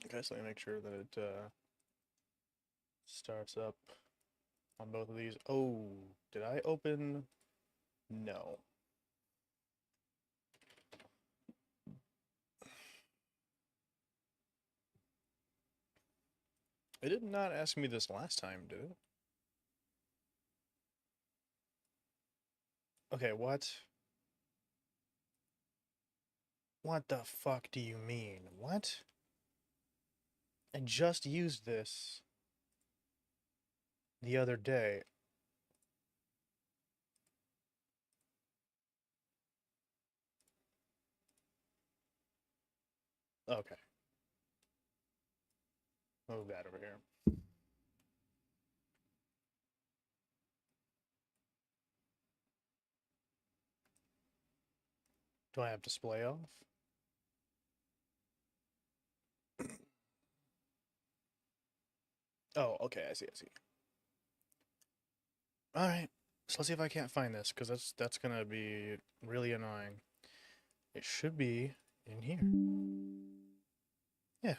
Okay, so let me make sure that it starts up on both of these. Oh, did I open? No. It did not ask me this last time, did it? Okay, what? What the fuck do you mean? What? I just used this the other day. Okay. Move that over here. Do I have display off? Oh, okay, I see, I see. Alright, so let's see if I can't find this, because that's gonna be really annoying. It should be in here. Yeah.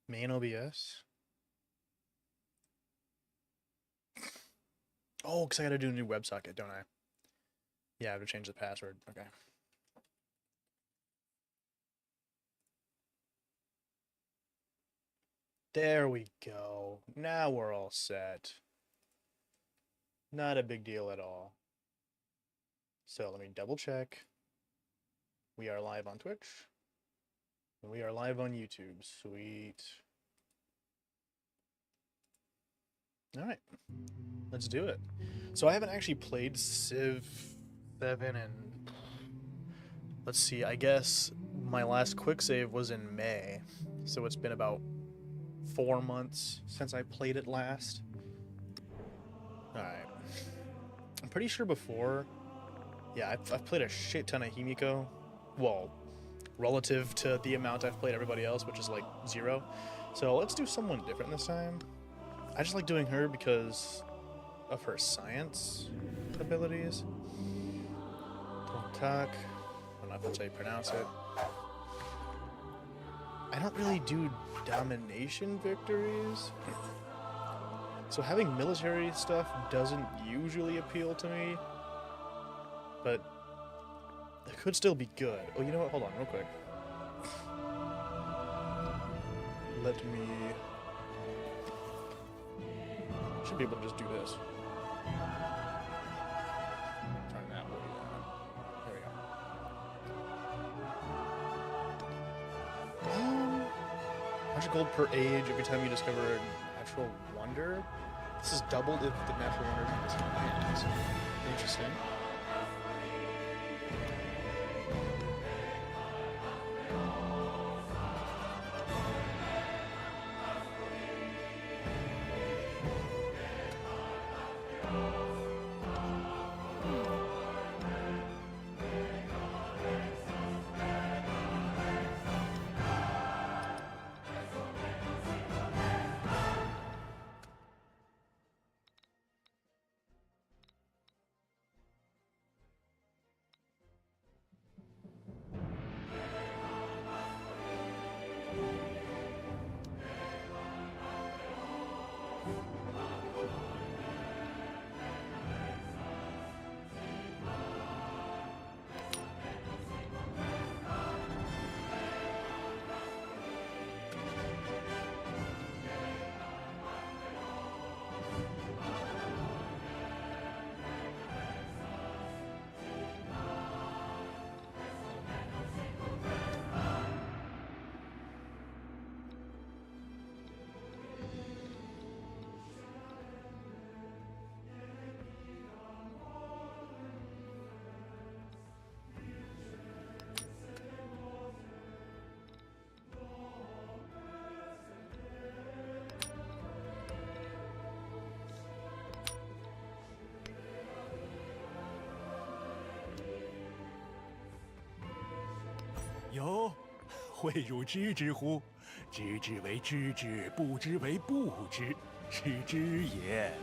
Main OBS. Oh, because I gotta do a new WebSocket, don't I? Yeah, I have to change the password. Okay. There we go. Now we're all set. Not a big deal at all. So let me double check. We are live on Twitch. And we are live on YouTube. Sweet. Alright. Let's do it. So I haven't actually played Civ 7 and let's see, I guess my last quick save was in May. So it's been about 4 months since I played it last. Alright. I'm pretty sure before, yeah, I've played a shit ton of Himiko. Well, relative to the amount I've played everybody else, which is like 0. So let's do someone different this time. I just like doing her because of her science abilities. Tontak. I don't know if that's how you pronounce it. I don't really do domination victories. So having military stuff doesn't usually appeal to me. But it could still be good. Oh, you know what? Hold on real quick. Let me... Should be able to just do this. Turn that way down. There we go. 100 gold per age every time you discover a natural wonder. This is doubled if the natural wonder is lands. Interesting. Yo, 未汝知之乎？知之为知之，不知为不知，是知也。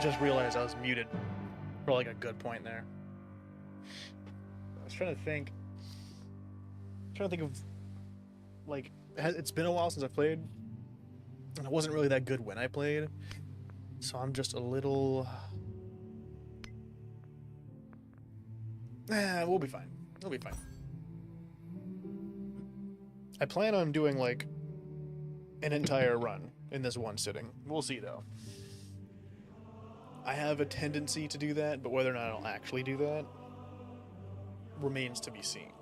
just realized I was muted for like a good point there. I was trying to think of like it's been a while since I played, and I wasn't really that good when I played, so I'm just a little. We'll be fine. We'll be fine. I plan on doing like an entire run in this one sitting. We'll see though. I have a tendency to do that, but whether or not I'll actually do that remains to be seen.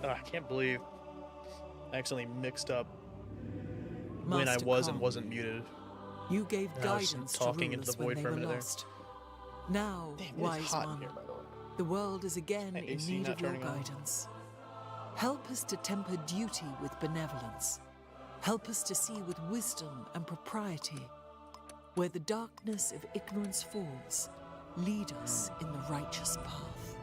I can't believe I accidentally mixed up when I was and wasn't muted. You gave And I was guidance talking to into the rulers when void they for a were minute there. lost. Now, Damn, it is wise hot in one, here, by the way. the world is again And in AC need not of your turning on. guidance. Help us to temper duty with benevolence. Help us to see with wisdom and propriety. Where the darkness of ignorance falls, lead us in the righteous path.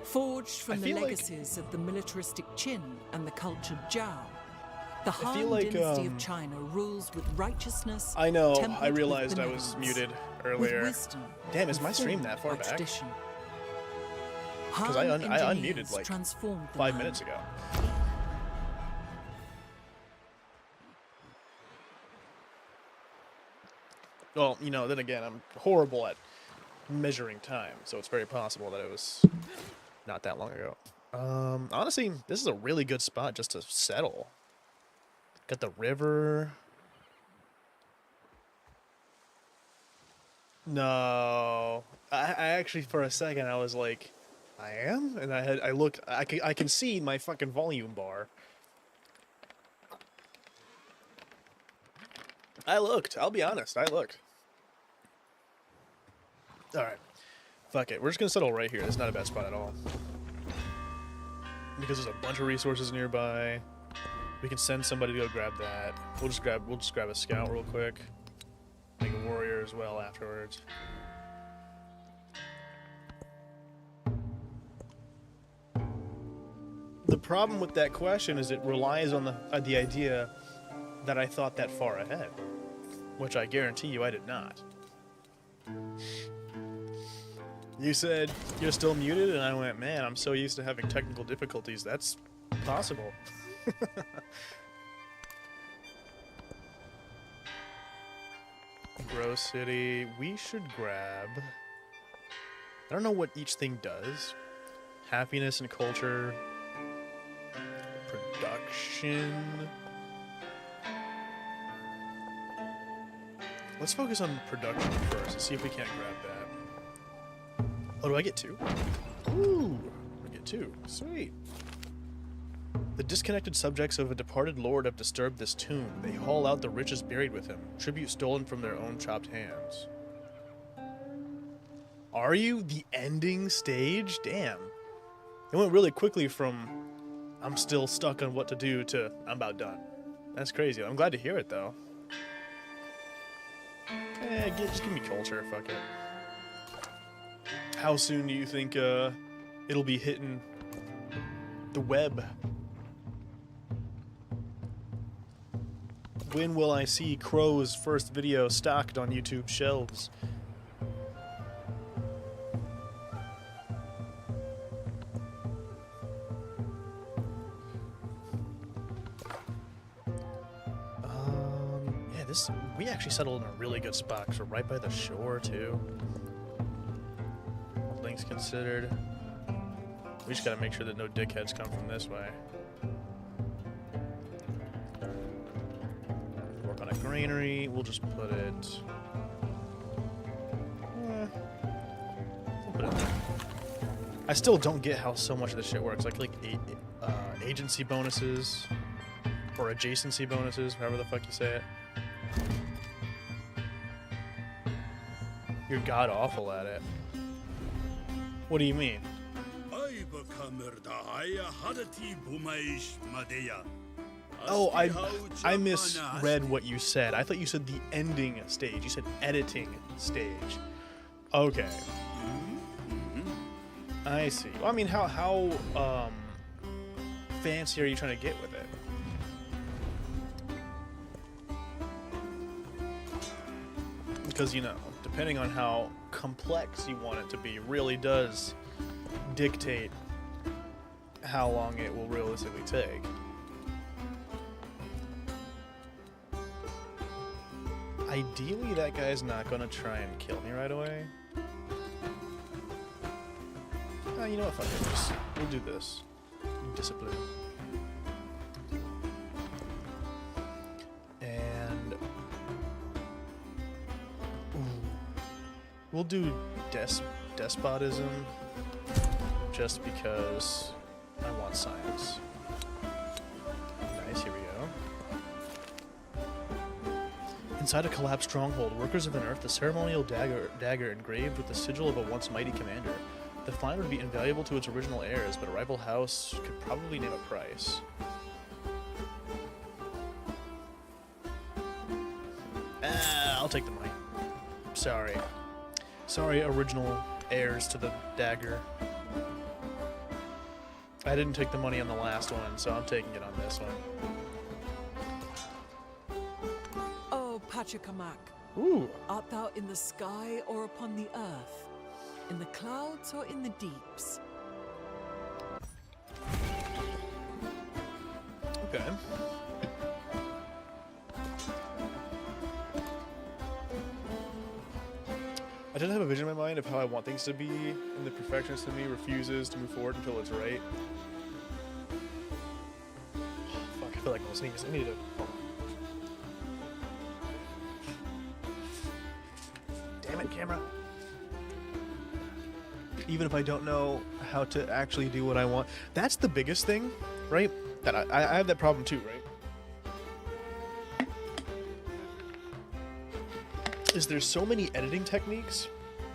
Forged from I the feel like- legacies of the militaristic Qin and the cultured Zhao, the feel Han like, dynasty of China rules with righteousness. I know, tempered I with realized I was benevolence, muted with earlier. wisdom, Damn, is my stream informed that far by back? tradition. 'Cause Han I unmuted, engineers like, transformed the 5 land. minutes ago. Well, you know, then again, I'm horrible at measuring time, so it's very possible that it was not that long ago. Honestly, this is a really good spot just to settle. Got the river. No, I actually for a second I was like, I am, and I can see my fucking volume bar. I looked. I'll be honest. I looked. All right, fuck it. We're just gonna settle right here. It's not a bad spot at all because there's a bunch of resources nearby. We can send somebody to go grab that. We'll just grab a scout real quick. Make a warrior as well afterwards. The problem with that question is it relies on the idea that I thought that far ahead, which I guarantee you I did not. You said you're still muted, and I went, man, I'm so used to having technical difficulties. That's possible. Grow City. We should grab. I don't know what each thing does. Happiness and culture. Production. Let's focus on production first and see if we can't grab that. Oh, do I get two? Ooh, I get two. Sweet. The disconnected subjects of a departed lord have disturbed this tomb. They haul out the riches buried with him, tribute stolen from their own chopped hands. Are you the ending stage? Damn. It went really quickly from I'm still stuck on what to do to I'm about done. That's crazy. I'm glad to hear it though. Just give me culture, fuck it. How soon do you think it'll be hitting the web? When will I see Crow's first video stocked on YouTube shelves? Yeah, we actually settled in a really good spot because we're right by the shore too. All things considered, we just gotta make sure that no dickheads come from this way. Work on a granary. We'll just put it. We'll put it there. I still don't get how so much of this shit works. Like agency bonuses or adjacency bonuses, however the fuck you say it. You're god awful at it. What do you mean? Oh, I misread what you said. I thought you said the ending stage. You said editing stage. Okay. I see. Well, I mean, how fancy are you trying to get with it? Because, you know, depending on how complex you want it to be, really does dictate how long it will realistically take. Ideally, that guy's not gonna try and kill me right away. You know what? Fuck it. We'll do this. Discipline. And we'll do despotism just because I want science. Nice, here we go. Inside a collapsed stronghold, workers have unearthed a ceremonial dagger engraved with the sigil of a once mighty commander. The find would be invaluable to its original heirs, but a rival house could probably name a price. I'll take the money. Sorry. Sorry, original heirs to the dagger. I didn't take the money on the last one, so I'm taking it on this one. O Pachacamac, Ooh. art thou in the sky or upon the earth? In the clouds or in the deeps? Okay. I did have a vision in my mind of how I want things to be, and the perfectionist in me refuses to move forward until it's right. Fuck, I feel like I'm sneezing. I need to... Damn it, camera. Even if I don't know how to actually do what I want. That's the biggest thing, right? That I have that problem too, right? Is there's so many editing techniques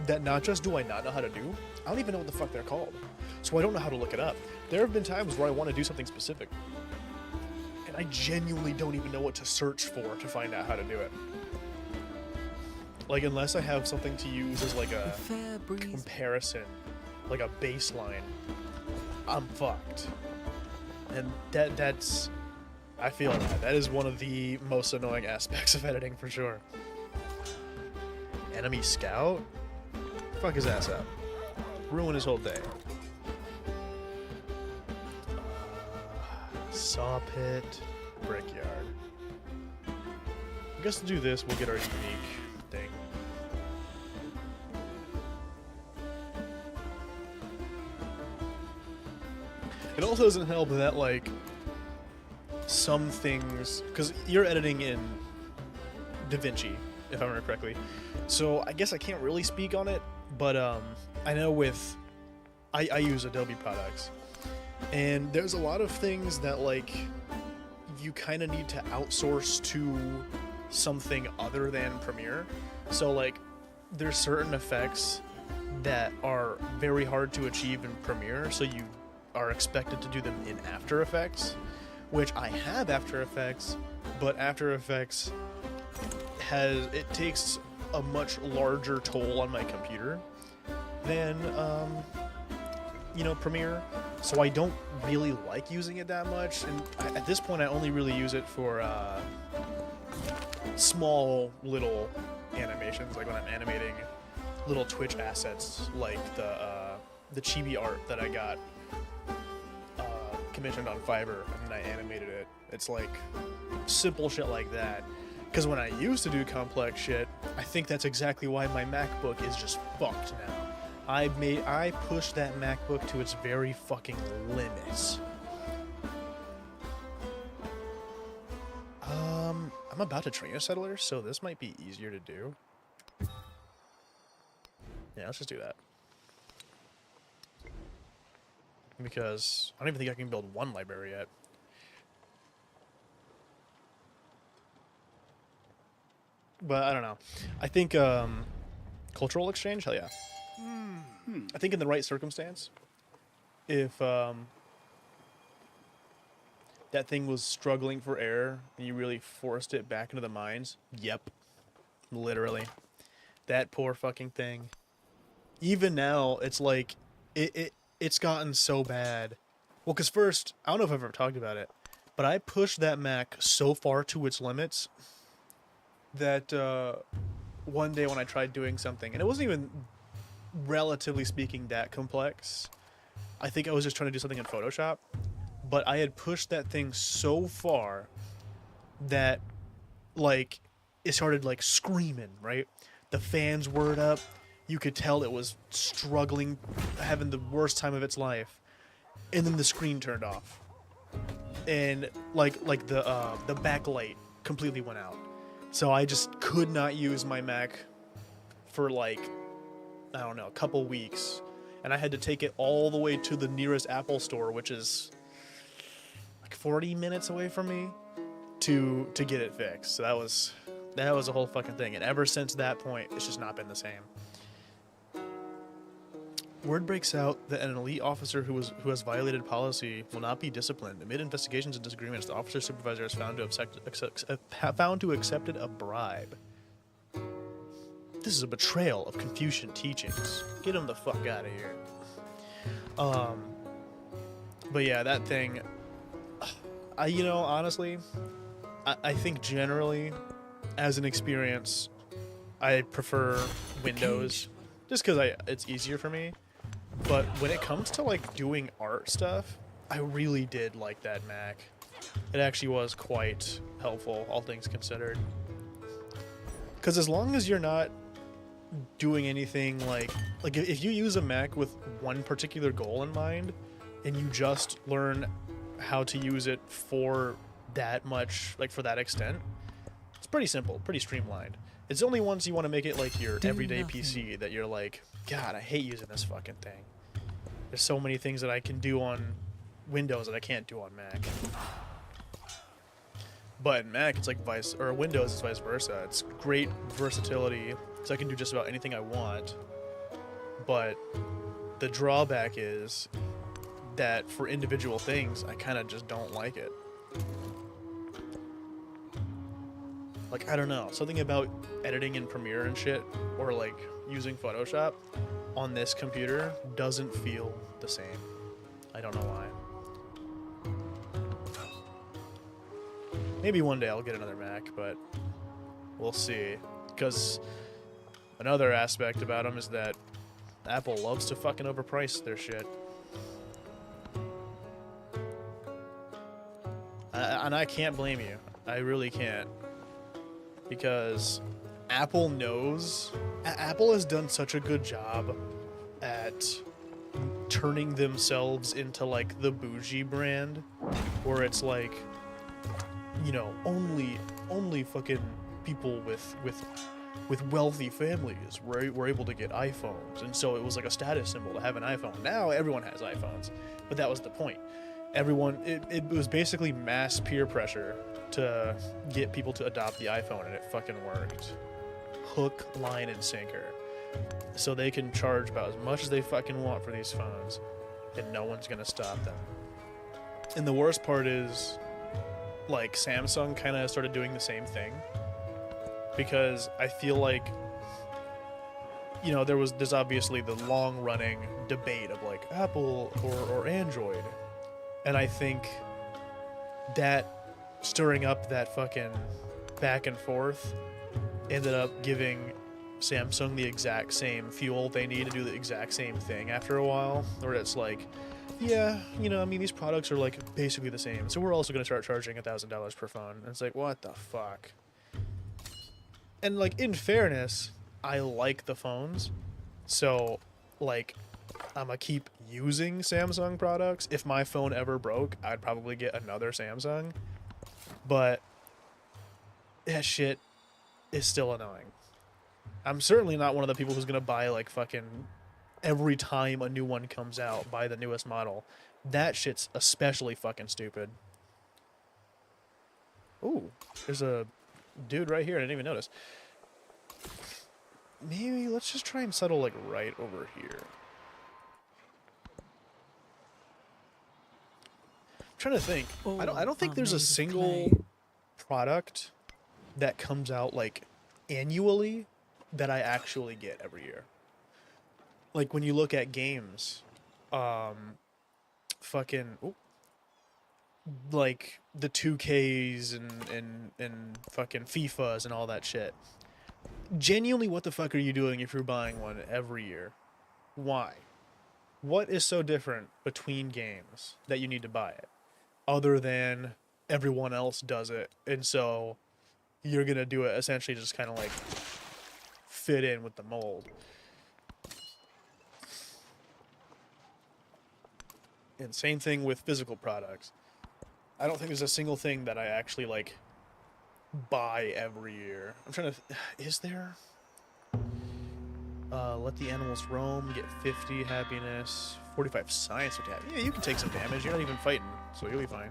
that not just do I not know how to do, I don't even know what the fuck they're called. So I don't know how to look it up. There have been times where I want to do something specific, and I genuinely don't even know what to search for to find out how to do it. Like, unless I have something to use as like a fair breeze comparison, like a baseline, I'm fucked. And that's, I feel that is one of the most annoying aspects of editing for sure. Enemy scout? Fuck his ass up. Ruin his whole day. Saw pit, brickyard. I guess to do this, we'll get our unique thing. It also doesn't help that, like, some things, because you're editing in DaVinci, if I remember correctly, so I guess I can't really speak on it, but I know with, I use Adobe products, and there's a lot of things that, like, you kind of need to outsource to something other than Premiere. So, like, there's certain effects that are very hard to achieve in Premiere, so you are expected to do them in After Effects, which I have After Effects, but After Effects it takes a much larger toll on my computer than you know, Premiere, so I don't really like using it that much, and at this point I only really use it for small little animations, like when I'm animating little Twitch assets, like the chibi art that I got commissioned on Fiverr, and then I animated it. It's like simple shit like that. Because when I used to do complex shit, I think that's exactly why my MacBook is just fucked now. I pushed that MacBook to its very fucking limits. I'm about to train a settler, so this might be easier to do. Yeah, let's just do that. Because I don't even think I can build one library yet. But I don't know. I think cultural exchange, hell yeah. I think in the right circumstance, if that thing was struggling for air and you really forced it back into the mines, yep, literally, that poor fucking thing. Even now, it's like it's gotten so bad Well, because first, I don't know if I've ever talked about it, but I pushed that Mac so far to its limits that one day when I tried doing something, and it wasn't even, relatively speaking, that complex. I think I was just trying to do something in Photoshop, but I had pushed that thing so far that, like, it started, like, screaming, right? The fans were up. You could tell it was struggling, having the worst time of its life. And then the screen turned off. And, like the backlight completely went out. So I just could not use my Mac for, like, I don't know, a couple weeks. And I had to take it all the way to the nearest Apple store, which is like 40 minutes away from me, to get it fixed. So that was a whole fucking thing. And ever since that point, it's just not been the same. Word breaks out that an elite officer who has violated policy will not be disciplined. Amid investigations and disagreements, the officer supervisor is found to have accepted a bribe. This is a betrayal of Confucian teachings. Get him the fuck out of here. But yeah, that thing. Honestly, I think generally, as an experience, I prefer Windows, just because it's easier for me. But when it comes to, like, doing art stuff, I really did like that Mac. It actually was quite helpful, all things considered. Because as long as you're not doing anything like if you use a Mac with one particular goal in mind, and you just learn how to use it for that much, like, for that extent, it's pretty simple, pretty streamlined. It's only once you want to make it like your everyday PC that you're like, God, I hate using this fucking thing. There's so many things that I can do on Windows that I can't do on Mac. But in Mac, it's like Windows is vice versa. It's great versatility, so I can do just about anything I want. But the drawback is that for individual things, I kind of just don't like it. Like, I don't know, something about editing in Premiere and shit, or, like, using Photoshop on this computer doesn't feel the same. I don't know why. Maybe one day I'll get another Mac, but we'll see. Because another aspect about them is that Apple loves to fucking overprice their shit. And I can't blame you. I really can't. Because Apple knows. Apple has done such a good job at turning themselves into, like, the bougie brand, where it's like, you know, only fucking people with wealthy families were able to get iPhones, and so it was like a status symbol to have an iPhone. Now everyone has iPhones, but that was the point. It was basically mass peer pressure to get people to adopt the iPhone, and it fucking worked. Hook, line, and sinker. So they can charge about as much as they fucking want for these phones, and no one's gonna stop them. And the worst part is, like, Samsung kind of started doing the same thing, because I feel like, you know, there's obviously the long-running debate of, like, Apple or Android, and I think that stirring up that fucking back and forth ended up giving Samsung the exact same fuel they need to do the exact same thing after a while, where it's like, yeah, you know, I mean, these products are, like, basically the same, so we're also going to start charging $1,000 per phone. And it's like, what the fuck? And, like, in fairness, I like the phones, so, like, I'm going to keep using Samsung products. If my phone ever broke, I'd probably get another Samsung, but that shit is still annoying. I'm certainly not one of the people who's going to buy, like, fucking every time a new one comes out, buy the newest model. That shit's especially fucking stupid. Ooh, there's a dude right here I didn't even notice. Maybe let's just try and settle, like, right over here. I'm trying to think. I don't think there's a single product that comes out, like, annually that I actually get every year. Like, when you look at games, fucking like the 2Ks and fucking FIFAs and all that shit. Genuinely, what the fuck are you doing if you're buying one every year? Why? What is so different between games that you need to buy it, other than everyone else does it, and so you're gonna do it essentially just kind of like fit in with the mold? And same thing with physical products. I don't think there's a single thing that I actually like buy every year. I'm trying to is there? Let the animals roam, get 50 happiness, 45 science attack. Yeah, you can take some damage. You're not even fighting, so you'll be fine.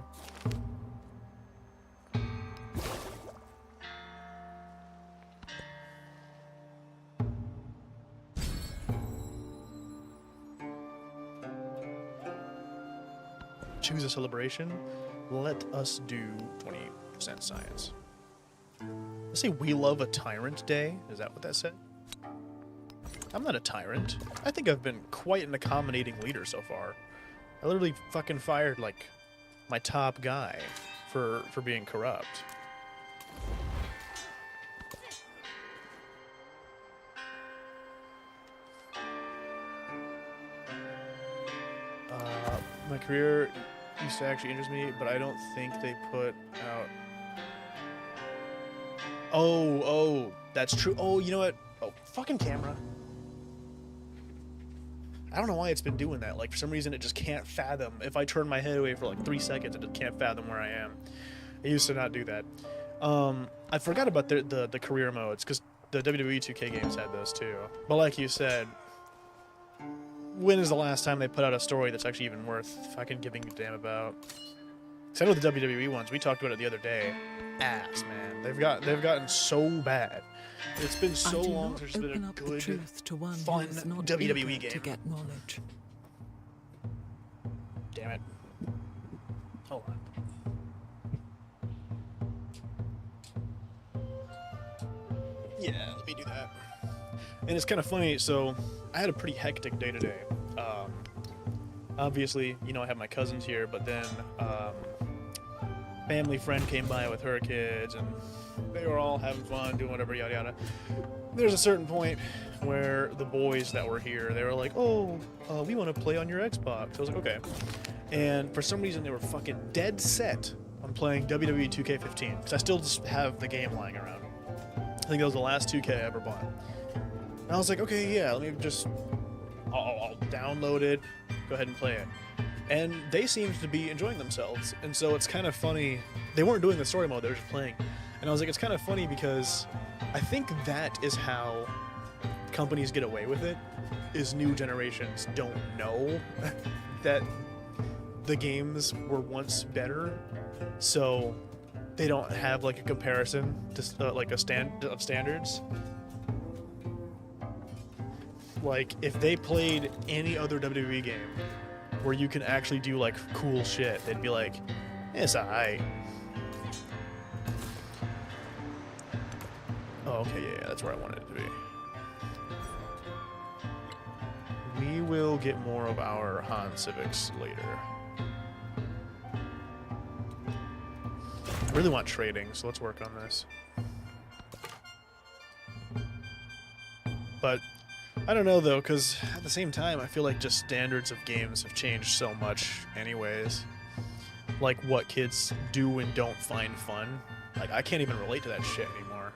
Choose a celebration. Let us do 20% science. Let's say we love a tyrant day. Is that what that said? I'm not a tyrant. I think I've been quite an accommodating leader so far. I literally fucking fired, like, my top guy for being corrupt. My career used to actually interest me, but I don't think they put out... Oh, that's true. Oh, you know what? Oh, fucking camera. I don't know why it's been doing that. Like, for some reason, it just can't fathom. If I turn my head away for like 3 seconds, it just can't fathom where I am. It used to not do that. I forgot about the career modes, because the WWE 2K games had those too. But like you said, when is the last time they put out a story that's actually even worth fucking giving a damn about? Because I know the WWE ones, we talked about it the other day. Ass, man. They've gotten so bad. It's been so long since there's been a good, fun WWE game. To get knowledge. Damn it. Hold on. Yeah, let me do that. And it's kind of funny, so I had a pretty hectic day today. Obviously, you know, I have my cousins here, but then family friend came by with her kids, and they were all having fun, doing whatever, yada yada. There's a certain point where the boys that were here, they were like, oh, we want to play on your Xbox. I was like, okay. And for some reason, they were fucking dead set on playing WWE 2K15, because I still just have the game lying around. I think that was the last 2K I ever bought. And I was like, okay, yeah, let me just, I'll download it, go ahead and play it. And they seemed to be enjoying themselves. And so it's kind of funny. They weren't doing the story mode, they were just playing. And I was like, it's kind of funny because I think that is how companies get away with it, is new generations don't know that the games were once better. So they don't have like a comparison to like a of standards. Like if they played any other WWE game where you can actually do like cool shit, they'd be like, it's alright. Oh, okay, yeah, that's where I wanted it to be. We will get more of our Han Civics later. I really want trading, so let's work on this. But I don't know though, because at the same time, I feel like just standards of games have changed so much anyways. Like what kids do and don't find fun. Like I can't even relate to that shit anymore.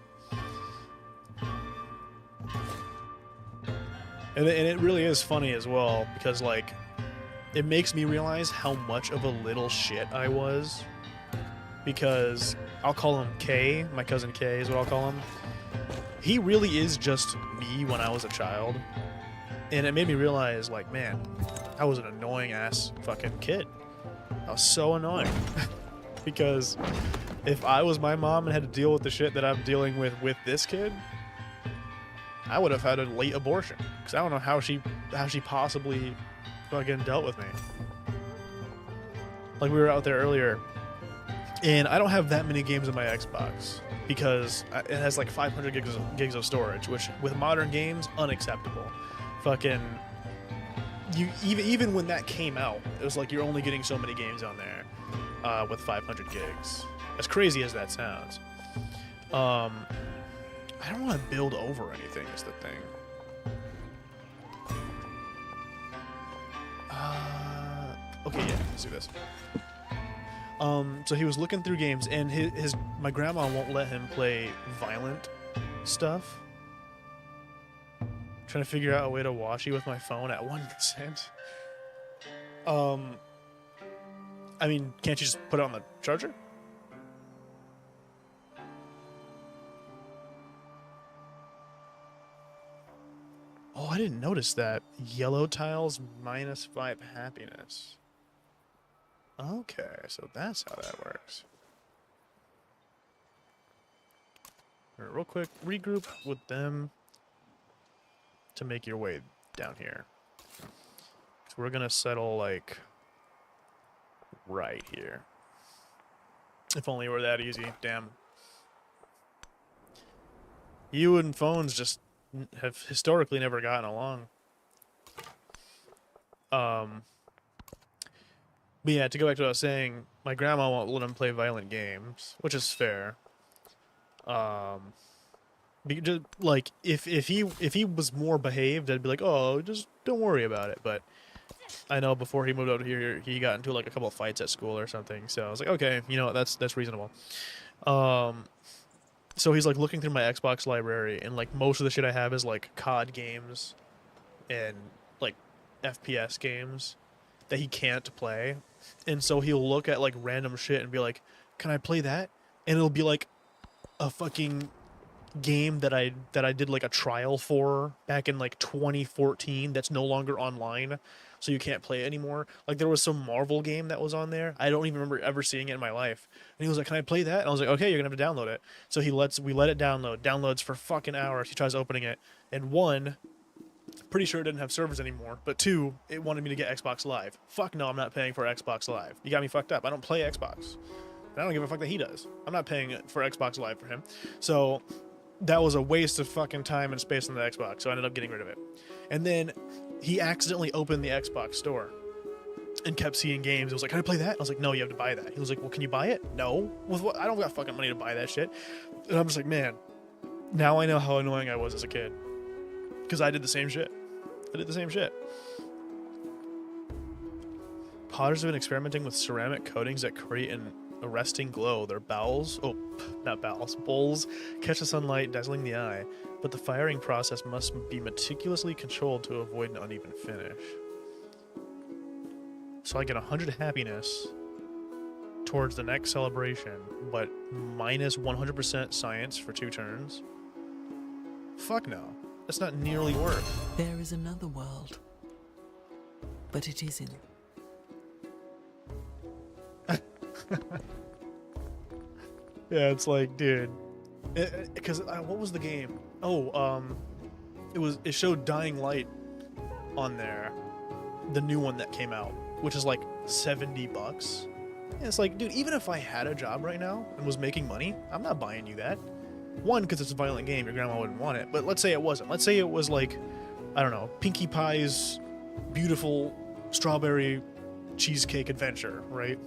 And it really is funny as well, because like it makes me realize how much of a little shit I was. Because I'll call him K, my cousin K is what I'll call him. He really is just me when I was a child. And it made me realize, like, man, I was an annoying ass fucking kid. I was so annoying. Because if I was my mom and had to deal with the shit that I'm dealing with this kid, I would have had a late abortion. Because I don't know how she possibly fucking dealt with me. Like, we were out there earlier, and I don't have that many games on my Xbox. Because it has like 500 gigs of storage, which with modern games, unacceptable. Fucking even when that came out, it was like you're only getting so many games on there with 500 gigs. As crazy as that sounds. I don't want to build over anything is the thing. Okay, yeah, let's do this. So he was looking through games, and my grandma won't let him play violent stuff. Trying to figure out a way to wash you with my phone at 1%. I mean, can't you just put it on the charger? Oh, I didn't notice that. Yellow tiles -5 happiness. Okay, so that's how that works. All right, real quick, regroup with them to make your way down here. So we're gonna settle like right here. If only it were that easy. Damn. You and phones just have historically never gotten along. But yeah, to go back to what I was saying, my grandma won't let him play violent games, which is fair. Just, like if he was more behaved, I'd be like, oh, just don't worry about it. But I know before he moved out here, he got into like a couple of fights at school or something. So I was like, okay, you know what, that's reasonable. So he's like looking through my Xbox library, and like most of the shit I have is like COD games and like FPS games that he can't play. And so he'll look at like random shit and be like, can I play that? And it'll be like a fucking game that I did like a trial for back in like 2014 that's no longer online, so you can't play it anymore. Like there was some Marvel game that was on there. I don't even remember ever seeing it in my life. And he was like, can I play that? And I was like, okay, you're gonna have to download it. So we let it downloads for fucking hours. He tries opening it, and one, pretty sure it didn't have servers anymore, but two, it wanted me to get Xbox Live. Fuck no, I'm not paying for Xbox Live. You got me fucked up. I don't play Xbox. And I don't give a fuck that he does. I'm not paying for Xbox Live for him. So that was a waste of fucking time and space on the Xbox, so I ended up getting rid of it. And then he accidentally opened the Xbox store and kept seeing games. It was like, can I play that? I was like, no, you have to buy that. He was like, well, can you buy it? No. With what? I don't got fucking money to buy that shit. And I'm just like, man, now I know how annoying I was as a kid. Because I did the same shit. Potters have been experimenting with ceramic coatings that create an arresting glow. Their bowls, bowls, catch the sunlight, dazzling the eye, but the firing process must be meticulously controlled to avoid an uneven finish. So I get 100 happiness towards the next celebration, but minus 100% science for 2 turns? Fuck no. That's not nearly worth. There is another world, but it isn't. Yeah, it's like, dude, because what was the game? Oh, it showed Dying Light on there, the new one that came out, which is like $70. And it's like, dude, even if I had a job right now and was making money, I'm not buying you that. One, because it's a violent game, your grandma wouldn't want it. But let's say it wasn't. Let's say it was like, I don't know, Pinkie Pie's beautiful strawberry cheesecake adventure, right?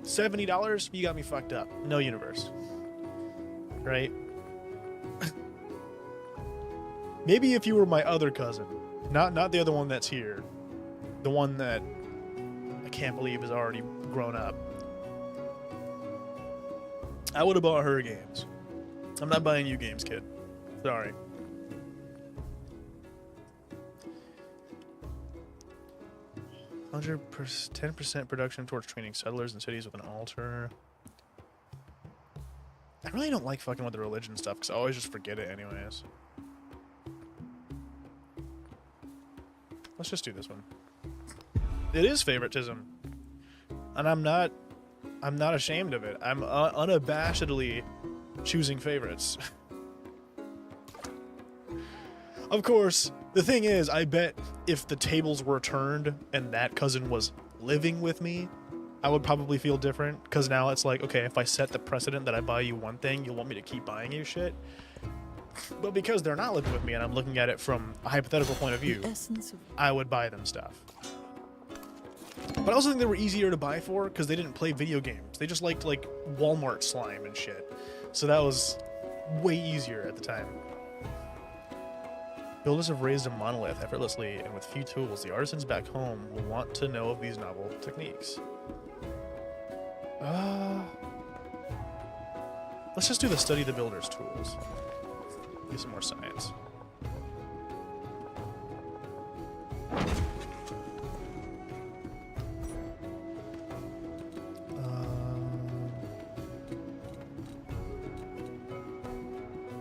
$70? You got me fucked up. No universe. Right? Maybe if you were my other cousin, not the other one that's here, the one that I can't believe is already grown up, I would have bought her games. I'm not buying you games, kid. Sorry. $100 10% production towards training settlers in cities with an altar. I really don't like fucking with the religion stuff because I always just forget it anyways. Let's just do this one. It is favoritism, and I'm not ashamed of it. I'm unabashedly choosing favorites. Of course, the thing is, I bet if the tables were turned and that cousin was living with me, I would probably feel different, because now it's like, okay, if I set the precedent that I buy you one thing, you'll want me to keep buying you shit. But because they're not living with me and I'm looking at it from a hypothetical point of view, The essence of I would buy them stuff. But I also think they were easier to buy for because they didn't play video games. They just liked like Walmart slime and shit. So that was way easier at the time. Builders have raised a monolith effortlessly and with few tools. The artisans back home will want to know of these novel techniques. Let's just do the study the builder's tools. Do some more science.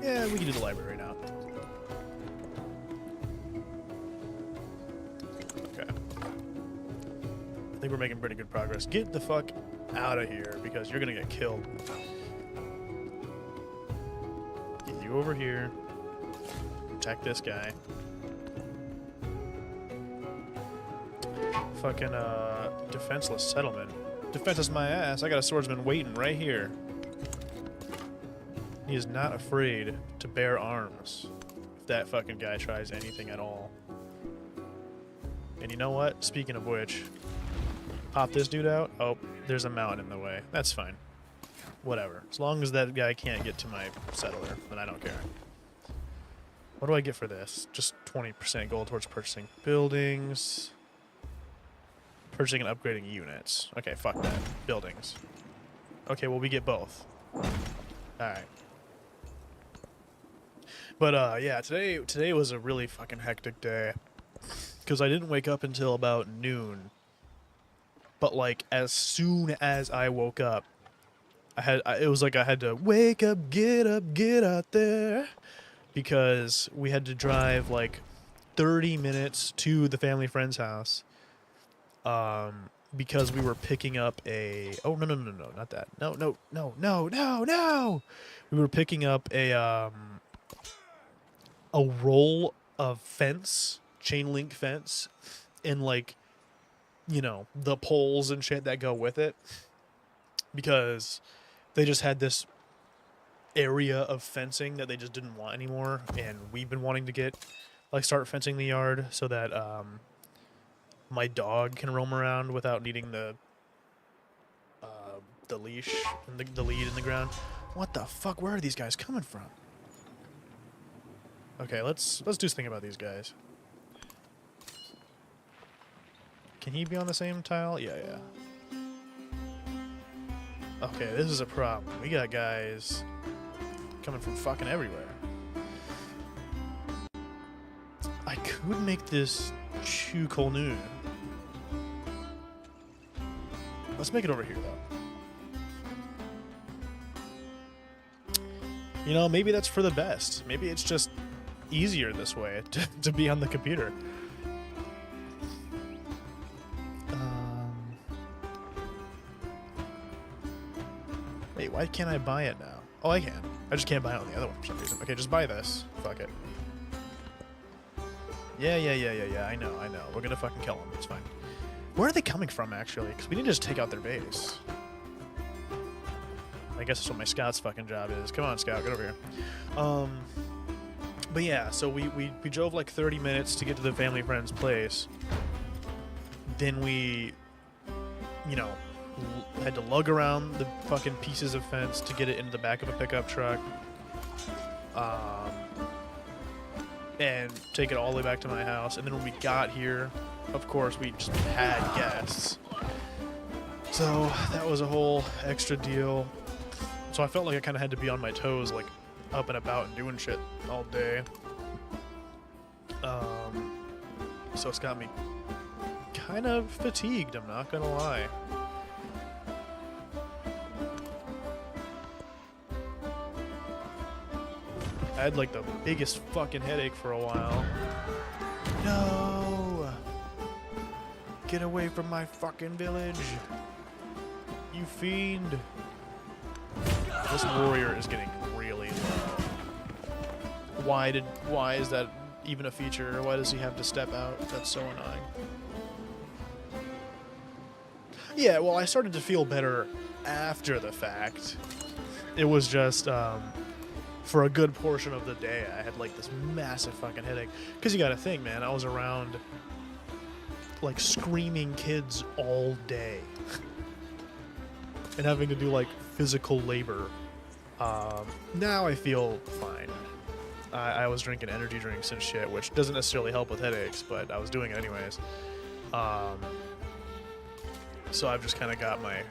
Yeah, we can do the library now. Okay. I think we're making pretty good progress. Get the fuck out of here because you're gonna get killed. Get you over here. Protect this guy. Fucking defenseless settlement. Defenseless my ass. I got a swordsman waiting right here. He is not afraid to bear arms if that fucking guy tries anything at all. And you know what? Speaking of which, pop this dude out. Oh, there's a mountain in the way. That's fine. Whatever. As long as that guy can't get to my settler, then I don't care. What do I get for this? Just 20% gold towards purchasing buildings. Purchasing and upgrading units. Okay, fuck that. Buildings. Okay, well, we get both. Alright. But, yeah, today was a really fucking hectic day. Because I didn't wake up until about noon. But, like, as soon as I woke up, it was like I had to wake up, get out there. Because we had to drive, like, 30 minutes to the family friend's house. Because we were picking up a... Oh, no, not that. No. We were picking up a roll of fence, chain link fence, and, like, you know, the poles and shit that go with it. Because they just had this area of fencing that they just didn't want anymore, and we've been wanting to get, like, start fencing the yard so that, my dog can roam around without needing the leash and the lead in the ground. What the fuck? Where are these guys coming from? Okay, let's do something about these guys. Can he be on the same tile? Yeah. Okay, this is a problem. We got guys coming from fucking everywhere. I could make this Chu Kolnu. Let's make it over here, though. You know, maybe that's for the best. Maybe it's just easier this way to be on the computer. Wait, why can't I buy it now? Oh, I can. I just can't buy it on the other one for some reason. Okay, just buy this. Fuck it. Yeah. I know. We're gonna fucking kill them. It's fine. Where are they coming from, actually? Because we need to just take out their base. I guess that's what my scout's fucking job is. Come on, scout, get over here. But yeah, so we drove like 30 minutes to get to the family friend's place. Then we, you know, had to lug around the fucking pieces of fence to get it into the back of a pickup truck. And take it all the way back to my house. And then when we got here, of course, we just had guests. So that was a whole extra deal. So I felt like I kind of had to be on my toes, like up and about and doing shit all day. So it's got me kind of fatigued, I'm not gonna lie. I had like the biggest fucking headache for a while. No! Get away from my fucking village! You fiend! This warrior is getting really low. Why is that even a feature? Why does he have to step out? That's so annoying. Yeah, well, I started to feel better after the fact. It was just, for a good portion of the day, I had like this massive fucking headache. Because you gotta think, man, I was around like screaming kids all day and having to do like physical labor. Now I feel fine. I was drinking energy drinks and shit, which doesn't necessarily help with headaches, but I was doing it anyways. So I've just kind of got my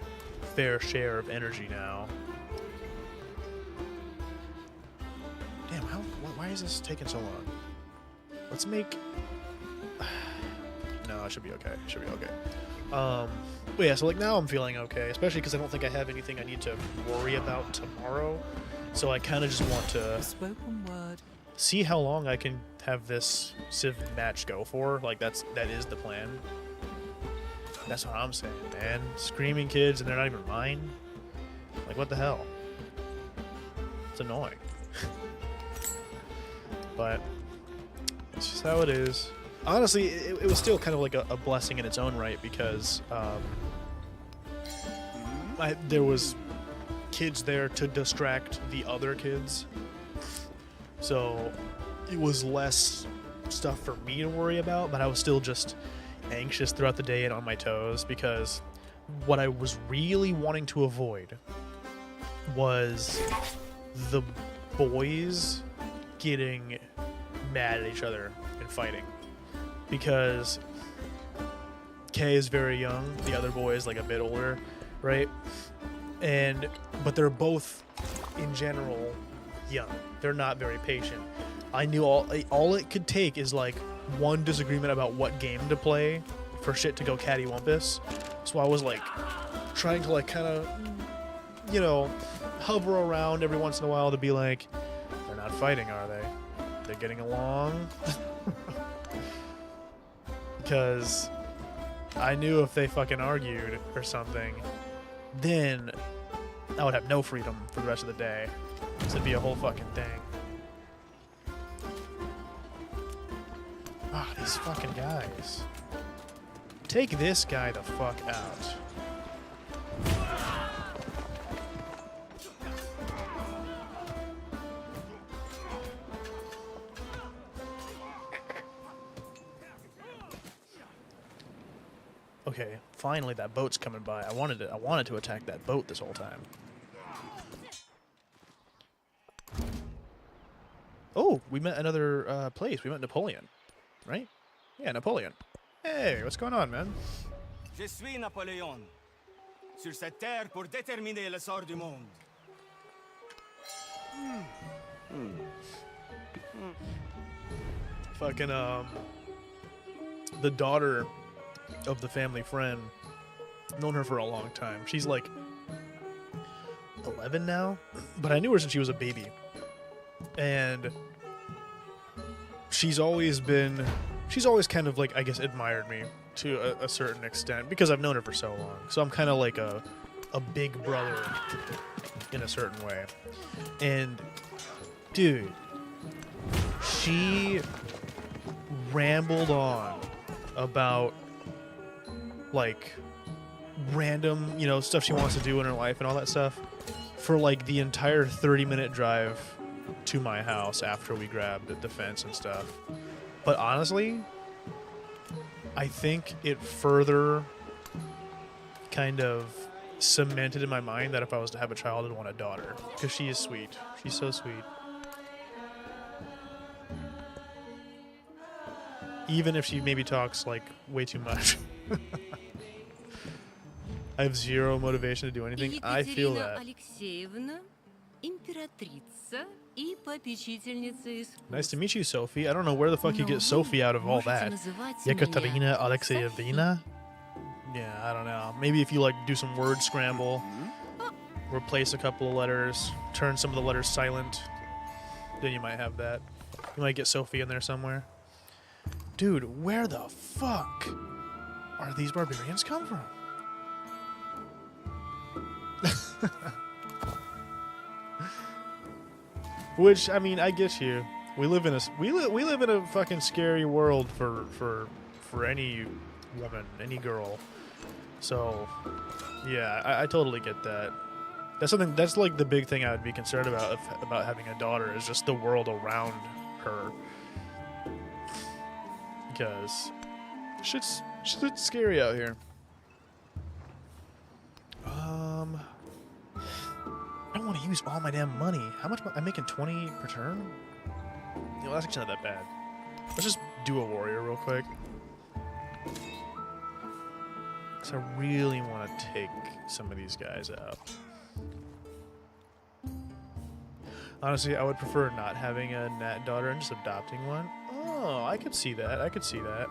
fair share of energy now. Damn, why is this taking so long? Let's make... No, it should be okay. It should be okay. But yeah, so like now I'm feeling okay, especially because I don't think I have anything I need to worry about tomorrow. So I kind of just want to Spoken word. see how long I can have this Civ match go for. Like that is the plan. That's what I'm saying, man. Screaming kids and they're not even mine. Like what the hell? It's annoying. But it's just how it is. Honestly, it was still kind of like a blessing in its own right because there was kids there to distract the other kids. So it was less stuff for me to worry about, but I was still just anxious throughout the day and on my toes because what I was really wanting to avoid was the boys getting mad at each other and fighting. Because Kay is very young, the other boy is like a bit older, right? But they're both, in general, young. They're not very patient. I knew all it could take is like one disagreement about what game to play for shit to go cattywampus. So I was like trying to like kind of, you know, hover around every once in a while to be like, they're not fighting, are they? They're getting along. Because I knew if they fucking argued or something, then I would have no freedom for the rest of the day. So it'd be a whole fucking thing. Ah, these fucking guys. Take this guy the fuck out. Okay, finally that boat's coming by. I wanted to attack that boat this whole time. Oh, we met another place. We met Napoleon, right? Yeah, Napoleon. Hey, what's going on, man? Je suis Napoléon, sur cette terre pour déterminer le sort du monde. Fucking the daughter of the family friend. I've known her for a long time. She's like 11 now, but I knew her since she was a baby. And she's always kind of like, I guess, admired me to a certain extent because I've known her for so long. So I'm kind of like a big brother in a certain way. And dude, she rambled on about like random, you know, stuff she wants to do in her life and all that stuff for like the entire 30-minute drive to my house after we grabbed the fence and stuff. But honestly, I think it further kind of cemented in my mind that if I was to have a child, I'd want a daughter. Because she is sweet. She's so sweet. Even if she maybe talks like way too much. I have zero motivation to do anything. I feel that. Nice to meet you, Sophie. I don't know where the fuck you get Sophie out of all that. Yekaterina Alexeyevna? Yeah, I don't know. Maybe if you like do some word scramble, replace a couple of letters, turn some of the letters silent, then you might have that. You might get Sophie in there somewhere. Dude, where the fuck are these barbarians come from? Which, I mean, I get you. We live in a fucking scary world for any woman, any girl. So, yeah, I totally get that. That's something. That's like the big thing I would be concerned about about having a daughter is just the world around her, because shit's scary out here. I don't want to use all my damn money. How much? I'm making 20 per turn. You know, that's actually not that bad. Let's just do a warrior real quick. Because I really want to take some of these guys out. Honestly, I would prefer not having a Nat daughter and just adopting one. Oh, I could see that. I could see that.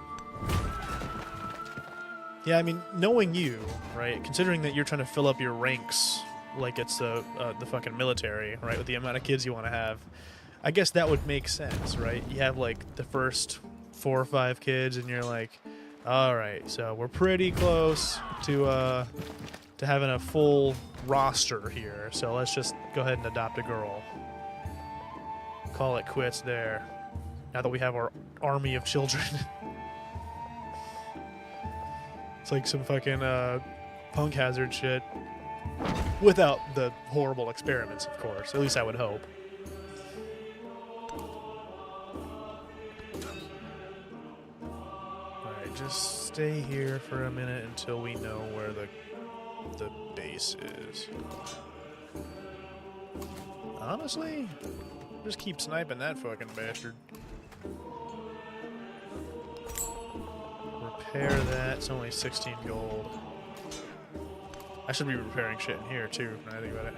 Yeah, I mean, knowing you, right? Considering that you're trying to fill up your ranks like it's the fucking military, right? With the amount of kids you want to have, I guess that would make sense, right? You have like the first 4 or 5 kids, and you're like, all right, so we're pretty close to having a full roster here. So let's just go ahead and adopt a girl. Call it quits there. Now that we have our army of children. It's like some fucking punk hazard shit. Without the horrible experiments, of course. At least I would hope. Alright, just stay here for a minute until we know where the base is. Honestly, just keep sniping that fucking bastard. Repair that. It's only 16 gold. I should be repairing shit in here too, when I think about it.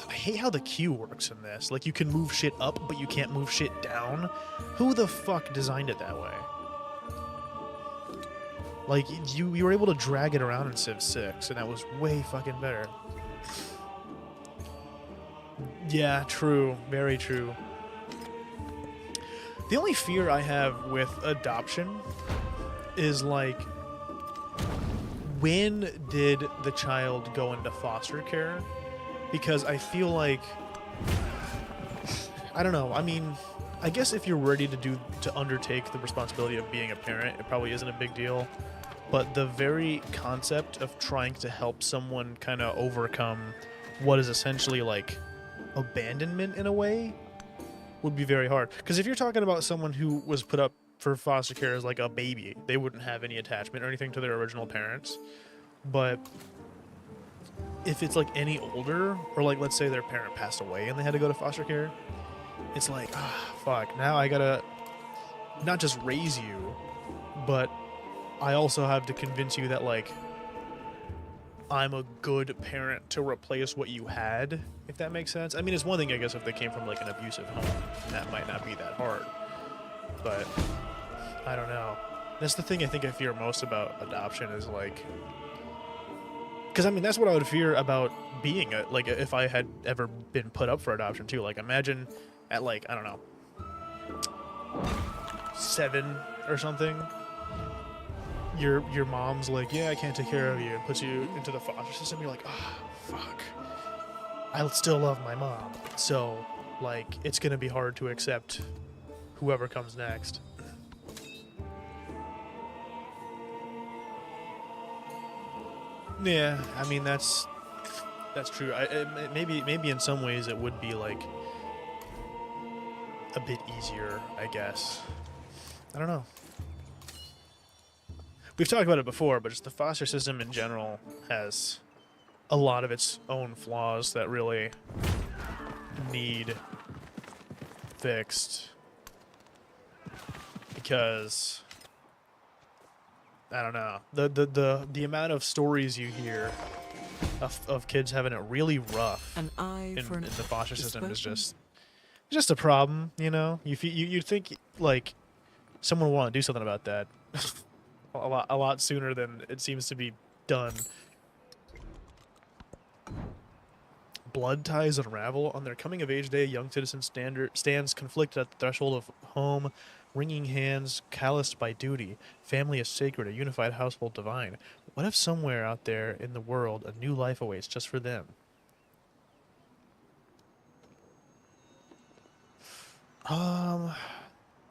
I hate how the Q works in this. Like, you can move shit up, but you can't move shit down. Who the fuck designed it that way? Like, you were able to drag it around in Civ 6, and that was way fucking better. Yeah, true. Very true. The only fear I have with adoption is, like, when did the child go into foster care? Because I feel like, I don't know, I mean, I guess if you're ready to undertake the responsibility of being a parent, it probably isn't a big deal. But the very concept of trying to help someone kind of overcome what is essentially like abandonment in a way would be very hard. Because if you're talking about someone who was put up for foster care as like a baby, they wouldn't have any attachment or anything to their original parents. But if it's like any older, or like let's say their parent passed away and they had to go to foster care, it's like, fuck, now I gotta not just raise you, but I also have to convince you that, like, I'm a good parent to replace what you had, if that makes sense. I mean, it's one thing, I guess, if they came from, like, an abusive home. That might not be that hard. But, I don't know. That's the thing I think I fear most about adoption is, like... Because, I mean, that's what I would fear about being, like, if I had ever been put up for adoption, too. Like, imagine at, like, I don't know, 7 or something... Your mom's like, yeah, I can't take care of you, and puts you into the foster system. You're like, fuck. I still love my mom. So, like, it's gonna be hard to accept whoever comes next. Yeah, I mean, that's true. Maybe in some ways it would be, like, a bit easier, I guess. I don't know. We've talked about it before, but just the foster system in general has a lot of its own flaws that really need fixed. Because, I don't know, the amount of stories you hear of kids having it really rough in the foster system is just a problem, you know? You think, like, someone would want to do something about that. A lot sooner than it seems to be done. Blood ties unravel. On their coming of age day, a young citizen stands conflicted at the threshold of home, wringing hands, calloused by duty. Family is sacred, a unified household divine. What if somewhere out there in the world a new life awaits just for them?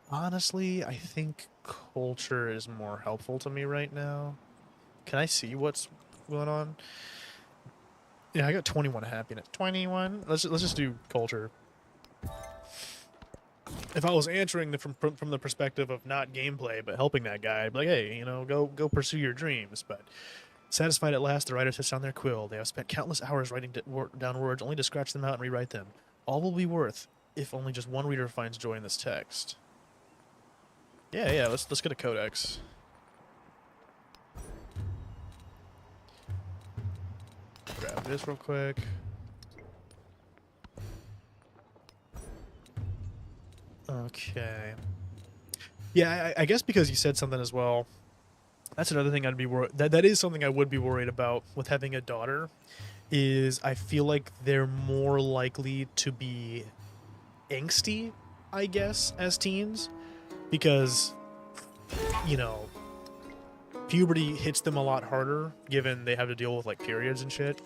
Honestly, I think culture is more helpful to me right now. Can I see what's going on? Yeah, I got 21 happiness. 21. Let's just do culture. If I was answering from the perspective of not gameplay but helping that guy, I'd be like, hey, you know, go pursue your dreams. But satisfied at last, the writer sits down their quill. They have spent countless hours writing down words only to scratch them out and rewrite them. All will be worth if only just one reader finds joy in this text. Yeah. Let's get a codex. Grab this real quick. Okay. Yeah, I guess because you said something as well. That's another thing I'd be worried. That is something I would be worried about with having a daughter. Is I feel like they're more likely to be angsty, I guess, as teens, because you know, puberty hits them a lot harder, given they have to deal with like periods and shit.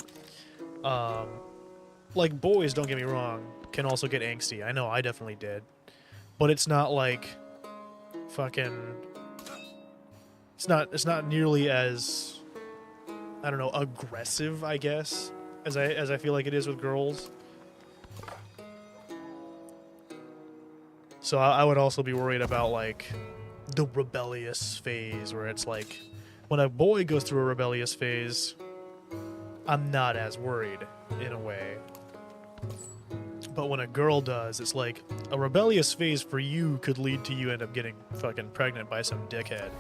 Like boys, don't get me wrong, can also get angsty. I know I definitely did. But it's not like fucking it's not nearly as, I don't know, aggressive, I guess, as I feel like it is with girls. So I would also be worried about like the rebellious phase, where it's like when a boy goes through a rebellious phase, I'm not as worried in a way. But when a girl does, it's like a rebellious phase for you could lead to you end up getting fucking pregnant by some dickhead.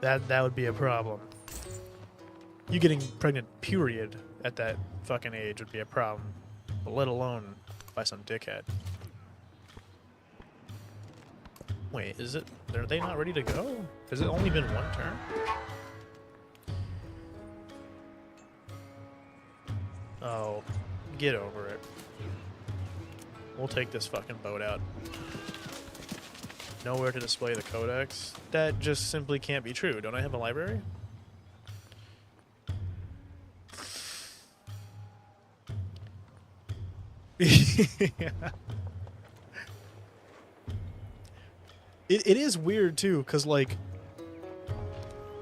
That would be a problem. You getting pregnant, period, at that fucking age would be a problem. But let alone by some dickhead. Wait, is it? Are they not ready to go? Has it only been one turn? Oh, get over it. We'll take this fucking boat out. Nowhere to display the codex? That just simply can't be true. Don't I have a library? Yeah. It is weird too, because like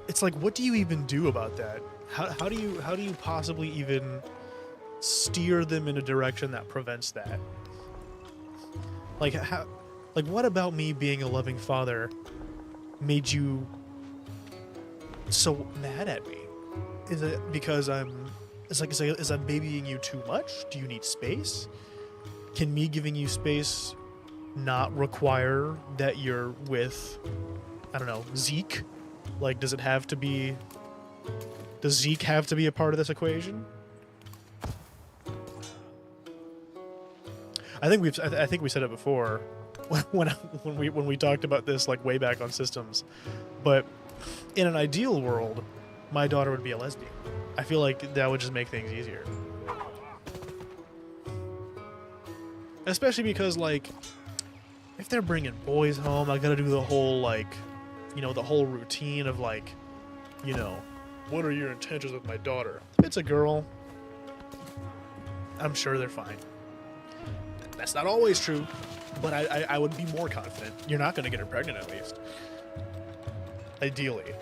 it's like, what do you even do about that? How do you possibly even steer them in a direction that prevents that? Like what about me being a loving father made you so mad at me? Is it because is I'm babying you too much? Do you need space? Can me giving you space not require that you're with, I don't know, Zeke? Like, does Zeke have to be a part of this equation? I think we said it before when we talked about this like way back on systems. But in an ideal world, my daughter would be a lesbian. I feel like that would just make things easier. Especially because like if they're bringing boys home, I gotta do the whole like, you know, the whole routine of like, you know, what are your intentions with my daughter? If it's a girl, I'm sure they're fine. That's not always true, but I would be more confident. You're not going to get her pregnant, at least. Ideally.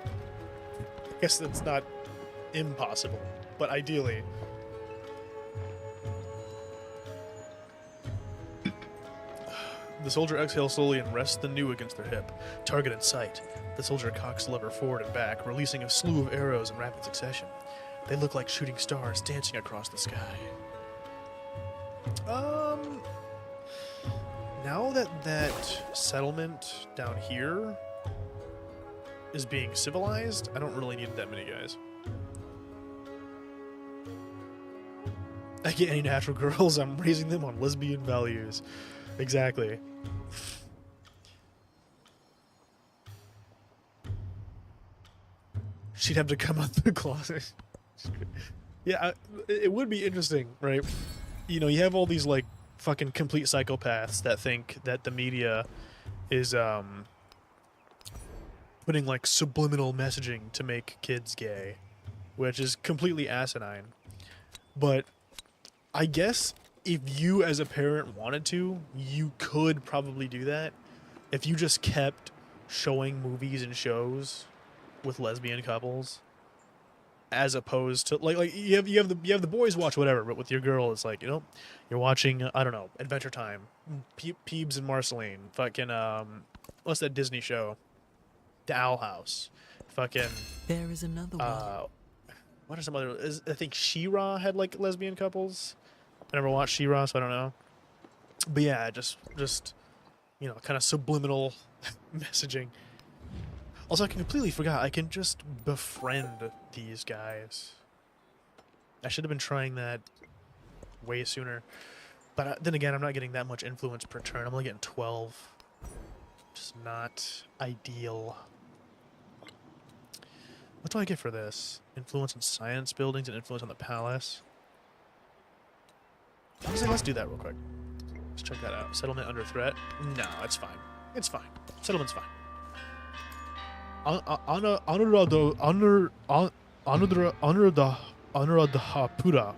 I guess that's not impossible, but ideally. The soldier exhales slowly and rests the new against their hip. Target in sight. The soldier cocks the lever forward and back, releasing a slew of arrows in rapid succession. They look like shooting stars dancing across the sky. Now that settlement down here is being civilized, I don't really need that many guys. I get any natural girls, I'm raising them on lesbian values. Exactly. She'd have to come out the closet. Yeah, it would be interesting, right? You know, you have all these like fucking complete psychopaths that think that the media is putting like subliminal messaging to make kids gay, which is completely asinine. But I guess if you as a parent wanted to, you could probably do that if you just kept showing movies and shows with lesbian couples, as opposed to like you have the boys watch whatever, but with your girl it's like, you know, you're watching, I don't know, Adventure Time, Peebs and Marceline, fucking what's that Disney show, The Owl House, fucking There is another one. what are some other, I think She-Ra had like lesbian couples. I never watched She-Ra, so I don't know. But yeah, just you know, kind of subliminal messaging. Also, I completely forgot, I can just befriend these guys. I should have been trying that way sooner. But then again, I'm not getting that much influence per turn. I'm only getting 12. Just not ideal. What do I get for this? Influence on science buildings and influence on the palace. Honestly, let's do that real quick. Let's check that out. Settlement under threat? No, it's fine. It's fine. Settlement's fine. Honor the Hapuda.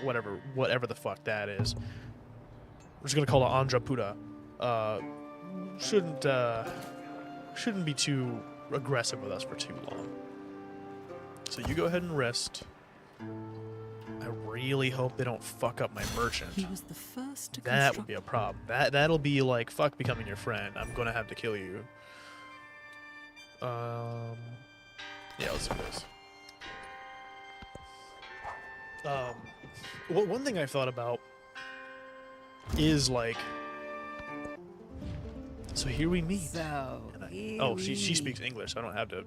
Whatever the fuck that is. We're just gonna call it Andhra Puda. Shouldn't be too aggressive with us for too long. So you go ahead and rest. I really hope they don't fuck up my merchant. He was the first to That would be a problem. That'll be like, fuck becoming your friend. I'm gonna have to kill you. Yeah, let's do this. One thing I've thought about is like, so here we meet. So, Oh, she speaks English, so I don't have to.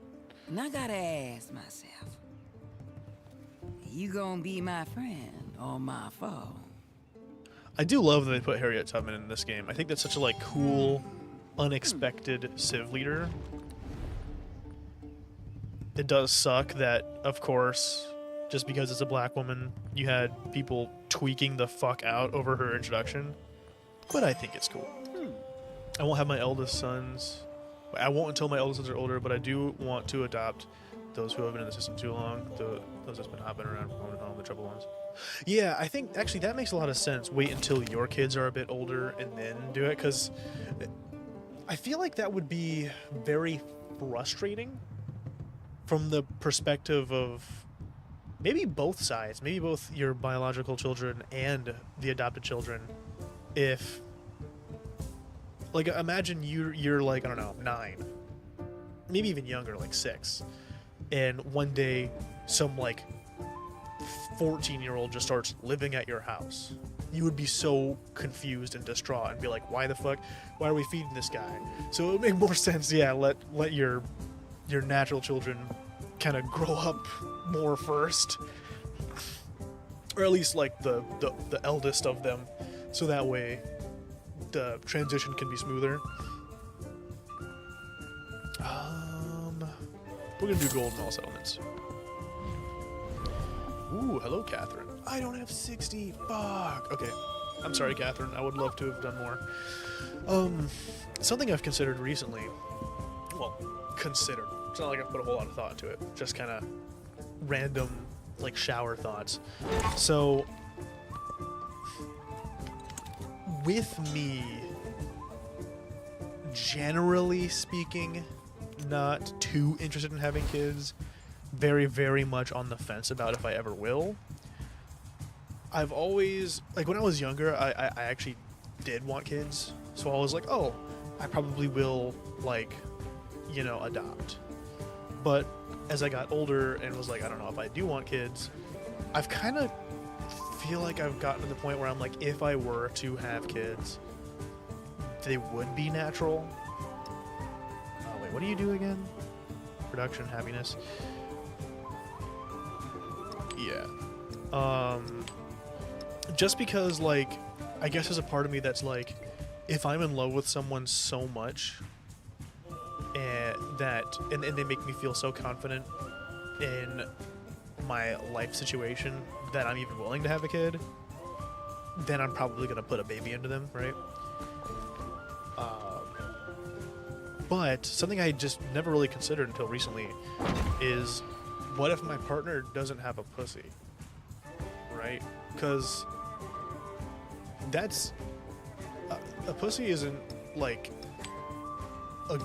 and I gotta ask myself, you gonna be my friend or my foe? I do love that they put Harriet Tubman in this game. I think that's such a like cool, unexpected Civ leader. It does suck that, of course, just because it's a black woman, you had people tweaking the fuck out over her introduction. But I think it's cool. I won't have my eldest sons. I won't until my eldest sons are older, but I do want to adopt those who have been in the system too long, those that's been hopping around from home to home, the trouble ones. Yeah, I think actually that makes a lot of sense. Wait until your kids are a bit older and then do it, because I feel like that would be very frustrating from the perspective of maybe both sides, maybe both your biological children and the adopted children. If, like, imagine you're like, I don't know, 9, maybe even younger, like 6, and one day some like 14-year-old just starts living at your house. You would be so confused and distraught and be like, why the fuck, why are we feeding this guy? So it would make more sense, yeah, let your natural children kind of grow up more first, or at least like the eldest of them, so that way the transition can be smoother. We're gonna do gold in all settlements. Ooh, hello, Catherine. I don't have 60. Fuck. Okay. I'm sorry, Catherine. I would love to have done more. Something I've considered recently. Well, considered. It's not like I've put a whole lot of thought into it. Just kind of random, like, shower thoughts. So, with me, generally speaking, not too interested in having kids, very, very much on the fence about if I ever will. I've always, like, when I was younger, I actually did want kids, so I was like, oh, I probably will, like, you know, adopt. But as I got older and was like, I don't know if I do want kids, I've kind of feel like I've gotten to the point where I'm like, if I were to have kids, they would be natural. Oh, wait, what do you do again? Production, happiness. Yeah. Just because, like, I guess there's a part of me that's like, if I'm in love with someone so much, and they make me feel so confident in my life situation that I'm even willing to have a kid, then I'm probably gonna put a baby into them, right? But something I just never really considered until recently is, what if my partner doesn't have a pussy, right? Because that's a pussy isn't like a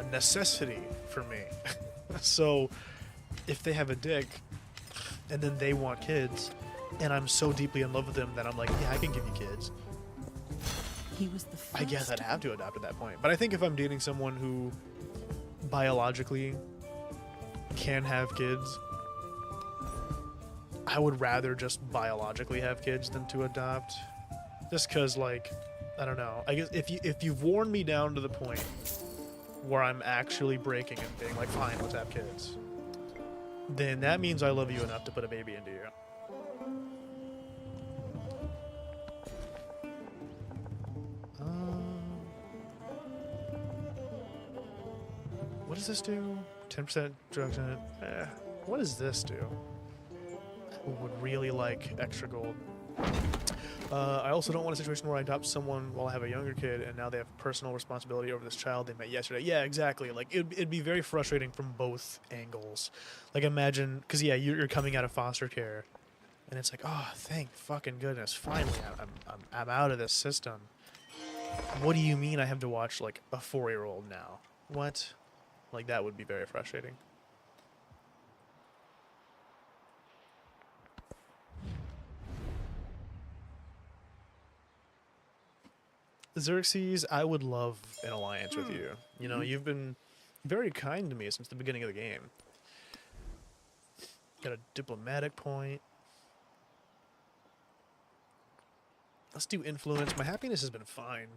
necessity for me. So if they have a dick and then they want kids and I'm so deeply in love with them that I'm like, yeah, I can give you kids, He was the first I guess I'd have to adopt at that point. But I think if I'm dating someone who biologically can have kids, I would rather just biologically have kids than to adopt. Just because, like, I don't know. I guess if you've worn me down to the point where I'm actually breaking and being like, fine, let's have kids, then that means I love you enough to put a baby into you. What does this do? 10% drugs in it. What does this do? I would really like extra gold. I also don't want a situation where I adopt someone while I have a younger kid and now they have personal responsibility over this child they met yesterday. Yeah, exactly. Like, it'd be very frustrating from both angles. Like, imagine, because, yeah, you're coming out of foster care and it's like, oh, thank fucking goodness. Finally, I'm out of this system. What do you mean I have to watch, like, a 4-year-old now? What? Like, that would be very frustrating. Xerxes, I would love an alliance with you. You know, you've been very kind to me since the beginning of the game. Got a diplomatic point. Let's do influence. My happiness has been fine,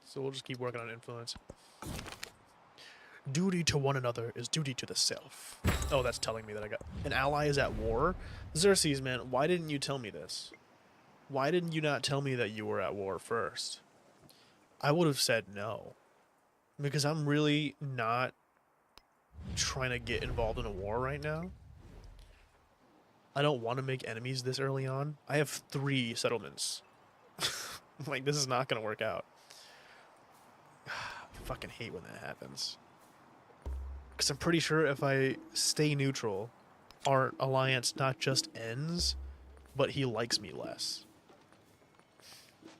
so we'll just keep working on influence. Duty to one another is duty to the self. Oh, that's telling me that I got... An ally is at war? Xerxes, man, why didn't you tell me this? Why didn't you not tell me that you were at war first? I would have said no. Because I'm really not trying to get involved in a war right now. I don't want to make enemies this early on. I have 3 settlements. Like, this is not going to work out. I fucking hate when that happens. Because I'm pretty sure if I stay neutral, our alliance not just ends, but he likes me less.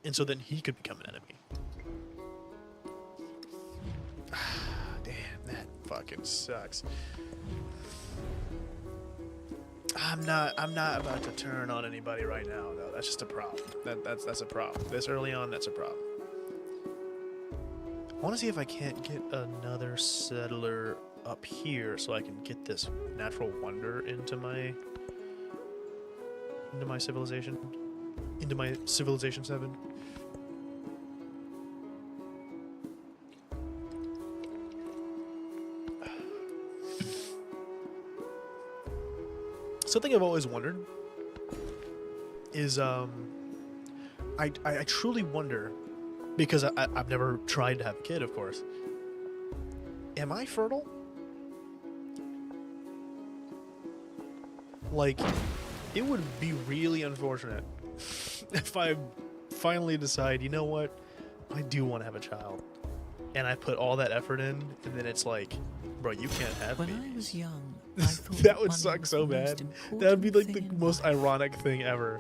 And so then he could become an enemy. Damn, that fucking sucks. I'm not about to turn on anybody right now, though. That's just a problem. That's a problem. This early on, that's a problem. I want to see if I can't get another settler up here so I can get this natural wonder into my civilization. Into my civilization 7. Something I've always wondered is, I truly wonder, because I've never tried to have a kid, of course. Am I fertile? Like, it would be really unfortunate if I finally decide, you know what, I do want to have a child. And I put all that effort in, and then it's like, bro, you can't have When babies. I was young, I thought That would money suck was so the most bad. important That would be like thing the in most life. ironic thing ever.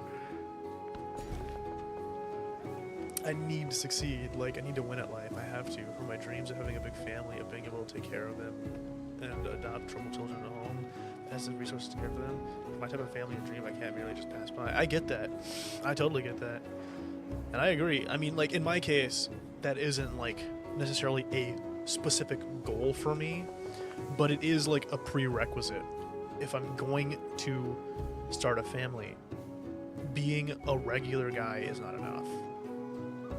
I need to succeed. Like, I need to win at life. I have to. For my dreams of having a big family, of being able to take care of them, and adopt troubled children in a home that has the resources to care for them. For my type of family and dream, I can't merely just pass by. I get that. I totally get that. And I agree. I mean, like, in my case, that isn't, like, necessarily a specific goal for me, but it is, like, a prerequisite. If I'm going to start a family, being a regular guy is not enough.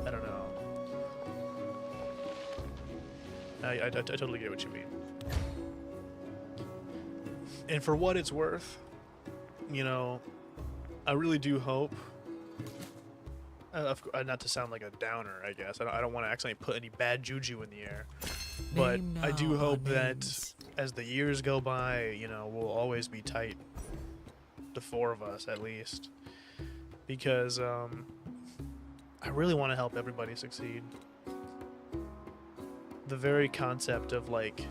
I don't know. I totally get what you mean. And for what it's worth, you know, I really do hope, not to sound like a downer, I guess. I don't want to accidentally put any bad juju in the air. But Name I do now our hope that names. as the years go by, you know, we'll always be tight. The 4 of us, at least. Because, I really want to help everybody succeed. The very concept of, like,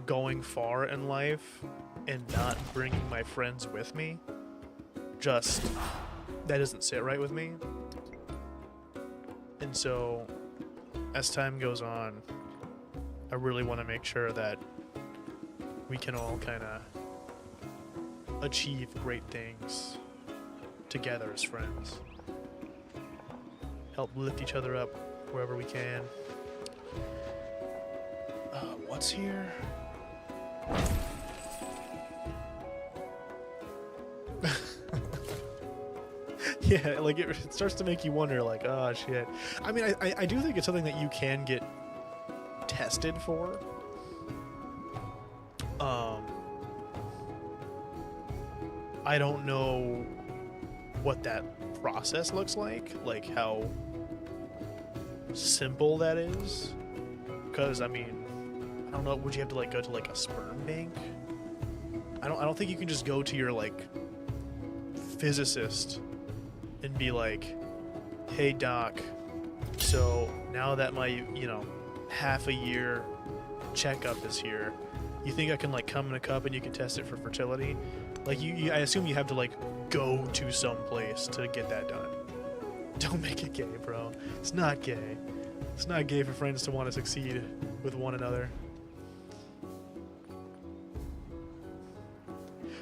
going far in life and not bringing my friends with me, just, that doesn't sit right with me. And so, as time goes on, I really want to make sure that we can all kind of achieve great things together as friends. Help lift each other up wherever we can. What's here? Yeah, like it starts to make you wonder, like, oh shit. I mean, I do think it's something that you can get tested for. I don't know what that process looks like how simple that is. Because I mean, I don't know. Would you have to like go to like a sperm bank? I don't think you can just go to your like physicist and be like, hey doc, so now that my, you know, half a year checkup is here, you think I can like come in a cup and you can test it for fertility? Like I assume you have to like go to some place to get that done. Don't make it gay, bro. It's not gay. It's not gay for friends to want to succeed with one another.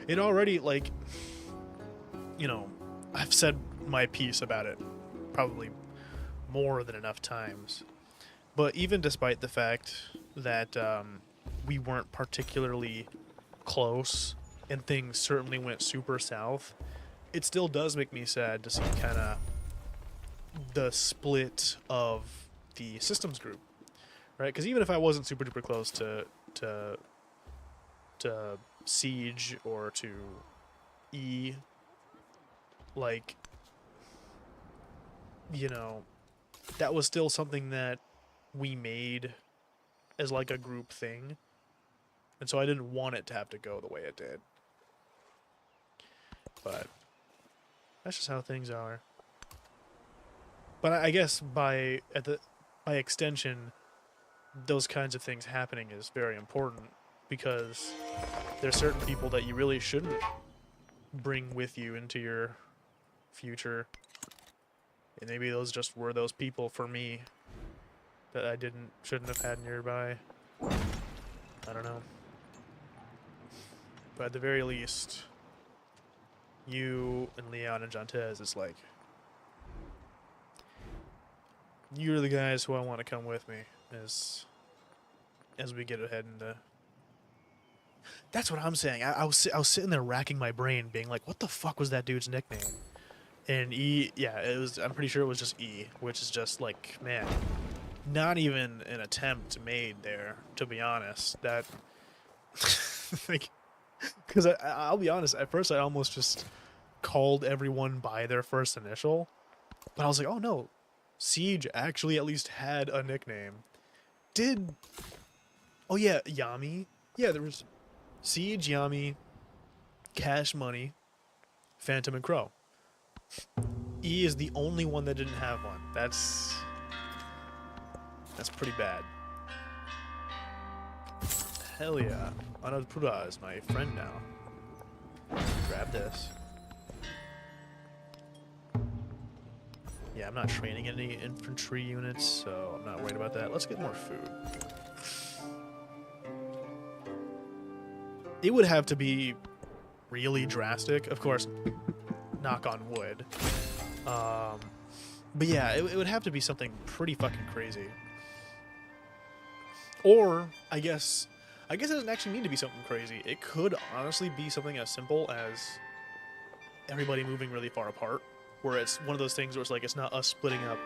It already, like, you know, I've said my piece about it probably more than enough times. But even despite the fact that we weren't particularly close and things certainly went super south, it still does make me sad to see kind of the split of the systems group, right? Because even if I wasn't super duper close to Siege or to E, like, you know, that was still something that we made as like a group thing, and so I didn't want it to have to go the way it did. But that's just how things are. But I guess by extension, those kinds of things happening is very important, because there's certain people that you really shouldn't bring with you into your future. And maybe those just were those people for me that I shouldn't have had nearby. I don't know. But at the very least, you and Leon and Jontez, it's like, you're the guys who I want to come with me as we get ahead into. That's what I'm saying. I was sitting there racking my brain, being like, what the fuck was that dude's nickname? And E, yeah, it was. I'm pretty sure it was just E, which is just like, man, not even an attempt made there, to be honest. That, like, because I'll be honest, at first I almost just called everyone by their first initial, but I was like, oh no, Siege actually at least had a nickname. Oh yeah, Yami. Yeah, there was Siege, Yami, Cash Money, Phantom, and Crow. E is the only one that didn't have one. That's pretty bad. Hell yeah. Anadpura is my friend now. Grab this. Yeah, I'm not training any infantry units, so I'm not worried about that. Let's get more food. It would have to be really drastic. Of course, knock on wood. But yeah, it would have to be something pretty fucking crazy. Or, I guess it doesn't actually need to be something crazy. It could honestly be something as simple as everybody moving really far apart, where it's one of those things where it's like, it's not us splitting up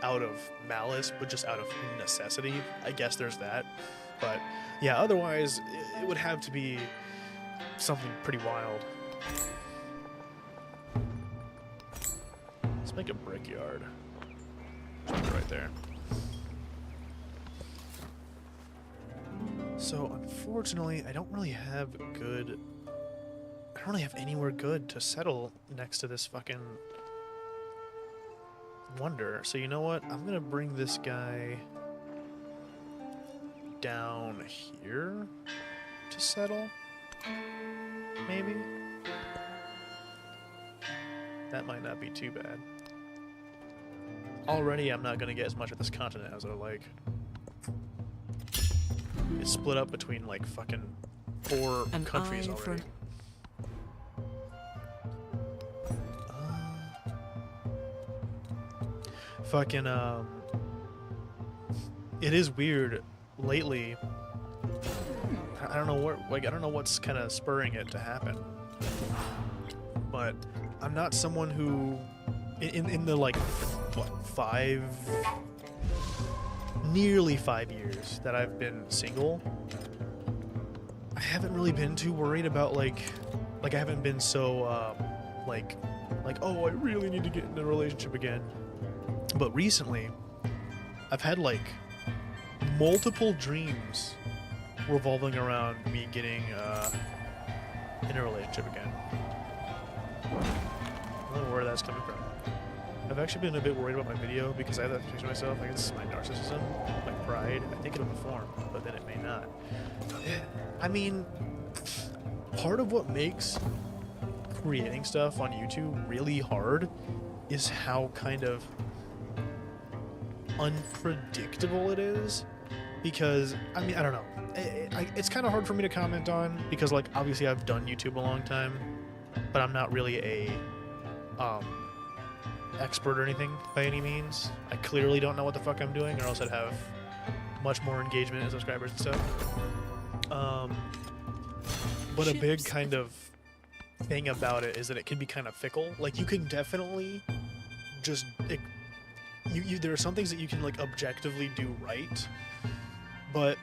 out of malice, but just out of necessity. I guess there's that. But yeah, otherwise, it would have to be something pretty wild. Let's make a brickyard. Just put it right there. So, unfortunately, I don't really have anywhere good to settle next to this fucking wonder. So you know what? I'm gonna bring this guy down here to settle. Maybe? That might not be too bad. Already I'm not gonna get as much of this continent as I like. It's split up between like fucking 4 An countries eye for already. Fucking it is weird lately. I don't know what, like, I don't know what's kind of spurring it to happen, but I'm not someone who in the like what, nearly 5 years that I've been single, I haven't really been too worried about like I haven't been so like oh, I really need to get in a relationship again. But recently I've had like multiple dreams revolving around me getting in a relationship again. I don't know where that's coming from. I've actually been a bit worried about my video because I have that picture of myself. I guess it's my narcissism, my pride. I think it'll perform, but then it may not. I mean, part of what makes creating stuff on YouTube really hard is how kind of unpredictable it is. Because, I mean, I don't know. It's kind of hard for me to comment on because, like, obviously I've done YouTube a long time, but I'm not really a expert or anything by any means. I clearly don't know what the fuck I'm doing, or else I'd have much more engagement and subscribers and stuff. But a big kind of thing about it is that it can be kind of fickle. Like, you can definitely just there are some things that you can like objectively do right, but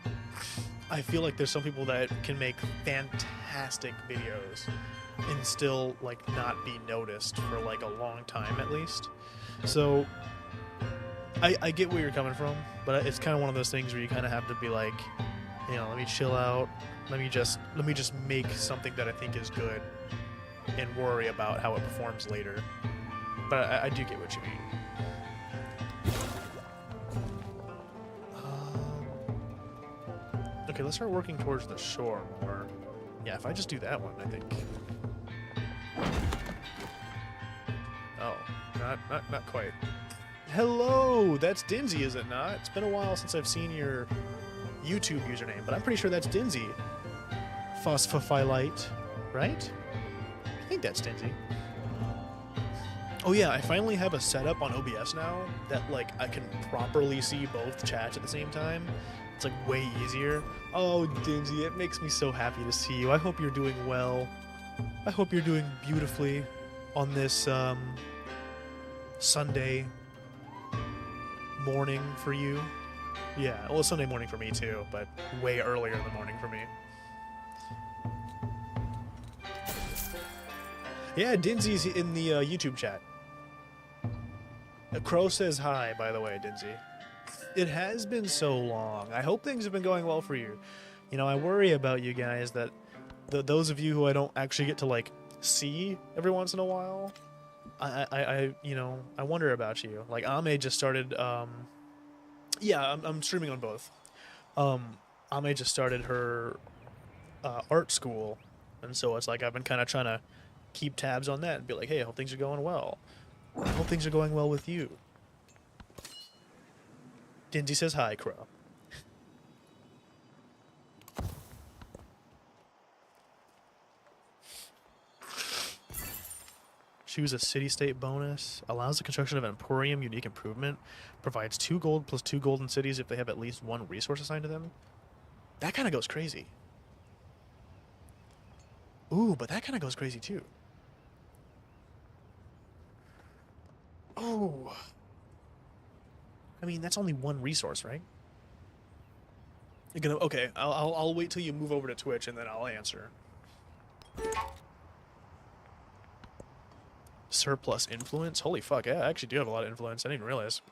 I feel like there's some people that can make fantastic videos and still like not be noticed for like a long time at least. So I get where you're coming from, but it's kind of one of those things where you kind of have to be like, you know, let me chill out, let me just make something that I think is good and worry about how it performs later. But I do get what you mean. Okay, let's start working towards the shore more. Yeah, if I just do that one, I think. Oh, not quite. Hello, that's Dinsey, is it not? It's been a while since I've seen your YouTube username, but I'm pretty sure that's Dinsey. Phosphophyllite, right? I think that's Dinsey. Oh yeah, I finally have a setup on OBS now that like I can properly see both chats at the same time. It's like way easier. Oh, Dinsey, it makes me so happy to see you. I hope you're doing well. I hope you're doing beautifully on this Sunday morning for you. Yeah, well, it's Sunday morning for me too, but way earlier in the morning for me. Yeah, Dinsey's in the YouTube chat. Crow says hi, by the way, Dinsey. It has been so long. I hope things have been going well for you. You know, I worry about you guys that those of you who I don't actually get to like see every once in a while. I you know, I wonder about you. Like Ame just started. Yeah, I'm streaming on both. Ame just started her art school, and so it's like I've been kind of trying to keep tabs on that and be like, hey, I hope things are going well. I hope things are going well with you. Dinsey says hi, Crow. Choose a city-state bonus. Allows the construction of an emporium, unique improvement. Provides 2 gold plus 2 golden cities if they have at least 1 resource assigned to them. That kind of goes crazy. Ooh, but that kind of goes crazy too. Oh. I mean, that's only 1 resource, right? You're gonna okay. I'll wait till you move over to Twitch and then I'll answer. Surplus influence. Holy fuck! Yeah, I actually do have a lot of influence. I didn't even realize.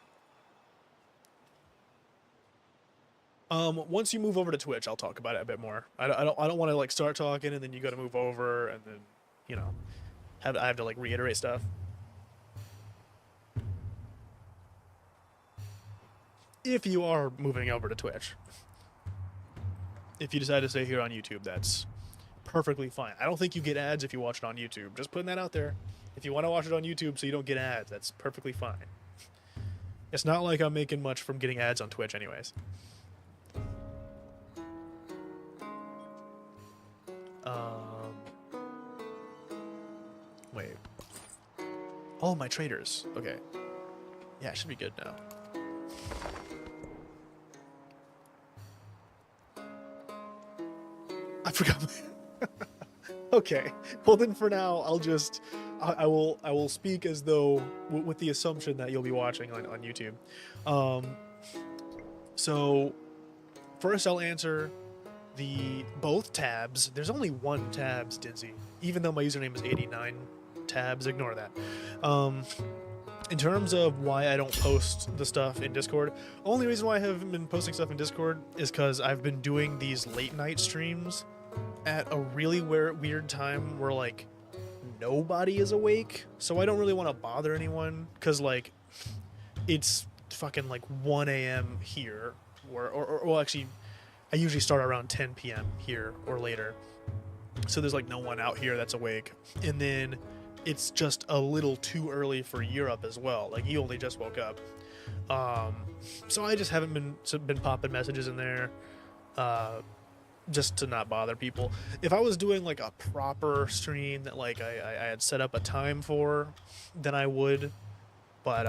Once you move over to Twitch, I'll talk about it a bit more. I don't want to like start talking and then you got to move over and then, you know, I have to like reiterate stuff. If you are moving over to Twitch. If you decide to stay here on YouTube, that's perfectly fine. I don't think you get ads if you watch it on YouTube. Just putting that out there. If you want to watch it on YouTube so you don't get ads, that's perfectly fine. It's not like I'm making much from getting ads on Twitch anyways. Oh, my traders. Okay. Yeah, it should be good now. I forgot. Okay. Well, then for now, I will speak as though with the assumption that you'll be watching on YouTube. So first I'll answer both tabs. There's only one tabs, Dinsey. Even though my username is 89 tabs, ignore that. In terms of why I don't post the stuff in Discord, only reason why I haven't been posting stuff in Discord is because I've been doing these late night streams at a really weird time where like nobody is awake, so I don't really want to bother anyone because like it's fucking like 1 a.m. here, or well, actually I usually start around 10 p.m. here or later, so there's like no one out here that's awake, and then it's just a little too early for Europe as well. Like you only just woke up, so I just haven't been popping messages in there, just to not bother people. If I was doing like a proper stream that like I had set up a time for, then I would, but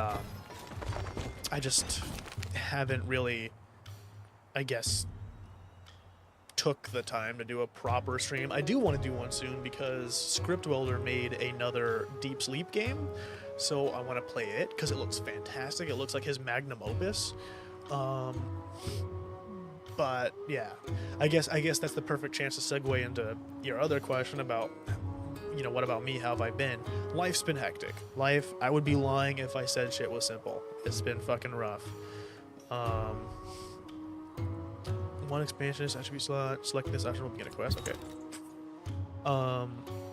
I just haven't really, I guess, took the time to do a proper stream. I do want to do one soon because Script Welder made another Deep Sleep game, so I want to play it because it looks fantastic. It looks like his magnum opus. But yeah, I guess that's the perfect chance to segue into your other question about, you know, what about me? How have I been? Life's been hectic. I would be lying if I said shit was simple. It's been fucking rough. One expansionist attribute slot. Select this option will begin a quest. Okay.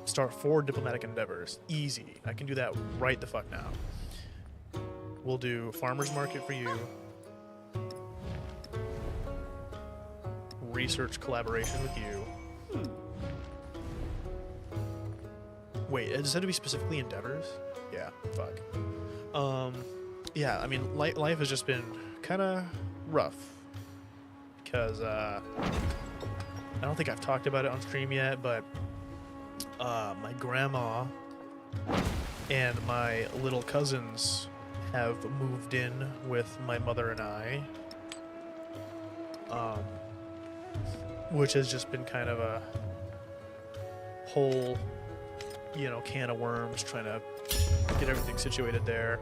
Start 4 diplomatic endeavors. Easy. I can do that right the fuck now. We'll do farmer's market for you. Research collaboration with you. Wait, does it have to be specifically endeavors? Yeah, fuck. Yeah, I mean, life has just been kind of rough. Because, I don't think I've talked about it on stream yet, but, my grandma and my little cousins have moved in with my mother and I. Which has just been kind of a whole, you know, can of worms trying to get everything situated there.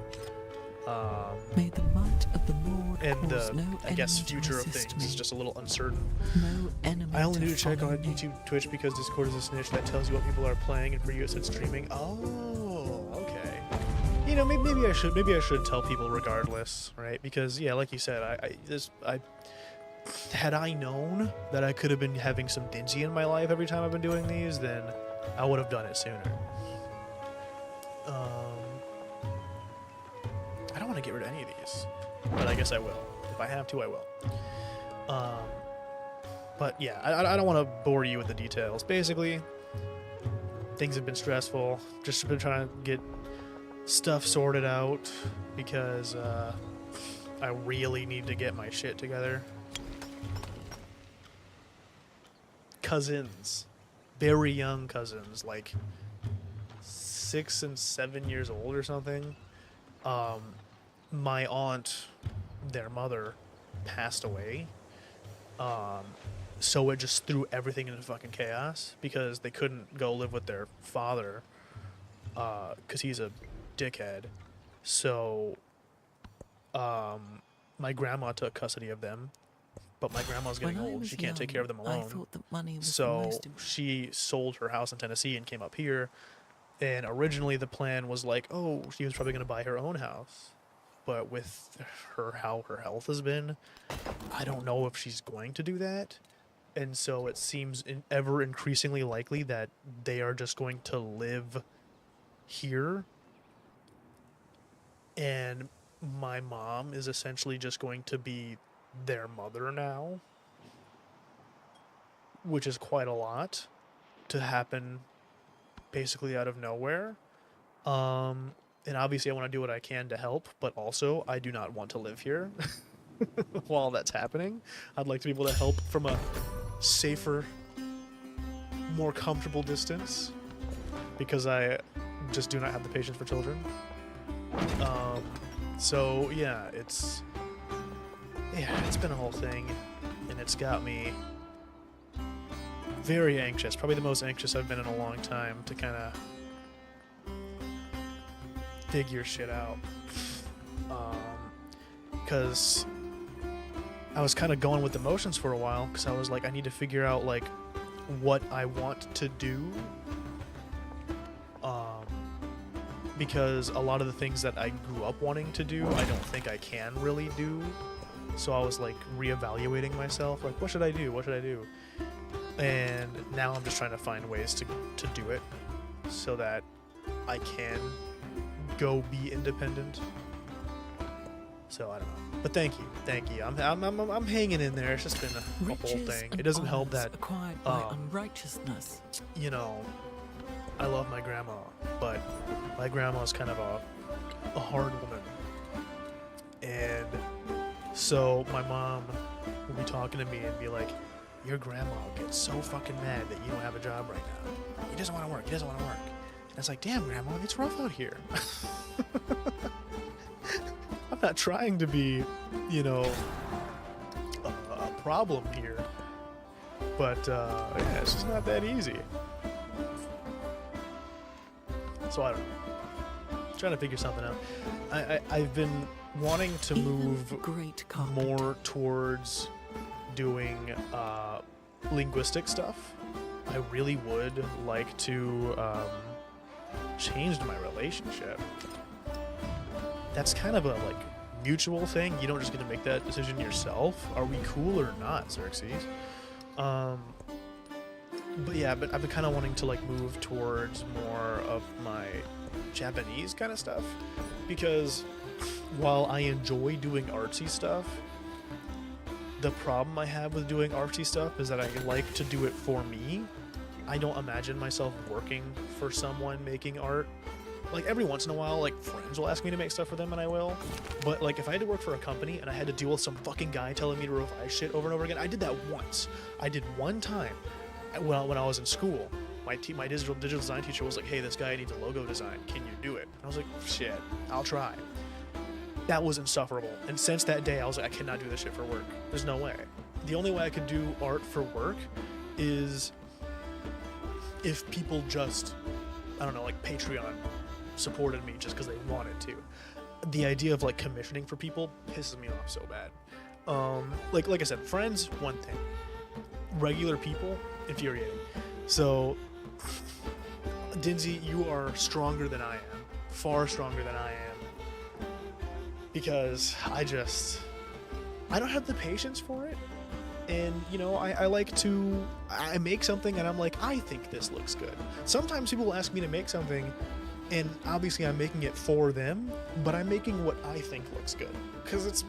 May the might of the Lord And cause the, no I guess, enemy to future of resist things me. is just a little uncertain. No enemy I only do check follow on me. YouTube, Twitch, because Discord is a snitch that tells you what people are playing, and for you it said streaming. Oh, okay. You know, maybe I should tell people regardless, right? Because yeah, like you said, had I known that I could have been having some Dingy in my life every time I've been doing these, then I would have done it sooner. I don't want to get rid of any of these, but I guess I will. If I have to, I will. But yeah, I don't want to bore you with the details. Basically, things have been stressful. Just been trying to get stuff sorted out because I really need to get my shit together. Cousins, very young cousins, like 6 and 7 years old or something. My aunt, their mother, passed away. So it just threw everything into fucking chaos because they couldn't go live with their father because he's a dickhead. So my grandma took custody of them. But my grandma's getting When I old. was She can't take young, care of them alone. I thought that money was the So most important. she sold her house in Tennessee and came up here. And originally the plan was like, oh, she was probably going to buy her own house. But with how her health has been, I don't know if she's going to do that. And so it seems ever increasingly likely that they are just going to live here. And my mom is essentially just going to be their mother now, which is quite a lot to happen basically out of nowhere. And obviously I want to do what I can to help, but also I do not want to live here while that's happening. I'd like to be able to help from a safer, more comfortable distance because I just do not have the patience for children. So yeah, it's been a whole thing, and it's got me very anxious. Probably the most anxious I've been in a long time to kind of figure shit out. Because I was kind of going with the motions for a while, because I was like, I need to figure out like what I want to do. Because a lot of the things that I grew up wanting to do, I don't think I can really do. So I was like reevaluating myself, like what should I do? What should I do? And now I'm just trying to find ways to do it so that I can go be independent. So I don't know. But thank you. I'm hanging in there. It's just been a whole Riches thing. and It doesn't help honors that acquired by unrighteousness. you know, I love my grandma, but my grandma's kind of a hard woman. And so my mom will be talking to me and be like, your grandma gets so fucking mad that you don't have a job right now. He doesn't want to work. And it's like, damn, grandma, it's rough out here. I'm not trying to be, you know, a problem here. But, yeah, it's just not that easy. So I don't know. Trying to figure something out. I've been wanting to Even move the great carpenter. more towards doing linguistic stuff. I really would like to change my relationship. That's kind of a like mutual thing. You don't just get to make that decision yourself. Are we cool or not, Xerxes? But yeah, but I've been kind of wanting to like move towards more of my Japanese kind of stuff, because while I enjoy doing artsy stuff, the problem I have with doing artsy stuff is that I like to do it for me. I don't imagine myself working for someone making art. Like every once in a while, like friends will ask me to make stuff for them and I will. But like if I had to work for a company and I had to deal with some fucking guy telling me to revise shit over and over again, I did that once. I did one time when I was in school. My digital design teacher was like, hey, this guy needs a logo design. Can you do it? And I was like, shit, I'll try. That was insufferable. And since that day, I was like, I cannot do this shit for work. There's no way. The only way I could do art for work is if people just, I don't know, like Patreon supported me just because they wanted to. The idea of like commissioning for people pisses me off so bad. Like I said, friends, one thing. Regular people, infuriating. So, Dinzy, you are stronger than I am. Far stronger than I am. Because I don't have the patience for it. And, you know, I like to, I make something and I'm like, I think this looks good. Sometimes people will ask me to make something and obviously I'm making it for them, but I'm making what I think looks good. Because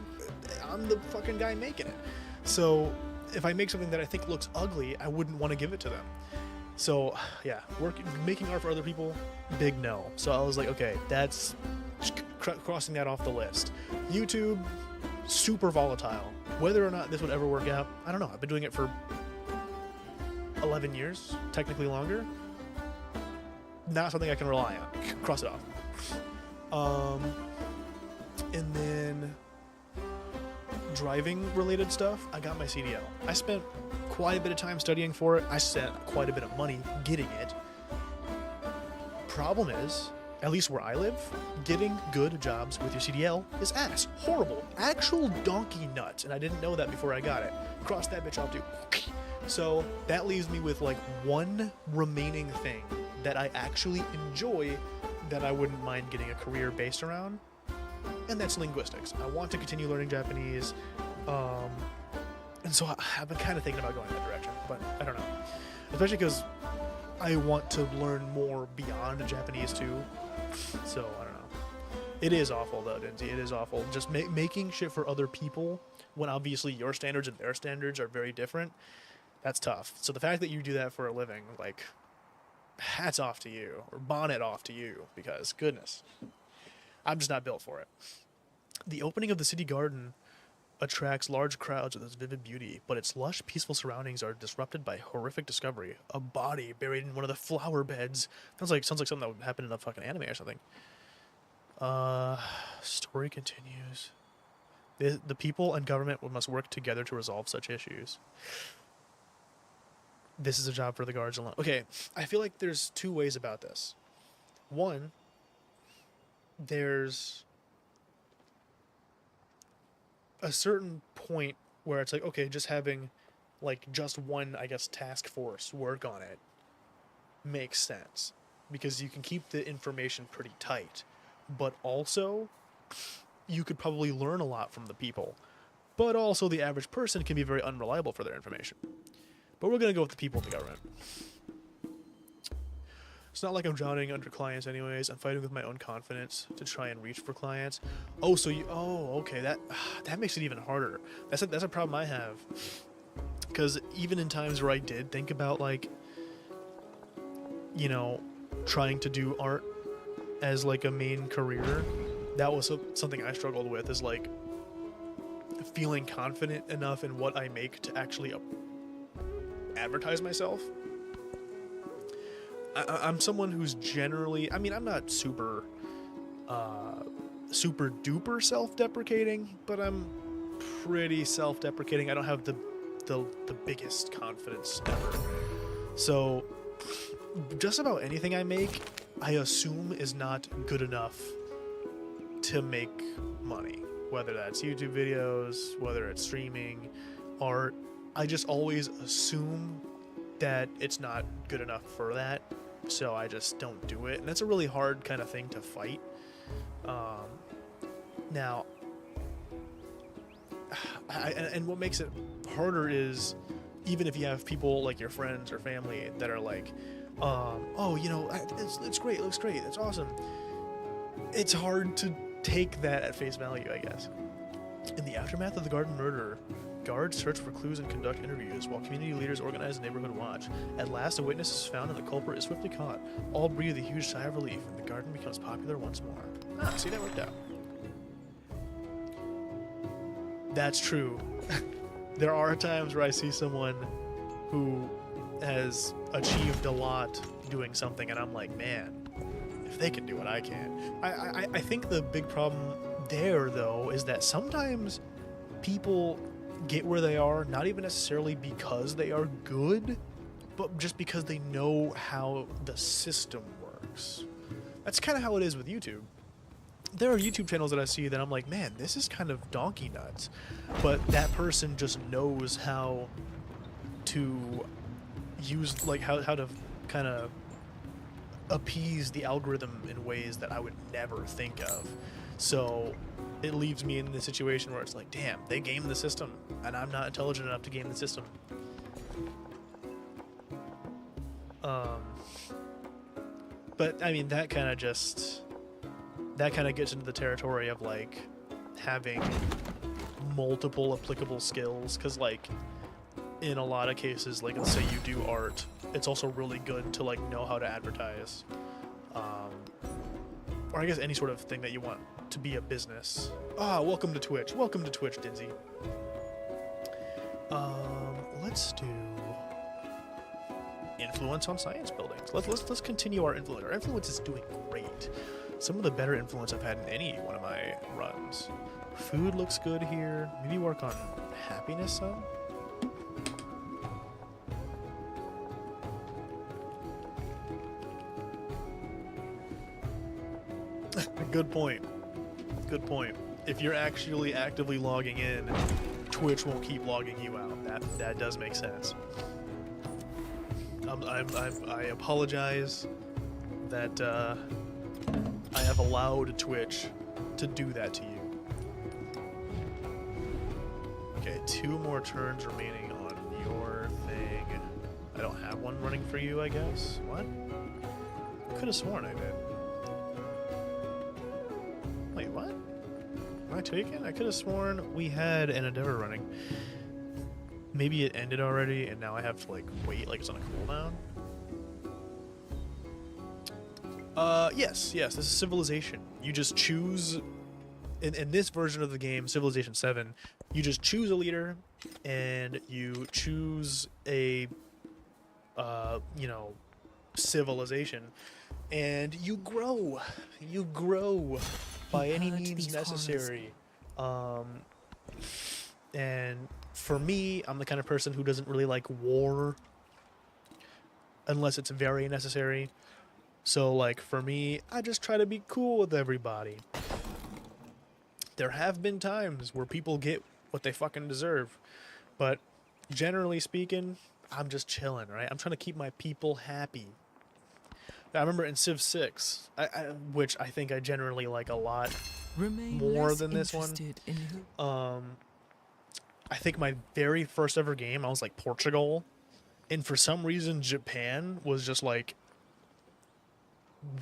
I'm the fucking guy making it. So, if I make something that I think looks ugly, I wouldn't want to give it to them. So, yeah, making art for other people, big no. So I was like, okay, that's crossing that off the list. YouTube, super volatile. Whether or not this would ever work out, I don't know. I've been doing it for 11 years, technically longer. Not something I can rely on. Cross it off. And then driving related stuff, I got my CDL. I spent quite a bit of time studying for it. I spent quite a bit of money getting it. Problem is, at least where I live, getting good jobs with your CDL is ass. Horrible. Actual donkey nuts. And I didn't know that before I got it. Cross that bitch off too. So that leaves me with like one remaining thing that I actually enjoy that I wouldn't mind getting a career based around. And that's linguistics. I want to continue learning Japanese, and so I've been kind of thinking about going that direction, but I don't know. Especially because I want to learn more beyond Japanese too, so I don't know. It is awful though, Dinzy. It is awful. Just making shit for other people when obviously your standards and their standards are very different, that's tough. So the fact that you do that for a living, like, hats off to you, or bonnet off to you, because goodness. I'm just not built for it. The opening of the city garden attracts large crowds with its vivid beauty, but its lush, peaceful surroundings are disrupted by horrific discovery. A body buried in one of the flower beds. Sounds like something that would happen in a fucking anime or something. Story continues. The people and government must work together to resolve such issues. This is a job for the guards alone. Okay, I feel like there's two ways about this. One, there's a certain point where it's like, okay, just having like just one, I guess, task force work on it makes sense because you can keep the information pretty tight, but also you could probably learn a lot from the people, but also the average person can be very unreliable for their information. But we're going to go with the people in the government. It's not like I'm drowning under clients anyways. I'm fighting with my own confidence to try and reach for clients. Oh, so you... Oh, okay. That makes it even harder. That's a problem I have. Because even in times where I did think about, like, you know, trying to do art as, like, a main career, that was something I struggled with, is, like, feeling confident enough in what I make to actually advertise myself. I'm someone who's generally, I mean, I'm not super duper self-deprecating, but I'm pretty self-deprecating. I don't have the biggest confidence ever. So just about anything I make, I assume is not good enough to make money. Whether that's YouTube videos, whether it's streaming, art, I just always assume that it's not good enough for that, so I just don't do it, and that's a really hard kind of thing to fight. Now, and what makes it harder is, even if you have people like your friends or family that are like, oh, you know, it's great, it looks great, it's awesome, it's hard to take that at face value, I guess. In the aftermath of the garden murder, guards search for clues and conduct interviews, while community leaders organize a neighborhood watch. At last, a witness is found and the culprit is swiftly caught. All breathe a huge sigh of relief, and the garden becomes popular once more. Ah, see, that worked out. That's true. There are times where I see someone who has achieved a lot doing something, and I'm like, man, if they can do it, I can. I think the big problem there, though, is that sometimes people get where they are not even necessarily because they are good, but just because they know how the system works. That's kind of how it is with YouTube. There are YouTube channels that I see that I'm like, man, this is kind of donkey nuts, but that person just knows how to use, like, how to kind of appease the algorithm in ways that I would never think of. So it leaves me in the situation where it's like, damn, they game the system, and I'm not intelligent enough to game the system. But I mean, that kind of gets into the territory of like having multiple applicable skills, because like in a lot of cases, like let's say you do art, it's also really good to like know how to advertise, or I guess any sort of thing that you want to be a business. Welcome to Twitch, Dinsey. Let's do influence on science buildings. Let's continue our influence. Our influence is doing great. Some of the better influence I've had in any one of my runs. Food looks good here. Maybe work on happiness some. Good point. Good point. If you're actually actively logging in, Twitch won't keep logging you out. That does make sense. I apologize that I have allowed Twitch to do that to you. Okay, 2 more turns remaining on your thing. I don't have one running for you, I guess. What? I could have sworn I did. Wait, what? Am I taken? I could have sworn we had an endeavor running. Maybe it ended already, and now I have to like wait, like it's on a cooldown. Yes, this is Civilization. You just choose, in this version of the game, Civilization 7, you just choose a leader, and you choose a, you know, civilization, and you grow by any heard means these necessary. And for me, I'm the kind of person who doesn't really like war unless it's very necessary. So, like, for me, I just try to be cool with everybody. There have been times where people get what they fucking deserve, but generally speaking, I'm just chilling, right? I'm trying to keep my people happy. I remember in Civ 6, which I think I generally like a lot Remain more less than this one. interested in who I think my very first ever game, I was like Portugal, and for some reason Japan was just like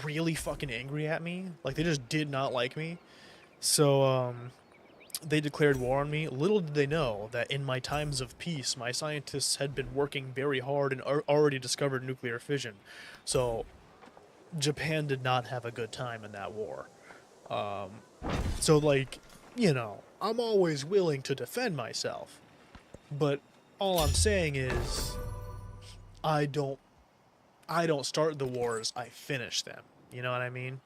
really fucking angry at me. Like they just did not like me. So they declared war on me. Little did they know that in my times of peace, my scientists had been working very hard and already discovered nuclear fission. So Japan did not have a good time in that war. So like, you know, I'm always willing to defend myself. But all I'm saying is I don't start the wars, I finish them. You know what I mean?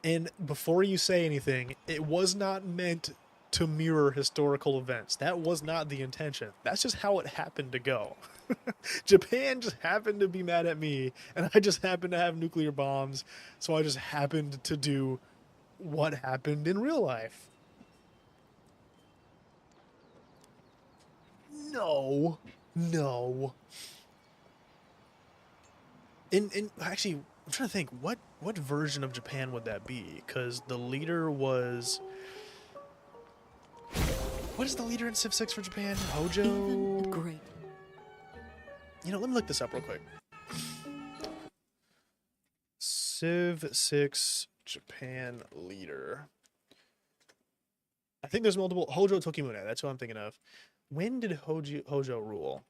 And before you say anything, it was not meant to mirror historical events. That was not the intention. That's just how it happened to go. Japan just happened to be mad at me, and I just happened to have nuclear bombs, so I just happened to do what happened in real life. No. And actually, I'm trying to think, what version of Japan would that be? Because the leader was... What is the leader in Civ 6 for Japan? Hojo? even a great You know, let me look this up real quick. Civ 6 Japan leader. I think there's multiple. Hojo Tokimune, that's who I'm thinking of. When did Hojo rule?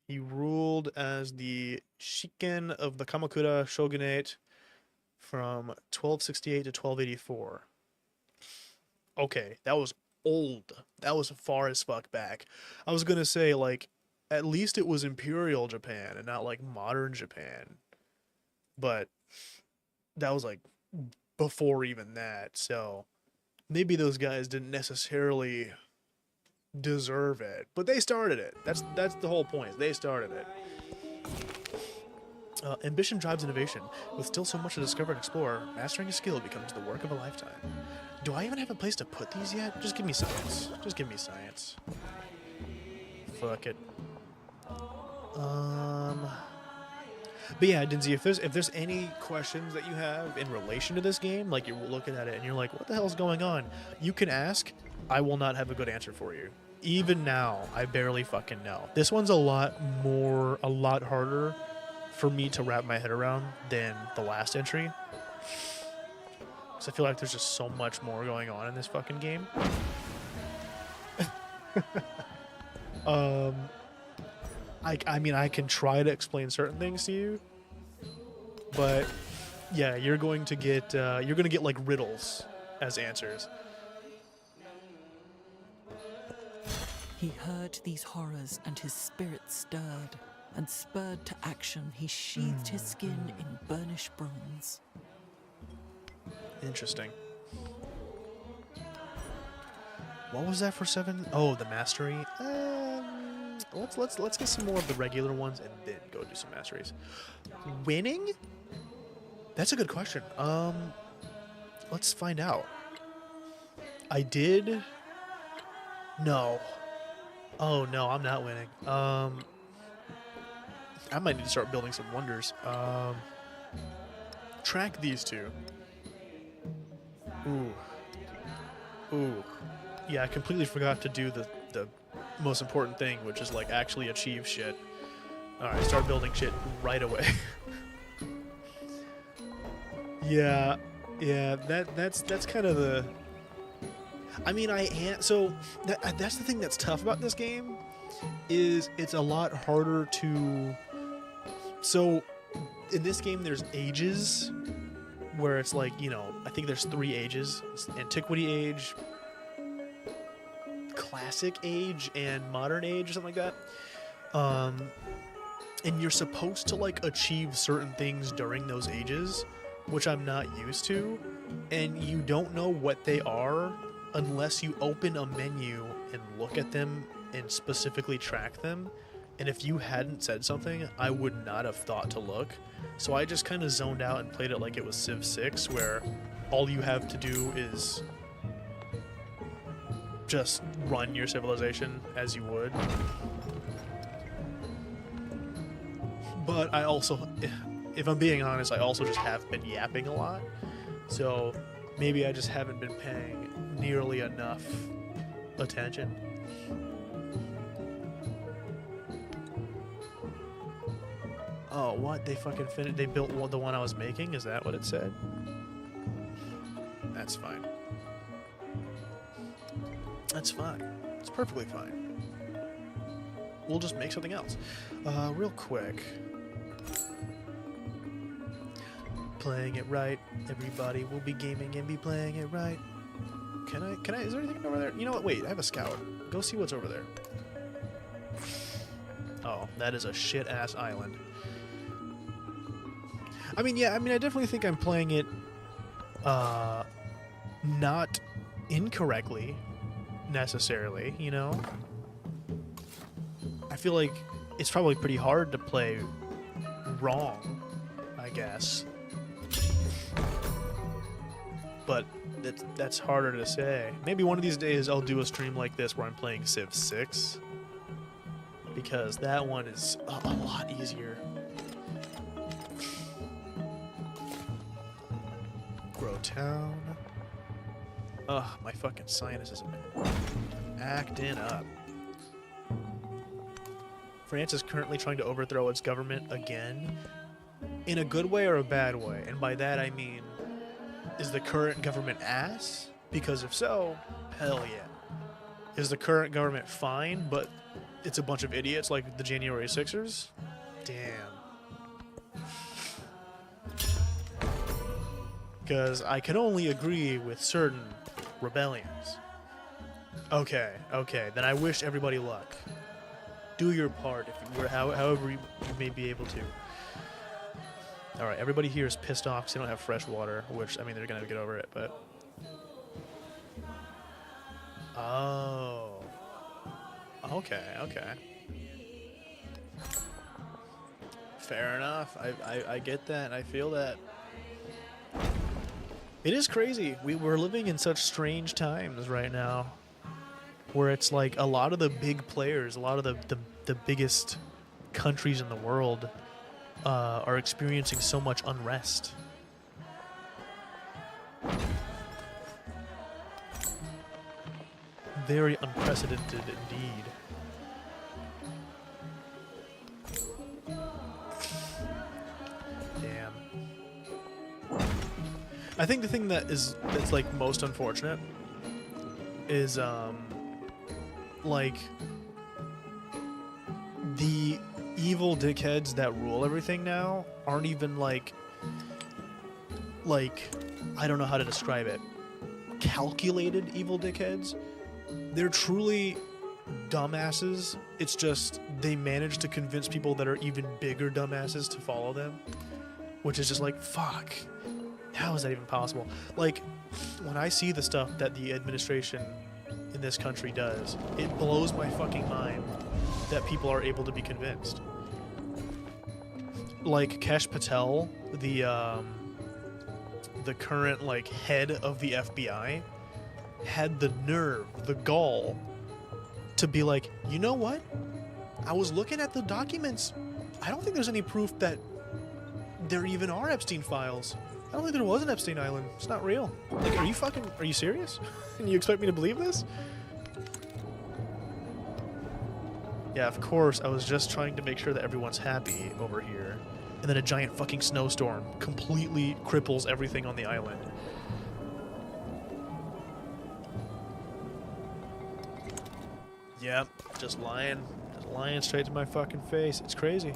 He ruled as the Shiken of the Kamakura Shogunate from 1268 to 1284. Okay, that was old. That was far as fuck back. I was gonna say, like, at least it was Imperial Japan and not, like, modern Japan. But that was, like, before even that, so maybe those guys didn't necessarily deserve it, but they started it. That's the whole point. They started it. Ambition drives innovation. With still so much to discover and explore, mastering a skill becomes the work of a lifetime. Do I even have a place to put these yet? Just give me science. Just give me science. Fuck it. But yeah, Dinzy, if there's any questions that you have in relation to this game, like you're looking at it and you're like, what the hell is going on? You can ask. I will not have a good answer for you. Even now, I barely fucking know. This one's a lot harder for me to wrap my head around than the last entry. Because I feel like there's just so much more going on in this fucking game. I mean, I can try to explain certain things to you, but yeah, you're going to get like riddles as answers. He heard these horrors, and his spirit stirred, and spurred to action, he sheathed his skin in burnished bronze. Interesting. What was that for 7? Oh, the mastery. Let's get some more of the regular ones and then go do some masteries. Winning? That's a good question. Let's find out. I did. No. Oh no, I'm not winning. I might need to start building some wonders. Track these two. Ooh. Yeah, I completely forgot to do the most important thing, which is like actually achieve shit. Alright, start building shit right away. Yeah, that's kind of the... I mean, so that's the thing that's tough about this game, is it's a lot harder to... So, in this game, there's ages, where it's like, you know, I think there's 3 ages: it's Antiquity Age, Classic Age, and Modern Age, or something like that. And you're supposed to like achieve certain things during those ages, which I'm not used to, and you don't know what they are unless you open a menu and look at them and specifically track them. And if you hadn't said something, I would not have thought to look. So I just kind of zoned out and played it like it was Civ 6, where all you have to do is just run your civilization as you would. But I also, if I'm being honest, I also just have been yapping a lot. So maybe I just haven't been paying nearly enough attention. Oh, what? They fucking finished? They built the one I was making? Is that what it said? That's fine. That's fine. It's perfectly fine. We'll just make something else. Real quick. Playing it right. Everybody will be gaming and be playing it right. Can I, is there anything over there? You know what? Wait, I have a scout. Go see what's over there. Oh, that is a shit-ass island. I mean, yeah, I definitely think I'm playing it, not incorrectly, necessarily, you know? I feel like it's probably pretty hard to play wrong, I guess. But that's harder to say. Maybe one of these days I'll do a stream like this where I'm playing Civ 6. Because that one is a lot easier. Grow town. Ugh, my fucking sinuses have been acting up. France is currently trying to overthrow its government again. In a good way or a bad way? And by that I mean, is the current government ass? Because if so, hell yeah. Is the current government fine, but it's a bunch of idiots like the January 6ers? Damn. Because I can only agree with certain rebellions. Okay, then I wish everybody luck. Do your part, if you were, however you may be able to. Alright, everybody here is pissed off because they don't have fresh water, which, I mean, they're going to get over it, but... Oh. Okay. Fair enough. I get that. I feel that. It is crazy. We're living in such strange times right now, where it's like a lot of the big players, a lot of the biggest countries in the world are experiencing so much unrest. Very unprecedented indeed. Damn. I think the thing that's like most unfortunate is like the evil dickheads that rule everything now aren't even like I don't know how to describe it. Calculated evil dickheads. They're truly dumbasses. It's just they manage to convince people that are even bigger dumbasses to follow them, which is just like, fuck. How is that even possible? Like, when I see the stuff that the administration in this country does, it blows my fucking mind that people are able to be convinced. Like Kesh Patel, the current like head of the FBI, had the nerve, the gall, to be like, you know what? I was looking at the documents. I don't think there's any proof that there even are Epstein files. I don't think there was an Epstein Island. It's not real. Like, are you serious? And you expect me to believe this? Yeah, of course, I was just trying to make sure that everyone's happy over here. And then a giant fucking snowstorm completely cripples everything on the island. Yep, just lying straight to my fucking face. It's crazy.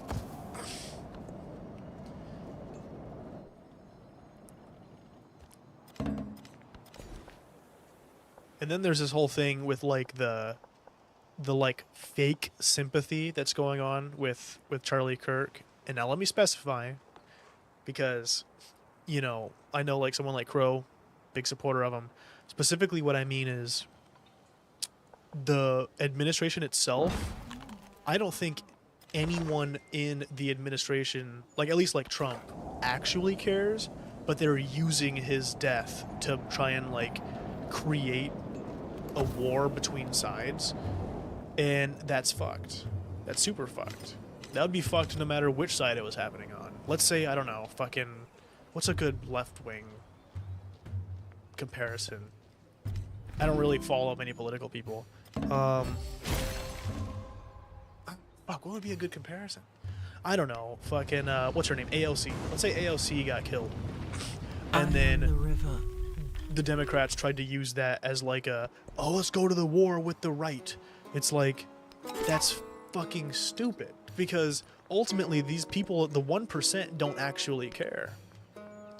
And then there's this whole thing with like the like fake sympathy that's going on with Charlie Kirk. And now let me specify, because you know, I know like someone like Crow, big supporter of him. Specifically what I mean is the administration itself. I don't think anyone in the administration, like at least like Trump, actually cares, but they're using his death to try and like create a war between sides. And that's fucked. That's super fucked. That would be fucked no matter which side it was happening on. Let's say, I don't know, fucking... What's a good left-wing comparison? I don't really follow many political people. Fuck, what would be a good comparison? I don't know. Fucking, what's her name? AOC. Let's say AOC got killed. And then the river. the Democrats tried to use that as like a, oh, let's go to the war with the right. It's like, that's fucking stupid. Because ultimately these people, the 1% don't actually care.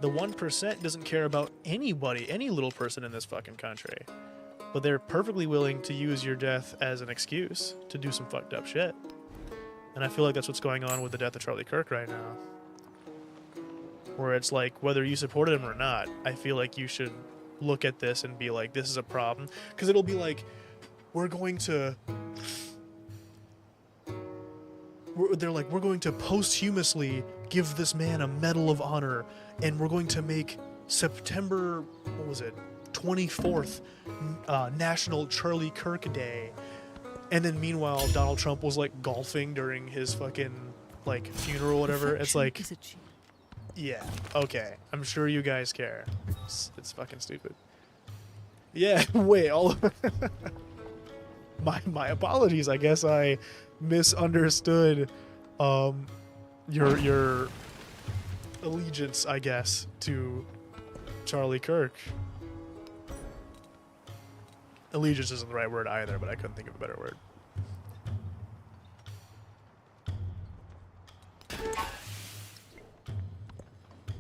The 1% doesn't care about anybody, any little person in this fucking country. But they're perfectly willing to use your death as an excuse to do some fucked up shit. And I feel like that's what's going on with the death of Charlie Kirk right now. Where it's like, whether you supported him or not, I feel like you should look at this and be like, this is a problem. Because it'll be like, we're going to... They're like, we're going to posthumously give this man a Medal of Honor, and we're going to make September, what was it, 24th, National Charlie Kirk Day. And then meanwhile, Donald Trump was like golfing during his fucking like funeral or whatever. It's like, yeah, okay, I'm sure you guys care. It's fucking stupid. Yeah, wait, all of my apologies. I guess I misunderstood your allegiance, I guess, to Charlie Kirk. Allegiance isn't the right word either, but I couldn't think of a better word.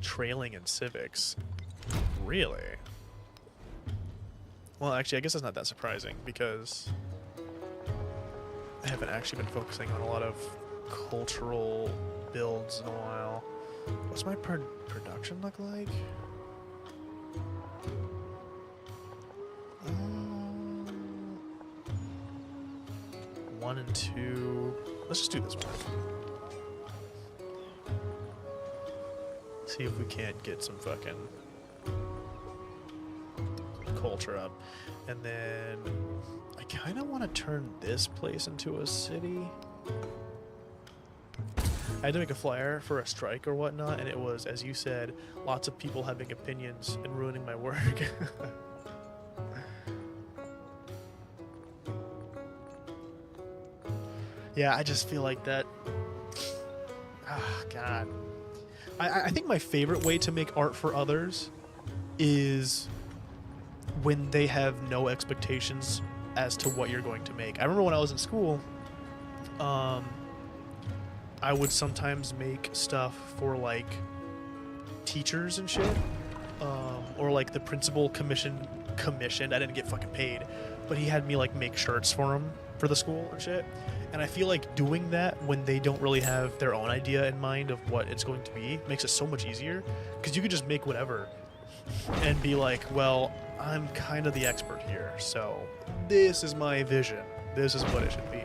Trailing in civics. Really? Well, actually, I guess that's not that surprising, because I haven't actually been focusing on a lot of cultural builds in a while. What's my production look like? 1 and 2. Let's just do this one. See if we can't get some fucking culture up. And then I kind of want to turn this place into a city. I had to make a flyer for a strike or whatnot, and it was, as you said, lots of people having opinions and ruining my work. Yeah, I just feel like that. Ah, God. I think my favorite way to make art for others is when they have no expectations as to what you're going to make. I remember when I was in school, I would sometimes make stuff for like teachers and shit, or like the principal commissioned. I didn't get fucking paid, but he had me like make shirts for him for the school and shit. And I feel like doing that when they don't really have their own idea in mind of what it's going to be makes it so much easier, because you could just make whatever and be like, well, I'm kind of the expert here, so this is my vision. This is what it should be.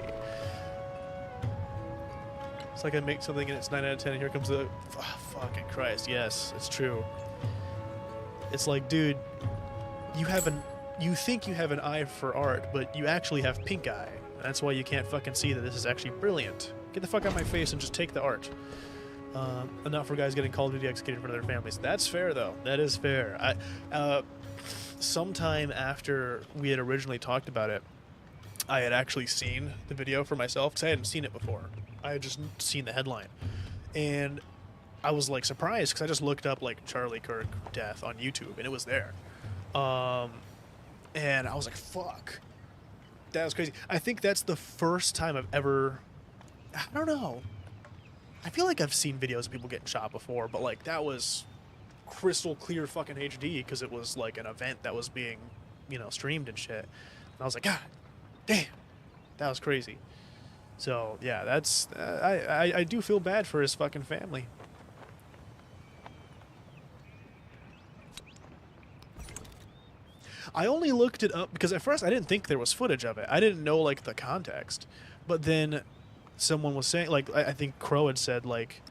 It's like I make something and it's 9 out of 10 and here comes the... Oh, fucking Christ, yes, it's true. It's like, dude, you think you have an eye for art, but you actually have pink eye. That's why you can't fucking see that this is actually brilliant. Get the fuck out of my face and just take the art. And not for guys getting Call of Duty executed in front of their families. That's fair, though. That is fair. Sometime after we had originally talked about it, I had actually seen the video for myself, because I hadn't seen it before. I had just seen the headline. And I was, like, surprised, because I just looked up, like, Charlie Kirk death on YouTube, and it was there. And I was like, fuck. That was crazy. I think that's the first time I've ever... I don't know. I feel like I've seen videos of people getting shot before, but, like, that was crystal clear fucking HD, because it was, like, an event that was being streamed and shit. And I was like, God damn, that was crazy. So yeah, that's I do feel bad for his fucking family. I only looked it up because at first I didn't think there was footage of it. I didn't know like the context, but then someone was saying, like, I think Crow had said like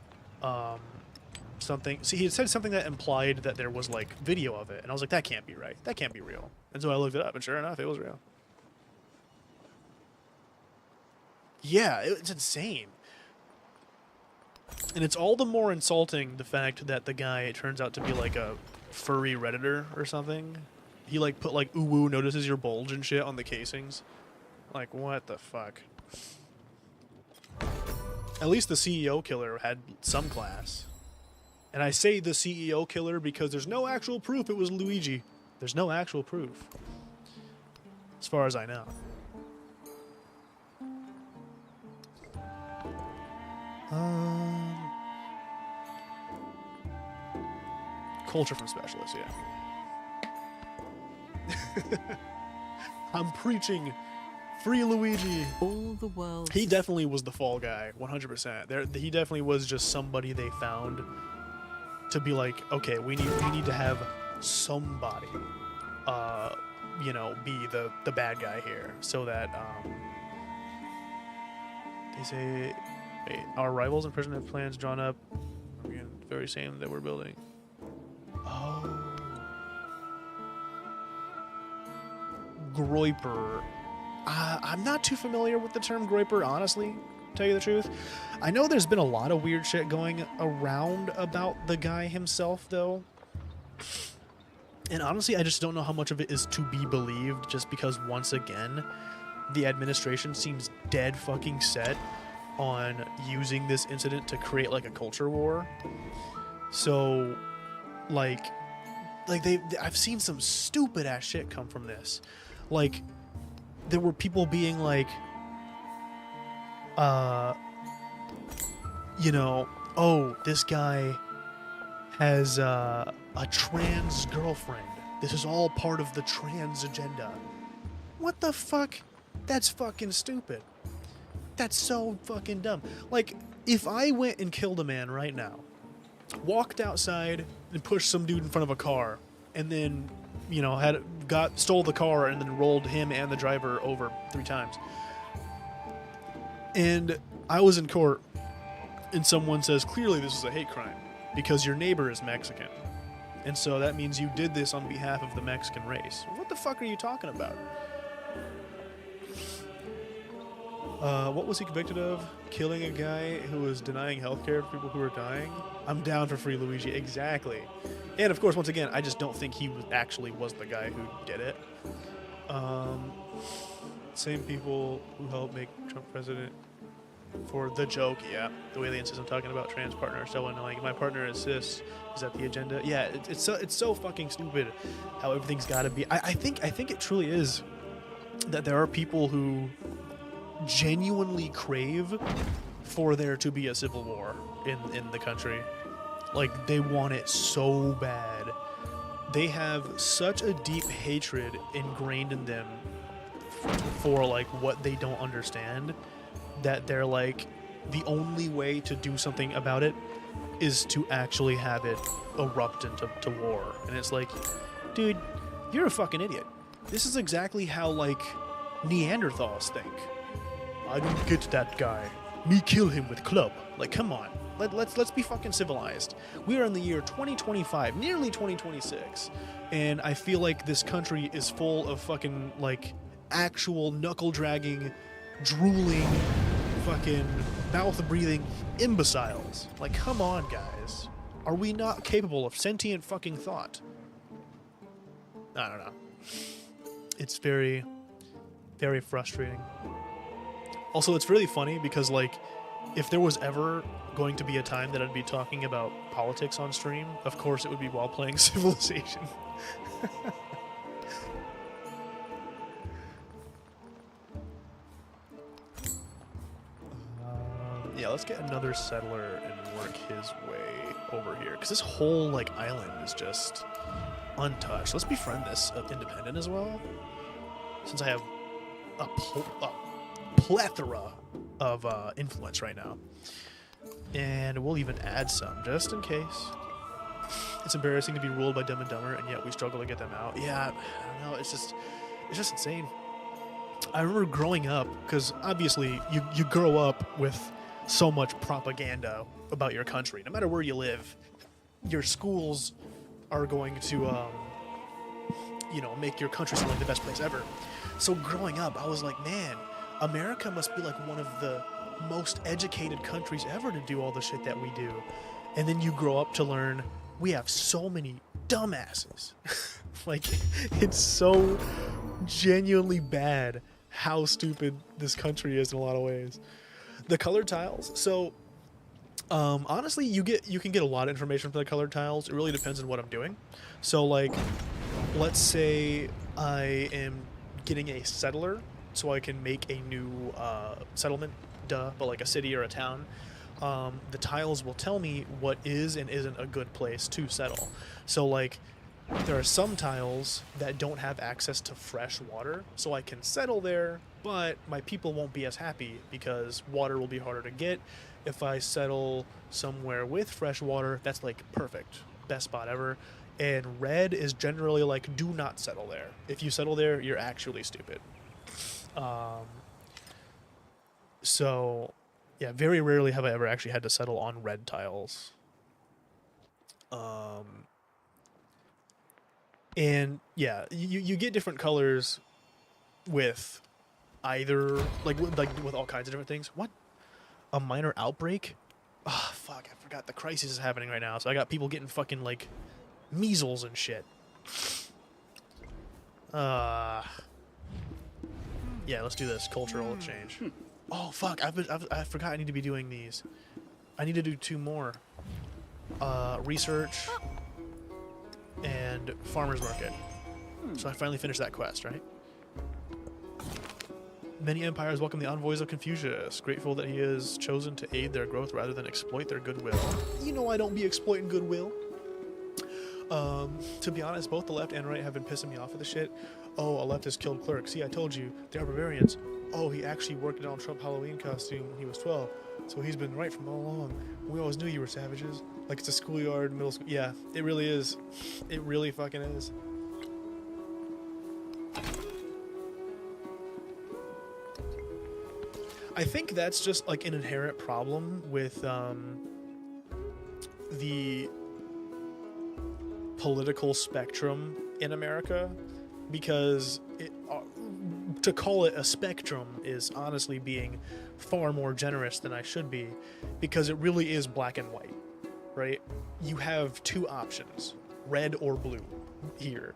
something. See, he had said something that implied that there was like video of it, and I was like, that can't be right. That can't be real. And so I looked it up, and sure enough, it was real. Yeah, it's insane. And it's all the more insulting the fact that the guy turns out to be like a furry redditor or something. He like put like "ooh notices your bulge" and shit on the casings. Like, what the fuck? At least the CEO killer had some class. And I say the CEO killer because there's no actual proof it was Luigi. There's no actual proof, as far as I know. Culture from specialists, yeah. I'm preaching free Luigi. All the world. He definitely was the fall guy, 100%. He definitely was just somebody they found to be like, okay, we need to have somebody, be the bad guy here, so that they say, wait, our rivals in prison have plans drawn up. Again, the very same that we're building. Oh. Groiper. I'm not too familiar with the term Groiper, honestly, to tell you the truth. I know there's been a lot of weird shit going around about the guy himself, though. And honestly, I just don't know how much of it is to be believed, just because, once again, the administration seems dead fucking set on using this incident to create, like, a culture war. So, I've seen some stupid ass shit come from this. Like, there were people being like, oh, this guy has a trans girlfriend. This is all part of the trans agenda. What the fuck? That's fucking stupid. That's so fucking dumb. Like, if I went and killed a man right now, walked outside and pushed some dude in front of a car, and then, stole the car and then rolled him and the driver over 3 times, and I was in court and someone says, clearly this is a hate crime because your neighbor is Mexican, and so that means you did this on behalf of the Mexican race. What the fuck are you talking about? What was he convicted of? Killing a guy who was denying healthcare for people who were dying? I'm down for free Luigi, exactly. And of course, once again, I just don't think he actually was the guy who did it. Same people who helped make Trump president for the joke, yeah. The way they insist on talking about trans partner is so annoying. My partner is cis. Is that the agenda? Yeah, it's so fucking stupid how everything's got to be. I think it truly is that there are people who genuinely crave for there to be a civil war in the country. Like, they want it so bad. They have such a deep hatred ingrained in them for like what they don't understand, that they're like, the only way to do something about it is to actually have it erupt into war. And it's like, dude, you're a fucking idiot. This is exactly how like Neanderthals think. I don't get that guy. Me kill him with club. Like, come on. Let's be fucking civilized. We are in the year 2025, nearly 2026, and I feel like this country is full of fucking like actual knuckle-dragging, drooling, fucking mouth-breathing imbeciles. Like, come on, guys. Are we not capable of sentient fucking thought? I don't know. It's very, very frustrating. Also, it's really funny because, like, if there was ever going to be a time that I'd be talking about politics on stream, of course it would be while playing Civilization. Yeah, yeah, let's get another settler and work his way over here. Because this whole, like, island is just untouched. Let's befriend this independent as well. Since I have a plethora of influence right now. And we'll even add some, just in case. It's embarrassing to be ruled by Dumb and Dumber, and yet we struggle to get them out. Yeah, I don't know, it's just insane. I remember growing up, because obviously you grow up with so much propaganda about your country. No matter where you live, your schools are going to, make your country sound like the best place ever. So growing up, I was like, man, America must be like one of the most educated countries ever to do all the shit that we do. And then you grow up to learn we have so many dumbasses. Like, it's so genuinely bad how stupid this country is in a lot of ways. The colored tiles. So, honestly, you can get a lot of information from the colored tiles. It really depends on what I'm doing. So, like, let's say I am getting a settler, so I can make a new settlement, but like a city or a town. The tiles will tell me what is and isn't a good place to settle. So, like, there are some tiles that don't have access to fresh water, so I can settle there, but my people won't be as happy because water will be harder to get. If I settle somewhere with fresh water, that's like perfect, best spot ever. And red is generally like, do not settle there. If you settle there, you're actually stupid. So, yeah, very rarely have I ever actually had to settle on red tiles. And yeah, you get different colors with either with all kinds of different things. What? A minor outbreak? Ah, fuck! I forgot the crisis is happening right now. So I got people getting fucking like measles and shit. Yeah, let's do this cultural exchange. Oh fuck! I forgot I need to be doing these. I need to do 2 more. Research and farmers market. So I finally finished that quest, right? Many empires welcome the envoys of Confucius, grateful that he is chosen to aid their growth rather than exploit their goodwill. You know I don't be exploiting goodwill. To be honest, both the left and right have been pissing me off with the shit. Oh, a leftist killed clerk. See, I told you, they are barbarians. Oh, he actually worked Donald Trump Halloween costume when he was 12. So he's been right from all along. We always knew you were savages. Like it's a schoolyard, middle school. Yeah, it really is. It really fucking is. I think that's just like an inherent problem with the political spectrum in America, because to call it a spectrum is honestly being far more generous than I should be, because it really is black and white, right? You have 2 options, red or blue here,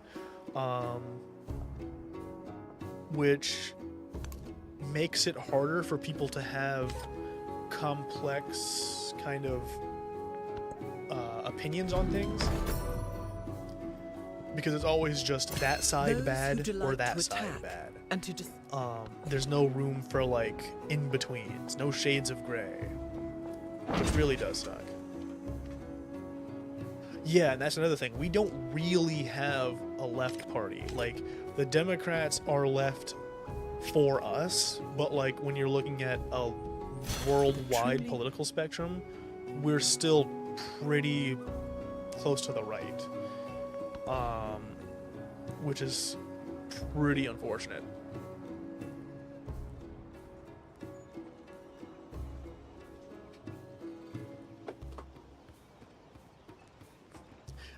which makes it harder for people to have complex kind of opinions on things, because it's always just that side bad or that side bad. And to there's no room for like in-betweens, no shades of gray, which really does suck. Yeah, and that's another thing. We don't really have a left party. Like, the Democrats are left for us, but like when you're looking at a worldwide political spectrum, we're still pretty close to the right, which is pretty unfortunate.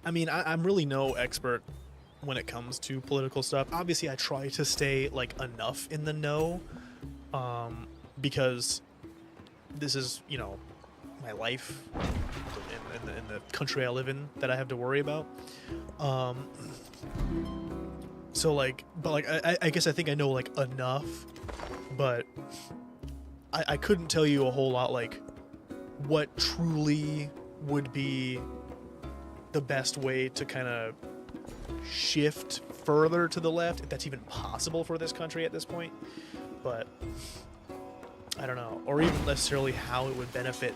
I mean, I'm really no expert when it comes to political stuff. Obviously, I try to stay like enough in the know, because this is, you know, my life in the country I live in that I have to worry about. So like, but like, I guess I think I know like enough, but I couldn't tell you a whole lot like what truly would be the best way to kind of shift further to the left, if that's even possible for this country at this point. But I don't know, or even necessarily how it would benefit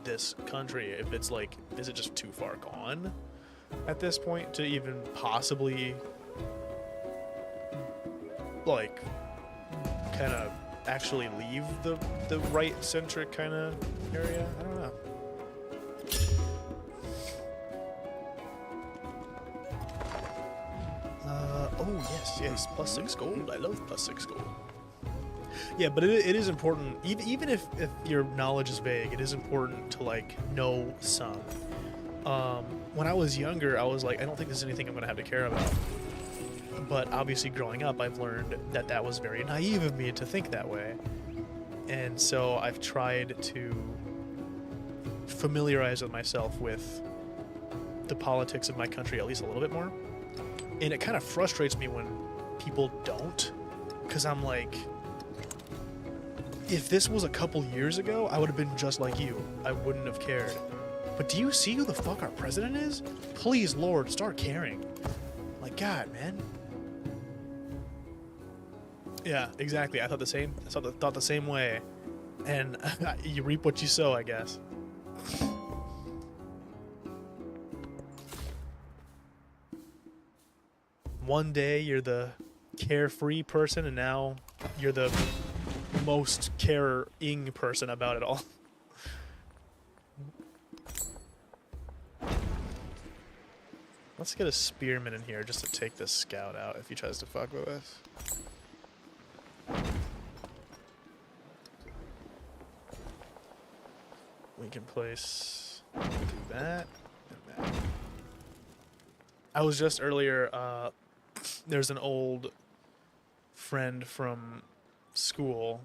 this country. If it's like, is it just too far gone at this point to even possibly like kind of actually leave the right-centric kind of area? I don't know. Oh yes, +6 gold. I love +6 gold. Yeah, but it is important, even if your knowledge is vague, it is important to like know some. When I was younger, I was like, I don't think there's anything I'm gonna have to care about. But obviously, growing up, I've learned that that was very naive of me to think that way, and so I've tried to familiarize with myself with the politics of my country at least a little bit more. And it kind of frustrates me when people don't, because I'm like, if this was a couple years ago, I would have been just like you. I wouldn't have cared. But do you see who the fuck our president is? Please, Lord, start caring. Like, God, man. Yeah, exactly. I thought the same. Thought the same way, and you reap what you sow, I guess. One day you're the carefree person, and now you're the most caring person about it all. Let's get a spearman in here just to take this scout out if he tries to fuck with us. We can place that and that. I was just earlier, there's an old friend from school,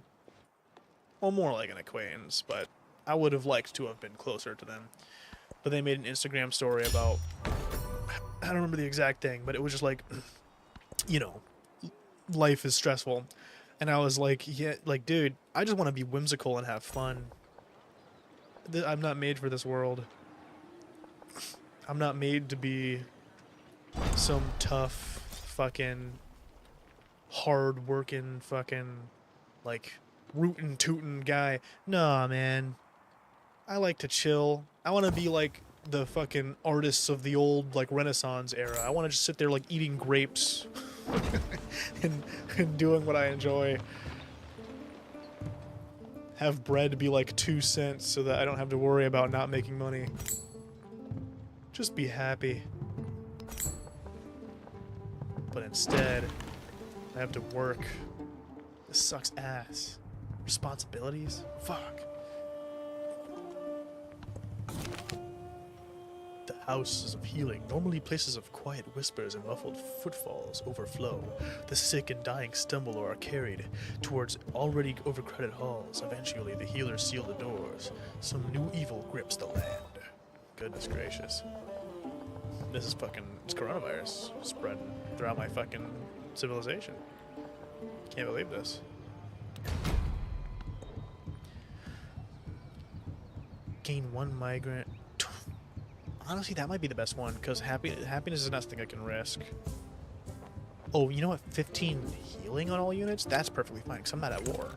well, more like an acquaintance, but I would have liked to have been closer to them. But they made an Instagram story about, I don't remember the exact thing, but it was just like, you know, life is stressful. And I was like, yeah, like, dude, I just want to be whimsical and have fun. I'm not made for this world. I'm not made to be some tough, fucking, hard-working, fucking, like, rootin' tootin' guy. Nah, man. I like to chill. I want to be like the fucking artists of the old, like, Renaissance era. I want to just sit there, like, eating grapes and doing what I enjoy. Have bread be like 2 cents so that I don't have to worry about not making money. Just be happy. But instead, I have to work. This sucks ass. Responsibilities? Fuck. The houses of healing, normally places of quiet whispers and muffled footfalls, overflow. The sick and dying stumble or are carried towards already overcrowded halls. Eventually, the healers seal the doors. Some new evil grips the land. Goodness gracious. This is fucking, it's coronavirus spreading throughout my fucking civilization. Can't believe this. Gain 1 migrant. Honestly, that might be the best one, because happiness is not something I can risk. Oh, you know what? 15 healing on all units? That's perfectly fine, because I'm not at war.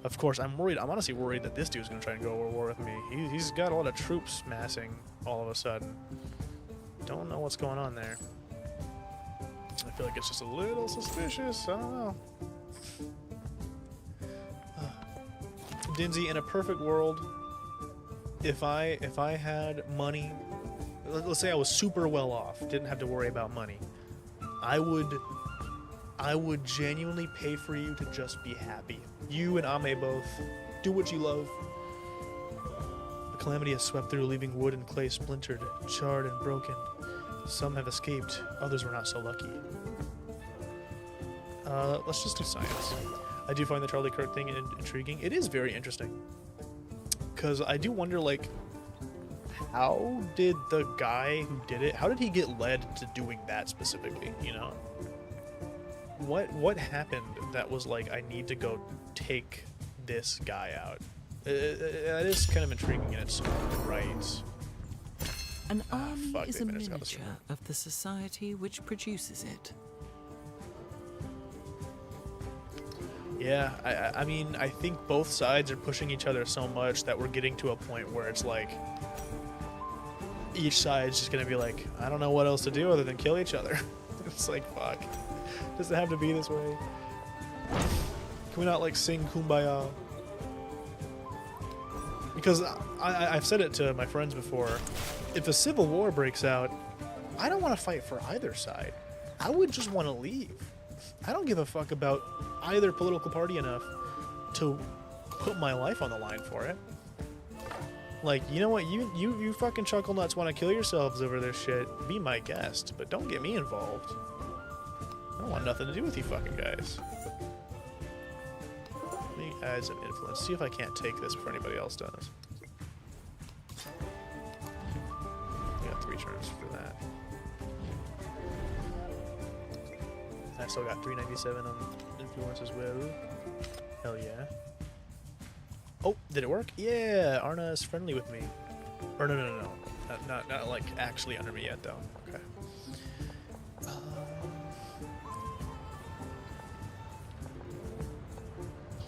Of course, I'm honestly worried that this dude's going to try and go to war with me. He's got a lot of troops massing all of a sudden. Don't know what's going on there. I feel like it's just a little suspicious. I don't know. Dinsey, in a perfect world, if I had money, let's say I was super well off, didn't have to worry about money, I would genuinely pay for you to just be happy. You and Ame both. Do what you love. The calamity has swept through, leaving wood and clay splintered, charred and broken. Some have escaped, others were not so lucky. Let's just do science. I do find the Charlie Kirk thing intriguing. It is very interesting. Because I do wonder, like, how did the guy who did it, how did he get led to doing that specifically, you know? What happened that was like, I need to go take this guy out? That is kind of intriguing in its own right. An army fuck, is they a managed to cut this miniature of the society which produces it. Yeah, I mean, I think both sides are pushing each other so much that we're getting to a point where it's like each side's just gonna be like, I don't know what else to do other than kill each other. It's like, fuck. Does it have to be this way? Can we not like sing Kumbaya? Because I've said it to my friends before. If a civil war breaks out, I don't want to fight for either side. I would just want to leave. I don't give a fuck about either political party enough to put my life on the line for it. Like, you know what? You fucking chuckle nuts want to kill yourselves over this shit. Be my guest, but don't get me involved. I don't want nothing to do with you fucking guys. Let me add some influence. See if I can't take this before anybody else does. I got 3 turns for that. I still got 397 on influence as well. Hell yeah. Oh, did it work? Yeah, Arna is friendly with me. Or no. Not like actually under me yet though. Okay.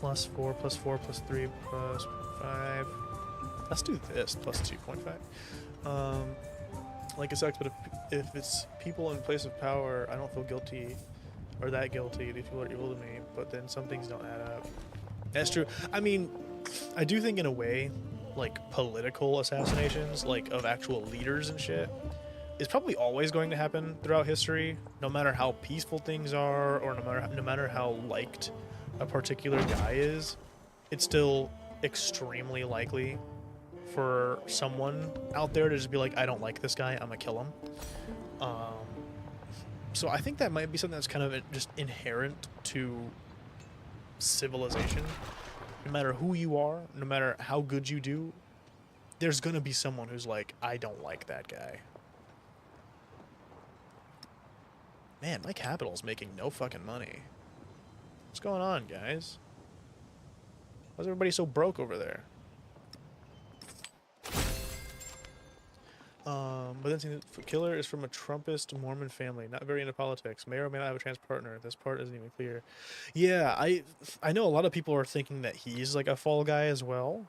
+4, +4, +3, +5. Let's do this, +2.5. Like it sucks, but if it's people in place of power, I don't feel guilty or that guilty. These people are evil to me, but then some things don't add up. That's true. I mean, I do think in a way, like political assassinations, like of actual leaders and shit, is probably always going to happen throughout history, no matter how peaceful things are, or no matter how liked a particular guy is. It's still extremely likely for someone out there to just be like, I don't like this guy, I'm gonna kill him. So I think that might be something that's kind of just inherent to civilization. No matter who you are, no matter how good you do, there's gonna be someone who's like, I don't like that guy. Man, my capital's making no fucking money. What's going on, guys? Why's everybody so broke over there? But then killer is from a Trumpist Mormon family, not very into politics. May or may not have a trans partner. This part isn't even clear. Yeah, I know a lot of people are thinking that he's like a fall guy as well.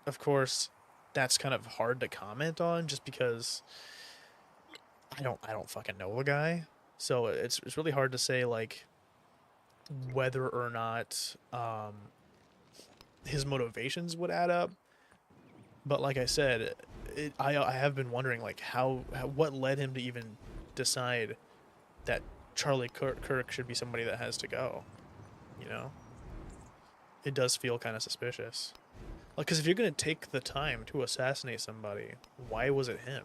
Of course, that's kind of hard to comment on just because I don't fucking know the guy. So it's really hard to say like whether or not his motivations would add up. But like I said, I have been wondering like what led him to even decide that Charlie Kirk should be somebody that has to go. You know, it does feel kind of suspicious. Like, because if you're gonna take the time to assassinate somebody, why was it him?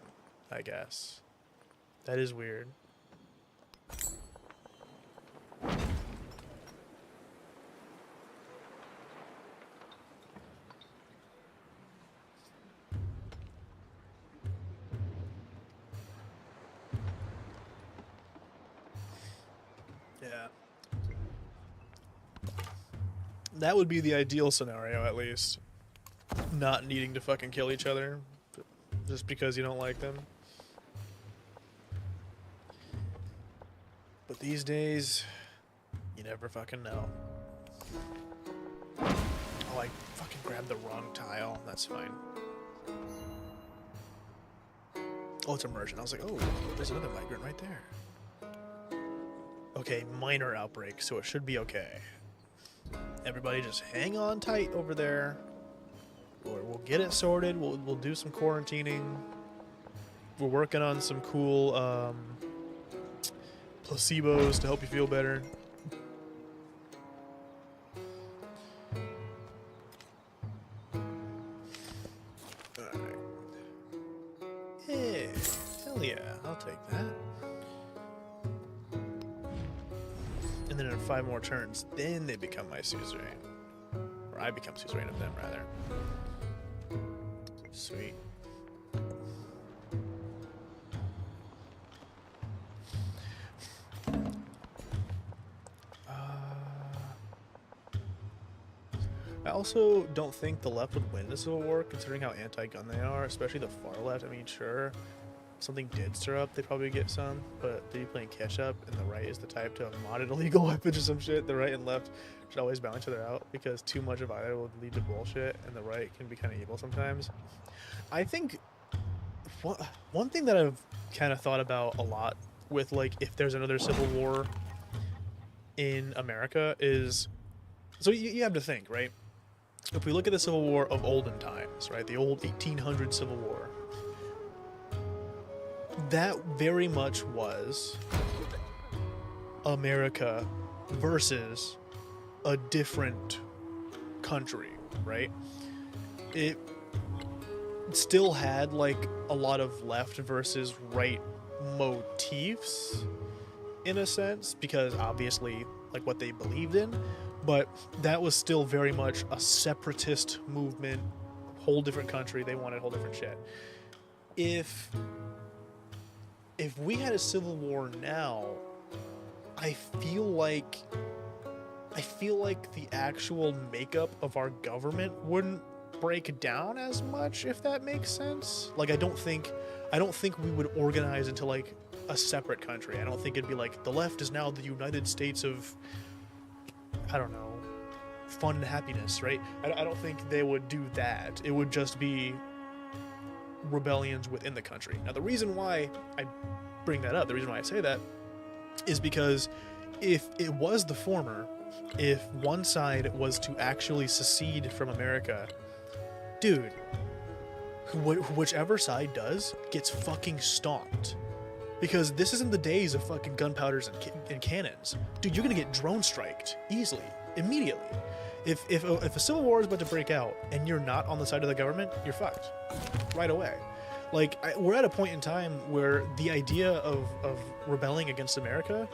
I guess that is weird. Yeah. That would be the ideal scenario, at least. Not needing to fucking kill each other just because you don't like them. But these days, you never fucking know. Oh, I fucking grabbed the wrong tile. That's fine. Oh, it's immersion. I was like, oh, there's another migrant right there. Okay, minor outbreak, so it should be okay. Everybody just hang on tight over there. Or we'll get it sorted. We'll do some quarantining. We're working on some cool placebos to help you feel better. Alright. Hey, hell yeah, I'll take that. And then in 5 more turns, then they become my suzerain. Or I become suzerain of them, rather. Sweet. I also don't think the left would win this civil war, considering how anti-gun they are, especially the far left. I mean, sure, something did stir up, they'd probably get some. But they'd be playing catch up, and the right is the type to have modded illegal weapons or some shit. The right and left should always balance each other out because too much of either will lead to bullshit, and the right can be kind of evil sometimes. I think one thing that I've kind of thought about a lot with, like, if there's another civil war in America is, so you have to think, right? If we look at the Civil War of olden times, right, the old 1800 Civil War, that very much was America versus a different country, right? It still had like a lot of left versus right motifs in a sense, because obviously like what they believed in, but that was still very much a separatist movement, whole different country. They wanted a whole different shit. If we had a civil war now, I feel like the actual makeup of our government wouldn't break down as much, if that makes sense. Like I don't think we would organize into like a separate country. I don't think it'd be like the left is now the United States of, I don't know, fun and happiness, right? I don't think they would do that. It would just be rebellions within the country. Now the reason why I bring that up, the reason why I say that, is because if it was the former, if one side was to actually secede from America, dude, whichever side does gets fucking stomped. Because this isn't the days of fucking gunpowders and cannons. Dude, you're gonna get drone striked easily, immediately. If a civil war is about to break out and you're not on the side of the government, you're fucked right away. Like, we're at a point in time where the idea of rebelling against America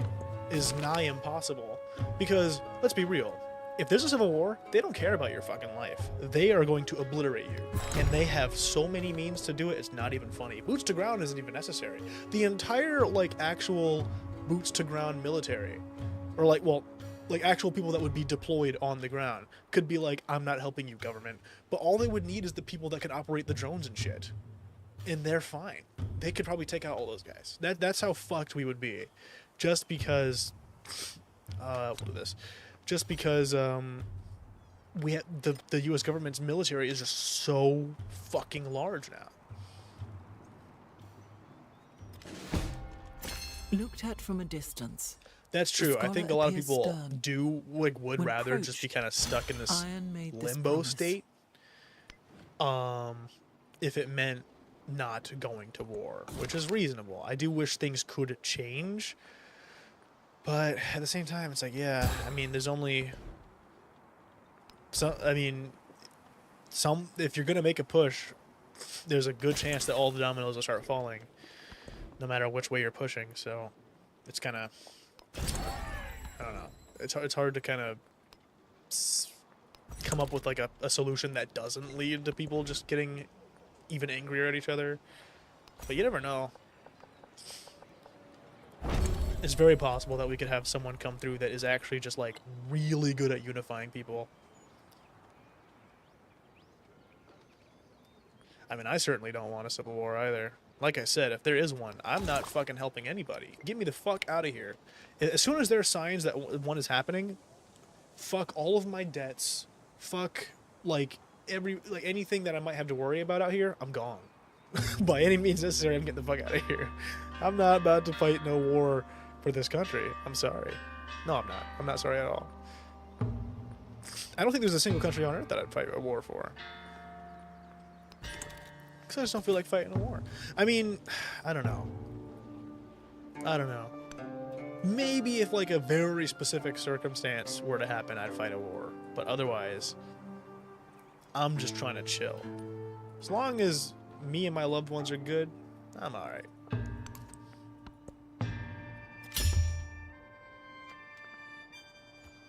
is nigh impossible. Because, let's be real, if there's a civil war, they don't care about your fucking life. They are going to obliterate you. And they have so many means to do it, it's not even funny. Boots to ground isn't even necessary. The entire, like, actual boots to ground military, or like, well, like actual people that would be deployed on the ground, could be like, I'm not helping you, government. But all they would need is the people that can operate the drones and shit. And they're fine. They could probably take out all those guys. That's how fucked we would be. Just because, we'll do this. Just because we have the U.S. government's military is just so fucking large now. Looked at from a distance. That's true. I think a lot of people stern. would rather just be kind of stuck in this limbo state. If it meant not going to war, which is reasonable. I do wish things could change. But at the same time, it's like, yeah, I mean, there's only if you're going to make a push, there's a good chance that all the dominoes will start falling, no matter which way you're pushing. So it's kind of, I don't know. It's hard to kind of come up with like a solution that doesn't lead to people just getting even angrier at each other. But you never know. It's very possible that we could have someone come through that is actually just like really good at unifying people. I mean, I certainly don't want a civil war either. Like I said, if there is one, I'm not fucking helping anybody. Get me the fuck out of here. As soon as there are signs that one is happening, fuck all of my debts. Fuck like anything that I might have to worry about out here, I'm gone. By any means necessary, I'm getting the fuck out of here. I'm not about to fight no war for this country. I'm sorry. No, I'm not. I'm not sorry at all. I don't think there's a single country on earth that I'd fight a war for. Because I just don't feel like fighting a war. I mean, I don't know. Maybe if like a very specific circumstance were to happen, I'd fight a war. But otherwise, I'm just trying to chill. As long as me and my loved ones are good, I'm alright.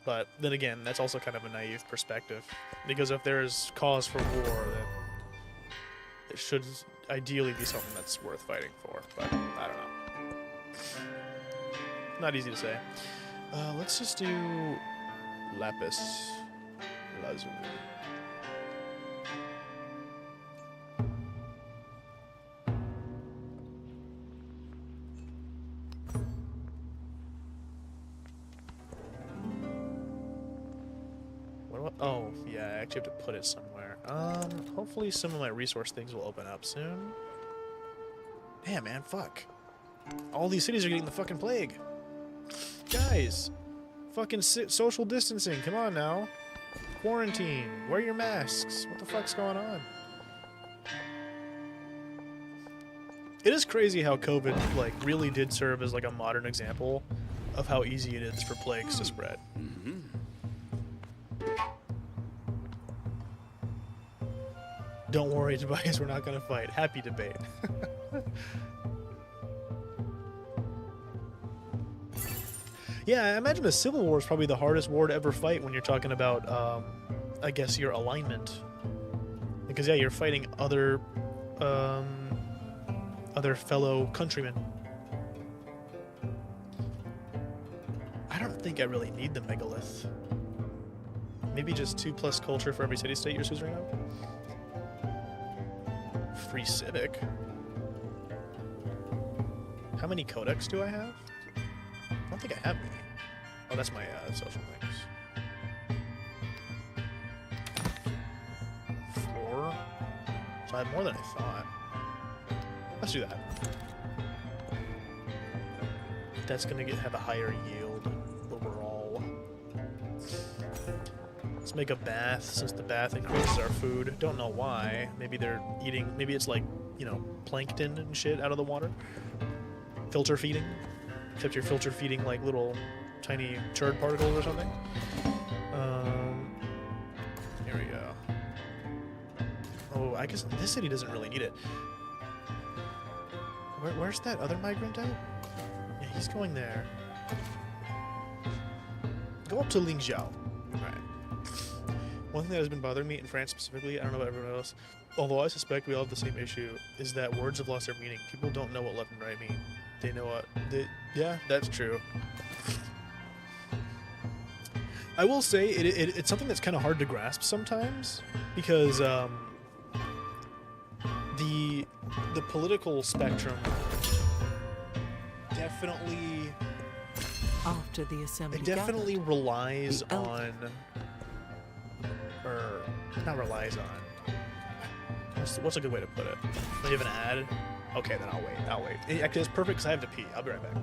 But then again, that's also kind of a naive perspective. Because if there is cause for war, then it should ideally be something that's worth fighting for. But I don't know. Not easy to say. Let's just do lapis lazuli. Oh, yeah, I actually have to put it somewhere. Hopefully some of my resource things will open up soon. Damn, man, fuck. All these cities are getting the fucking plague. Guys, fucking social distancing, come on now. Quarantine, wear your masks. What the fuck's going on? It is crazy how COVID, like, really did serve as, like, a modern example of how easy it is for plagues to spread. Don't worry, Tobias, we're not gonna fight. Happy debate. Yeah, I imagine the Civil War is probably the hardest war to ever fight when you're talking about, I guess, your alignment. Because, yeah, you're fighting other fellow countrymen. I don't think I really need the megalith. Maybe just 2+ culture for every city-state you're choosing right now? Free civic? How many codex do I have? I don't think I have any. Oh, that's my social things. 4? So I have more than I thought. Let's do that. That's gonna have a higher yield overall. Let's make a bath, since the bath increases our food. Don't know why. Maybe they're eating, maybe it's like, you know, plankton and shit out of the water. Filter feeding. Except you're filter feeding like little tiny turd particles or something. Here we go. Oh, I guess this city doesn't really need it. Where's that other migrant at? Yeah, he's going there. Go up to Lingzhou. Alright. One thing that has been bothering me in France specifically, I don't know about everyone else, although I suspect we all have the same issue, is that words have lost their meaning. People don't know what left and right mean. They know what... yeah, that's true. I will say, it's something that's kind of hard to grasp sometimes, because the political spectrum definitely... After the assembly It definitely gathered, relies the elder- on... or... not relies on... What's a good way to put it? Do you have an ad? Okay, then I'll wait. Actually, it's perfect because I have to pee. I'll be right back.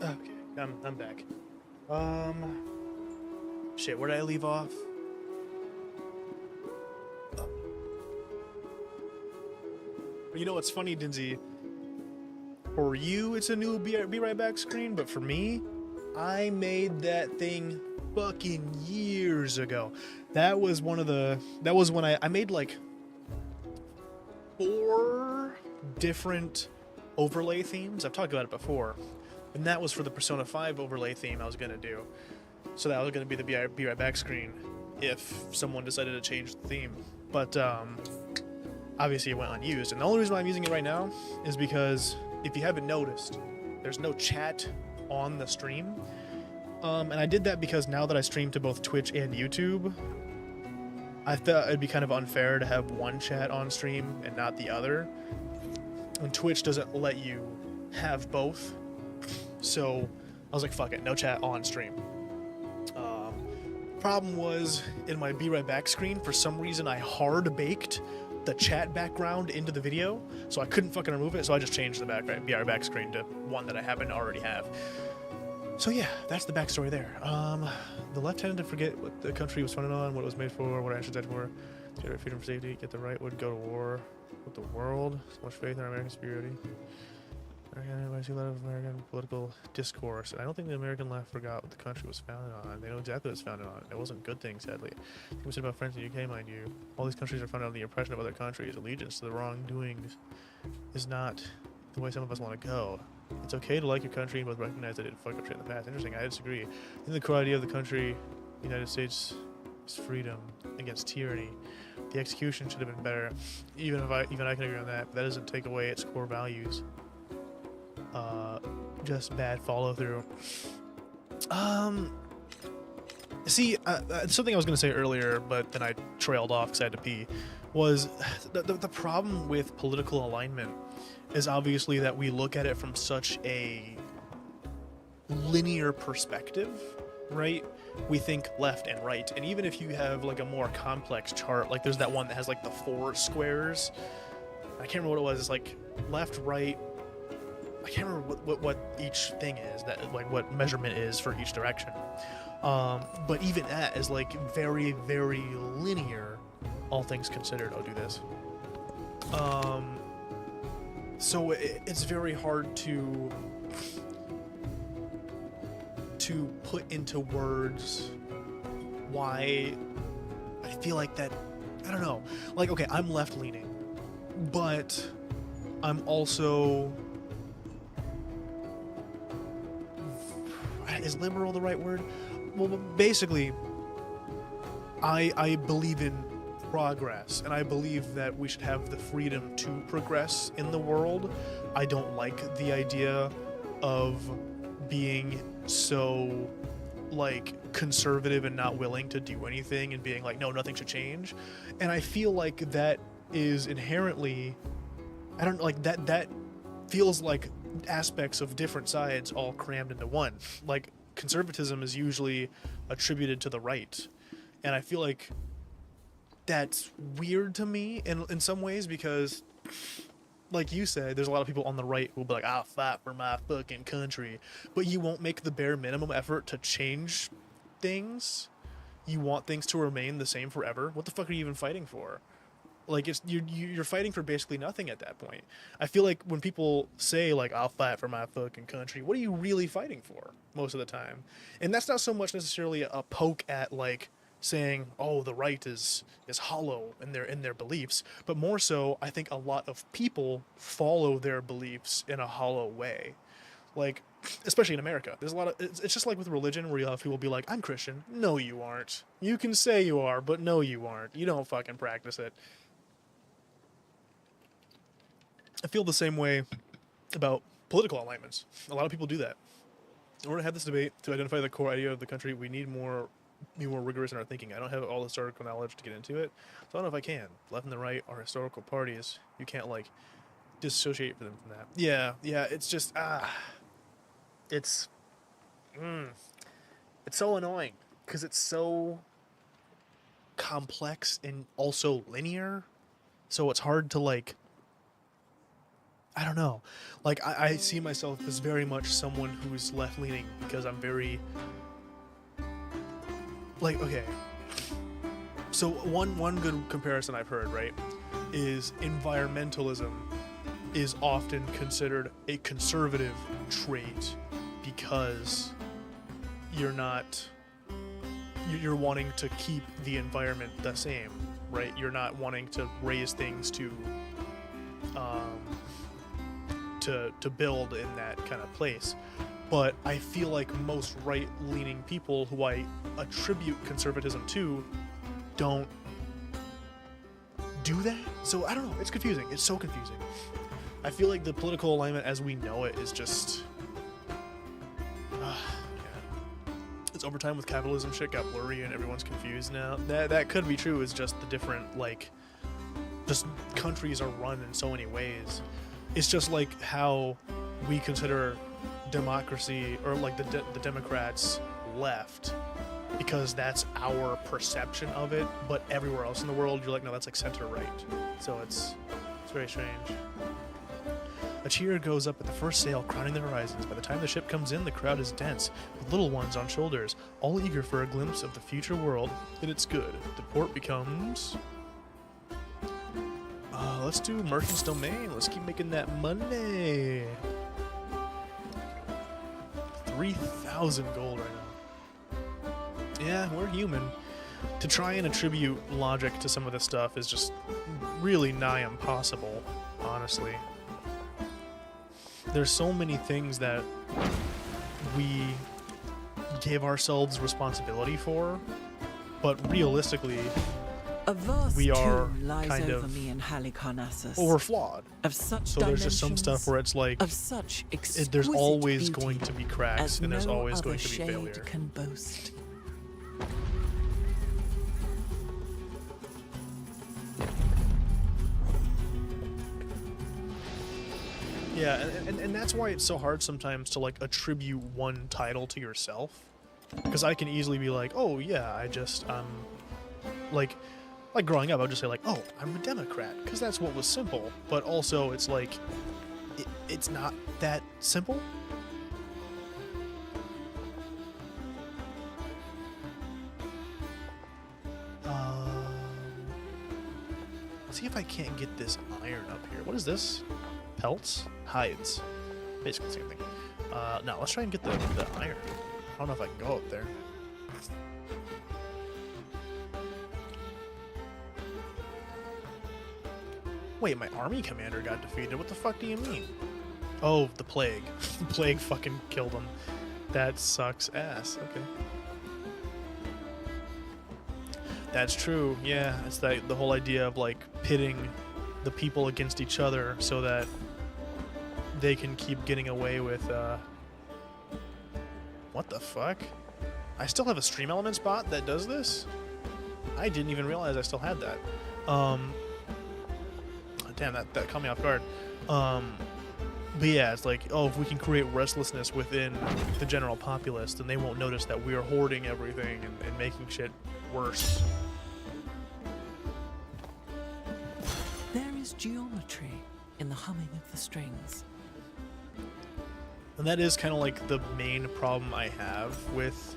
Okay, I'm back. Shit, where did I leave off? You know what's funny, Dinzy? For you, it's a new Be Right Back screen, but for me, I made that thing fucking years ago. That was one of the. That was when I made like 4 different overlay themes. I've talked about it before, and that was for the Persona 5 overlay theme I was gonna do. So that was gonna be the Be Right Back screen if someone decided to change the theme. But obviously it went unused, and the only reason why I'm using it right now is because if you haven't noticed, there's no chat on the stream. And I did that because now that I stream to both Twitch and YouTube, I thought it'd be kind of unfair to have one chat on stream and not the other. And Twitch doesn't let you have both. So I was like, fuck it, no chat on stream. Problem was, in my Be Right Back screen, for some reason I hard baked the chat background into the video, so I couldn't fucking remove it, so I just changed the Be Right Back screen to one that I happen to already have. So yeah, that's the backstory there. The left tended to forget what the country was founded on, what it was made for, what our ancestors died for. Generate freedom for safety, get the right would go to war with the world. So much faith in our American security. I see a lot of American political discourse, and I don't think the American left forgot what the country was founded on. They know exactly what it's founded on. It wasn't good things, sadly. We said about France and the UK, mind you. All these countries are founded on the oppression of other countries. Allegiance to the wrongdoings is not the way some of us want to go. It's okay to like your country, but recognize that it fucked up shit in the past. Interesting, I disagree. I think the core idea of the country, the United States, is freedom against tyranny. The execution should have been better. Even I can agree on that, but that doesn't take away its core values. Just bad follow through. See, something I was gonna say earlier, but then I trailed off because I had to pee, was the problem with political alignment is obviously that we look at it from such a linear perspective, right? We think left and right, and even if you have like a more complex chart, like there's that one that has like the 4 squares. I can't remember what it was. It's like left, right. I can't remember what each thing is, that like what measurement is for each direction. But even that is like very, very linear, all things considered. I'll do this. So it's very hard to put into words why I feel like that. I don't know. Like, okay, I'm left leaning, but I'm also. Is liberal the right word? Well, basically, I believe in progress, and I believe that we should have the freedom to progress in the world. I don't like the idea of being so, like, conservative and not willing to do anything and being like, no, nothing should change. And I feel like that is inherently, I don't like that feels like aspects of different sides all crammed into one. Like, conservatism is usually attributed to the right, and I feel like that's weird to me in some ways, because like you said, there's a lot of people on the right who will be like, I'll fight for my fucking country, but you won't make the bare minimum effort to change things. You want things to remain the same forever. What the fuck are you even fighting for? Like, you're fighting for basically nothing at that point. I feel like when people say, like, I'll fight for my fucking country, what are you really fighting for most of the time? And that's not so much necessarily a poke at, like, saying, oh, the right is hollow in their beliefs, but more so, I think a lot of people follow their beliefs in a hollow way. Like, especially in America, there's a lot of, it's just like with religion, where you have people be like, I'm Christian. No, you aren't. You can say you are, but no, you aren't. You don't fucking practice it. I feel the same way about political alignments. A lot of people do that. In order to have this debate, to identify the core idea of the country, we need more rigorous in our thinking. I don't have all the historical knowledge to get into it, so I don't know if I can. Left and the right are historical parties. You can't, like, dissociate them from that. Yeah, it's just, it's so annoying, because it's so complex and also linear, so it's hard to, like, I don't know. Like, I see myself as very much someone who's left leaning because I'm very. Like, okay. So, one good comparison I've heard, right, is environmentalism is often considered a conservative trait because you're wanting to keep the environment the same, right? You're not wanting to raise things to build in that kind of place. But I feel like most right-leaning people who I attribute conservatism to don't do that. So I don't know. It's confusing. It's so confusing. I feel like the political alignment as we know it is just... yeah. It's over time with capitalism shit got blurry and everyone's confused now. That could be true. It's just the different, like... Just countries are run in so many ways. It's just like how we consider democracy, or like the Democrats left, because that's our perception of it, but everywhere else in the world you're like, no, that's like center right. So it's very strange. A cheer goes up at the first sail, crowning the horizons. By the time the ship comes in, the crowd is dense, with little ones on shoulders, all eager for a glimpse of the future world, and it's good. The port becomes... let's do Merchant's Domain. Let's keep making that money. 3,000 gold right now. Yeah, we're human. To try and attribute logic to some of this stuff is just really nigh impossible, honestly. There's so many things that we give ourselves responsibility for, but realistically, A vast we are tomb lies kind over of me in Halicarnassus. overflawed. Of such So there's just some stuff where it's like, of such exquisite there's always beauty going to be cracks as and there's no always other going to be shade failure. can boast. Yeah, and that's why it's so hard sometimes to like attribute one title to yourself, because I can easily be like, oh yeah, like growing up, I would just say like, oh, I'm a Democrat, because that's what was simple. But also, it's like, it's not that simple. Let's see if I can't get this iron up here. What is this? Pelts? Hides. Basically the same thing. No, let's try and get the iron. I don't know if I can go up there. Wait, my army commander got defeated. What the fuck do you mean? Oh, the plague. The plague fucking killed him. That sucks ass. Okay. That's true. Yeah, it's the whole idea of like pitting the people against each other so that they can keep getting away with what the fuck? I still have a Stream Elements bot that does this? I didn't even realize I still had that. Damn, that caught me off guard. But yeah, it's like, oh, if we can create restlessness within the general populace, then they won't notice that we are hoarding everything and making shit worse. There is geometry in the humming of the strings. And that is kind of like the main problem I have with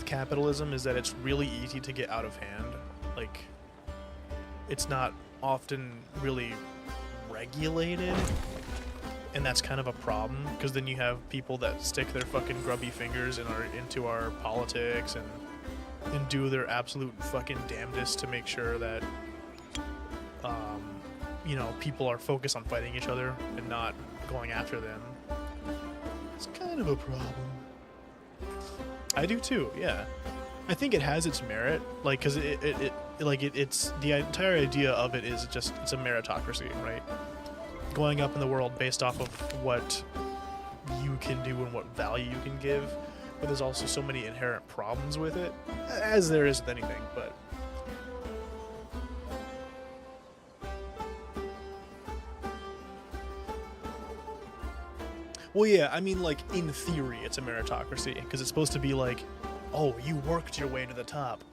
capitalism, is that it's really easy to get out of hand. Like, it's not often really regulated, and that's kind of a problem, because then you have people that stick their fucking grubby fingers into our politics and do their absolute fucking damnedest to make sure that you know, people are focused on fighting each other and not going after them. It's kind of a problem. I do too, yeah. I think it has its merit, like, because it's the entire idea of it is just, it's a meritocracy, right? Going up in the world based off of what you can do and what value you can give, but there's also so many inherent problems with it, as there is with anything, but... Well, yeah, I mean, like, in theory, it's a meritocracy, because it's supposed to be like, oh, you worked your way to the top.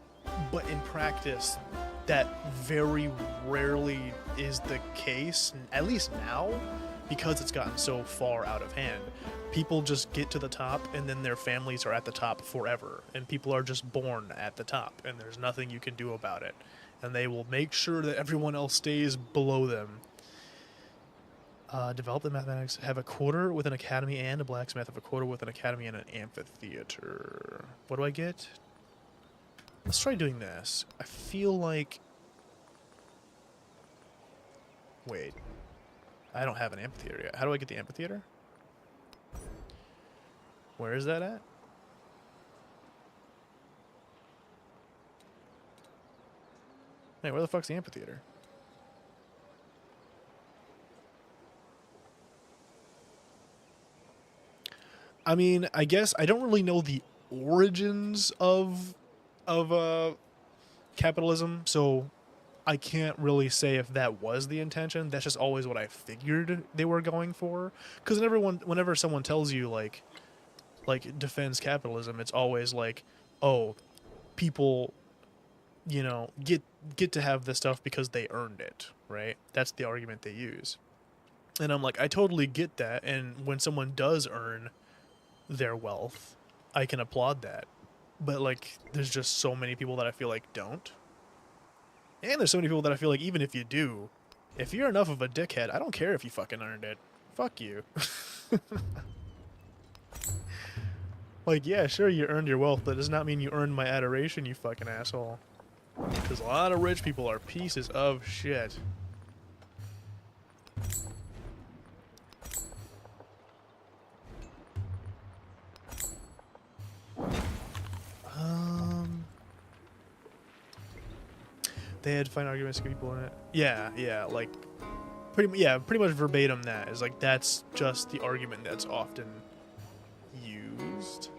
But in practice, that very rarely is the case, at least now, because it's gotten so far out of hand. People just get to the top and then their families are at the top forever, and people are just born at the top and there's nothing you can do about it, and they will make sure that everyone else stays below them. Develop the mathematics, have a quarter with an academy and a blacksmith, have a quarter with an academy and an amphitheater. What do I get? Let's try doing this. I feel like... Wait. I don't have an amphitheater yet. How do I get the amphitheater? Where is that at? Hey, where the fuck's the amphitheater? I mean, I guess I don't really know the origins of capitalism, so I can't really say if that was the intention. That's just always what I figured they were going for. Because whenever someone tells you like defends capitalism, it's always like, oh, people, you know, get to have this stuff because they earned it, right? That's the argument they use. And I'm like, I totally get that. And when someone does earn their wealth, I can applaud that. But like, there's just so many people that I feel like don't. And there's so many people that I feel like even if you do, if you're enough of a dickhead, I don't care if you fucking earned it. Fuck you. Like, yeah, sure, you earned your wealth, but it does not mean you earned my adoration, you fucking asshole. Because a lot of rich people are pieces of shit. They had fine arguments to get people in it. Yeah, like pretty much verbatim. That is like, that's just the argument that's often used.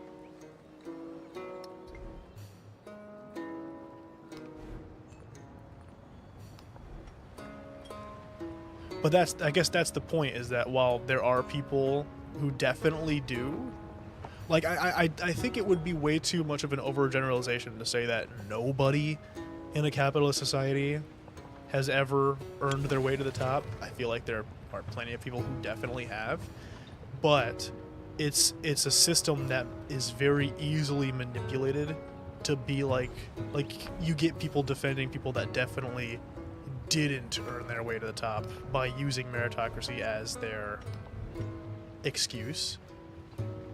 But I guess that's the point, is that while there are people who definitely do, like, I think it would be way too much of an overgeneralization to say that nobody in a capitalist society has ever earned their way to the top. I feel like there are plenty of people who definitely have, but it's a system that is very easily manipulated to be like you get people defending people that definitely didn't earn their way to the top by using meritocracy as their excuse.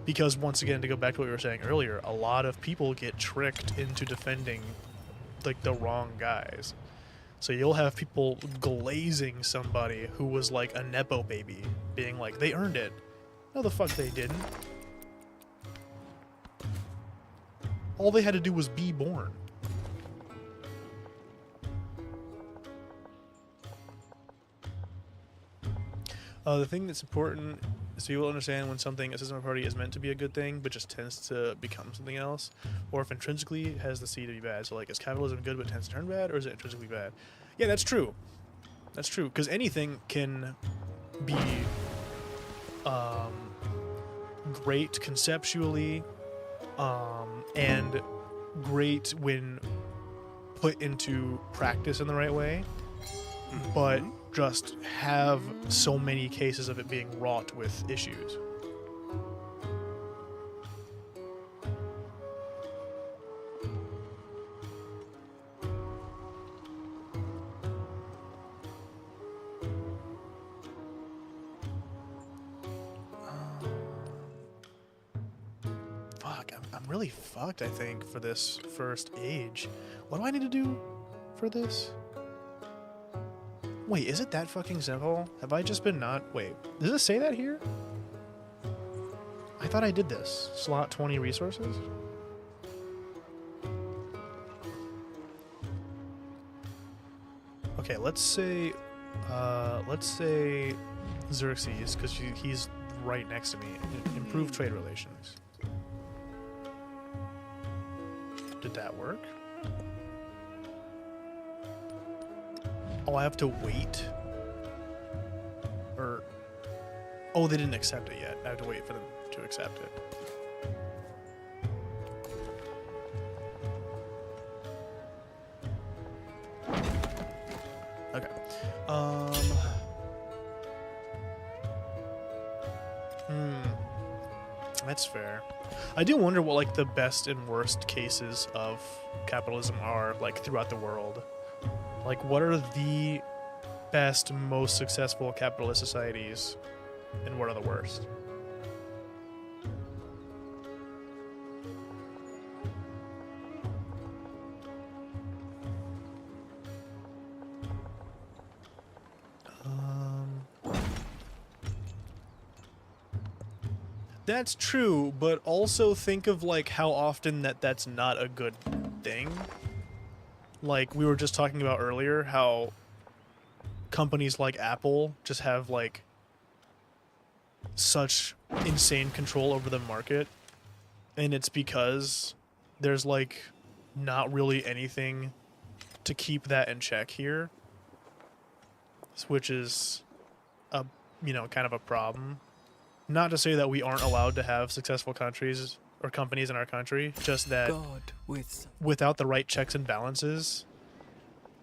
Because once again, to go back to what we were saying earlier, a lot of people get tricked into defending like the wrong guys. So you'll have people glazing somebody who was like a Nepo baby, being like, they earned it. No, the fuck they didn't. All they had to do was be born. The thing that's important is people understand when something, a system or party, is meant to be a good thing, but just tends to become something else, or if intrinsically has the seed to be bad. So, like, is capitalism good but tends to turn bad, or is it intrinsically bad? Yeah, that's true. That's true, because anything can be great conceptually, and great when put into practice in the right way, but just have so many cases of it being wrought with issues. Fuck, I'm really fucked, I think, for this first age. What do I need to do for this? Wait, is it that fucking simple? Have I just been not... Wait, does it say that here? I thought I did this. Slot 20 resources? Okay, let's say Xerxes, because he's right next to me. Improve trade relations. Did that work? Oh, I have to wait? Or... Oh, they didn't accept it yet. I have to wait for them to accept it. Okay. That's fair. I do wonder what like the best and worst cases of capitalism are like throughout the world. Like, what are the best, most successful capitalist societies, and what are the worst? That's true, but also think of like how often that's not a good thing. Like we were just talking about earlier, how companies like Apple just have like such insane control over the market, and it's because there's like not really anything to keep that in check here, which is a kind of a problem. Not to say that we aren't allowed to have successful countries or companies in our country, just that God with without the right checks and balances,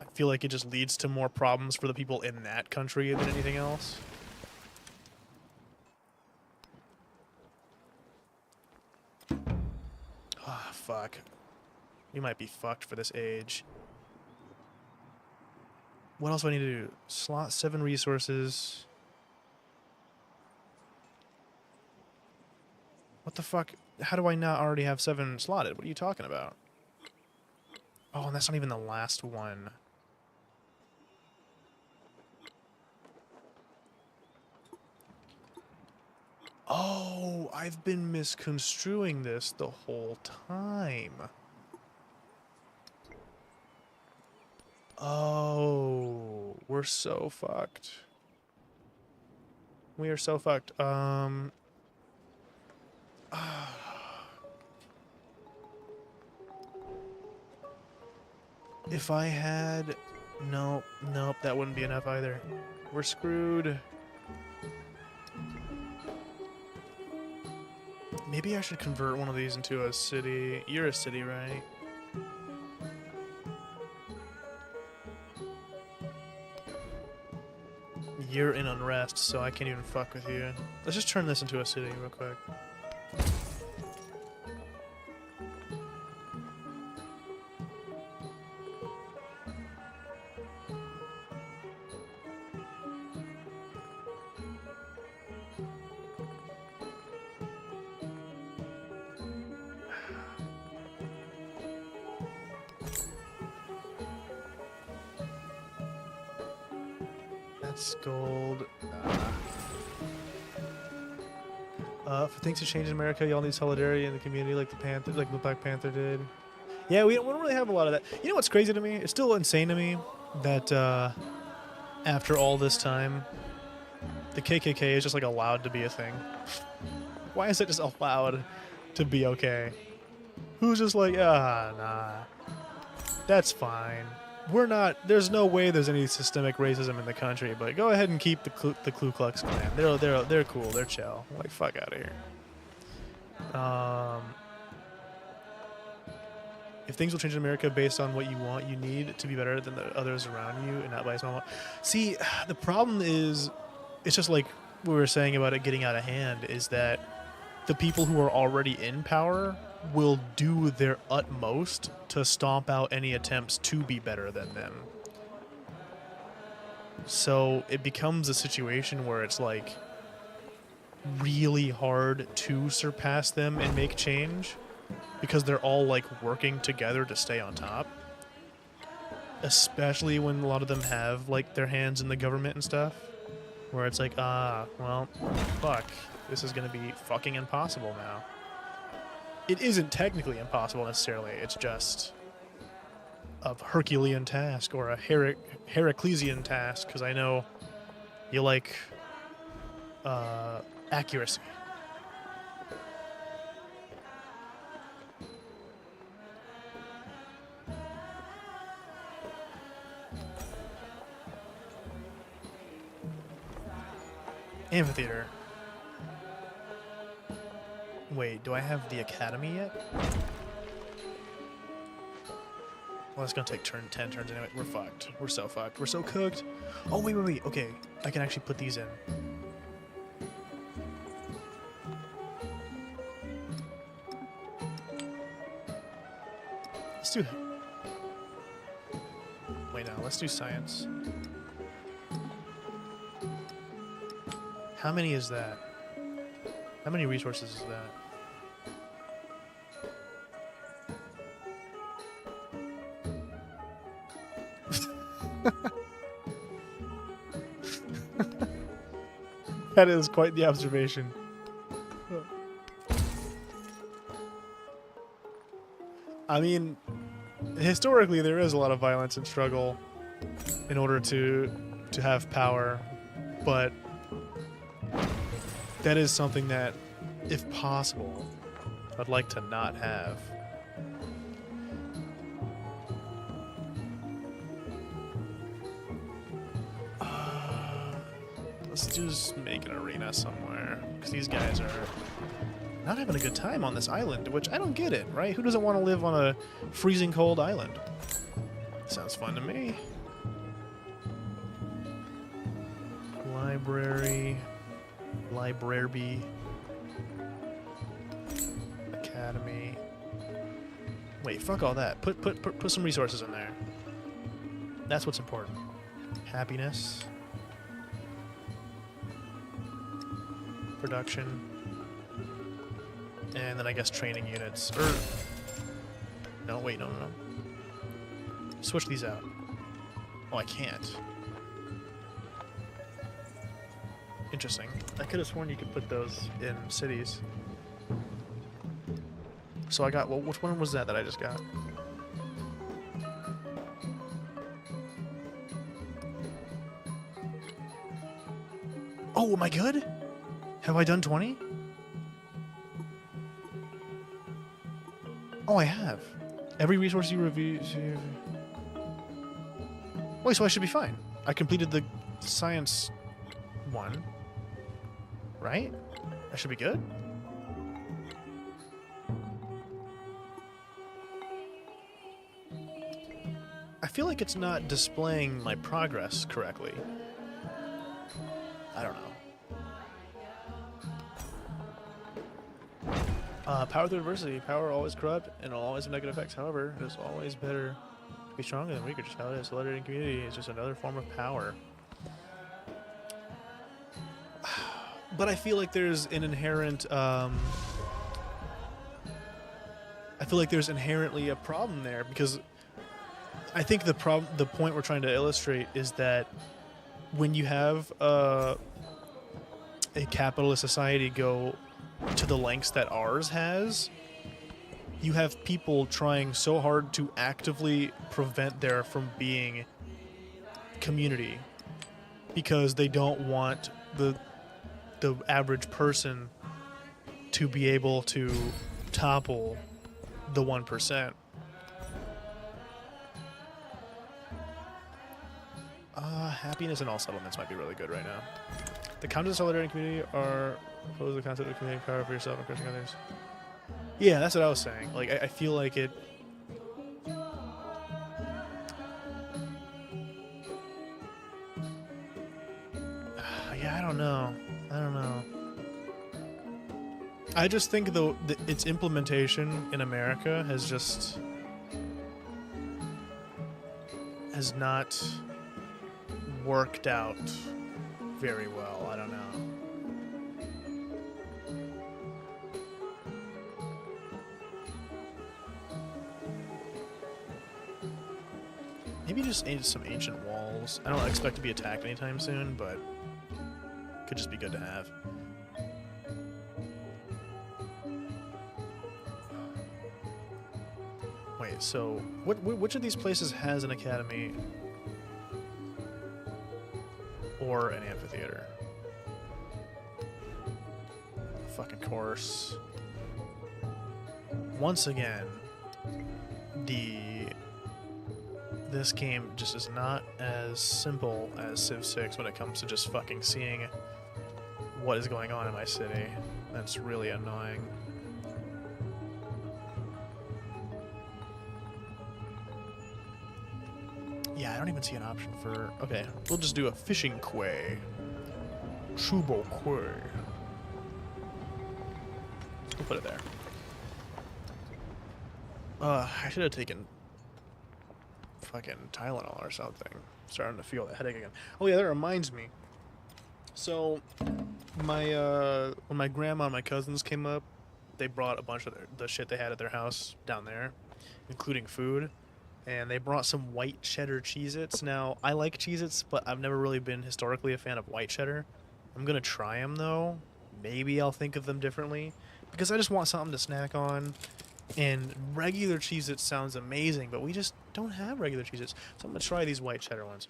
I feel like it just leads to more problems for the people in that country than anything else. Ah, fuck. We might be fucked for this age. What else do I need to do? Slot 7 resources. What the fuck? How do I not already have 7 slotted? What are you talking about? Oh, and that's not even the last one. Oh, I've been misconstruing this the whole time. Oh, we're so fucked. We are so fucked. If I had... Nope, that wouldn't be enough either. We're screwed. Maybe I should convert one of these into a city. You're a city, right? You're in unrest, so I can't even fuck with you. Let's just turn this into a city real quick. That's gold. For things to change in America, y'all need solidarity in the community, like the Black Panther did. Yeah, we don't really have a lot of that. You know what's crazy to me? It's still insane to me that after all this time, the KKK is just like allowed to be a thing. Why is it just allowed to be okay? Who's just like, nah, that's fine. We're not. There's no way there's any systemic racism in the country, but go ahead and keep the Ku Klux Klan. They're cool. They're chill. Like, fuck out of here. If things will change in America based on what you want, you need to be better than the others around you, and not by a small amount. See, the problem is, it's just like we were saying about it getting out of hand. Is that the people who are already in power will do their utmost to stomp out any attempts to be better than them. So it becomes a situation where it's like really hard to surpass them and make change because they're all like working together to stay on top. Especially when a lot of them have like their hands in the government and stuff, where it's like, well, fuck, this is gonna be fucking impossible now. It isn't technically impossible necessarily, it's just a Herculean task or a Heraclesian task, because I know you like accuracy. Amphitheater. Wait, do I have the academy yet? Well, it's gonna take 10 turns anyway. We're fucked. We're so fucked. We're so cooked. Oh, wait, wait, wait. Okay, I can actually put these in. Let's do... Wait, no. Let's do science. How many is that? How many resources is that? That is quite the observation. I mean, historically there is a lot of violence and struggle in order to have power, but that is something that, if possible, I'd like to not have. Let's just make an arena somewhere, because these guys are not having a good time on this island, which I don't get it, right? Who doesn't want to live on a freezing cold island? Sounds fun to me. Library. Library. Academy. Wait, fuck all that. Put some resources in there. That's what's important. Happiness. Production. And then I guess training units. No, wait, no. Switch these out. Oh, I can't. Interesting. I could have sworn you could put those in cities. So I got, well, which one was that I just got? Oh, am I good? Have I done 20? Oh, I have. Every resource you review... Wait, so I should be fine. I completed the science one. Right? I should be good? I feel like it's not displaying my progress correctly. I don't know. Power through adversity. Power always corrupt and always have negative effects. However, it is always better to be stronger than weaker. Just how it is. Solidarity in community is just another form of power. But I feel like there's an inherent... I feel like there's inherently a problem there, because I think the point we're trying to illustrate is that when you have a capitalist society go to the lengths that ours has, you have people trying so hard to actively prevent there from being community because they don't want the average person to be able to topple the 1%. Happiness in all settlements might be really good right now. The concepts of solidarity and community are opposed to the concept of community power for yourself and crushing others. Yeah, that's what I was saying. Like, I feel like it... yeah, I don't know. I just think its implementation in America has not worked out very well. I don't know. Maybe just some ancient walls. I don't expect to be attacked anytime soon, but could just be good to have. Wait, so which of these places has an academy or an amphitheater? Fucking course. Once again, this game just is not as simple as Civ 6 when it comes to just fucking seeing what is going on in my city. That's really annoying. don't even see an option for... Okay, we'll just do a fishing quay. Chubo quay. We'll put it there. I should have taken fucking Tylenol or something. Starting to feel the headache again. Oh yeah, that reminds me. So, my when my grandma and my cousins came up, they brought a bunch of the shit they had at their house down there, including food, and they brought some white cheddar Cheez-Its. Now, I like Cheez-Its, but I've never really been historically a fan of white cheddar. I'm gonna try them though. Maybe I'll think of them differently, because I just want something to snack on. And regular Cheez-Its sounds amazing, but we just don't have regular Cheez-Its. So I'm gonna try these white cheddar ones.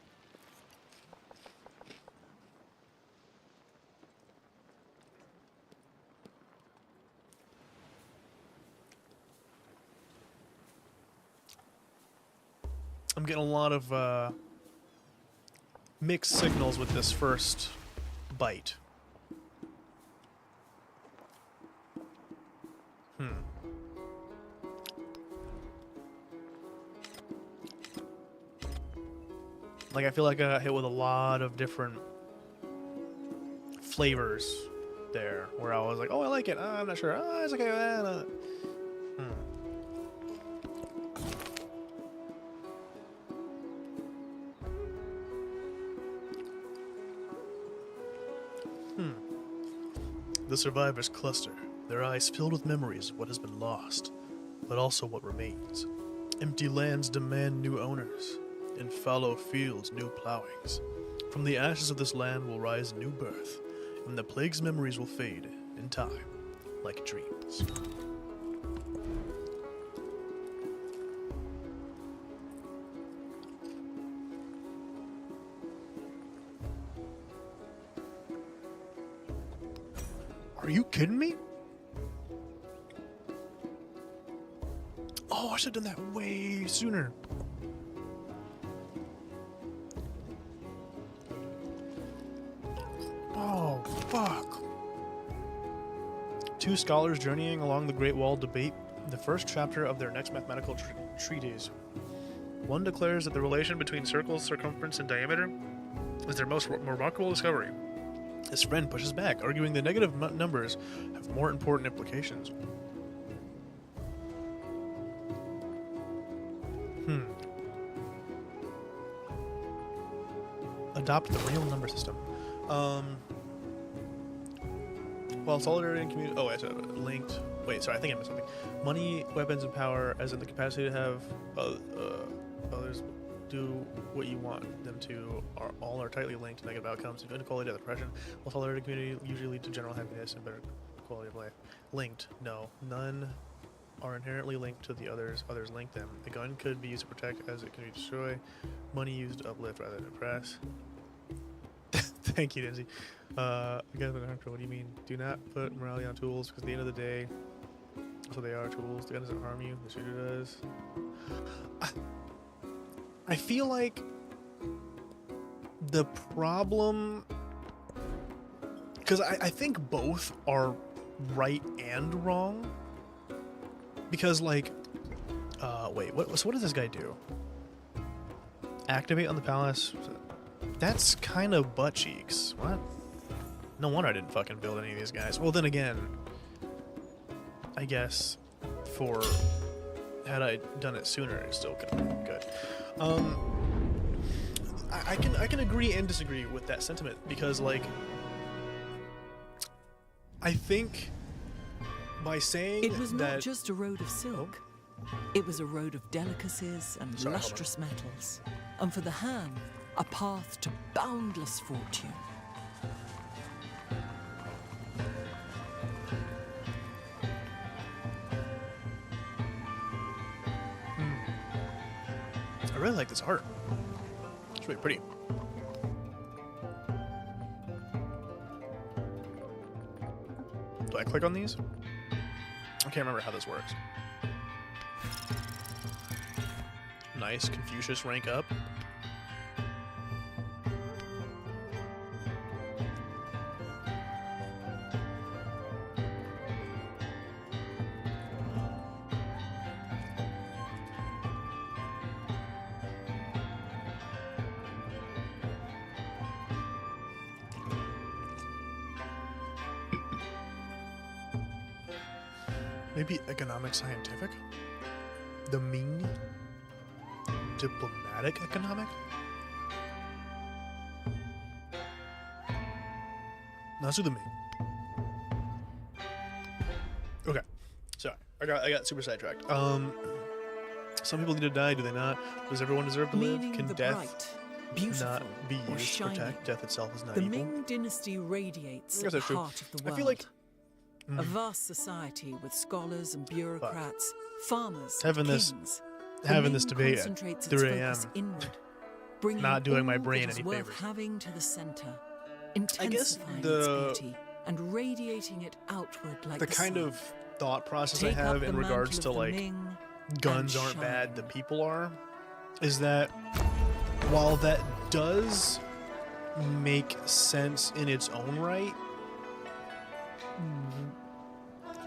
I'm getting a lot of mixed signals with this first bite. Like, I feel like I got hit with a lot of different flavors there, where I was like, oh, I like it. Oh, I'm not sure. Oh, it's okay. The survivors cluster, their eyes filled with memories of what has been lost, but also what remains. Empty lands demand new owners. In fallow fields, new plowings. From the ashes of this land will rise a new birth, and the plague's memories will fade in time, like dreams. Are you kidding me? Oh, I should have done that way sooner. Oh, fuck. Two scholars journeying along the Great Wall debate the first chapter of their next mathematical treatise. One declares that the relation between circles' circumference and diameter is their most remarkable discovery. His friend pushes back, arguing the negative numbers have more important implications. Adopt the real number system. While solidarity and community... Oh, wait, linked... Wait, sorry, I think I missed something. Money, weapons, and power, as in the capacity to have others do what you want them to, all are tightly linked to negative outcomes, inequality to depression, while solidarity and community usually lead to general happiness and better quality of life. Linked. No. None are inherently linked to the others. Others link them. The gun could be used to protect as it can be destroyed. Money used to uplift rather than oppress. Thank you, Dinzy. I guess what do you mean? Do not put morality on tools, because at the end of the day, so they are tools. The gun doesn't harm you. The shooter does. I feel like the problem, because I think both are right and wrong. Because like, wait, what does this guy do? Activate on the palace. That's kind of butt cheeks. What? No wonder I didn't fucking build any of these guys. Well, then again, I guess had I done it sooner, it still could have been good. I can agree and disagree with that sentiment, because like, I think by saying it was that not just a road of silk. It was a road of delicacies and lustrous metals, and for the hand, a path to boundless fortune. I really like this art. It's really pretty. Do I click on these? I can't remember how this works. Nice. Confucius rank up. Maybe economic scientific? The Ming? Diplomatic economic? No, let's do the Ming. Okay. Sorry. I got super sidetracked. Some people need to die, do they not? Does everyone deserve to live? Meaning Can the death bright, beautiful, not be or used to shining. protect? Death itself is not The evil. Ming dynasty radiates I guess at the that's true. heart of the I world. feel like A vast society with scholars and bureaucrats, farmers, Having and this- kings. having the this Ming debate at concentrates 3 its a.m. focus inward, bringing not doing my all brain that is any worth favors. having to the center, guess intensifying the- its beauty and radiating it outward like The the kind sun. of thought process Take I up have the in regards mantle to of the like Ming guns and aren't bad, the shine. people are, is that while that does make sense in its own right,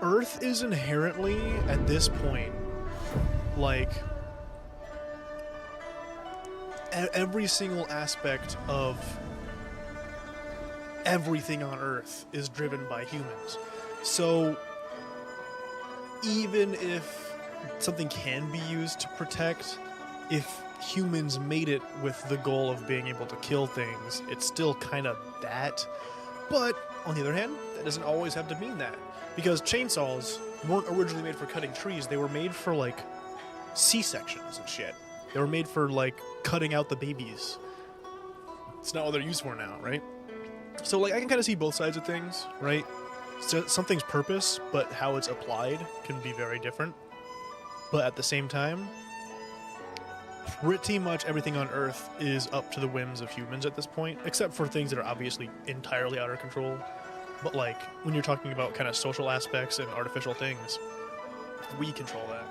Earth is inherently, at this point, like every single aspect of everything on Earth is driven by humans. So even if something can be used to protect, if humans made it with the goal of being able to kill things, it's still kind of that. But on the other hand, that doesn't always have to mean that, because chainsaws weren't originally made for cutting trees. They were made for like C-sections and shit. They were made for like cutting out the babies. It's not what they're used for now, right? So like I can kind of see both sides of things, right? So something's purpose, but how it's applied can be very different. But at the same time, pretty much everything on Earth is up to the whims of humans at this point, except for things that are obviously entirely out of control. But like when you're talking about kind of social aspects and artificial things, we control that.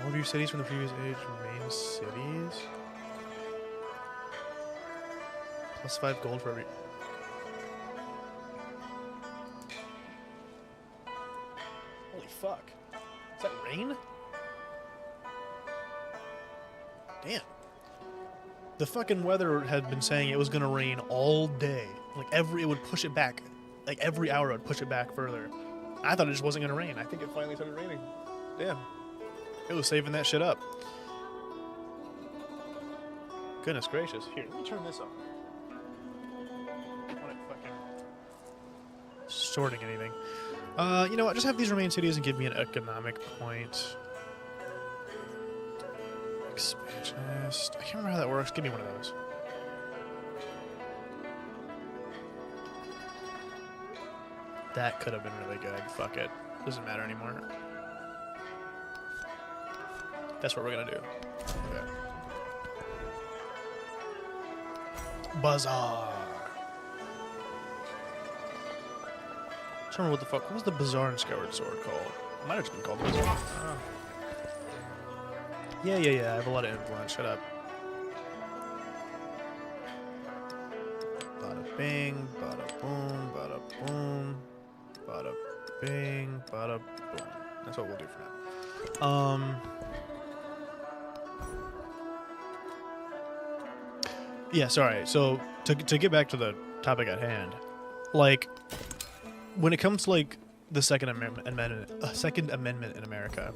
All of your cities from the previous age remain cities. +5 gold for every. Holy fuck. Is that rain? Damn. The fucking weather had been saying it was gonna rain all day. Like it would push it back. Like every hour it would push it back further. I thought it just wasn't gonna rain. I think it finally started raining. Damn. It was saving that shit up. Goodness gracious. Here, let me turn this off. I'm not fucking sorting anything. You know what? Just have these remain cities and give me an economic point. Expansionist. I can't remember how that works. Give me one of those. That could have been really good. Fuck it. Doesn't matter anymore. That's what we're gonna do. Okay. Bazaar. I don't remember what the fuck. What was the Bazaar and Skyward Sword called? It might have just been called Bazaar. Oh. Yeah. I have a lot of influence. Shut up. Bada bing, bada boom, bada boom, bada bing, bada boom. That's what we'll do for now. Yeah, sorry. So to get back to the topic at hand, like when it comes to like the Second Amendment in America,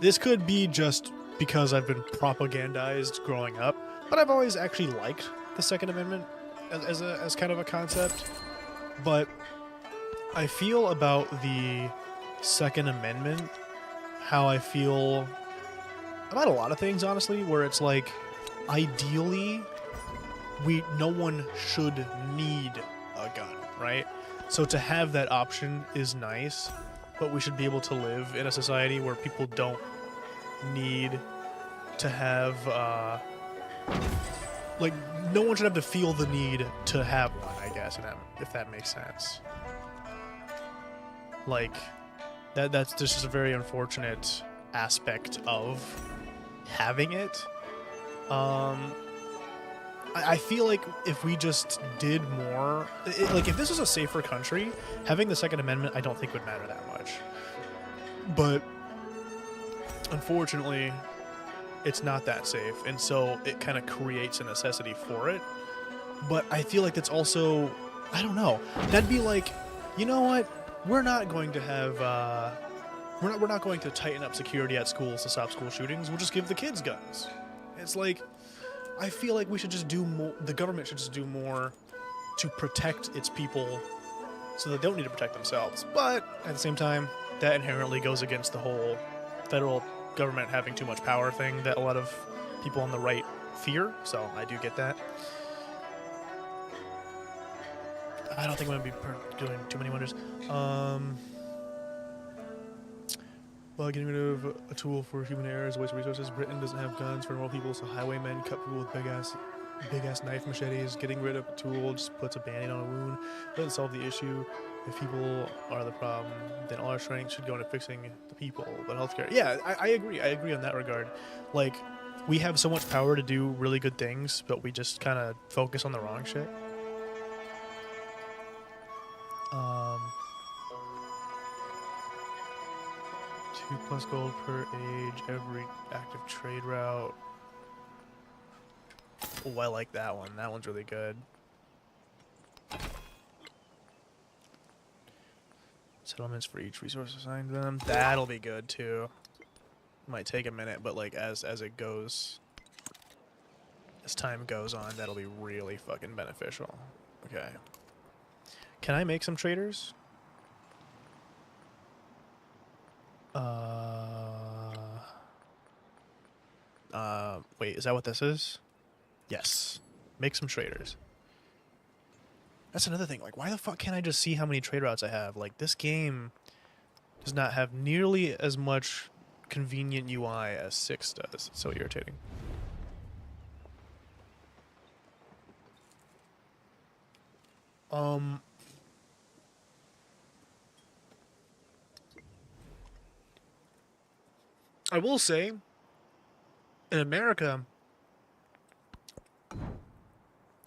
this could be just because I've been propagandized growing up, but I've always actually liked the Second Amendment as kind of a concept. But I feel about the Second Amendment how I feel about a lot of things, honestly, where it's like ideally no one should need a gun, right? So to have that option is nice, but we should be able to live in a society where people don't need to have like no one should have to feel the need to have one, I guess, if that makes sense. Like that's just a very unfortunate aspect of having it. I feel like if we just did more, like if this was a safer country, having the Second Amendment I don't think would matter that much. But unfortunately, it's not that safe, and so it kind of creates a necessity for it. But I feel like that's also I don't know. That'd be like, you know what? We're not going to have we're not going to tighten up security at schools to stop school shootings. We'll just give the kids guns. It's like, I feel like we should just do more. The government should just do more to protect its people, so they don't need to protect themselves. But at the same time, that inherently goes against the whole federal government having too much power thing that a lot of people on the right fear. So I do get that. I don't think I'm going to be doing too many wonders. Well, getting rid of a tool for human errors, waste of resources. Britain doesn't have guns for normal people, so highwaymen cut people with big ass knife machetes. Getting rid of a tool just puts a band-aid on a wound. Doesn't solve the issue. If people are the problem, then all our strength should go into fixing the people. But healthcare, yeah, I agree. I agree on that regard. Like, we have so much power to do really good things, but we just kind of focus on the wrong shit. 2+ gold per age, every active trade route. Oh, I like that one. That one's really good. Settlements for each resource assigned to them. That'll be good too. Might take a minute, but like as it goes, as time goes on, that'll be really fucking beneficial. Okay. Can I make some traders? Wait, is that what this is? Yes. Make some traders. That's another thing. Like, why the fuck can't I just see how many trade routes I have? Like, this game does not have nearly as much convenient UI as 6 does. It's so irritating. I will say, in America,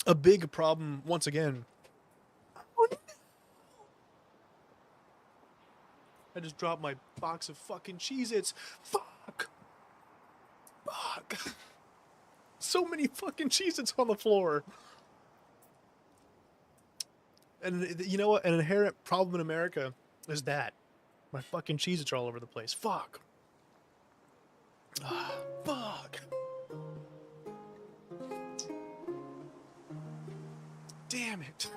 a big problem, once again... Oh, no. I just dropped my box of fucking Cheez-Its. Fuck! Fuck! So many fucking Cheez-Its on the floor. And you know what? An inherent problem in America is that. My fucking Cheez-Its are all over the place. Fuck! Ah, fuck! Damn it.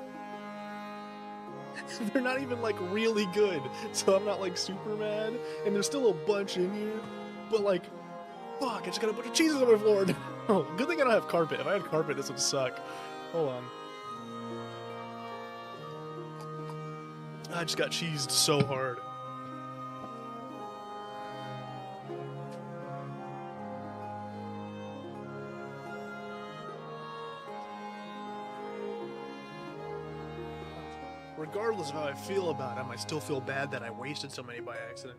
They're not even like really good, so I'm not like super mad. And there's still a bunch in here, but like, fuck, I just got a bunch of cheeses on my floor. Oh, good thing I don't have carpet. If I had carpet, this would suck. Hold on. I just got cheesed so hard. Regardless of how I feel about them, I still feel bad that I wasted so many by accident.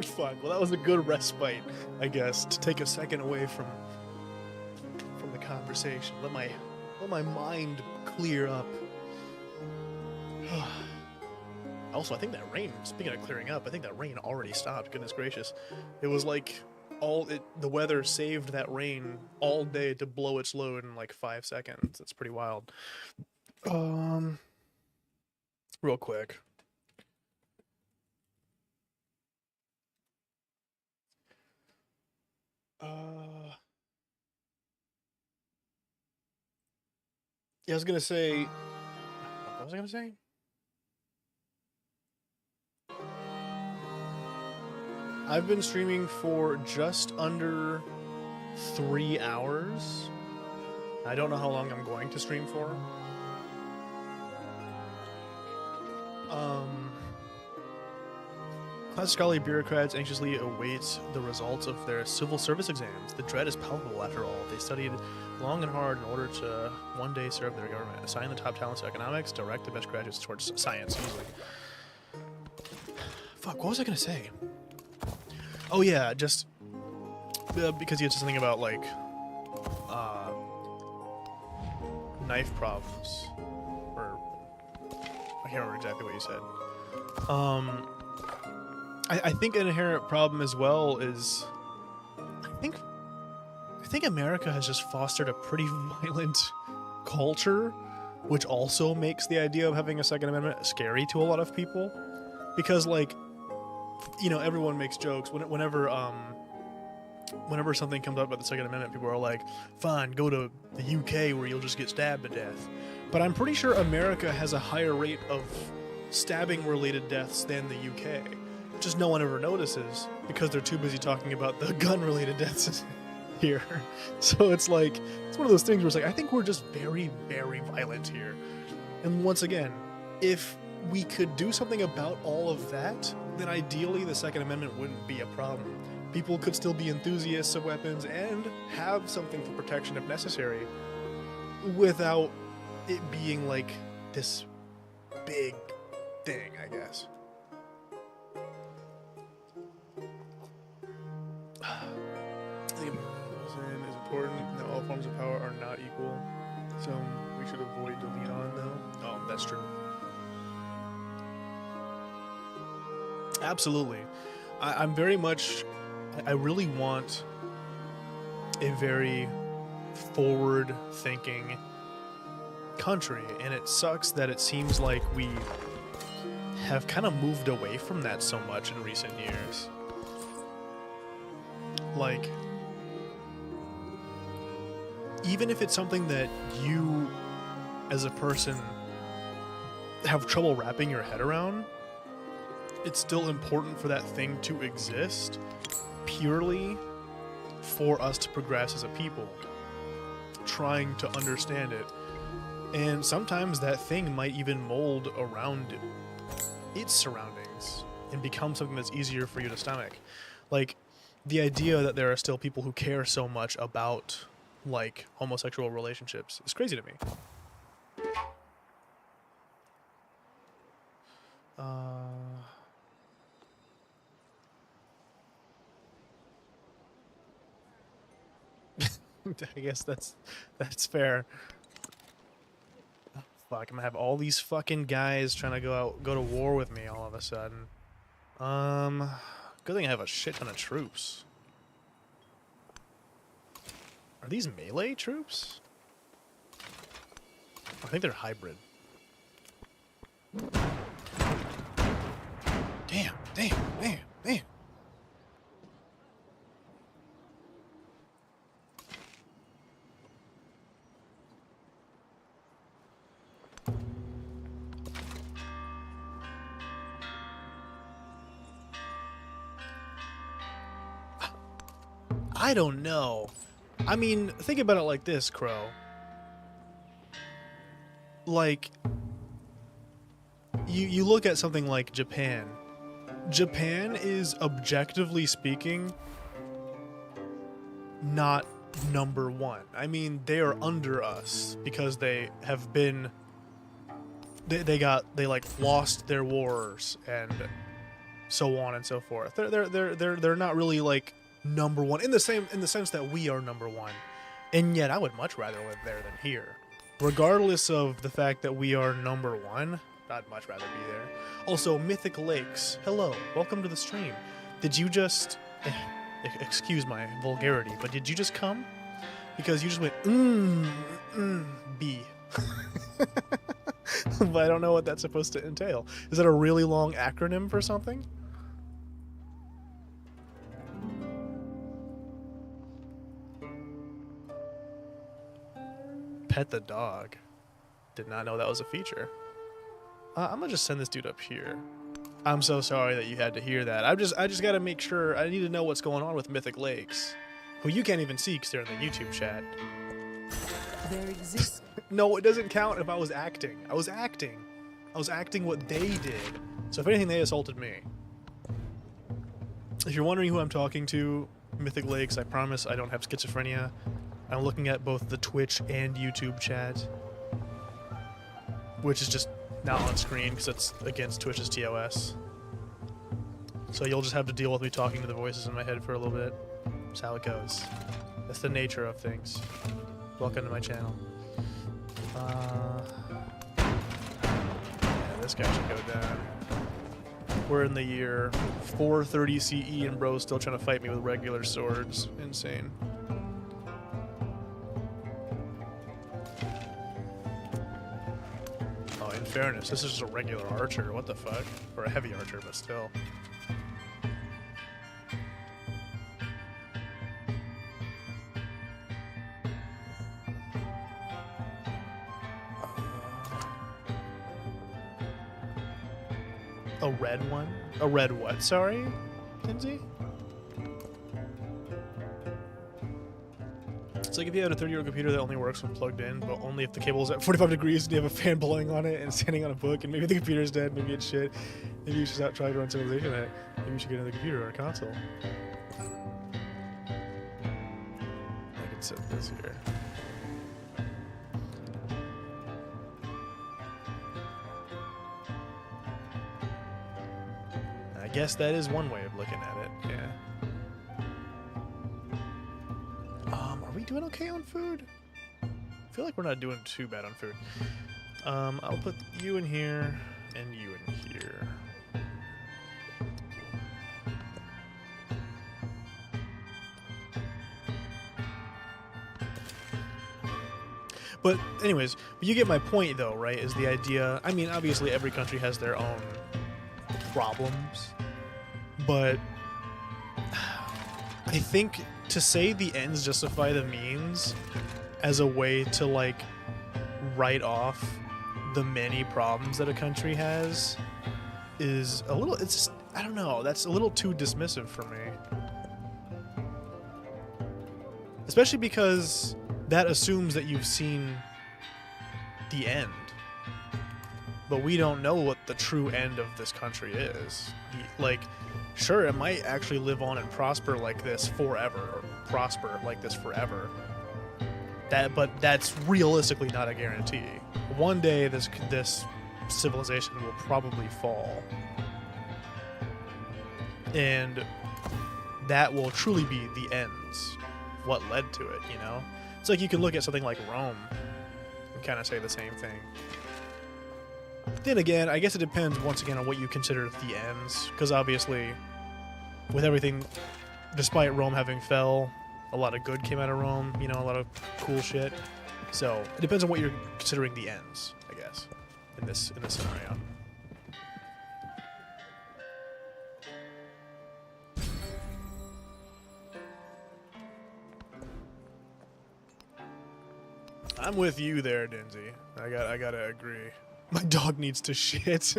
Fuck. Well, that was a good respite, I guess, to take a second away from the conversation. Let my mind clear up. Also, I think that rain. Speaking of clearing up, I think that rain already stopped. Goodness gracious, it was like the weather saved that rain all day to blow its load in like 5 seconds. It's pretty wild. Real quick. Yeah, I was gonna say. What was I gonna say? I've been streaming for just under 3 hours. I don't know how long I'm going to stream for. Class scholarly bureaucrats anxiously await the results of their civil service exams. The dread is palpable, after all. They studied long and hard in order to one day serve their government, assign the top talents to economics, direct the best graduates towards science, easily. Fuck, what was I gonna say? Oh yeah, just because you had something about like knife problems, or I can't remember exactly what you said. I think an inherent problem as well is I think America has just fostered a pretty violent culture, which also makes the idea of having a Second Amendment scary to a lot of people, because like, you know, everyone makes jokes whenever something comes up about the Second Amendment. People are like, fine, go to the UK where you'll just get stabbed to death. But I'm pretty sure America has a higher rate of stabbing related deaths than the UK. Just no one ever notices because they're too busy talking about the gun related deaths here. So it's like, it's one of those things where it's like, I think we're just very, very violent here. And once again, if we could do something about all of that, then ideally the Second Amendment wouldn't be a problem. People could still be enthusiasts of weapons and have something for protection if necessary, without it being like this big thing, I guess. I think is important that all forms of power are not equal. So we should avoid to lean on, though. Oh, that's true. Absolutely. I'm very much... I really want a very forward-thinking country, and it sucks that it seems like we have kind of moved away from that so much in recent years. Like, even if it's something that you, as a person, have trouble wrapping your head around, it's still important for that thing to exist purely for us to progress as a people, trying to understand it. And sometimes that thing might even mold around its surroundings and become something that's easier for you to stomach. Like, the idea that there are still people who care so much about, like, homosexual relationships is crazy to me. I guess that's fair. Oh, fuck, I'm gonna have all these fucking guys trying to go to war with me all of a sudden. Good thing I have a shit ton of troops. Are these melee troops? I think they're hybrid. Damn. I don't know. I mean, think about it like this, Crow. Like, you look at something like Japan. Japan is, objectively speaking, not number one. I mean, they are under us because they have been... They like lost their wars and so on and so forth. They're not really like number one in the sense that we are number one, and yet I would much rather live there than here, regardless of the fact that we are number one. I'd much rather be there. Also, Mythic Lakes, hello, welcome to the stream. Did you just excuse my vulgarity, but did you just come? Because you just went B. But I don't know what that's supposed to entail. Is that a really long acronym for something? Pet the dog. Did not know that was a feature. I'm gonna just send this dude up here. I'm so sorry that you had to hear that. I just gotta make sure. I need to know what's going on with Mythic Lakes, who you can't even see because they're in the YouTube chat. There exists. No, it doesn't count if I was acting. I was acting what they did. So if anything, they assaulted me. If you're wondering who I'm talking to, Mythic Lakes, I promise I don't have schizophrenia. I'm looking at both the Twitch and YouTube chat, which is just not on screen because it's against Twitch's TOS. So you'll just have to deal with me talking to the voices in my head for a little bit. That's how it goes. That's the nature of things. Welcome to my channel. Yeah, this guy should go down. We're in the year 430 CE and bro's still trying to fight me with regular swords. Insane. Oh, in fairness, this is just a regular archer. What the fuck? Or a heavy archer, but still. A red one? A red what, sorry? Kinsey? It's like if you had a 30-year-old computer that only works when plugged in, but only if the cable is at 45 degrees and you have a fan blowing on it and standing on a book, and maybe the computer's dead, maybe it's shit. Maybe you should stop trying to run Civilization on it. Maybe you should get another computer or a console. I could set this here. I guess that is one way of looking at it, yeah. Are we doing okay on food? I feel like we're not doing too bad on food. I'll put you in here and you in here. But anyways, you get my point though, right? Is the idea, I mean, obviously every country has their own problems, but I think to say the ends justify the means as a way to like write off the many problems that a country has is a little, it's just, I don't know, that's a little too dismissive for me. Especially because that assumes that you've seen the end. But we don't know what the true end of this country is. Like, sure, it might actually live on and prosper like this forever, or prosper like this forever. But that's realistically not a guarantee. One day, this civilization will probably fall, and that will truly be the ends. What led to it, you know? It's like you can look at something like Rome and kind of say the same thing. Then again, I guess it depends once again on what you consider the ends, because obviously, with everything, despite Rome having fell, a lot of good came out of Rome. You know, a lot of cool shit. So it depends on what you're considering the ends, I guess, in this scenario. I'm with you there, Dinzy. I gotta agree. My dog needs to shit.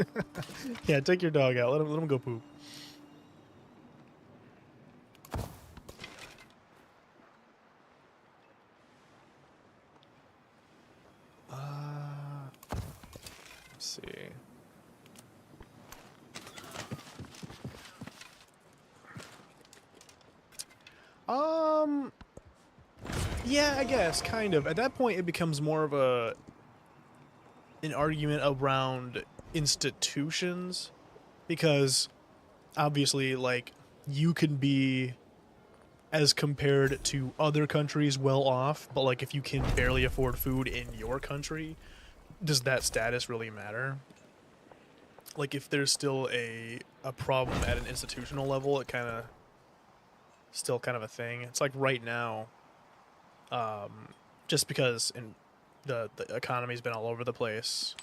Yeah, take your dog out. Let him go poop. Let's see. Yeah, I guess, kind of. At that point, it becomes more of an argument around institutions, because obviously, like, you can be, as compared to other countries, well off, but like if you can barely afford food in your country, does that status really matter? Like, if there's still a problem at an institutional level, it kind of still kind of a thing. It's like right now, just because in the economy's been all over the place,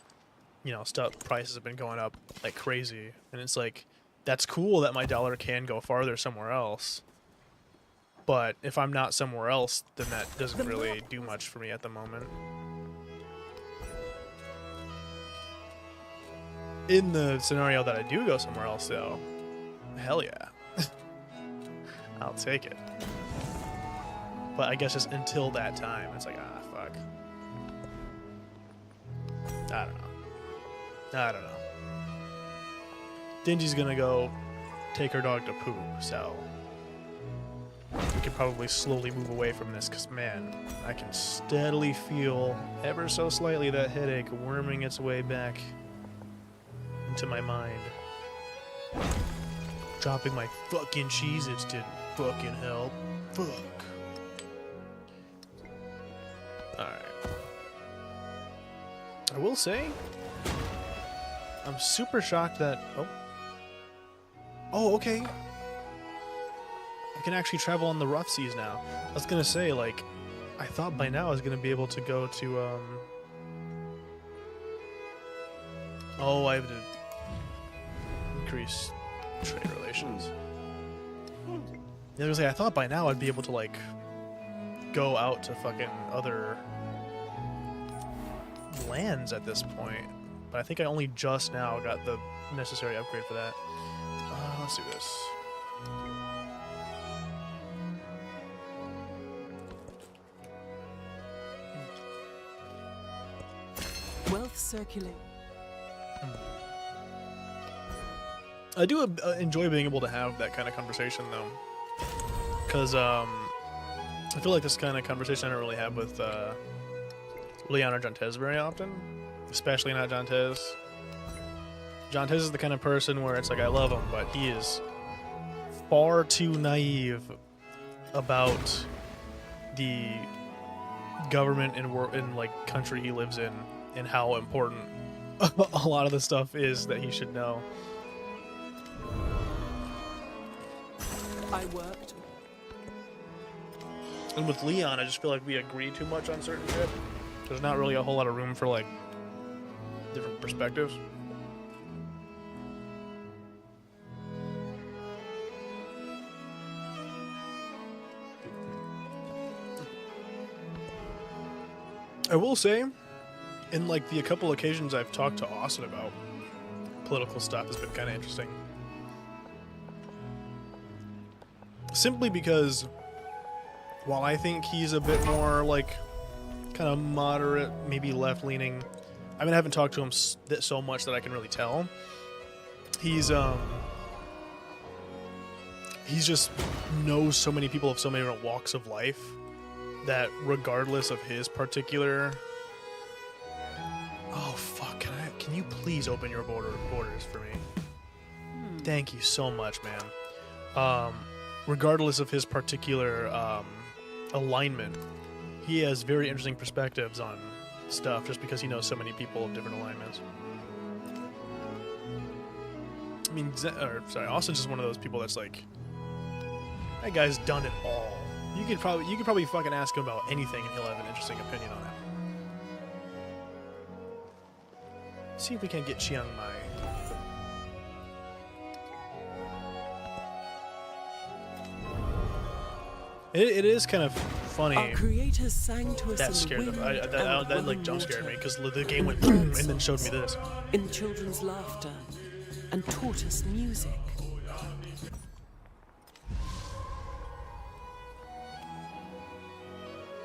you know, stuff prices have been going up like crazy, and it's like, that's cool that my dollar can go farther somewhere else, but if I'm not somewhere else, then that doesn't really do much for me at the moment. In the scenario that I do go somewhere else, though, hell yeah. I'll take it. But I guess just until that time, it's like, ah, fuck. I don't know. Dingy's gonna go take her dog to poop, so we can probably slowly move away from this, because, man, I can steadily feel, ever so slightly, that headache worming its way back into my mind. Dropping my fucking Cheez-Its didn't fucking help. Fuck. Alright. I will say, I'm super shocked that... Oh. Oh, okay. I can actually travel on the rough seas now. I was gonna say, like, I thought by now I was gonna be able to go to, Oh, I have to increase trade relations. Yeah, I was like, I thought by now I'd be able to, like, go out to fucking other lands at this point. But I think I only just now got the necessary upgrade for that. Let's do this. Wealth circulate. I do enjoy being able to have that kind of conversation, though. Because, I feel like this kind of conversation I don't really have with, Leon or Jontez very often. Especially not Jontez. Jontez is the kind of person where it's like, I love him, but he is far too naive about the government and like, country he lives in and how important a lot of the stuff is that he should know. I worked. And with Leon, I just feel like we agree too much on certain shit. There's not really a whole lot of room for, like, different perspectives. I will say, in, like, the couple occasions I've talked to Austin about political stuff has been kind of interesting. Simply because, while I think he's a bit more, like, kind of moderate, maybe left-leaning, I mean, I haven't talked to him so much that I can really tell. He's just knows so many people of so many different walks of life that regardless of his particular... Oh, fuck, can you please open your borders for me? Thank you so much, man. Regardless of his particular alignment, he has very interesting perspectives on stuff just because he knows so many people of different alignments. I mean, Austin's just one of those people that's like, that guy's done it all. You could probably fucking ask him about anything and he'll have an interesting opinion on it. See if we can get Chiang Mai. It is kind of funny. Our creators sang to us That in scared the them. wind That and like the jump water, scared me because the game went boom and then showed me this. in children's laughter, and taught us music.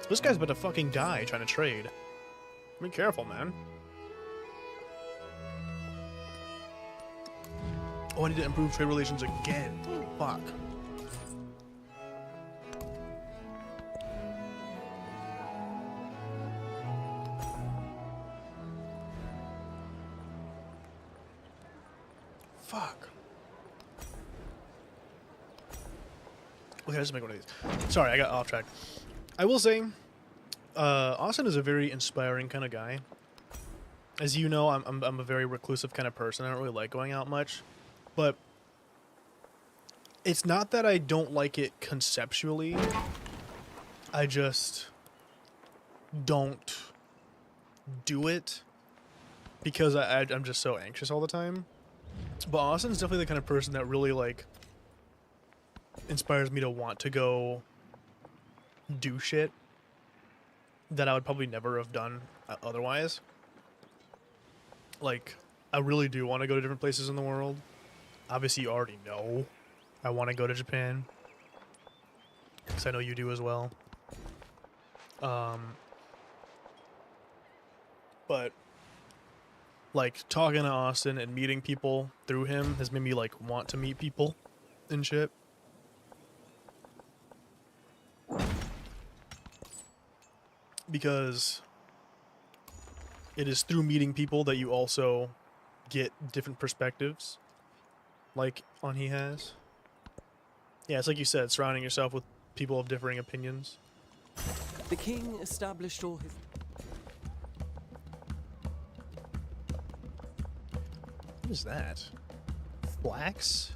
This guy's about to fucking die trying to trade. Be careful, man. Oh, I need to improve trade relations again. Fuck. Fuck. Okay, let's make one of these. Sorry, I got off track. I will say, Austin is a very inspiring kind of guy. As you know, I'm a very reclusive kind of person. I don't really like going out much. But it's not that I don't like it conceptually. I just don't do it because I'm just so anxious all the time. But Austin's definitely the kind of person that really, like, inspires me to want to go do shit that I would probably never have done otherwise. Like, I really do want to go to different places in the world. Obviously, you already know I want to go to Japan, because I know you do as well. But, like, talking to Austin and meeting people through him has made me, like, want to meet people and shit. Because it is through meeting people that you also get different perspectives, like he has. Yeah, it's like you said, surrounding yourself with people of differing opinions. The king established all his... What is that? Flax?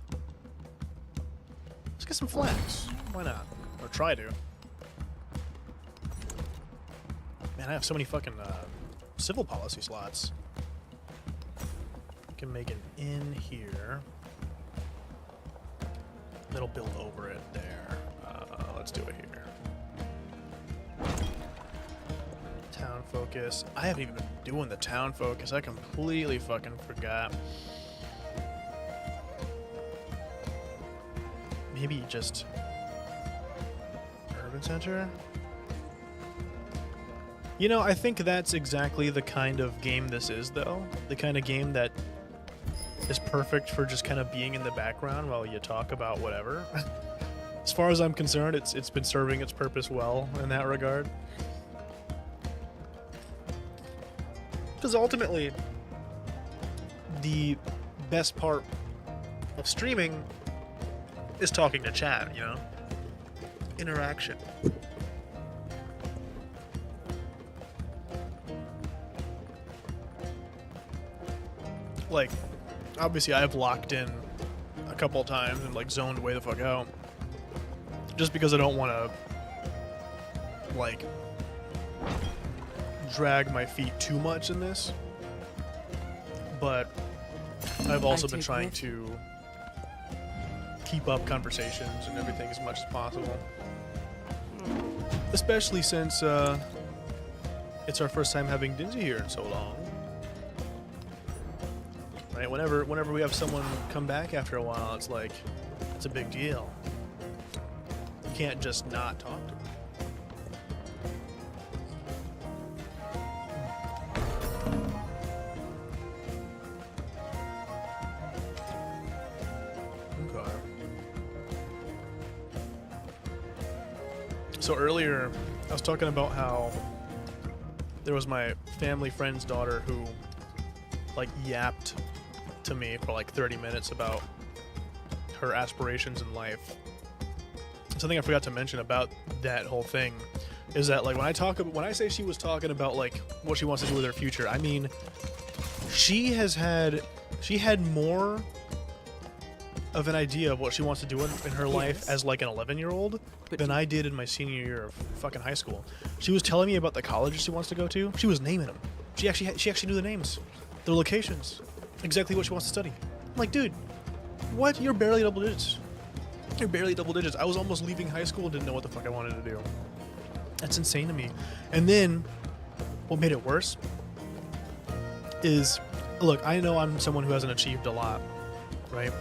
Let's get some flax. Why not? Or try to. Man, I have so many fucking civil policy slots. I can make an inn here. That'll build over it there. Let's do it here. Town focus. I haven't even been doing the town focus. I completely fucking forgot. Maybe just urban center? You know, I think that's exactly the kind of game this is, though. The kind of game that is perfect for just kind of being in the background while you talk about whatever. As far as I'm concerned, it's been serving its purpose well in that regard. Because ultimately, the best part of streaming is talking to chat, you know? Interaction. Like, obviously I have locked in a couple of times and like zoned way the fuck out. Just because I don't want to, like, drag my feet too much in this. But I've also been trying to keep up conversations and everything as much as possible. Especially since it's our first time having Dingy here in so long. Right? Whenever we have someone come back after a while, it's like, it's a big deal. You can't just not talk to them. Okay. So earlier, I was talking about how there was my family friend's daughter who, like, yapped to me for like 30 minutes about her aspirations in life. Something I forgot to mention about that whole thing is that, like, when I say she was talking about like what she wants to do with her future, I mean she had more of an idea of what she wants to do in her life as like an 11-year-old than I did in my senior year of fucking high school. She was telling me about the colleges she wants to go to. She was naming them. She actually knew the names, their locations, exactly what she wants to study. I'm like, dude, what? You're barely double digits. You're barely double digits. I was almost leaving high school and didn't know what the fuck I wanted to do. That's insane to me. And then, what made it worse is, look, I know I'm someone who hasn't achieved a lot, right?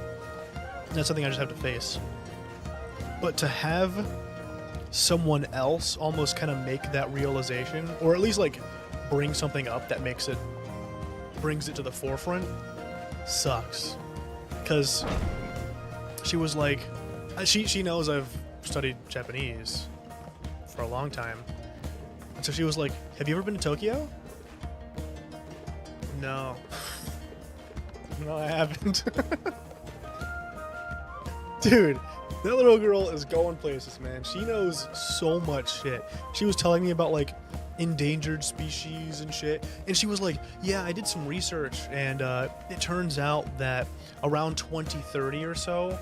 And that's something I just have to face. But to have someone else almost kind of make that realization, or at least like bring something up that brings it to the forefront, sucks. Because she was like, she knows I've studied Japanese for a long time. And so she was like, have you ever been to Tokyo? No. No, I haven't. Dude, that little girl is going places, man. She knows so much shit. She was telling me about, like, endangered species and shit. And she was like, yeah, I did some research, and it turns out that around 2030 or so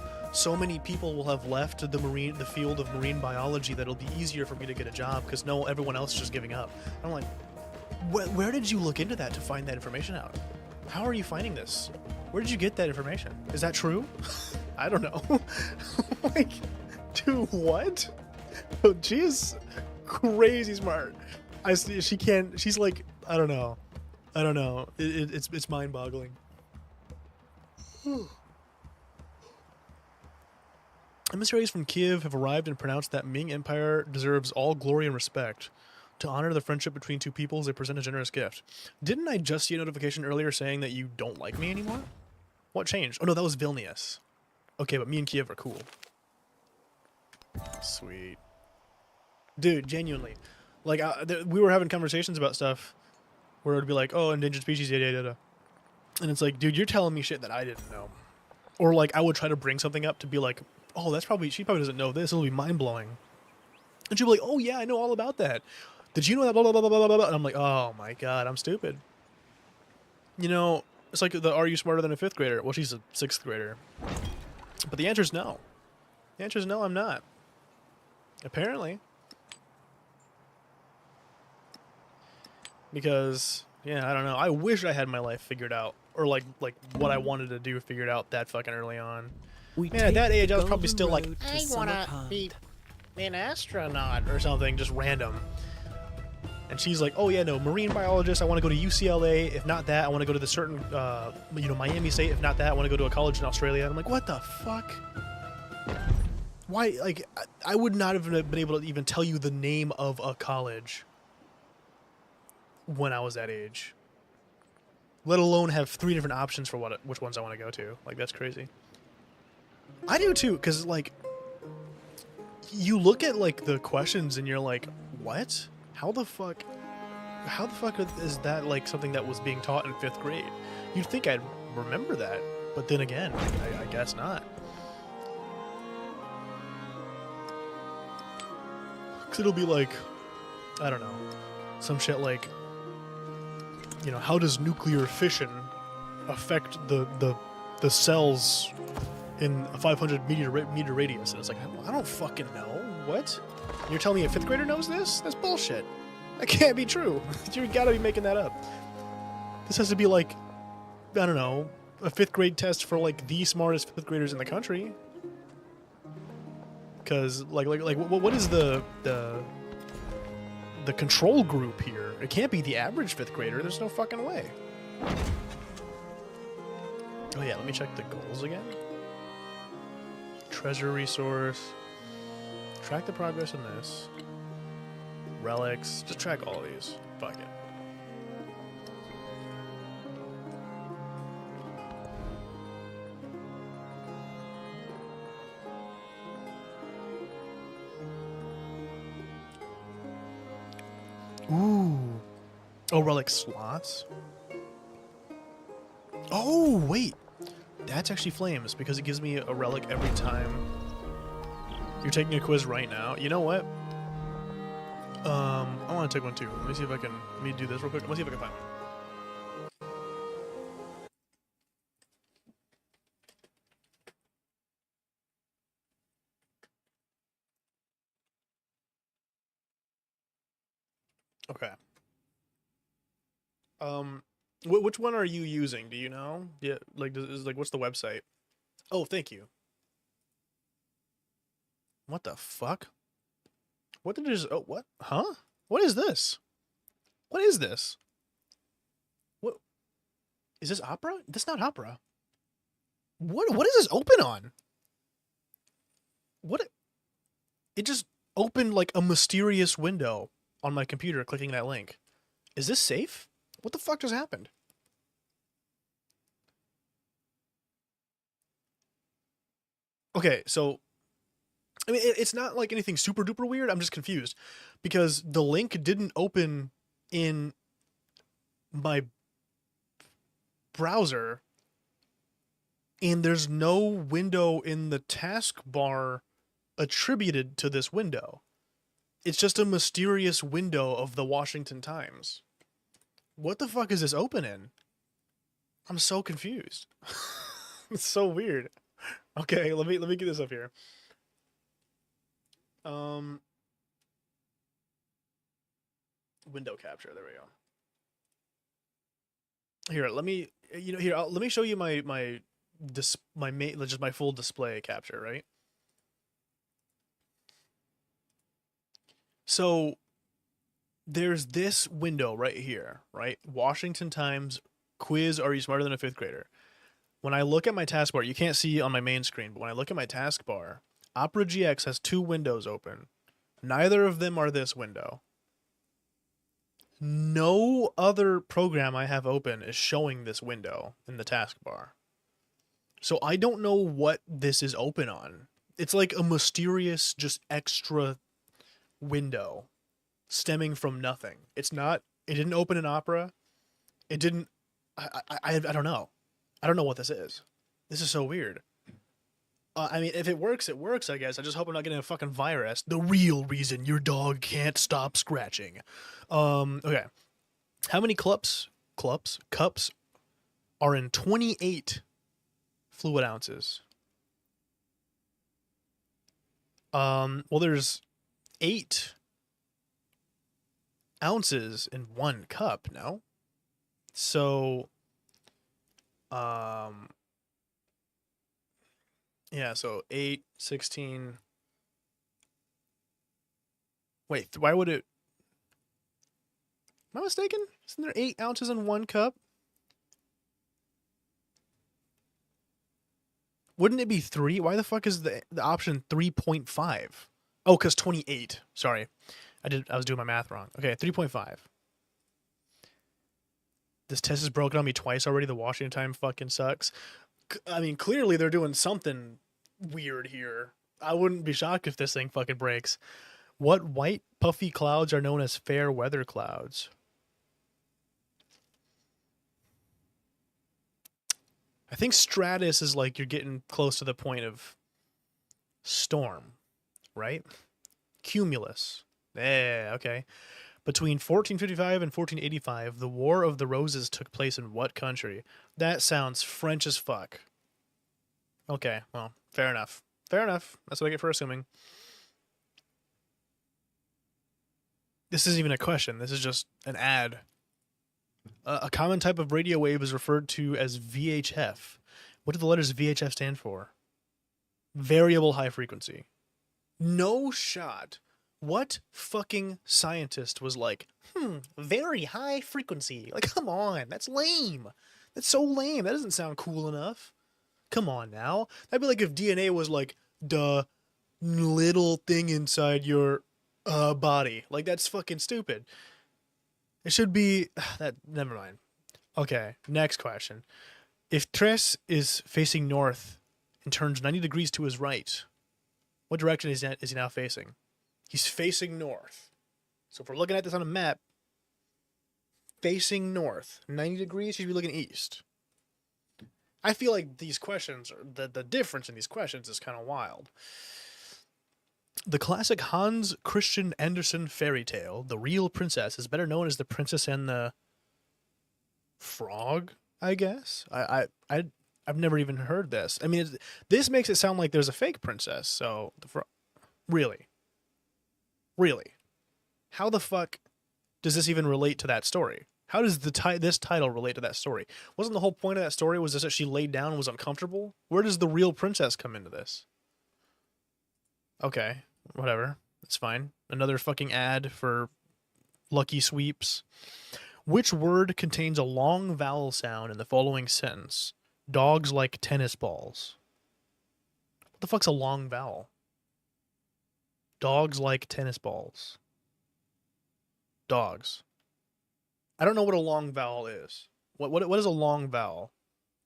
many people will have left the field of marine biology that it'll be easier for me to get a job because everyone else is just giving up. I'm like, where did you look into that to find that information out? How are you finding this? Where did you get that information? Is that true? I don't know. Like, dude, what? She is crazy smart. She's like, I don't know. It's mind-boggling. Emissaries from Kiev have arrived and pronounced that Ming Empire deserves all glory and respect. To honor the friendship between two peoples, they present a generous gift. Didn't I just see a notification earlier saying that you don't like me anymore? What changed? Oh no, that was Vilnius. Okay, but me and Kiev are cool. Sweet. Dude, genuinely. Like, we were having conversations about stuff where it would be like, oh, endangered species, yada, yada, yada. And it's like, dude, you're telling me shit that I didn't know. Or, like, I would try to bring something up to be like, oh, she probably doesn't know this. It'll be mind blowing. And she'll be like, oh yeah, I know all about that. Did you know that? Blah blah blah blah blah blah. And I'm like, oh my god, I'm stupid. You know, it's like the are you smarter than a fifth grader? Well, she's a sixth grader. But the answer is no. The answer is no, I'm not. Apparently. Because, yeah, I don't know. I wish I had my life figured out. Or, like what I wanted to do figured out that fucking early on. We Man, at that take age, the I was probably golden still like, road to I want to Samarkand. be an astronaut or something, just random. And she's like, oh, yeah, no, marine biologist. I want to go to UCLA. If not that, I want to go to the certain, Miami State. If not that, I want to go to a college in Australia. And I'm like, what the fuck? Why, like, I would not have been able to even tell you the name of a college when I was that age. Let alone have 3 different options for which ones I want to go to. Like, that's crazy. I do too, because, like, you look at, like, the questions and you're like, what? How the fuck is that, like, something that was being taught in 5th grade? You'd think I'd remember that, but then again, I guess not. Because it'll be like, I don't know, some shit like, you know, how does nuclear fission affect the cells in a 500 meter radius? And it's like, I don't fucking know. What? You're telling me a 5th grader knows this? That's bullshit. That can't be true. You gotta be making that up. This has to be like, I don't know, a 5th grade test for like the smartest 5th graders in the country. Because like what is the control group here? It can't be the average 5th grader. There's no fucking way. Oh yeah, let me check the goals again. Treasure resource. Track the progress in this. Relics. Just track all of these. Fuck it. Ooh. Oh, relic slots? Oh, wait. That's actually flames, because it gives me a relic every time. You're taking a quiz right now. You know what? I want to take one too. Let me see if I can... Let me do this real quick. Let me see if I can find one. Okay. Which one are you using? Do you know? Yeah, like, what's the website? Oh, thank you. What the fuck? What did this? Oh, what? Huh? What is this? What is this? What? Is this opera? That's not opera. What is this open on? What? It just opened like a mysterious window on my computer clicking that link. Is this safe? What the fuck just happened? Okay, so I mean, it's not like anything super duper weird. I'm just confused because the link didn't open in my browser and there's no window in the taskbar attributed to this window. It's just a mysterious window of the Washington Times. What the fuck is this open in? I'm so confused. It's so weird. Okay, let me get this up here. Window capture. There we go. Here, let me let me show you my just my full display capture, right? So there's this window right here, right? Washington Times quiz, are you smarter than a 5th grader? When I look at my taskbar, you can't see on my main screen, but when I look at my taskbar, Opera GX has 2 windows open. Neither of them are this window. No other program I have open is showing this window in the taskbar. So I don't know what this is open on. It's like a mysterious, just extra window stemming from nothing. It didn't open in Opera. It didn't, I don't know. I don't know what this is. This is so weird. I mean, if it works, it works, I guess. I just hope I'm not getting a fucking virus. The real reason your dog can't stop scratching. Okay. How many cups are in 28 fluid ounces? Well, there's 8 ounces in 1 cup, no? So, yeah, so 8, 16. Wait, why would it? Am I mistaken? Isn't there 8 ounces in 1 cup? Wouldn't it be 3? Why the fuck is the option 3.5? Oh, because 28. Sorry. I was doing my math wrong. Okay, 3.5. This test has broken on me twice already. The Washington time fucking sucks. I mean, clearly they're doing something weird here. I wouldn't be shocked if this thing fucking breaks. What white puffy clouds are known as fair weather clouds? I think stratus is like you're getting close to the point of storm, right? Cumulus. Yeah, okay. Between 1455 and 1485, the War of the Roses took place in what country? That sounds French as fuck. Okay, well, fair enough. Fair enough. That's what I get for assuming. This isn't even a question. This is just an ad. A common type of radio wave is referred to as VHF. What do the letters VHF stand for? Variable high frequency. No shot. What fucking scientist was like, very high frequency? Like, come on, that's lame. That's so lame. That doesn't sound cool enough. Come on now. That'd be like if DNA was like the little thing inside your body. Like, that's fucking stupid. It should be that. Never mind. Okay, next question. If Tres is facing north and turns 90 degrees to his right, what direction is he now facing? He's facing north. So if we're looking at this on a map, facing north, 90 degrees, he should be looking east. I feel like these questions, the difference in these questions is kind of wild. The classic Hans Christian Andersen fairy tale, The Real Princess, is better known as The Princess and the Frog, I guess. I've never even heard this. I mean, this makes it sound like there's a fake princess. So, really? How the fuck does this even relate to that story? How does this title relate to that story? Wasn't the whole point of that story was just that she laid down and was uncomfortable? Where does the real princess come into this? Okay, whatever. That's fine. Another fucking ad for Lucky Sweeps. Which word contains a long vowel sound in the following sentence? Dogs like tennis balls. What the fuck's a long vowel? Dogs like tennis balls. Dogs. I don't know what a long vowel is. What is a long vowel?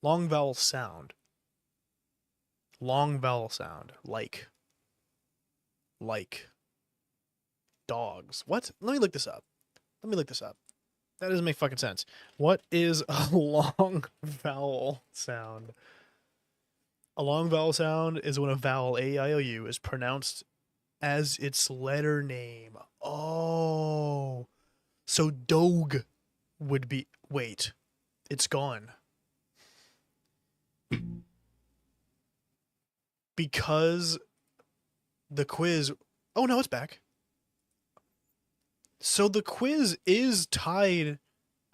Long vowel sound. Long vowel sound. Like. Dogs. What? Let me look this up. That doesn't make fucking sense. What is a long vowel sound? A long vowel sound is when a vowel, A-I-O-U, is pronounced as its letter name. Oh. So dog would be... Wait. It's gone. Because the quiz... Oh, no, it's back. So the quiz is tied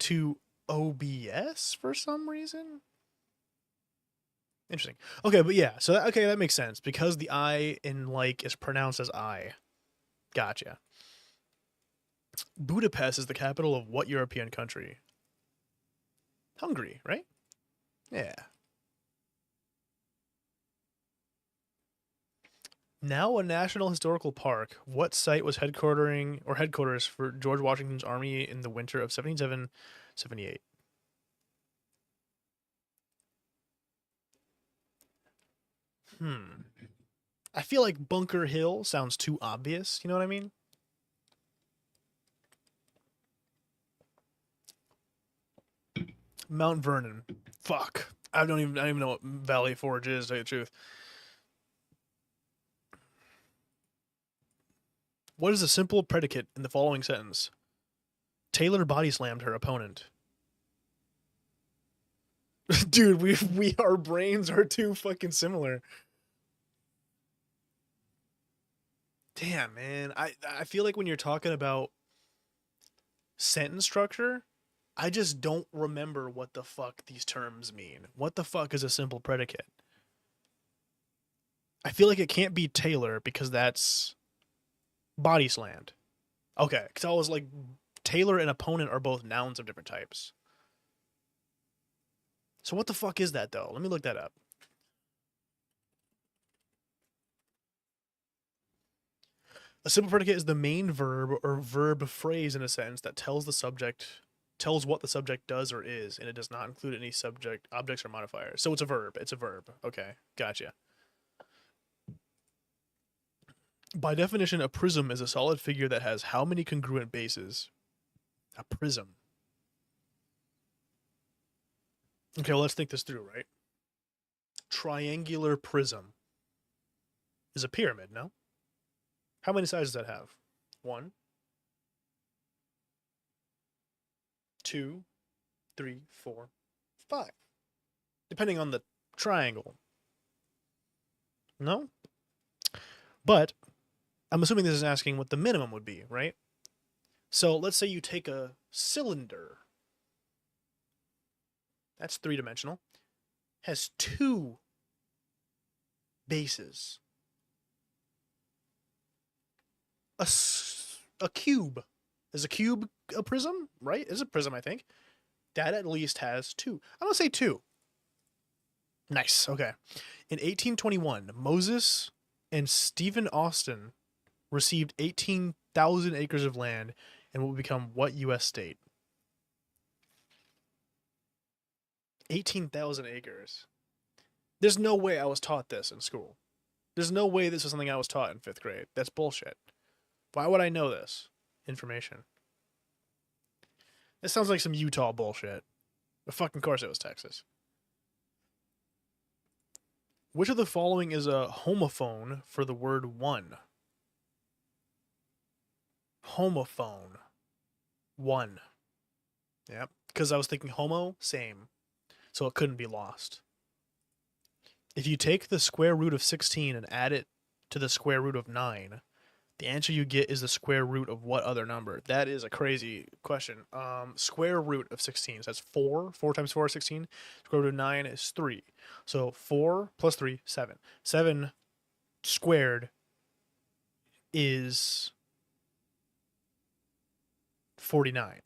to OBS for some reason? Interesting. Okay, but yeah, so that makes sense. Because the I in like is pronounced as I. Gotcha. Budapest is the capital of what European country? Hungary, right? Yeah. Now a National Historical Park, what site was headquarters for George Washington's army in the winter of 1777-78? I feel like Bunker Hill sounds too obvious, you know what I mean? Mount Vernon. Fuck. I don't even know what Valley Forge is, to tell you the truth. What is a simple predicate in the following sentence? Taylor body slammed her opponent. Dude, our brains are too fucking similar. Damn, man. I feel like when you're talking about sentence structure, I just don't remember what the fuck these terms mean. What the fuck is a simple predicate? I feel like it can't be Taylor because that's body slammed. Okay, because I was like, Taylor and opponent are both nouns of different types. So what the fuck is that, though? Let me look that up. A simple predicate is the main verb or verb phrase in a sentence that tells what the subject does or is, and it does not include any subject, objects, or modifiers. So it's a verb. It's a verb. Okay, gotcha. By definition, a prism is a solid figure that has how many congruent bases? A prism. Okay, well, let's think this through, right? Triangular prism is a pyramid, no? How many sides does that have? 1, 2, 3, 4, 5. Depending on the triangle. No? But I'm assuming this is asking what the minimum would be, right? So let's say you take a cylinder. That's 3-dimensional. Has 2 bases. A cube. Is a cube a prism? Right? It's a prism, I think. That at least has 2. I'm going to say 2. Nice. Okay. In 1821, Moses and Stephen Austin received 18,000 acres of land and will become what U.S. state? 18,000 acres. There's no way I was taught this in school. There's no way this was something I was taught in 5th grade. That's bullshit. Why would I know this information? This sounds like some Utah bullshit. But fucking course it was Texas. Which of the following is a homophone for the word one? Homophone. One. Yep. Because I was thinking homo, same. So it couldn't be lost. If you take the square root of 16 and add it to the square root of 9, the answer you get is the square root of what other number? That is a crazy question. Square root of 16. So that's 4. 4 times 4 is 16. Square root of 9 is 3. So 4 plus 3, 7. 7 squared is 49.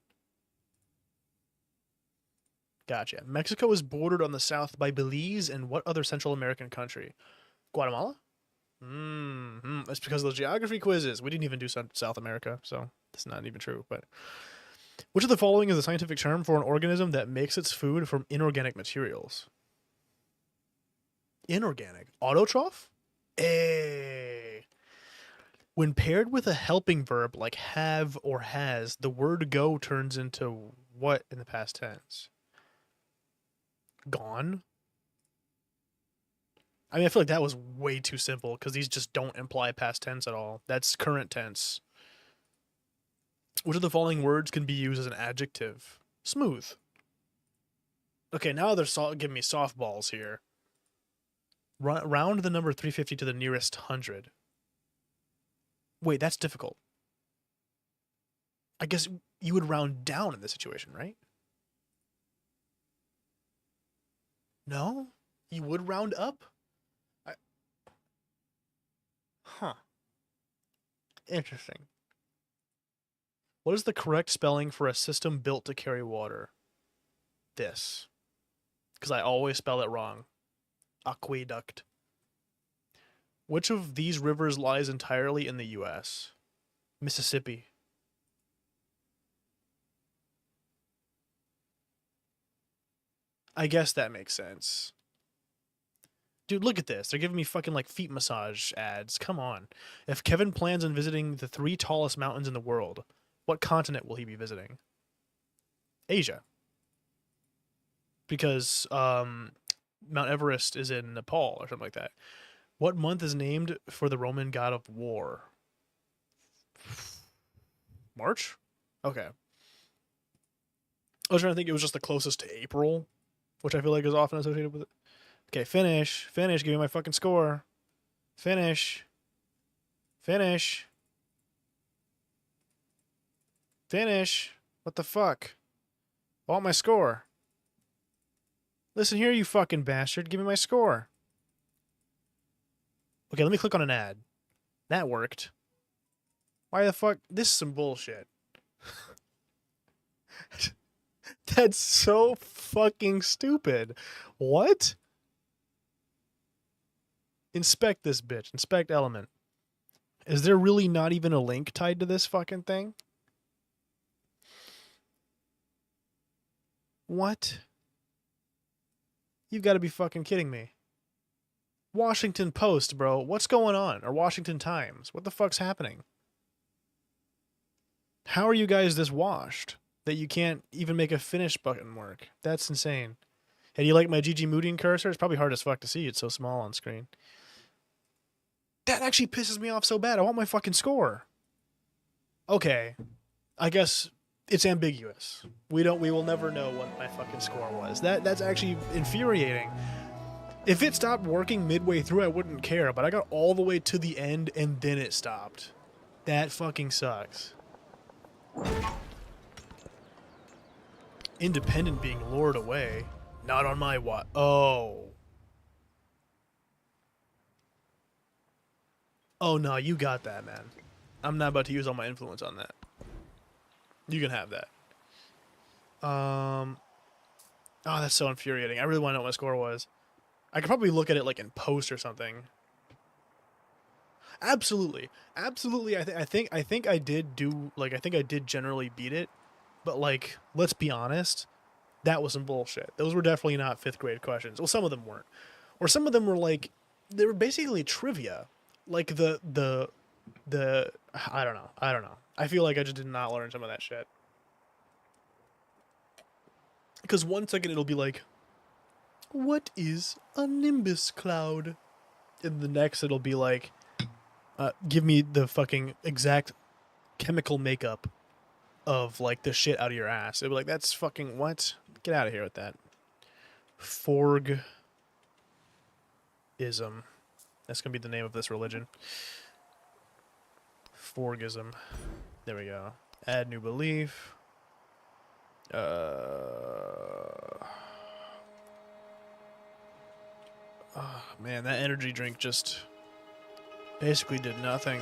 Gotcha. Mexico is bordered on the south by Belize and what other Central American country? Guatemala? That's because of those geography quizzes. We didn't even do South America, so that's not even true. But which of the following is a scientific term for an organism that makes its food from inorganic materials? Inorganic. Autotroph? Hey. When paired with a helping verb like have or has, the word go turns into what in the past tense? Gone? I mean, I feel like that was way too simple because these just don't imply past tense at all. That's current tense. Which of the following words can be used as an adjective? Smooth. Okay, now they're giving me softballs here. Round the number 350 to the nearest 100. Wait, that's difficult. I guess you would round down in this situation, right? No? You would round up? Huh. Interesting. What is the correct spelling for a system built to carry water? This. Because I always spell it wrong. Aqueduct. Which of these rivers lies entirely in the U.S.? Mississippi. I guess that makes sense. Dude, look at this. They're giving me fucking like feet massage ads. Come on. If Kevin plans on visiting the 3 tallest mountains in the world, what continent will he be visiting? Asia. Because Mount Everest is in Nepal or something like that. What month is named for the Roman god of war? March? Okay. I was trying to think it was just the closest to April, which I feel like is often associated with it. Okay, finish. Finish. Give me my fucking score. Finish. Finish. Finish. What the fuck? I want my score. Listen here, you fucking bastard. Give me my score. Okay, let me click on an ad. That worked. Why the fuck? This is some bullshit. That's so fucking stupid. What? Inspect this bitch. Inspect element. Is there really not even a link tied to this fucking thing? What? You've got to be fucking kidding me. Washington Post, bro. What's going on? Or Washington Times. What the fuck's happening? How are you guys this washed that you can't even make a finish button work? That's insane. Hey, do you like my GG Mooding cursor? It's probably hard as fuck to see. It's so small on screen. That actually pisses me off so bad. I want my fucking score. Okay. I guess it's ambiguous. We will never know what my fucking score was. That's actually infuriating. If it stopped working midway through, I wouldn't care, but I got all the way to the end and then it stopped. That fucking sucks. Independent being lured away. Not on my watch. Oh. Oh no, you got that, man. I'm not about to use all my influence on that. You can have that. Oh, that's so infuriating. I really want to know what my score was. I could probably look at it like in post or something. Absolutely, absolutely. I think I did do like I think I did generally beat it, but like let's be honest, that was some bullshit. Those were definitely not 5th grade questions. Well, some of them weren't, or some of them were like they were basically trivia, like the I don't know. I feel like I just did not learn some of that shit. Because 1 second it'll be like, what is a nimbus cloud? And the next it'll be like, give me the fucking exact chemical makeup of like the shit out of your ass. It'll be like, that's fucking what? Get out of here with that. Forgism. That's gonna be the name of this religion. Forgism. There we go. Add new belief. Oh, man, that energy drink just basically did nothing.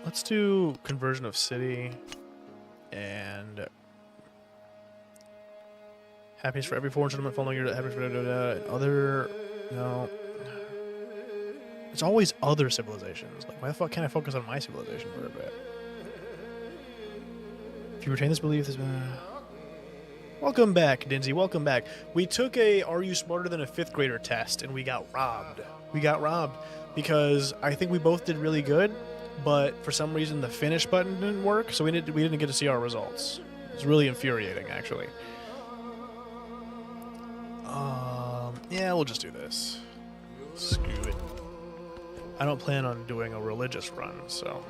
Let's do conversion of city and happiness for every foreign settlement following your happiness for other. No. It's always other civilizations. Like, why the fuck can't I focus on my civilization for a bit? If you retain this belief, this... Welcome back, Dinsey. Welcome back. We took a Are You Smarter Than a 5th Grader test, and we got robbed. We got robbed because I think we both did really good, but for some reason the finish button didn't work, so we didn't get to see our results. It's really infuriating, actually. Yeah, we'll just do this. Screw it. I don't plan on doing a religious run, so...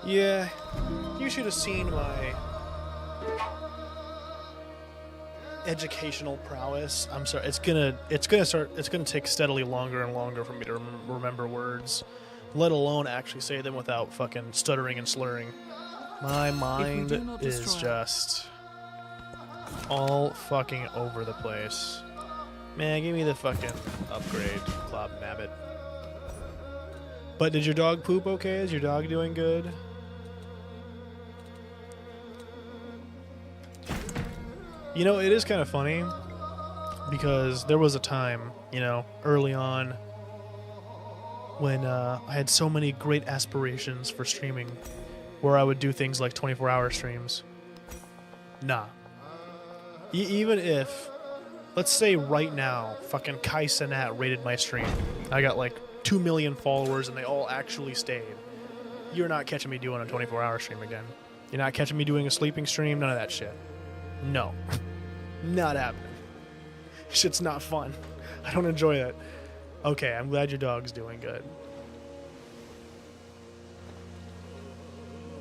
Yeah, you should have seen my educational prowess. I'm sorry, it's gonna take steadily longer and longer for me to remember words, let alone actually say them without fucking stuttering and slurring. My mind is just all fucking over the place. Man, give me the fucking upgrade, Clob Nabbit. But did your dog poop okay? Is your dog doing good? You know, it is kind of funny because there was a time, you know, early on when I had so many great aspirations for streaming where I would do things like 24-hour streams. Nah. Even if, let's say right now, fucking Kai Cenat rated my stream. I got like 2 million followers and they all actually stayed. You're not catching me doing a 24-hour stream again. You're not catching me doing a sleeping stream, none of that shit. No. Not happening. Shit's not fun. I don't enjoy it. Okay, I'm glad your dog's doing good.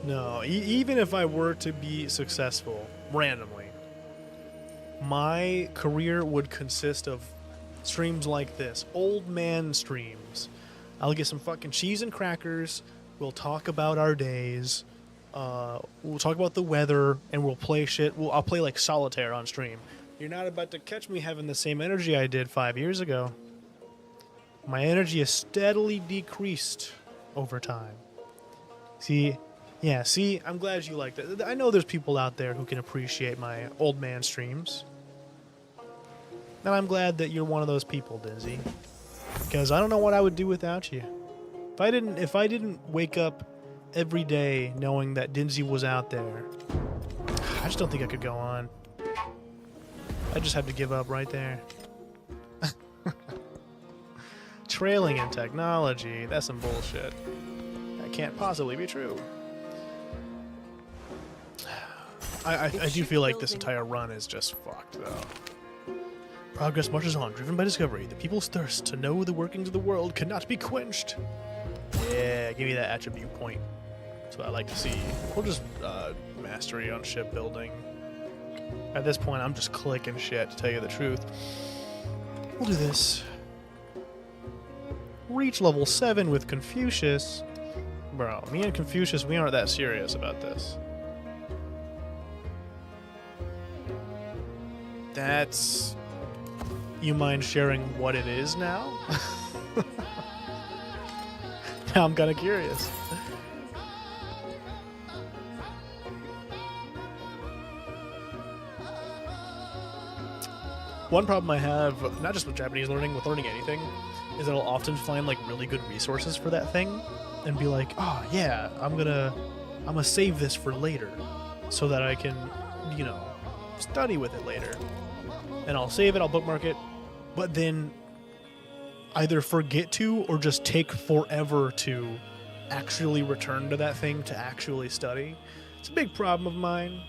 No, even if I were to be successful, randomly, my career would consist of streams like this. Old man streams. I'll get some fucking cheese and crackers. We'll talk about our days. We'll talk about the weather, and we'll play shit. I'll play like solitaire on stream. You're not about to catch me having the same energy I did 5 years ago. My energy has steadily decreased over time. See, I'm glad you like that. I know there's people out there who can appreciate my old man streams. And I'm glad that you're one of those people, Dizzy. Because I don't know what I would do without you. If I didn't wake up every day knowing that Dinzy was out there, I just don't think I could go on. I just have to give up right there. Trailing in technology, that's some bullshit. That can't possibly be true. I do feel like this entire run is just fucked, though. Progress marches on, driven by discovery. The people's thirst to know the workings of the world cannot be quenched. Yeah, give me that attribute point. That's what I like to see. We'll just mastery on shipbuilding. At this point, I'm just clicking shit, to tell you the truth. We'll do this. Reach level 7 with Confucius. Bro, me and Confucius, we aren't that serious about this. That's... You mind sharing what it is now? Now I'm kind of curious. One problem I have, not just with Japanese learning, with learning anything, is that I'll often find like really good resources for that thing and be like, oh yeah, I'm gonna save this for later so that I can, you know, study with it later. And I'll save it, I'll bookmark it, but then either forget to or just take forever to actually return to that thing to actually study. It's a big problem of mine.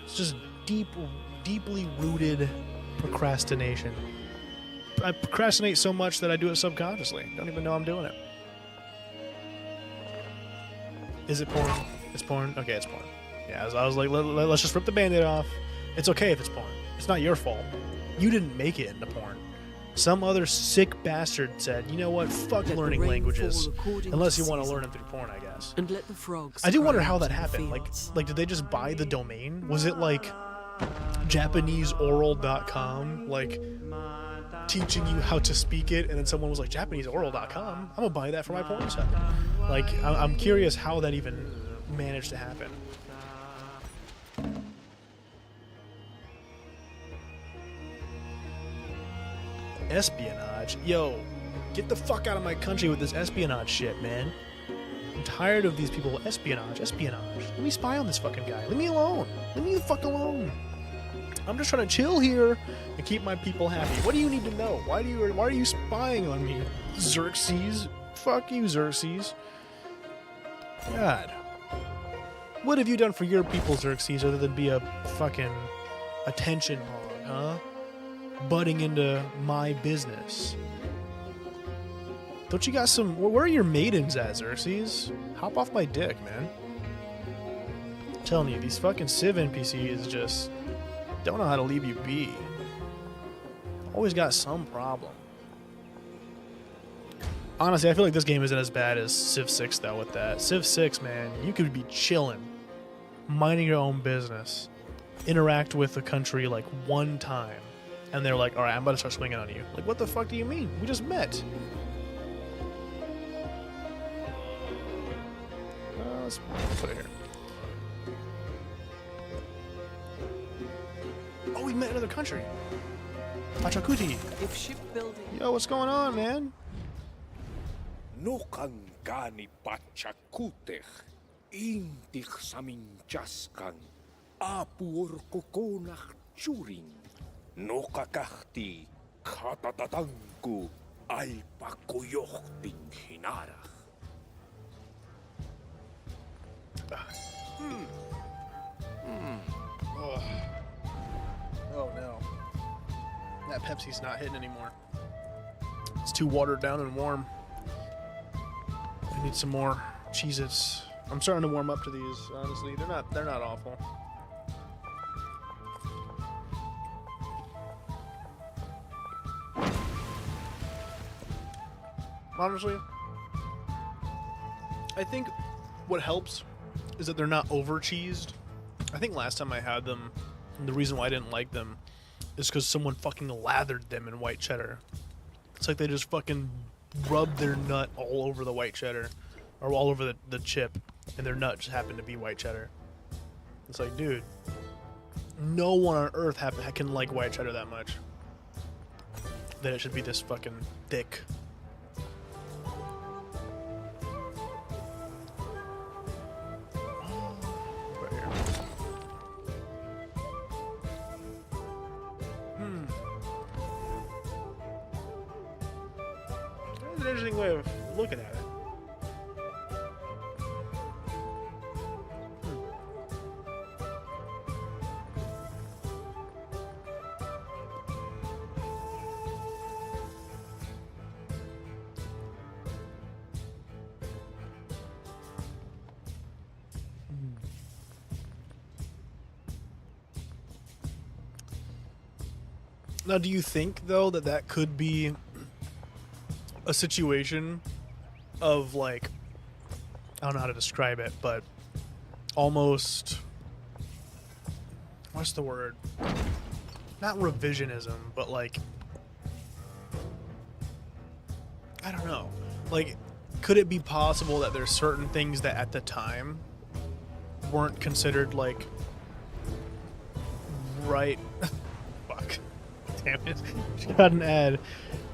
It's just deeply rooted procrastination. I procrastinate so much that I do it subconsciously. Don't even know I'm doing it. Is it porn? It's porn? Okay, it's porn. Yeah, I was like, let's just rip the Band-Aid off. It's okay if it's porn. It's not your fault. You didn't make it into porn. Some other sick bastard said, you know what, fuck Let learning the rain languages. fall according Unless to you want to season. learn them through porn, I guess. And let the frogs I do wonder cry how out that in the happened. fields. Like, did they just buy the domain? Was it like JapaneseOral.com? Like, teaching you how to speak it, and then someone was like, JapaneseOral.com? I'm gonna buy that for my porn site. Like, I'm curious how that even managed to happen. Espionage? Yo, get the fuck out of my country with this espionage shit, man. I'm tired of these people. Espionage. Let me spy on this fucking guy. Leave me alone. Leave me the fuck alone. I'm just trying to chill here and keep my people happy. What do you need to know? Why are you spying on me, Xerxes? Fuck you, Xerxes. God. What have you done for your people, Xerxes, other than be a fucking attention hog, huh? Butting into my business. Don't you got some... Where are your maidens at, Xerxes? Hop off my dick, man. I'm telling you, these fucking Civ NPCs just don't know how to leave you be. Always got some problem. Honestly, I feel like this game isn't as bad as Civ 6, though, with that. Civ 6, man, you could be chilling, minding your own business, interact with the country, like, one time, and they're like, alright, I'm about to start swinging on you. Like, what the fuck do you mean? We just met. Let's put it here. Oh, we met another country. Pachacuti. If shipbuilding... Yo, what's going on, man? Nokan gani pachakutech, intich saminchaskan, apur kokonach churing, nokakahti, katatatanku, alpakuyochting hinarach. Oh no. That Pepsi's not hitting anymore. It's too watered down and warm. I need some more Cheez-Its. I'm starting to warm up to these, honestly. They're not awful. Honestly, I think what helps is that they're not over cheesed. I think last time I had them, and the reason why I didn't like them is because someone fucking lathered them in white cheddar. It's like they just fucking rubbed their nut all over the white cheddar, or all over the chip, and their nut just happened to be white cheddar. It's like, dude, no one on earth can like white cheddar that much. That it should be this fucking thick. Right here. That's an interesting way of looking at it. Now, do you think, though, that could be a situation of, like, I don't know how to describe it, but almost, what's the word? Not revisionism, but, like, I don't know. Like, could it be possible that there's certain things that at the time weren't considered, like, right? Fuck. Damn it. She got an ad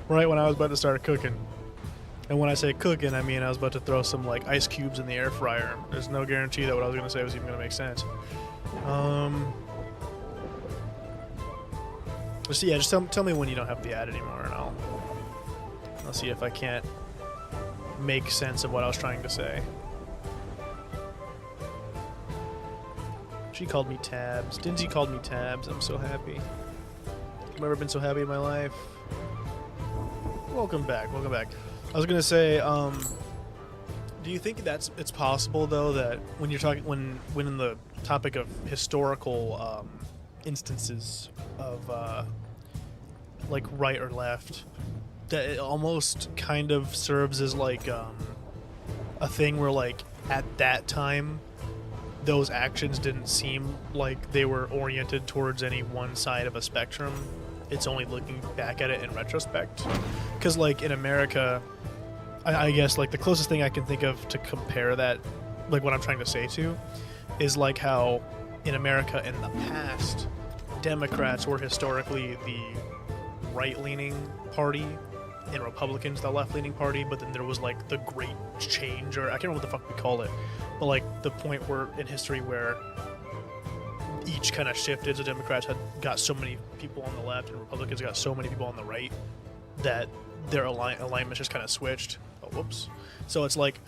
right when I was about to start cooking. And when I say cooking, I mean I was about to throw some like ice cubes in the air fryer. There's no guarantee that what I was going to say was even going to make sense. Just, yeah, just tell me when you don't have the ad anymore, and I'll see if I can't make sense of what I was trying to say. She called me Tabs. Dinzy called me Tabs. I'm so happy. I've never been so happy in my life. Welcome back. Welcome back. I was gonna say, do you think it's possible though that when you're talking when in the topic of historical instances of like right or left, that it almost kind of serves as like a thing where like at that time those actions didn't seem like they were oriented towards any one side of a spectrum. It's only looking back at it in retrospect. Because, like, in America, I guess, like, the closest thing I can think of to compare that, like, what I'm trying to say to, is, like, how in America in the past, Democrats were historically the right-leaning party, and Republicans the left-leaning party, but then there was, like, the Great Change, or I can't remember what the fuck we call it, but, like, the point where in history where each kind of shifted, so Democrats had got so many people on the left and Republicans got so many people on the right that their alignments just kind of switched. Oh, whoops. So it's like,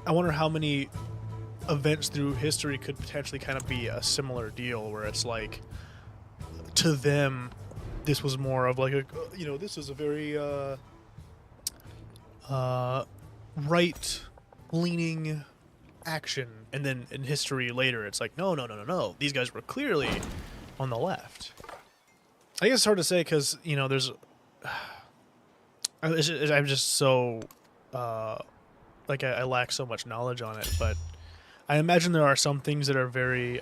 I wonder how many events through history could potentially kind of be a similar deal where it's like, to them, this was more of like a, you know, this is a very right-leaning action, and then in history later it's like no, these guys were clearly on the left. I guess it's hard to say because, you know, there's I'm just so like I lack so much knowledge on it, but I imagine there are some things that are very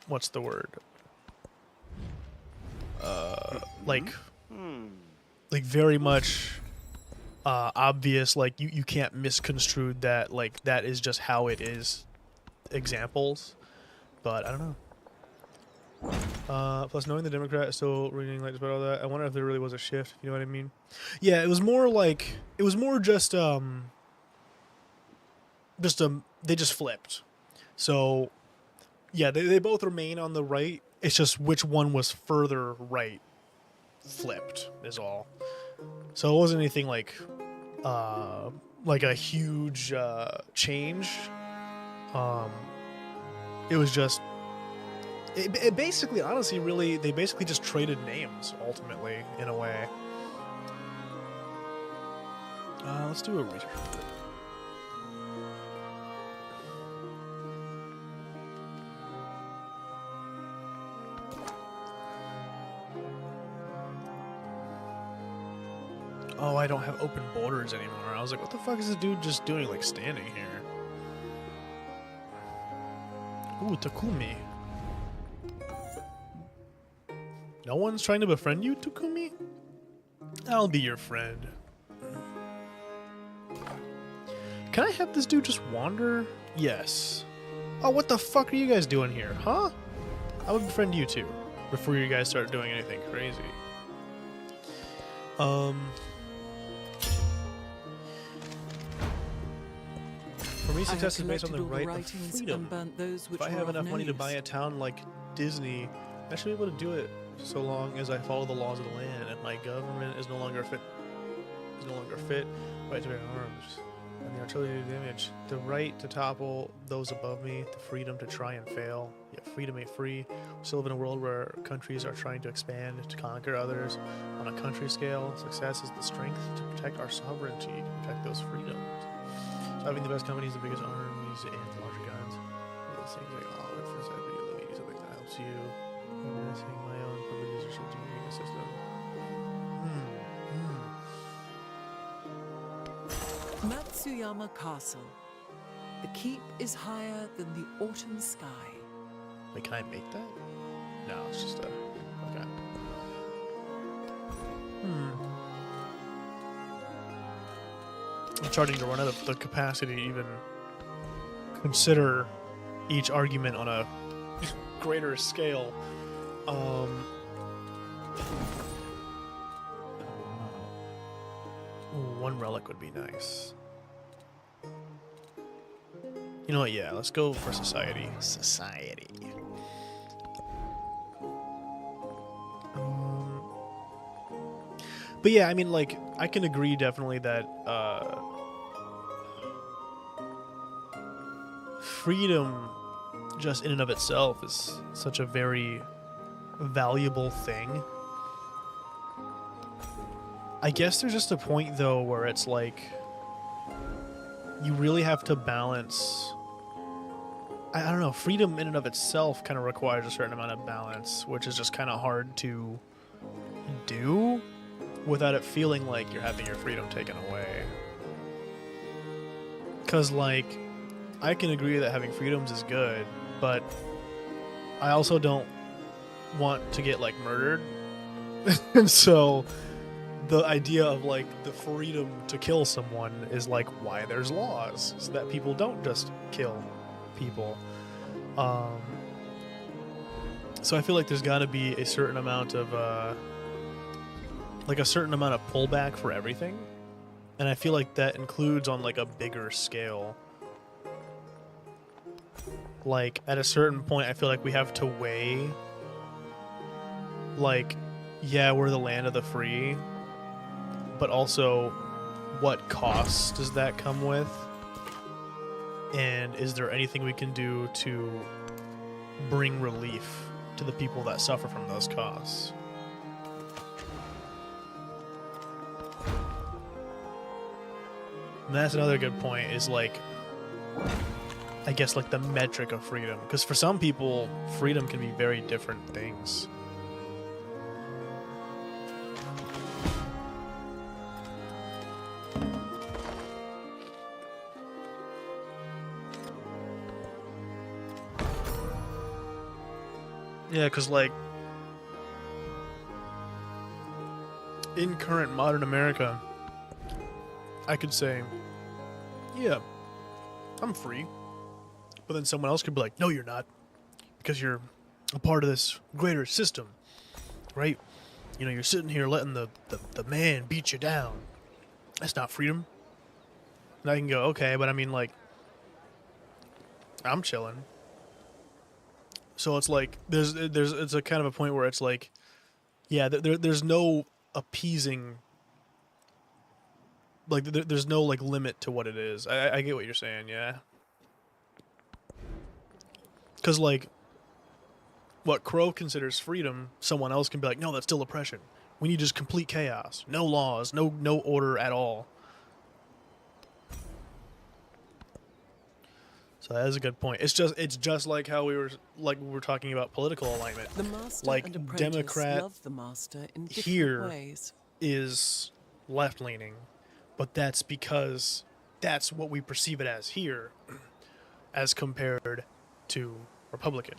what's the word, like very much obvious, like you can't misconstrue that, like that is just how it is examples, but I don't know. Plus knowing the Democrat is still reading like about all that, I wonder if there really was a shift, you know what I mean? Yeah, it was more like, it was more just they just flipped. So yeah, they both remain on the right, it's just which one was further right flipped is all. So it wasn't anything like a huge change. It was just It basically, honestly, really, they basically just traded names, ultimately, in a way. Let's do a research. Oh, I don't have open borders anymore. I was like, what the fuck is this dude just doing, like, standing here? Ooh, Takumi. No one's trying to befriend you, Takumi? I'll be your friend. Can I have this dude just wander? Yes. Oh, what the fuck are you guys doing here, huh? I would befriend you too, before you guys start doing anything crazy. For me, success is based on the right of freedom. If I have enough money to buy a town like Disney, I should be able to do it so long as I follow the laws of the land and my government is no longer fit. Right to bear arms. And the artillery to damage. The right to topple those above me. The freedom to try and fail. Yet freedom ain't free. We still live in a world where countries are trying to expand, to conquer others. On a country scale, success is the strength to protect our sovereignty, to protect those freedoms. So having the best companies, the biggest armies, and the larger guns. Those things like, oh, at first I really need something that helps you. Investing my own privileges or strategic system. Matsuyama Castle. The keep is higher than the autumn sky. Wait, can I make that? No, it's just a... Okay. I'm starting to run out of the capacity to even consider each argument on a greater scale. One relic would be nice. You know what? Yeah, let's go for society. Society. But yeah, I mean, like, I can agree definitely that freedom, just in and of itself, is such a very valuable thing. I guess there's just a point, though, where it's like you really have to balance. I don't know. Freedom in and of itself kind of requires a certain amount of balance, which is just kind of hard to do without it feeling like you're having your freedom taken away. Because, like, I can agree that having freedoms is good, but I also don't want to get, like, murdered. And so the idea of, like, the freedom to kill someone is, like, why there's laws, so that people don't just kill people. So I feel like there's got to be a certain amount of like a certain amount of pullback for everything, and I feel like that includes on like a bigger scale. Like at a certain point I feel like we have to weigh, like, yeah, we're the land of the free, but also what costs does that come with, and is there anything we can do to bring relief to the people that suffer from those costs? And that's another good point, is like, I guess, like the metric of freedom, because for some people freedom can be very different things. Yeah, because, like, in current modern America, I could say, yeah, I'm free. But then someone else could be like, no, you're not. Because you're a part of this greater system, right? You know, you're sitting here letting the man beat you down. That's not freedom. And I can go, okay, but I mean, like, I'm chilling. So it's like it's a kind of a point where it's like, yeah, there's no appeasing, like there's no like limit to what it is. I get what you're saying, yeah. Because like what Crow considers freedom, someone else can be like, no, that's still oppression. We need just complete chaos. No laws, no order at all. So that is a good point. It's just like how we were talking about political alignment. The master Like, and apprentice Democrat love the master in different here ways. is left leaning, but that's because that's what we perceive it as here, as compared to Republican.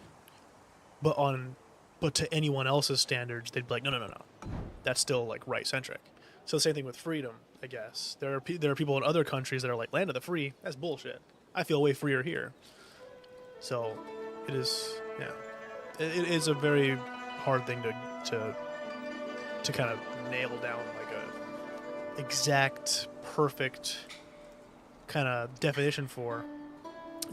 But to anyone else's standards, they'd be like, no, that's still like right centric. So the same thing with freedom, I guess. There are people in other countries that are like, land of the free, that's bullshit. I feel way freer here. So it is, yeah, it is a very hard thing to kind of nail down like a exact, perfect kind of definition for.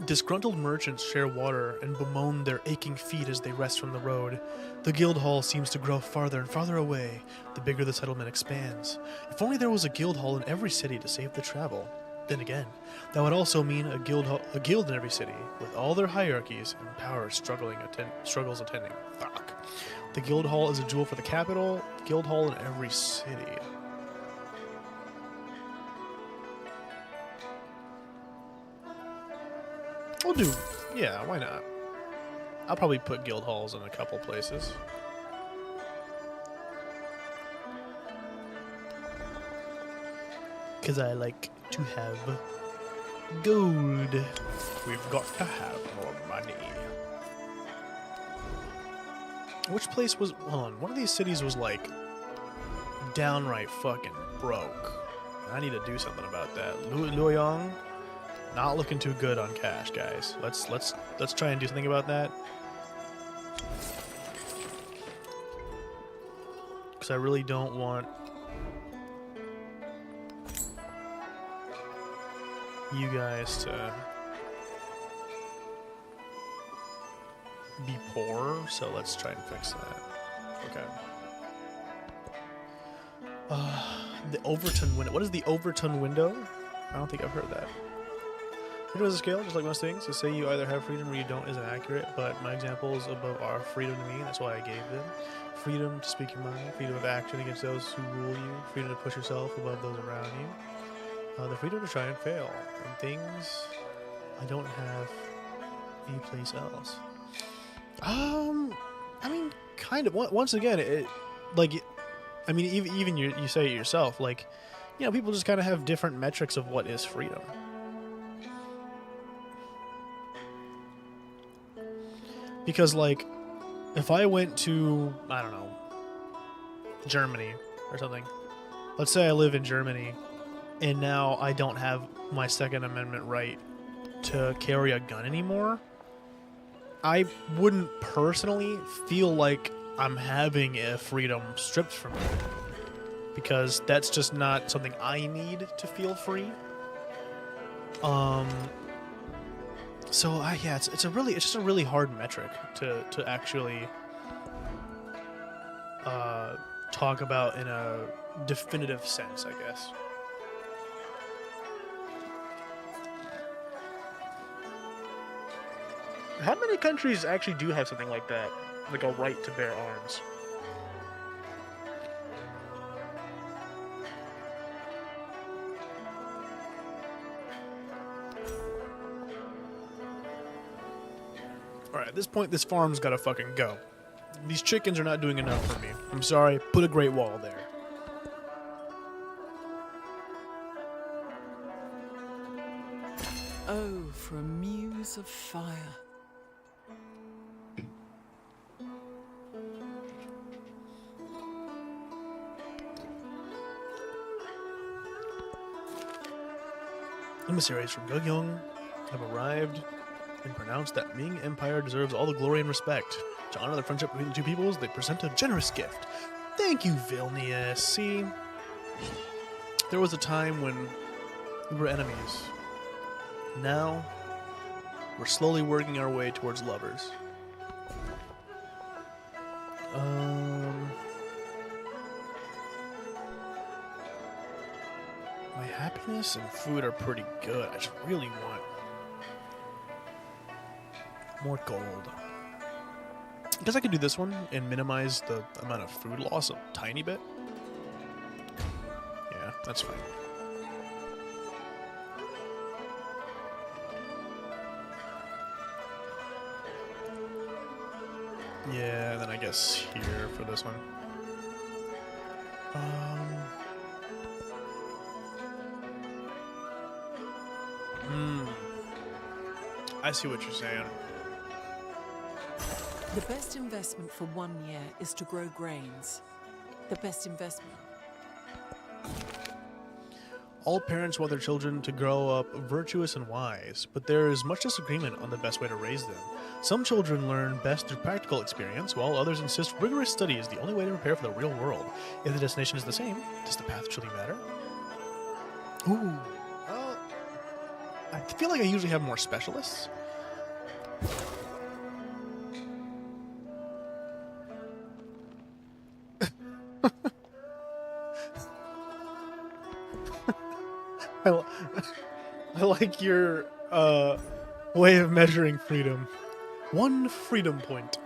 Disgruntled merchants share water and bemoan their aching feet as they rest from the road. The guild hall seems to grow farther and farther away, the bigger the settlement expands. If only there was a guild hall in every city to save the travel. Then again, that would also mean a guild in every city, with all their hierarchies and powers struggles attending. Fuck. The guild hall is a jewel for the capital, guild hall in every city. We'll do, yeah, why not? I'll probably put guild halls in a couple places. Because I like to have gold. We've got to have more money. Which place was, hold on, one of these cities was like downright fucking broke. I need to do something about that. Luoyang, not looking too good on cash, guys. Let's try and do something about that. Because I really don't want you guys to be poor, so let's try and fix that. Okay. The Overton window. What is the Overton window? I don't think I've heard that. Freedom is a scale, just like most things. To say you either have freedom or you don't isn't accurate, but my examples above are freedom to me, that's why I gave them. Freedom to speak your mind, freedom of action against those who rule you, freedom to push yourself above those around you. The freedom to try and fail, and things I don't have anyplace else. I mean, kind of. Once again, I mean, even you say it yourself, like, you know, people just kind of have different metrics of what is freedom. Because, like, if I went to, I don't know, Germany or something, let's say I live in Germany, and now I don't have my Second Amendment right to carry a gun anymore, I wouldn't personally feel like I'm having a freedom stripped from me. Because that's just not something I need to feel free. So yeah, it's just a really hard metric to actually talk about in a definitive sense, I guess. How many countries actually do have something like that, like a right to bear arms? Alright, at this point, this farm's gotta fucking go. These chickens are not doing enough for me. I'm sorry, put a Great Wall there. Oh, for a muse of fire. Emissaries from Gogyong have arrived and pronounced that Ming Empire deserves all the glory and respect. To honor the friendship between the two peoples, they present a generous gift. Thank you, Vilnius. See, there was a time when we were enemies. Now, we're slowly working our way towards lovers. My happiness and food are pretty good. I just really want more gold. I guess I could do this one and minimize the amount of food loss a tiny bit. Yeah, that's fine. Yeah, and then I guess here for this one. I see what you're saying. The best investment for 1 year is to grow grains. The best investment. All parents want their children to grow up virtuous and wise, but there is much disagreement on the best way to raise them. Some children learn best through practical experience, while others insist rigorous study is the only way to prepare for the real world. If the destination is the same, does the path truly matter? Ooh. I feel like I usually have more specialists. I like your way of measuring freedom. 1 freedom point.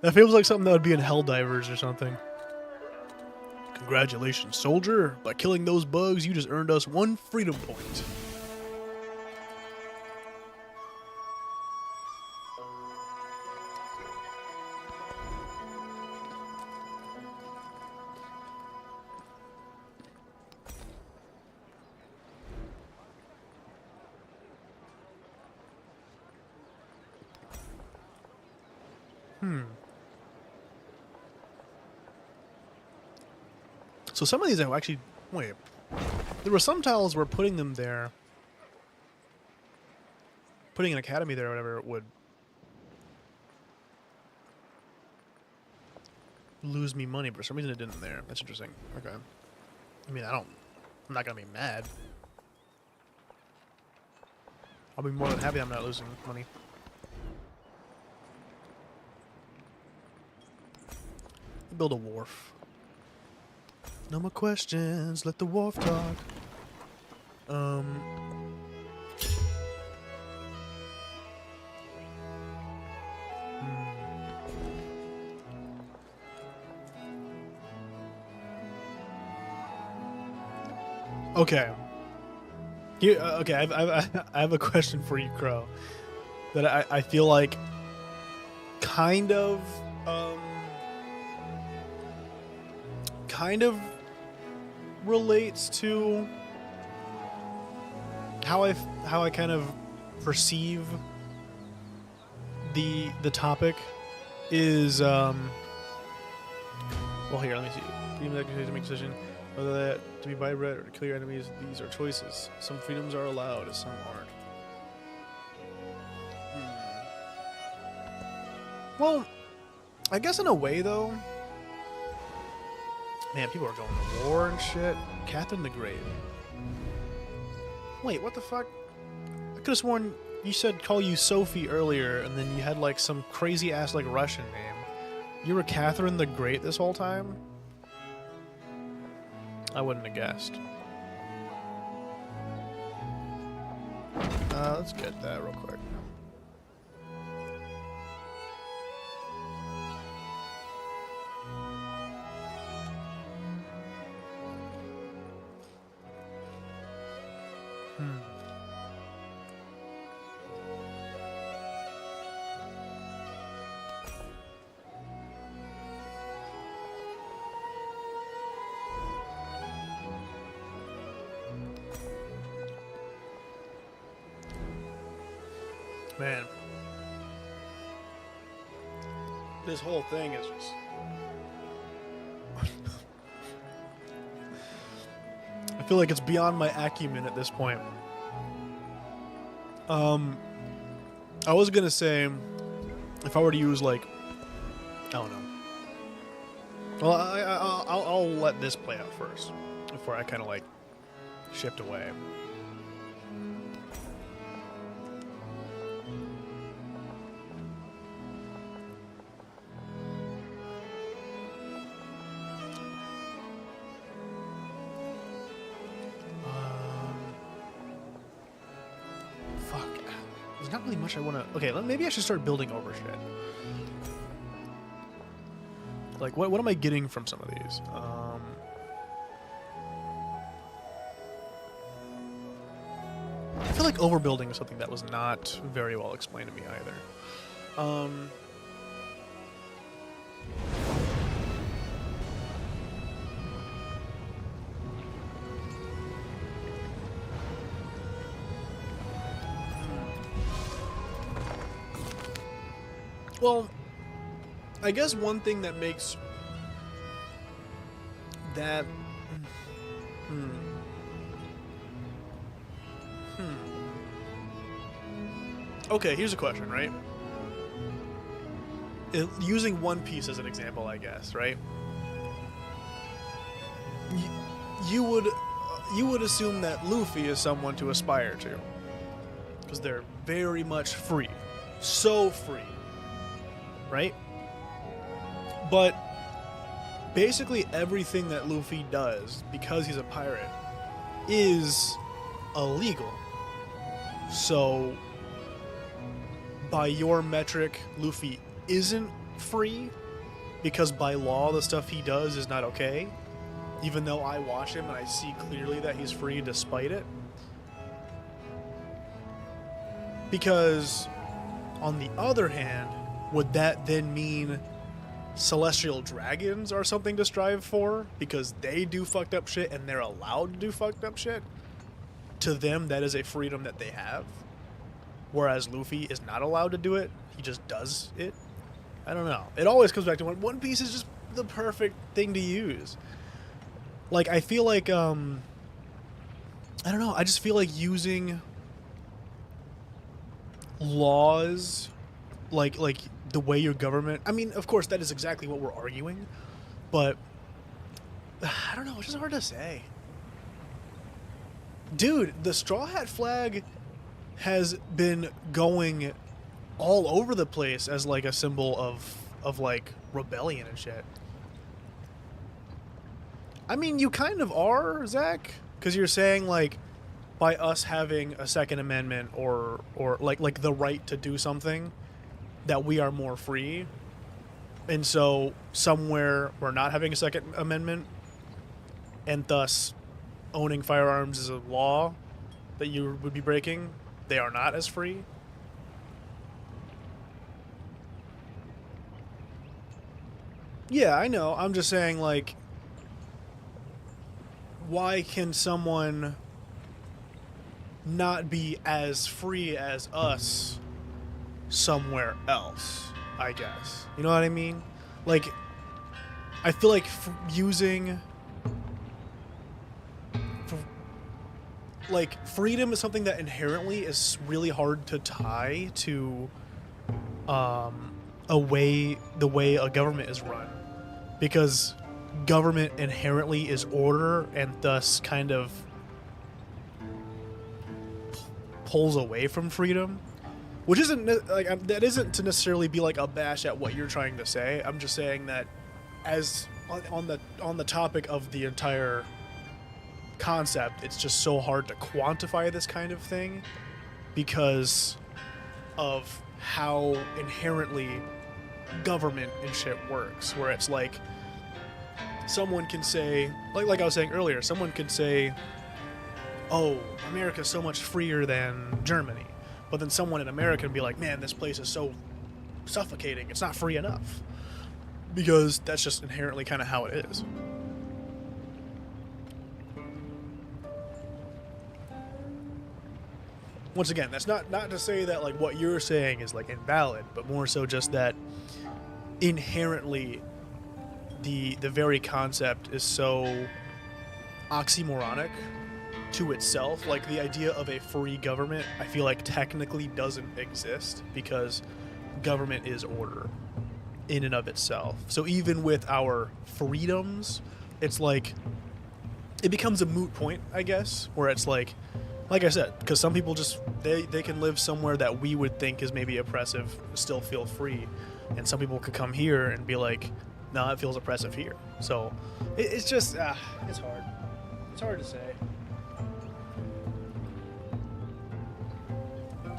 That feels like something that would be in Helldivers or something. Congratulations, soldier. By killing those bugs, you just earned us 1 freedom point. So some of these I actually... Wait. There were some tiles where putting them there... Putting an academy there or whatever would... lose me money, but for some reason it didn't there. That's interesting. Okay. I mean, I'm not gonna be mad. I'll be more than happy I'm not losing money. Build a wharf. No more questions, let the wharf talk. Okay. Here, okay, I have a question for you, Crow. That I feel like kind of relates to how I kind of perceive the topic is well, here, let me see. Freedom of to make a decision whether that to be by-bred or to kill your enemies. These are choices. Some freedoms are allowed, some aren't. Well, I guess in a way though. Man, people are going to war and shit. Catherine the Great. Wait, what the fuck? I could have sworn you said call you Sophie earlier, and then you had like some crazy ass like Russian name. You were Catherine the Great this whole time? I wouldn't have guessed. Let's get that real quick. Man, this whole thing is just... I feel like it's beyond my acumen at this point. I was gonna say, if I were to use like, I don't know. Well, I'll let this play out first before I kind of like shift away. not really much I want to... Okay, maybe I should start building over shit. Like, what am I getting from some of these? I feel like overbuilding is something that was not very well explained to me either. Well, I guess one thing that makes that... Okay, here's a question, right? Using One Piece as an example, I guess, right? You would assume that Luffy is someone to aspire to, because they're very much free, so free, right? But basically everything that Luffy does, because he's a pirate, is illegal. So, by your metric, Luffy isn't free, because by law the stuff he does is not okay, even though I watch him and I see clearly that he's free despite it. Because, on the other hand, would that then mean celestial dragons are something to strive for because they do fucked up shit and they're allowed to do fucked up shit? To them, that is a freedom that they have. Whereas Luffy is not allowed to do it. He just does it. I don't know. It always comes back to One Piece is just the perfect thing to use. Like, I feel like, I don't know. I just feel like using laws, like the way your government... I mean, of course, that is exactly what we're arguing. But, I don't know. It's just hard to say. Dude, the Straw Hat flag has been going all over the place as like a symbol of like rebellion and shit. I mean, you kind of are, Zach, because you're saying like by us having a Second Amendment or like the right to do something that we are more free. And so somewhere we're not having a Second Amendment and thus owning firearms is a law that you would be breaking. They are not as free. Yeah, I know. I'm just saying, like, why can someone not be as free as us somewhere else, I guess? You know what I mean? Like, I feel like using... Like, freedom is something that inherently is really hard to tie to the way a government is run. Because government inherently is order and thus kind of pulls away from freedom. Which isn't, like, that isn't to necessarily be like a bash at what you're trying to say. I'm just saying that as on the topic of the entire concept, it's just so hard to quantify this kind of thing because of how inherently government and shit works, where it's like someone can say, like I was saying earlier, someone could say, oh, America's so much freer than Germany, but then someone in America would be like, man, this place is so suffocating, it's not free enough, because that's just inherently kind of how it is. Once again, that's not to say that like what you're saying is like invalid, but more so just that inherently the very concept is so oxymoronic to itself. Like the idea of a free government, I feel like technically doesn't exist because government is order in and of itself. So even with our freedoms, it's like it becomes a moot point, I guess, where it's like I said, because some people just, they can live somewhere that we would think is maybe oppressive, still feel free. And some people could come here and be like, no, it feels oppressive here. So it's just, it's hard. It's hard to say.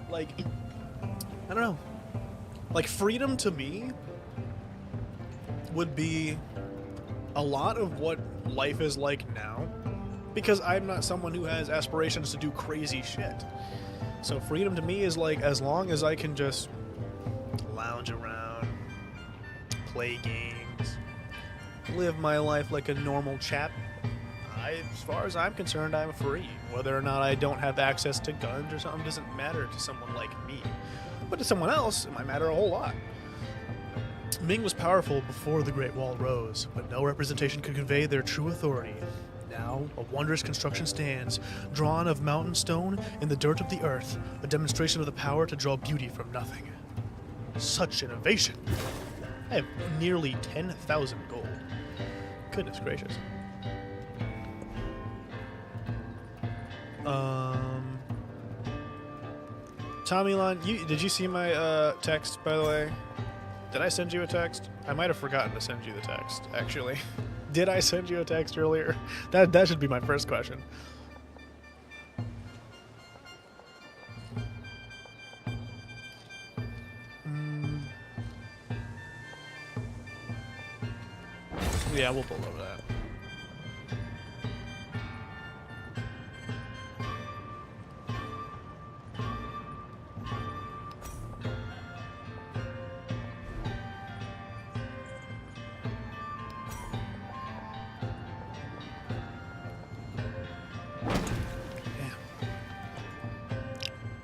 Like, I don't know. Like, freedom to me would be a lot of what life is like now, because I'm not someone who has aspirations to do crazy shit. So freedom to me is like, as long as I can just lounge around, play games, live my life like a normal chap, as far as I'm concerned, I'm free. Whether or not I don't have access to guns or something doesn't matter to someone like me. But to someone else, it might matter a whole lot. Ming was powerful before the Great Wall rose, but no representation could convey their true authority. Now, a wondrous construction stands, drawn of mountain stone in the dirt of the earth, a demonstration of the power to draw beauty from nothing. Such innovation! I have nearly 10,000 gold. Goodness gracious. Tommylon, did you see my text, by the way? Did I send you a text? I might have forgotten to send you the text, actually. Did I send you a text earlier? That should be my first question. Yeah, we'll pull over that.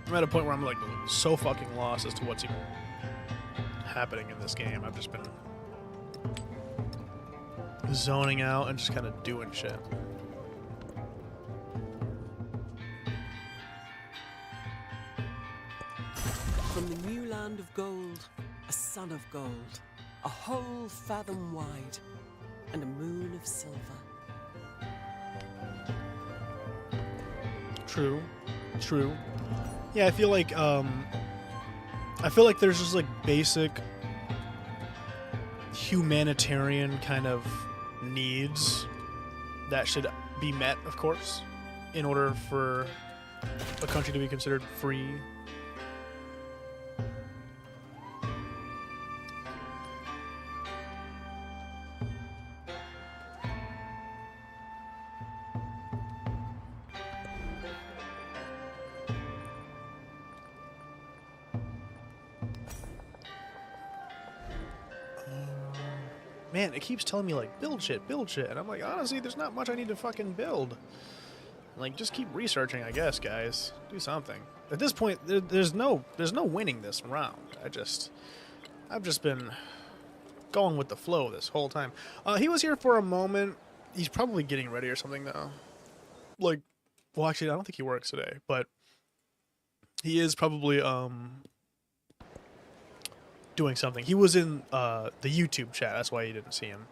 I'm at a point where I'm like so fucking lost as to what's even happening in this game. I've just been zoning out and just kind of doing shit. From the new land of gold, a sun of gold, a whole fathom wide, and a moon of silver. True. True. Yeah, I feel like there's just like basic humanitarian kind of needs that should be met, of course, in order for a country to be considered free. Man, it keeps telling me, like, build shit, and I'm like, honestly, there's not much I need to fucking build. Like, just keep researching, I guess, guys. Do something. At this point, there's no winning this round. I've just been going with the flow this whole time. He was here for a moment. He's probably getting ready or something, though. Like, well, actually, I don't think he works today, but he is probably, doing something. He was in the YouTube chat. That's why you didn't see him.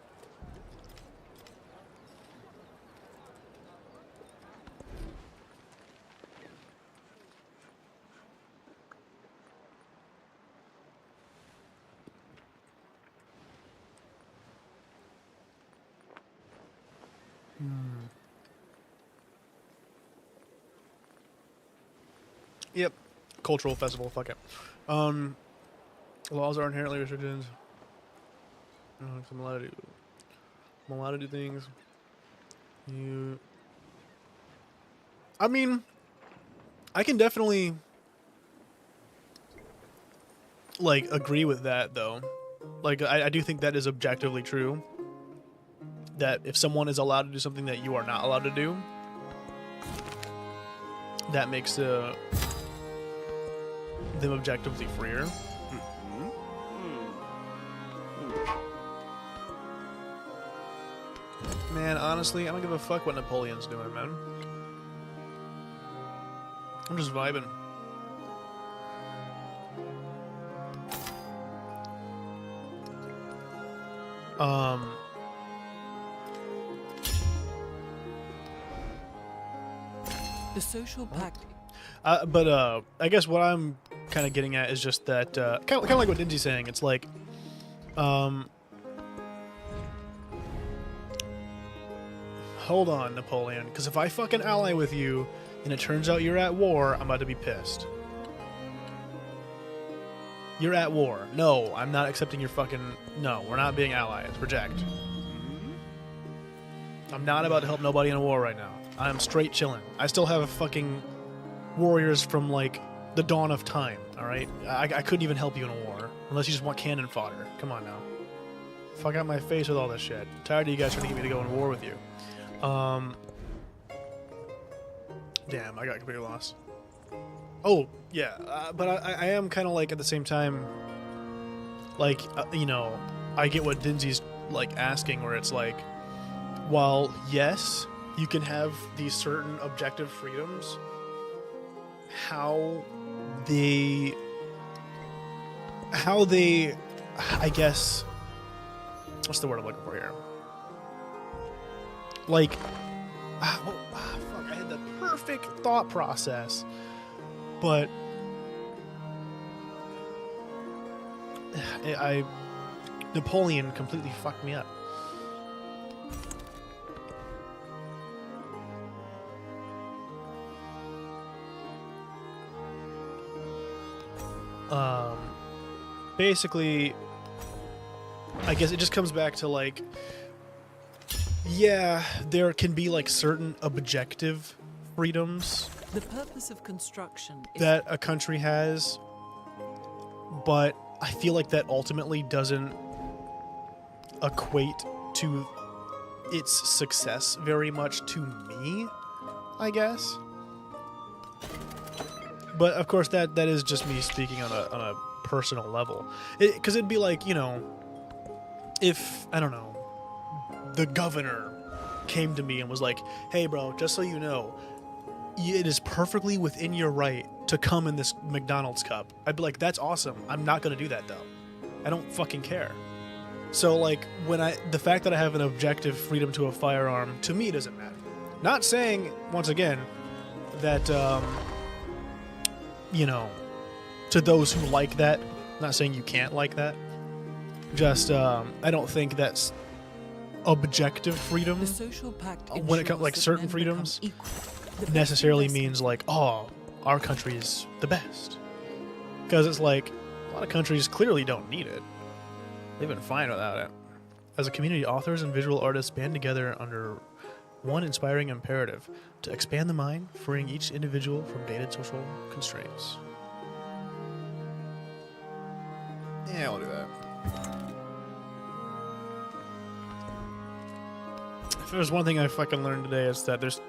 Yep. Cultural festival. Fuck it. Laws are inherently restricted. I'm allowed to do things. I mean, I can definitely like agree with that, though. Like, I do think that is objectively true. That if someone is allowed to do something that you are not allowed to do, that makes them objectively freer. Man, honestly, I don't give a fuck what Napoleon's doing, man. I'm just vibing. The social pact. But I guess what I'm kind of getting at is just that, kind of like what Dinsy's saying. It's like, hold on, Napoleon, because if I fucking ally with you and it turns out you're at war, I'm about to be pissed. You're at war. No, I'm not accepting your fucking... No, we're not being allies. Reject. I'm not about to help nobody in a war right now. I'm straight chilling. I still have fucking warriors from, like, the dawn of time, alright? I couldn't even help you in a war. Unless you just want cannon fodder. Come on now. Fuck out my face with all this shit. Tired of you guys trying to get me to go in war with you. Damn, I got completely lost. Oh, yeah, but I am kind of like at the same time, like, you know, I get what Dinsy's like asking, where it's like, while yes, you can have these certain objective freedoms, how they, I guess, what's the word I'm looking for here? Like, fuck, I had the perfect thought process. But Napoleon completely fucked me up. Basically, I guess it just comes back to like, yeah, there can be like certain objective freedoms The purpose of construction is that a country has, but I feel like that ultimately doesn't equate to its success very much to me, I guess. But of course that is just me speaking on a personal level. Because it'd be like, you know, if, I don't know, the governor came to me and was like, hey bro, just so you know, it is perfectly within your right to come in this McDonald's cup. I'd be like, that's awesome. I'm not going to do that, though. I don't fucking care. So, like, the fact that I have an objective freedom to a firearm, to me, doesn't matter. Not saying, once again, that, you know, to those who like that, not saying you can't like that. Just, I don't think that's objective freedom. the social pact When it comes, ensures like, that certain men freedoms, become equal. The best necessarily investment- means like, oh, our country is the best. Because it's like, a lot of countries clearly don't need it. They've been fine without it. As a community, authors and visual artists band together under one inspiring imperative: to expand the mind, freeing each individual from dated social constraints. Yeah, I'll do that. If there's one thing I fucking learned today, it's that there's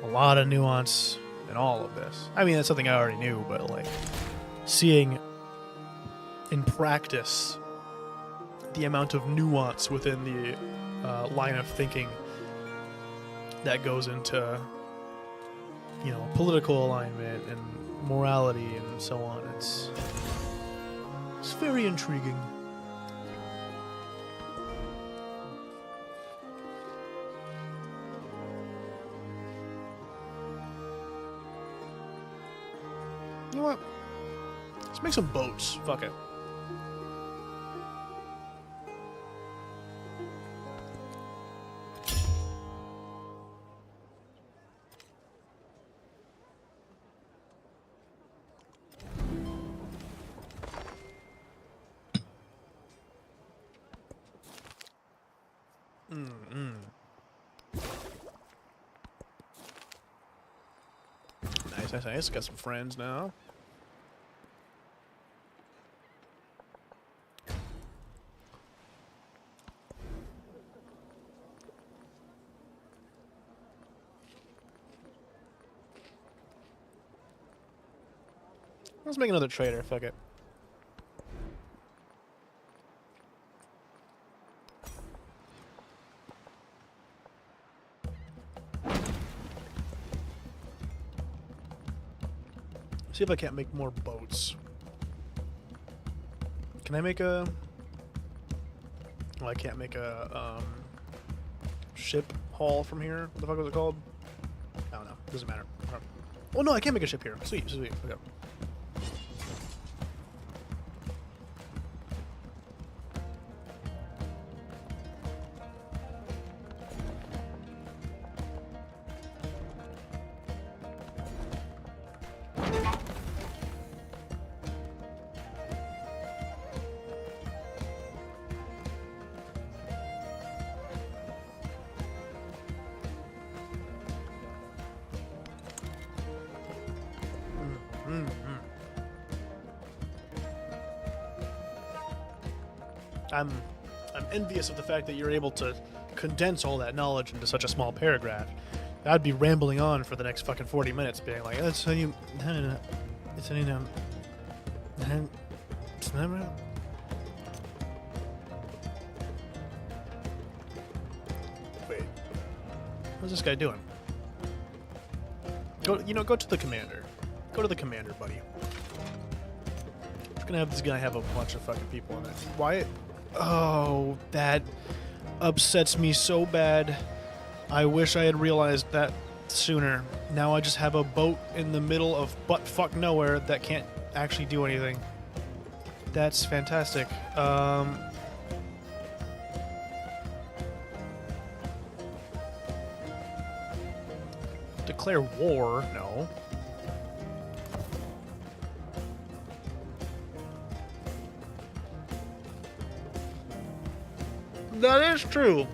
a lot of nuance in all of this. I mean, that's something I already knew, but like seeing in practice the amount of nuance within the line of thinking that goes into, you know, political alignment and morality and so on. It's very intriguing. You know what? Let's make some boats. Fuck it. Nice. Got some friends now. Let's make another trader. Fuck it. See if I can't make more boats. Can I make a... Well, I can't make a ship haul from here. What the fuck was it called? I don't know. Doesn't matter. Oh no, I can make a ship here. Sweet. Okay. I'm envious of the fact that you're able to condense all that knowledge into such a small paragraph. I'd be rambling on for the next fucking 40 minutes, being like, "That's how you." It's Wait, what's this guy doing? Go to the commander. Go to the commander, buddy. We're gonna have this guy have a bunch of fucking people in it. Why? Oh, that upsets me so bad. I wish I had realized that sooner. Now I just have a boat in the middle of butt-fuck nowhere that can't actually do anything. That's fantastic. Declare war? No. That is true,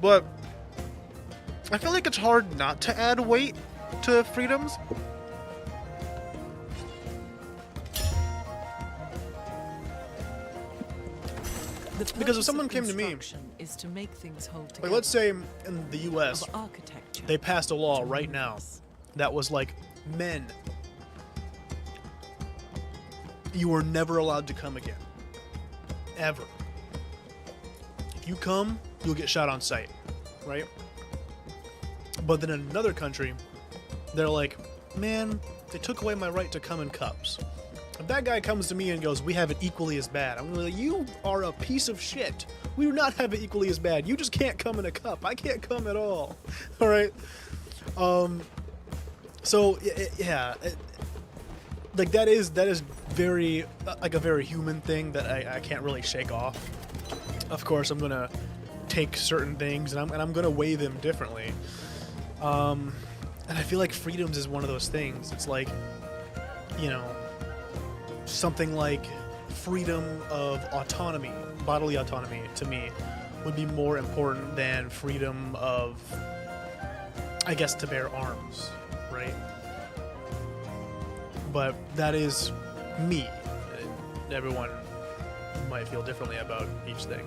but I feel like it's hard not to add weight to freedoms. Because if someone came to me, is to make things hold together. like let's say in the U.S. they passed a law right now that was like, men, you are never allowed to come again, ever. If you come, you'll get shot on sight, right? But then in another country, they're like, man, they took away my right to come in cups. If that guy comes to me and goes, we have it equally as bad, I'm gonna be like, you are a piece of shit. We do not have it equally as bad. You just can't come in a cup. I can't come at all. All right. So yeah, like that is very like a very human thing that I can't really shake off. Of course, I'm gonna take certain things and I'm gonna weigh them differently. And I feel like freedoms is one of those things. It's like, you know, something like freedom of autonomy, bodily autonomy, to me, would be more important than freedom of, I guess, to bear arms, right? But that is me. Everyone might feel differently about each thing.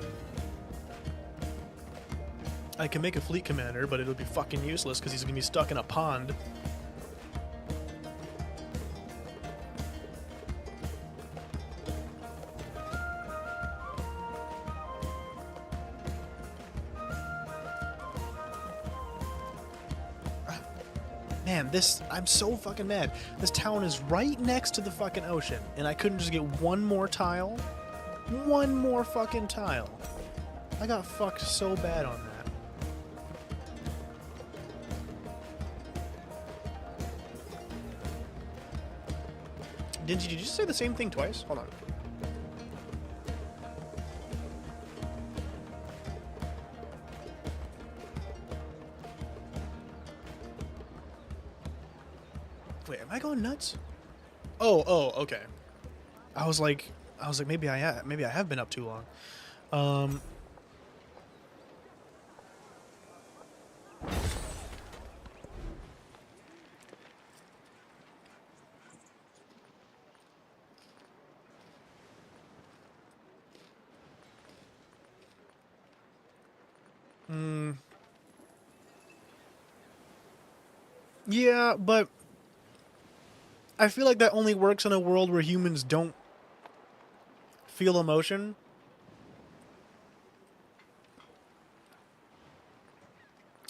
I can make a fleet commander, but it would be fucking useless because he's gonna be stuck in a pond. Man, I'm so fucking mad. This town is right next to the fucking ocean, and I couldn't just get one more tile? One more fucking tile. I got fucked so bad on that. Did you just say the same thing twice? Hold on. Wait, am I going nuts? Oh, okay. I was like maybe I have been up too long. Yeah, but I feel like that only works in a world where humans don't feel emotion.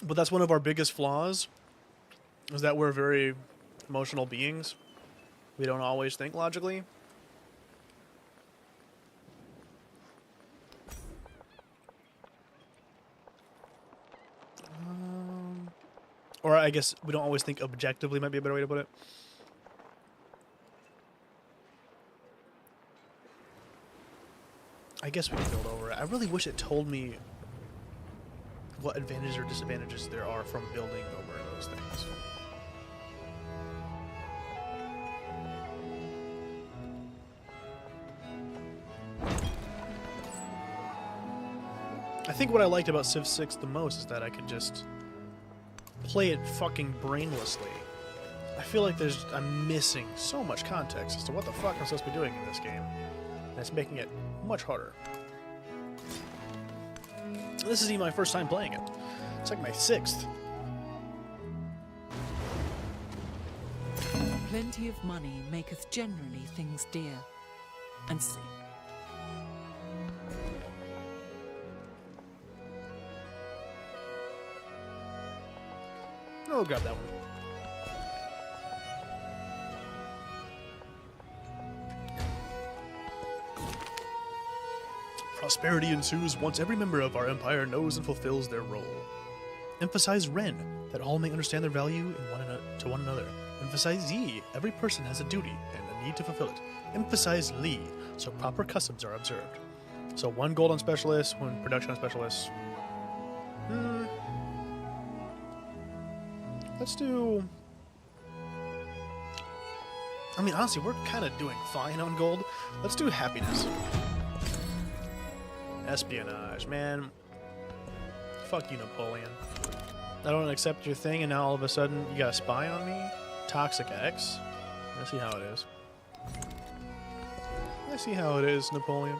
But that's one of our biggest flaws, is that we're very emotional beings. We don't always think logically. Or I guess we don't always think objectively might be a better way to put it. I guess we can build over it. I really wish it told me what advantages or disadvantages there are from building over those things. I think what I liked about Civ 6 the most is that I could just play it fucking brainlessly. I feel like I'm missing so much context as to what the fuck I'm supposed to be doing in this game. And it's making it much harder. This is even my first time playing it. It's like my 6th. Plenty of money maketh generally things dear. And see. I'll grab that one. Prosperity ensues once every member of our empire knows and fulfills their role. Emphasize Ren, that all may understand their value to one another. Emphasize Yi, every person has a duty and a need to fulfill it. Emphasize Li, so proper customs are observed. So 1 gold on specialists, 1 production on specialists. Let's do... I mean, honestly, we're kind of doing fine on gold. Let's do happiness. Espionage, man. Fuck you, Napoleon. I don't accept your thing, and now all of a sudden you got a spy on me? Toxic X? Let's see how it is. Let's see how it is, Napoleon.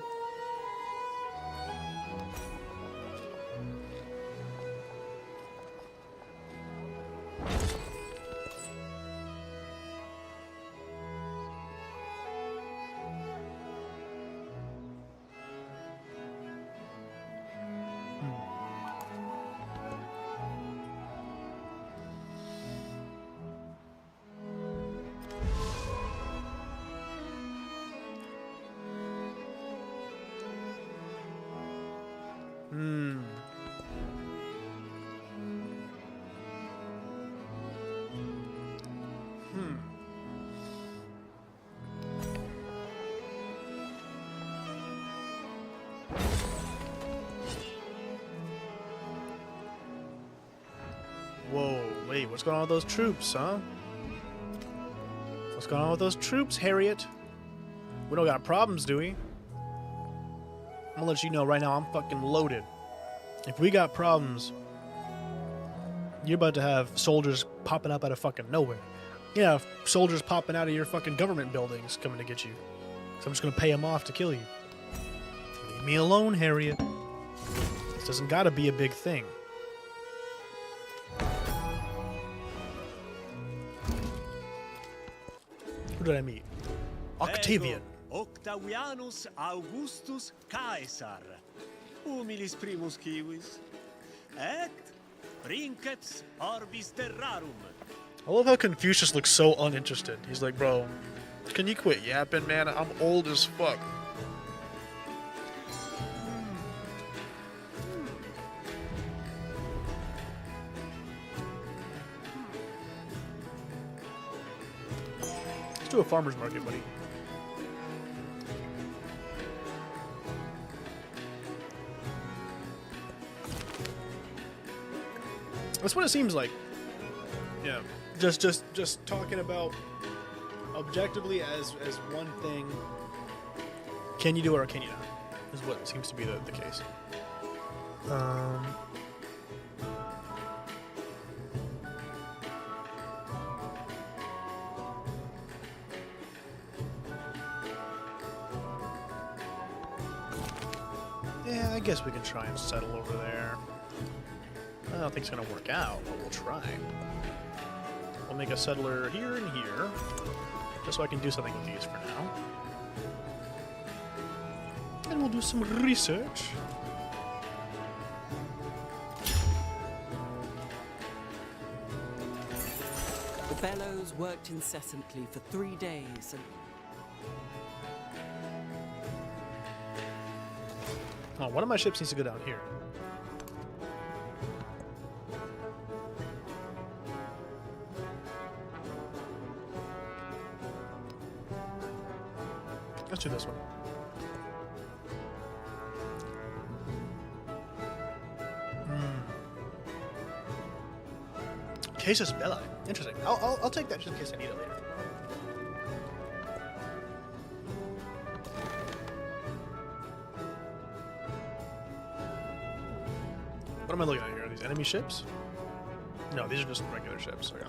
Whoa, wait, what's going on with those troops, huh? What's going on with those troops, Harriet? We don't got problems, do we? I'm gonna let you know right now, I'm fucking loaded. If we got problems, you're about to have soldiers popping up out of fucking nowhere. Yeah, soldiers popping out of your fucking government buildings coming to get you. So I'm just gonna pay them off to kill you. Leave me alone, Harriet. This doesn't gotta be a big thing. Who did I meet? Octavian. Ego Octavianus Augustus Caesar, humilis primus civis, et princeps orbis terrarum. I love how Confucius looks so uninterested. He's like, bro, can you quit yapping, man? I'm old as fuck. Let's do a farmer's market, buddy. That's what it seems like. Yeah. Just talking about objectively as one thing. Can you do it or can you not? Is what seems to be the case. Yeah, I guess we can try and settle over there. I don't think it's gonna work out, but we'll try. We'll make a settler here and here, just so I can do something with these for now. And we'll do some research. The bellows worked incessantly for 3 days, and Oh, one of my ships needs to go down here. Let's do this one. Casus Belli. Interesting. I'll take that just in case I need it later. What am I looking at here? Are these enemy ships? No, these are just regular ships. Okay.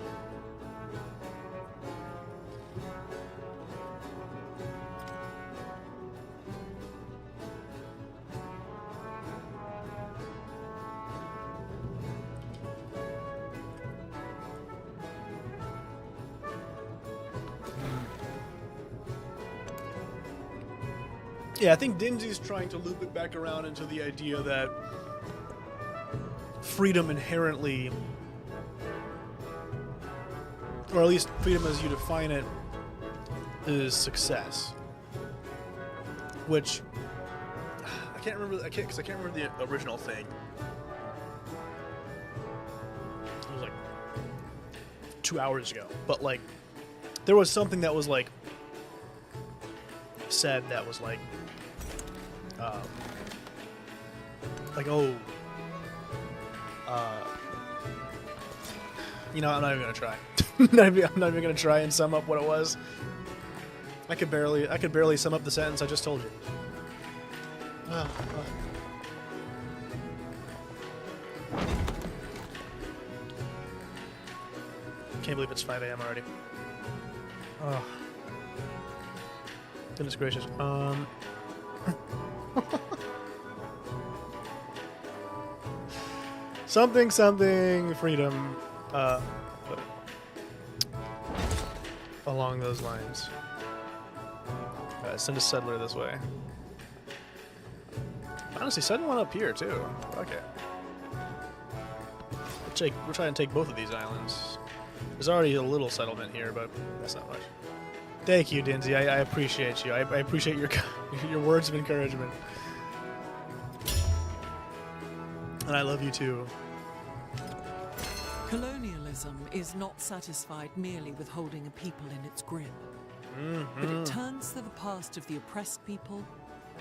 Yeah, I think Dinsy's trying to loop it back around into the idea that freedom inherently, or at least freedom as you define it, is success. Which I can't remember. I can't remember the original thing. It was like 2 hours ago, but like there was something that was like said that was like oh, you know, I'm not even gonna try. I'm not even gonna try and sum up what it was. I could barely sum up the sentence I just told you. Can't believe it's 5 a.m. already. Oh. Goodness gracious. Something freedom. Along those lines. Send a settler this way. Honestly, send one up here too. Okay. We'll try and take both of these islands. There's already a little settlement here, but that's not much. Thank you, Dinsey. I appreciate you. I appreciate your words of encouragement. And I love you too. Colonialism is not satisfied merely with holding a people in its grip, but it turns to the past of the oppressed people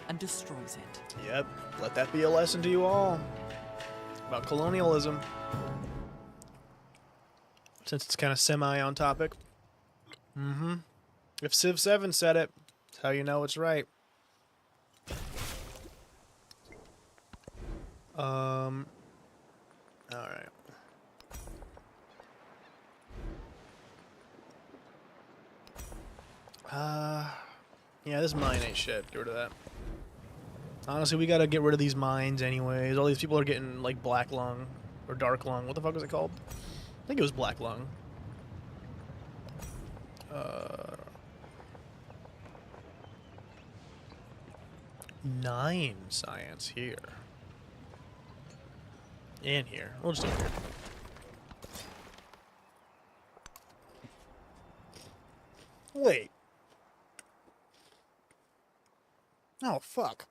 and destroys it. Yep. Let that be a lesson to you all about colonialism. Since it's kind of semi on topic. If Civ 7 said it, that's how you know it's right. Alright. Yeah, this mine ain't shit. Get rid of that. Honestly, we gotta get rid of these mines anyways. All these people are getting, like, black lung. Or dark lung. What the fuck was it called? I think it was black lung. 9 science here. And here. We'll just do it here. Wait. Oh, fuck.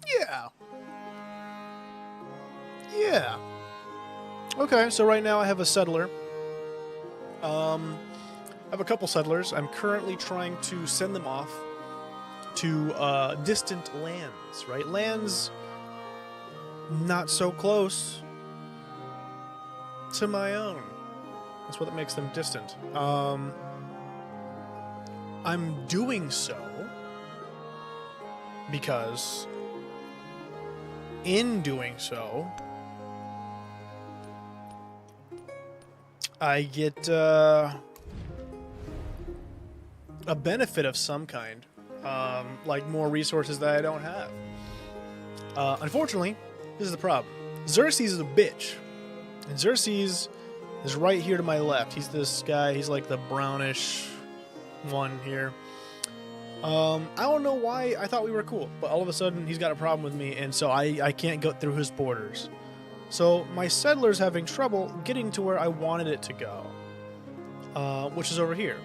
Yeah. Yeah. Okay, so right now I have a settler. I have a couple settlers. I'm currently trying to send them off to distant lands, right? Lands not so close to my own. That's what makes them distant. I'm doing so because in doing so, I get a benefit of some kind, like more resources that I don't have. Unfortunately, this is the problem. Xerxes is a bitch, and Xerxes is right here to my left. He's this guy. He's like the brownish one here. I don't know why I thought we were cool, but all of a sudden he's got a problem with me, and so I can't go through his borders. So my settler's having trouble getting to where I wanted it to go, which is over here.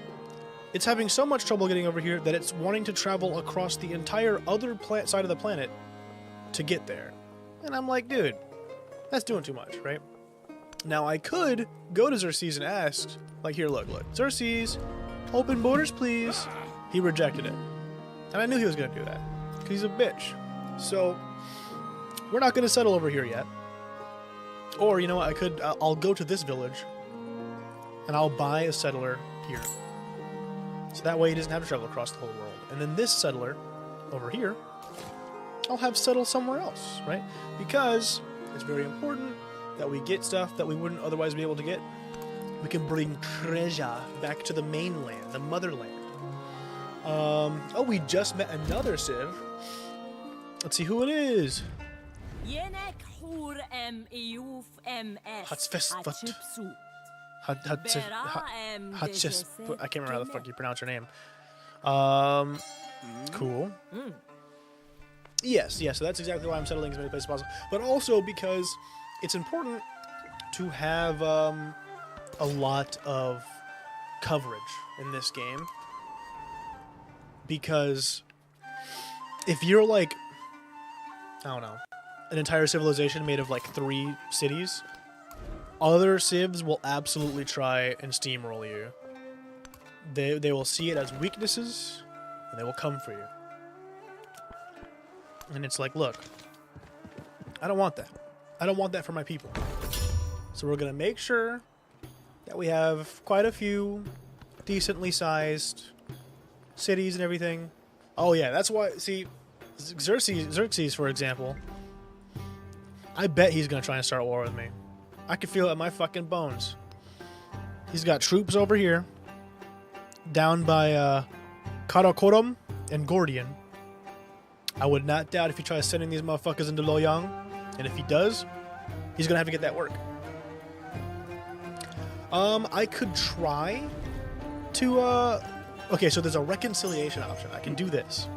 It's having so much trouble getting over here that it's wanting to travel across the entire other side of the planet to get there. And I'm like, dude, that's doing too much, right? Now I could go to Xerxes and ask, like, here, look, Xerxes, open borders, please. He rejected it. And I knew he was going to do that, because he's a bitch. So, we're not going to settle over here yet. Or, you know what, I'll go to this village, and I'll buy a settler here. So that way he doesn't have to travel across the whole world. And then this settler, over here, I'll have settle somewhere else, right? Because It's very important that we get stuff that we wouldn't otherwise be able to get. We can bring treasure back to the mainland, the motherland. Oh, we just met another Civ. Let's see who it is. I can't remember how the fuck you pronounce her name. Cool. Yes, so that's exactly why I'm settling as many places as possible. But also because it's important to have a lot of coverage in this game. Because if you're like, I don't know, an entire civilization made of like 3 cities, other civs will absolutely try and steamroll you. They will see it as weaknesses, and they will come for you. And it's like, look, I don't want that. I don't want that for my people. So we're going to make sure that we have quite a few decently sized cities and everything. Oh yeah, that's why, see, Xerxes, for example, I bet he's going to try and start a war with me. I can feel it in my fucking bones. He's got troops over here, down by Karakorum and Gordian. I would not doubt if he tries sending these motherfuckers into Loyang, and if he does, he's gonna have to get that work. I could try to, okay, so there's a reconciliation option. I can do this.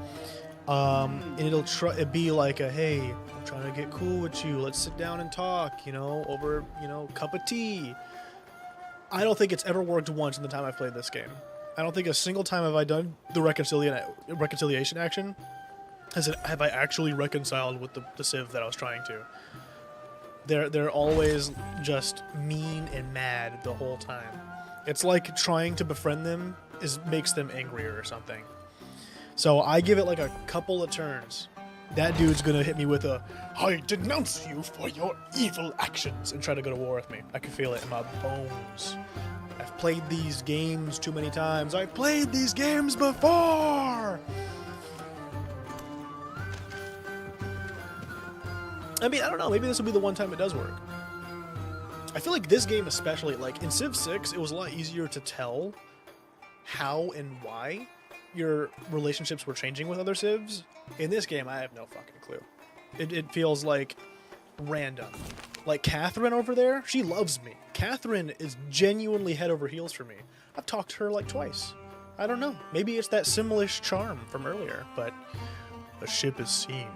And it'd be like a, hey, I'm trying to get cool with you. Let's sit down and talk, over, cup of tea. I don't think it's ever worked once in the time I've played this game. I don't think a single time have I done the reconciliation action. Have I actually reconciled with the Civ that I was trying to? They're always just mean and mad the whole time. It's like trying to befriend them makes them angrier or something. So I give it like a couple of turns. That dude's gonna hit me with a, I denounce you for your evil actions, and try to go to war with me. I can feel it in my bones. I've played these games too many times. I've played these games before! I mean, I don't know, maybe this will be the one time it does work. I feel like this game especially, like in Civ 6, it was a lot easier to tell how and why your relationships were changing with other Civs. In this game, I have no fucking clue. It feels like random. Like Catherine over there, she loves me. Catherine is genuinely head over heels for me. I've talked to her like twice. I don't know, maybe it's that Simlish charm from earlier, but a ship is seen,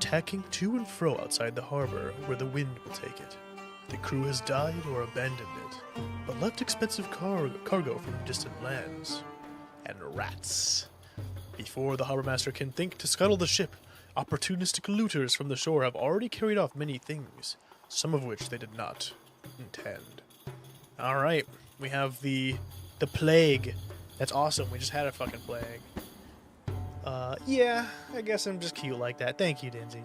tacking to and fro outside the harbor where the wind will take it. The crew has died or abandoned it, but left expensive cargo from distant lands. And rats. Before the harbormaster can think to scuttle the ship, opportunistic looters from the shore have already carried off many things, some of which they did not intend. Alright, we have the plague. That's awesome, we just had a fucking plague. Yeah, I guess I'm just cute like that. Thank you, Dinzy.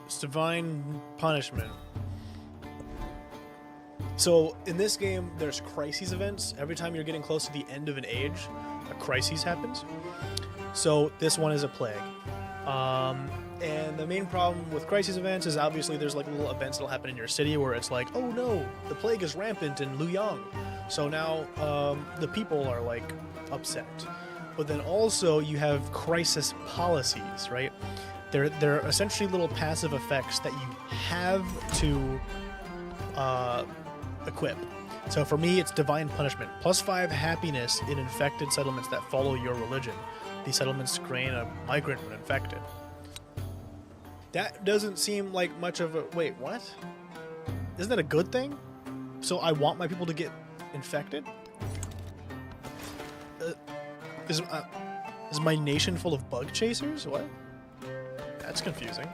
It's divine punishment. So, in this game, there's crises events. Every time you're getting close to the end of an age, a crisis happens. So, this one is a plague. And the main problem with crisis events is obviously there's like little events that'll happen in your city where it's like, oh no, the plague is rampant in Luyang. So now the people are like upset. But then also you have crisis policies, right? They're essentially little passive effects that you have to equip. So for me, it's divine punishment. +5 happiness in infected settlements that follow your religion. These settlements gain a migrant when infected. That doesn't seem like much of a... Wait, what? Isn't that a good thing? So I want my people to get infected? Is my nation full of bug chasers? What? That's confusing.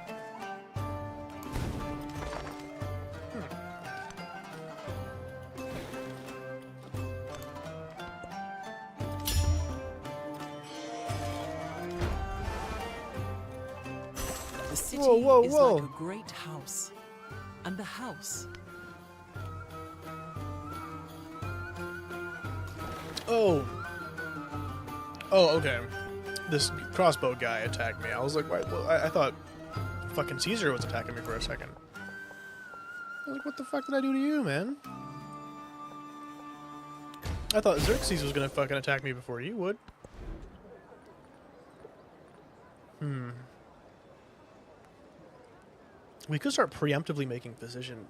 The city Whoa. is like a great house, and the house. Oh, okay. This crossbow guy attacked me. I was like, why? Well, I thought fucking Caesar was attacking me for a second. I was like, what the fuck did I do to you, man? I thought Xerxes was gonna fucking attack me before you would. We could start preemptively making physicians.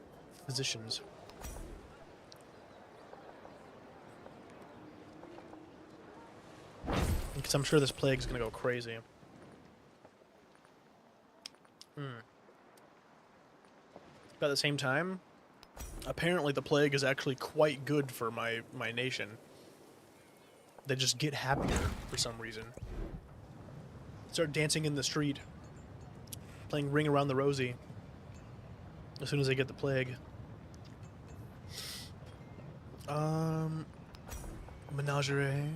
Because I'm sure this plague's gonna go crazy. But at the same time, apparently the plague is actually quite good for my nation. They just get happier for some reason. Start dancing in the street, playing Ring Around the Rosie as soon as they get the plague. Menagerie.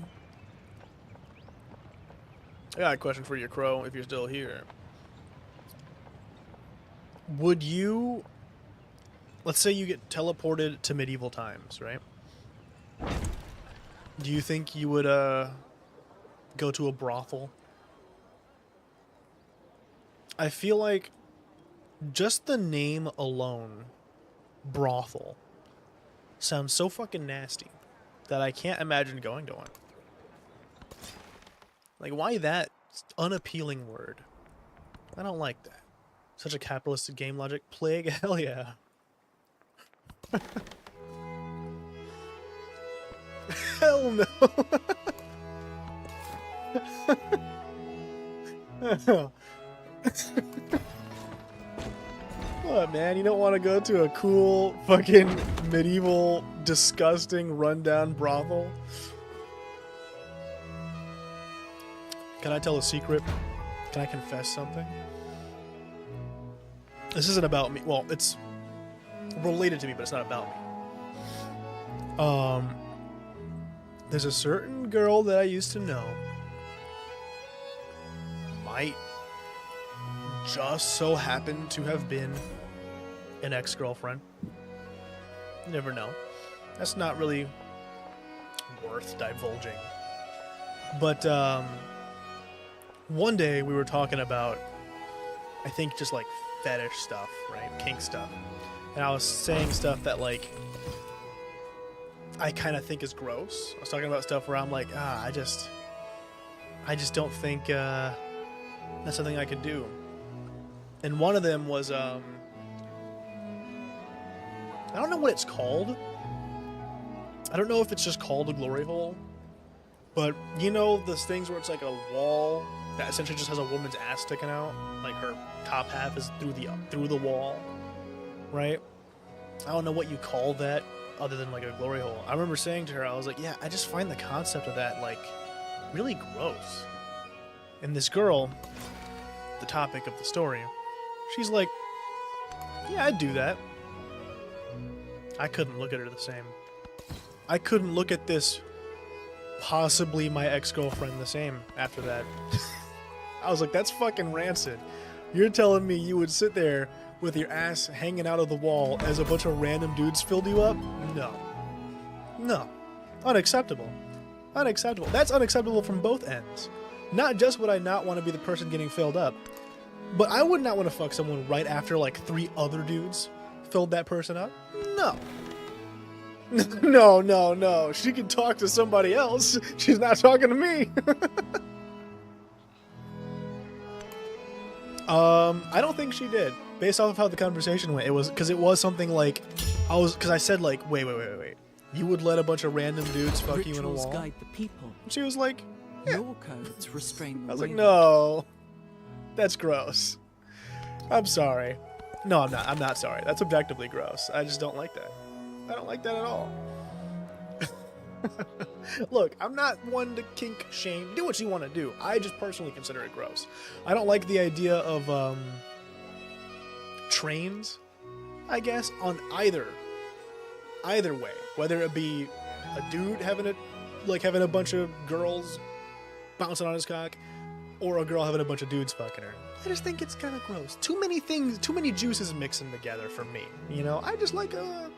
I got a question for you, Crow, if you're still here. Would you... Let's say you get teleported to medieval times, right? Do you think you would, go to a brothel? I feel like just the name alone, brothel, sounds so fucking nasty that I can't imagine going to one. Like, why that unappealing word? I don't like that. Such a capitalistic game logic. Plague? Hell yeah. Hell no. What, man? You don't want to go to a cool, fucking, medieval, disgusting, rundown brothel? Can I tell a secret? Can I confess something? This isn't about me. Well, it's related to me, but it's not about me. There's a certain girl that I used to know. Might just so happen to have been an ex-girlfriend. You never know. That's not really worth divulging. But, one day we were talking about, I think, just like fetish stuff, right? Kink stuff. And I was saying stuff that, like, I kind of think is gross. I was talking about stuff where I'm like, I just don't think that's something I could do. And one of them was, I don't know what it's called. I don't know if it's just called a glory hole. But, you know, those things where it's like a wall that essentially just has a woman's ass sticking out? Like her top half is through the wall, right? I don't know what you call that other than like a glory hole. I remember saying to her, I was like, yeah, I just find the concept of that, like, really gross. And this girl, the topic of the story, she's like, yeah, I'd do that. I couldn't look at her the same. I couldn't look at this, possibly my ex-girlfriend, the same after that. I was like, that's fucking rancid. You're telling me you would sit there with your ass hanging out of the wall as a bunch of random dudes filled you up? No. No. Unacceptable. Unacceptable. That's unacceptable from both ends. Not just would I not want to be the person getting filled up, but I would not want to fuck someone right after like 3 other dudes filled that person up. No. No, no, no. She can talk to somebody else. She's not talking to me. I don't think she did. Based off of how the conversation went, it was something like, because I said like, wait. You would let a bunch of random dudes fuck you in a wall? Guide the people. And she was like, yeah. Your codes restrain the I was like, will. no. That's gross. I'm sorry. No, I'm not. I'm not sorry. That's objectively gross. I just don't like that. I don't like that at all. Look, I'm not one to kink shame. Do what you want to do. I just personally consider it gross. I don't like the idea of trains, I guess, on either way. Whether it be a dude having a bunch of girls bouncing on his cock, or a girl having a bunch of dudes fucking her. I just think it's kind of gross. Too many things, too many juices mixing together for me. You know, I just like a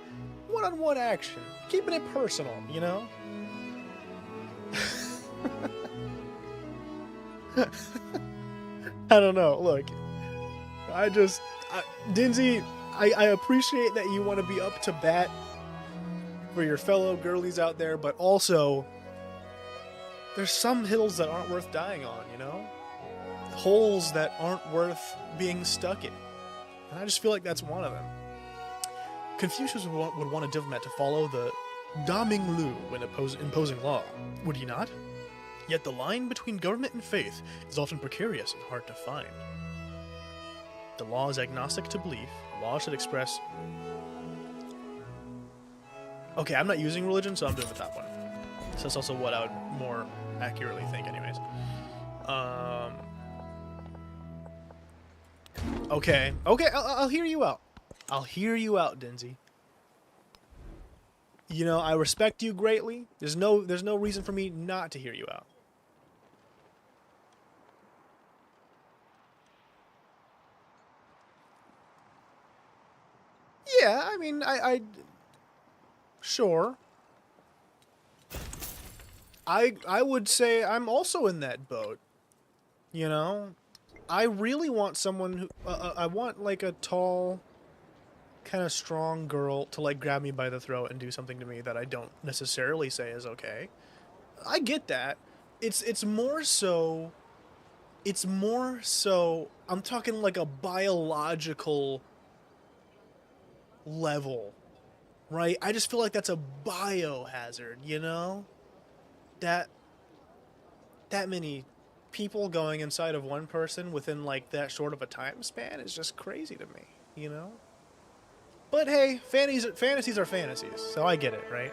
one-on-one action, keeping it personal. You know. I don't know. Look, Dinsey, I appreciate that you want to be up to bat for your fellow girlies out there, but also there's some hills that aren't worth dying on, you know? Holes that aren't worth being stuck in. And I just feel like that's one of them. Confucius would want a diplomat to follow the Daming Lu when imposing law, would he not? Yet the line between government and faith is often precarious and hard to find. The law is agnostic to belief. Law should express... Okay, I'm not using religion, so I'm doing the top one. So that's also what I would more accurately think anyways. Okay, I'll hear you out. I'll hear you out, Dinsey. You know, I respect you greatly. There's no reason for me not to hear you out. Yeah, I mean, sure. I would say I'm also in that boat. You know, I really want someone who I want like a tall, kind of strong girl to like grab me by the throat and do something to me that I don't necessarily say is okay. I get that. It's more so I'm talking like a biological level, right? I just feel like that's a biohazard, you know? That many people going inside of one person within like that short of a time span is just crazy to me, you know? But hey, fantasies are fantasies, so I get it, right?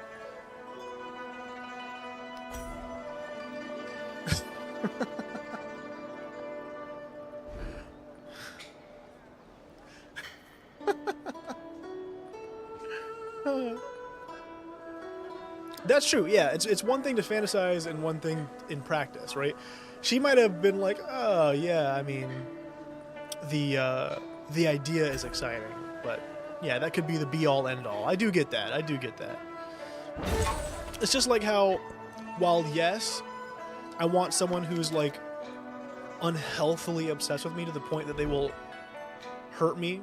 That's true, yeah. It's one thing to fantasize and one thing in practice, right? She might have been like, oh, yeah, I mean, the idea is exciting, but yeah, that could be the be-all, end-all. I do get that. It's just like how, while yes, I want someone who's like unhealthily obsessed with me to the point that they will hurt me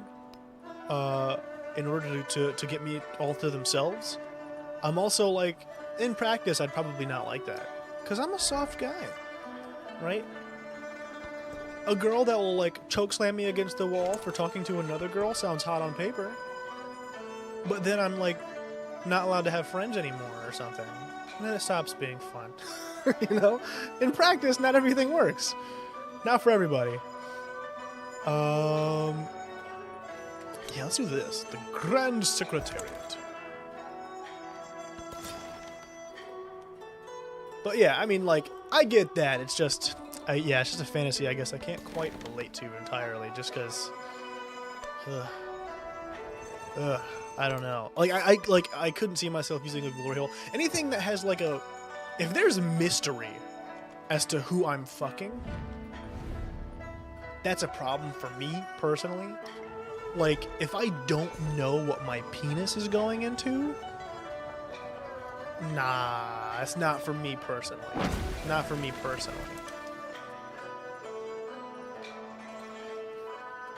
in order to get me all to themselves, I'm also like, in practice, I'd probably not like that. Because I'm a soft guy, right? A girl that will like choke slam me against the wall for talking to another girl sounds hot on paper. But then I'm like not allowed to have friends anymore or something. And then it stops being fun. You know? In practice, not everything works. Not for everybody. Yeah, let's do this. The Grand Secretariat. But yeah, I mean, like, I get that. It's just, yeah, it's just a fantasy I guess I can't quite relate to entirely, just because, I don't know. Like, I couldn't see myself using a glory hole. Anything that has, like, if there's mystery as to who I'm fucking, that's a problem for me, personally. Like, if I don't know what my penis is going into, nah, it's not for me personally. Not for me personally.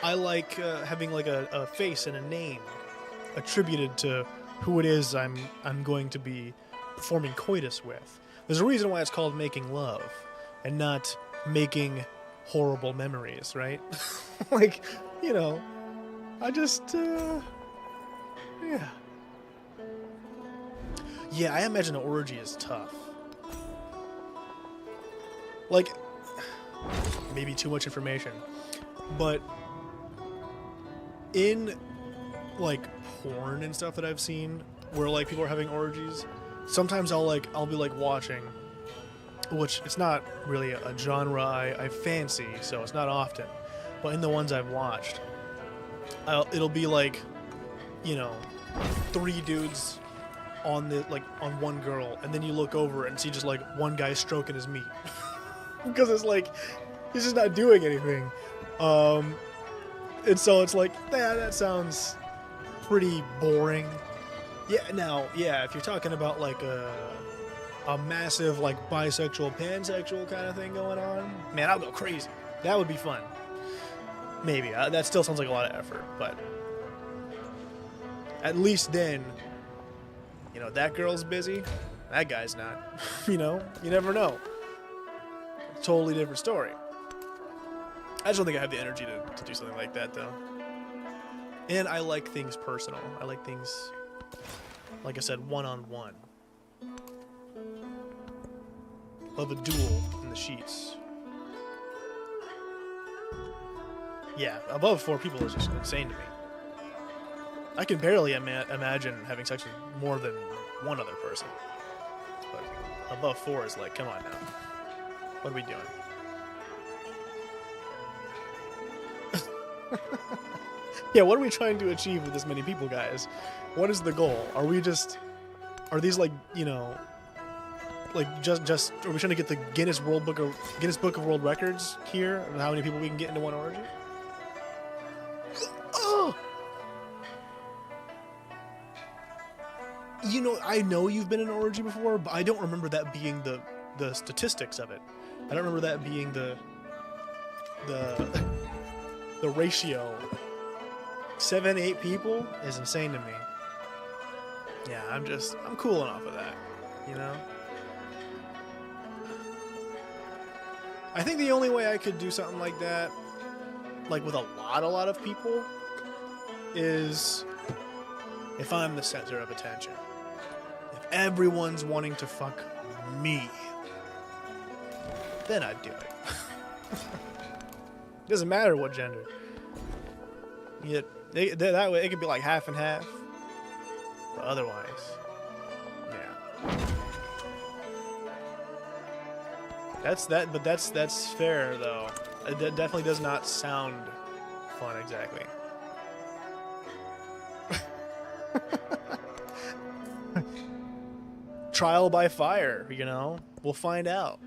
I like having like a face and a name attributed to who it is I'm going to be performing coitus with. There's a reason why it's called making love and not making horrible memories, right? Like, you know, I just, yeah. Yeah, I imagine an orgy is tough. Like, maybe too much information, but in, like, porn and stuff that I've seen, where, like, people are having orgies, sometimes I'll be, like, watching, which it's not really a genre I fancy, so it's not often, but in the ones I've watched, it'll be, like, you know, 3 dudes on on one girl, and then you look over and see just like one guy stroking his meat because it's like he's just not doing anything, and so it's like, yeah, that sounds pretty boring. Yeah, now, yeah, if you're talking about like a massive like bisexual pansexual kind of thing going on, man, I'll go crazy. That would be fun. Maybe. That still sounds like a lot of effort, but at least then, you know, that girl's busy, that guy's not. You know, you never know. Totally different story. I just don't think I have the energy to do something like that, though. And I like things personal. I like things, like I said, one-on-one. Love a duel in the sheets. Yeah, above 4 people is just insane to me. I can barely imagine having sex with more than one other person. But above 4 is like, come on now. What are we doing? Yeah, what are we trying to achieve with this many people, guys? What is the goal? Are these like, you know, like just are we trying to get the Guinness Book of World Records here of how many people we can get into one orgy? Oh! You know, I know you've been in an orgy before, but I don't remember that being the statistics of it. I don't remember that being the ratio. 7, 8 people is insane to me. Yeah, I'm cooling off of that, you know? I think the only way I could do something like that, like with a lot of people, is if I'm the center of attention. If everyone's wanting to fuck me, then I'd do it. Doesn't matter what gender. Yet that way it could be like half and half. But otherwise, yeah. That's fair though. That definitely does not sound fun exactly. Trial by fire, you know? We'll find out.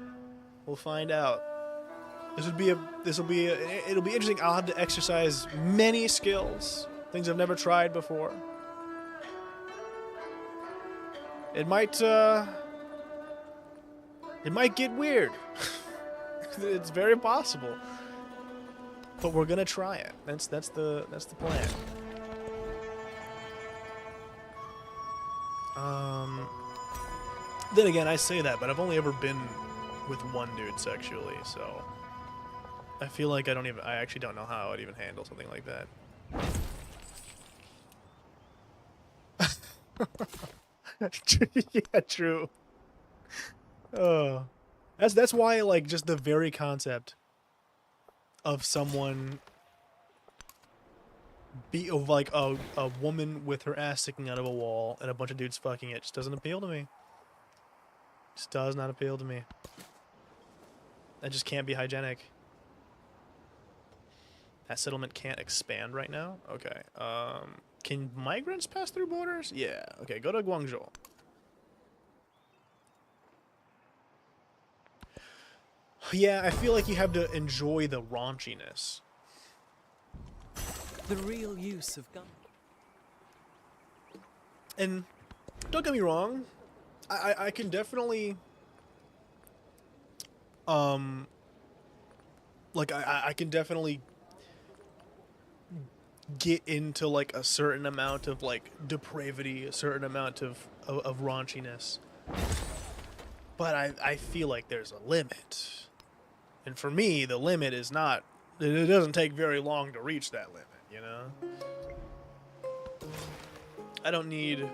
We'll find out. It'll be interesting. I'll have to exercise many skills, things I've never tried before. It might get weird. It's very possible. But we're gonna try it. That's the plan. Then again, I say that, but I've only ever been with one dude sexually, so I feel like I actually don't know how I'd even handle something like that. Yeah, true. That's why, like, just the very concept of someone like a woman with her ass sticking out of a wall and a bunch of dudes fucking it just doesn't appeal to me. Just does not appeal to me. That just can't be hygienic. That settlement can't expand right now? Okay. Can migrants pass through borders? Yeah. Okay, go to Guangzhou. Yeah, I feel like you have to enjoy the raunchiness. The real use of gun. And don't get me wrong, I can definitely like I can definitely get into like a certain amount of like depravity, a certain amount of raunchiness. But I feel like there's a limit. And for me, the limit is not, it doesn't take very long to reach that limit, you know? I don't need,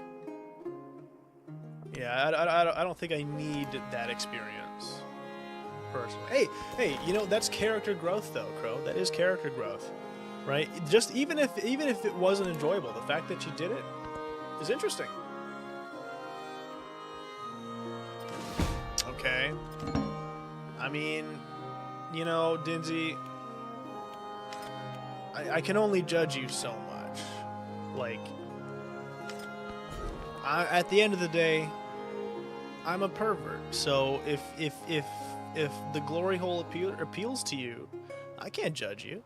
yeah, I don't think I need that experience, personally. Hey, you know, that's character growth though, Crow. That is character growth, right? Just even if it wasn't enjoyable, the fact that you did it is interesting. Okay. I mean, you know, Dinzy, I can only judge you so much. Like, at the end of the day, I'm a pervert. So if the glory hole appeals to you, I can't judge you.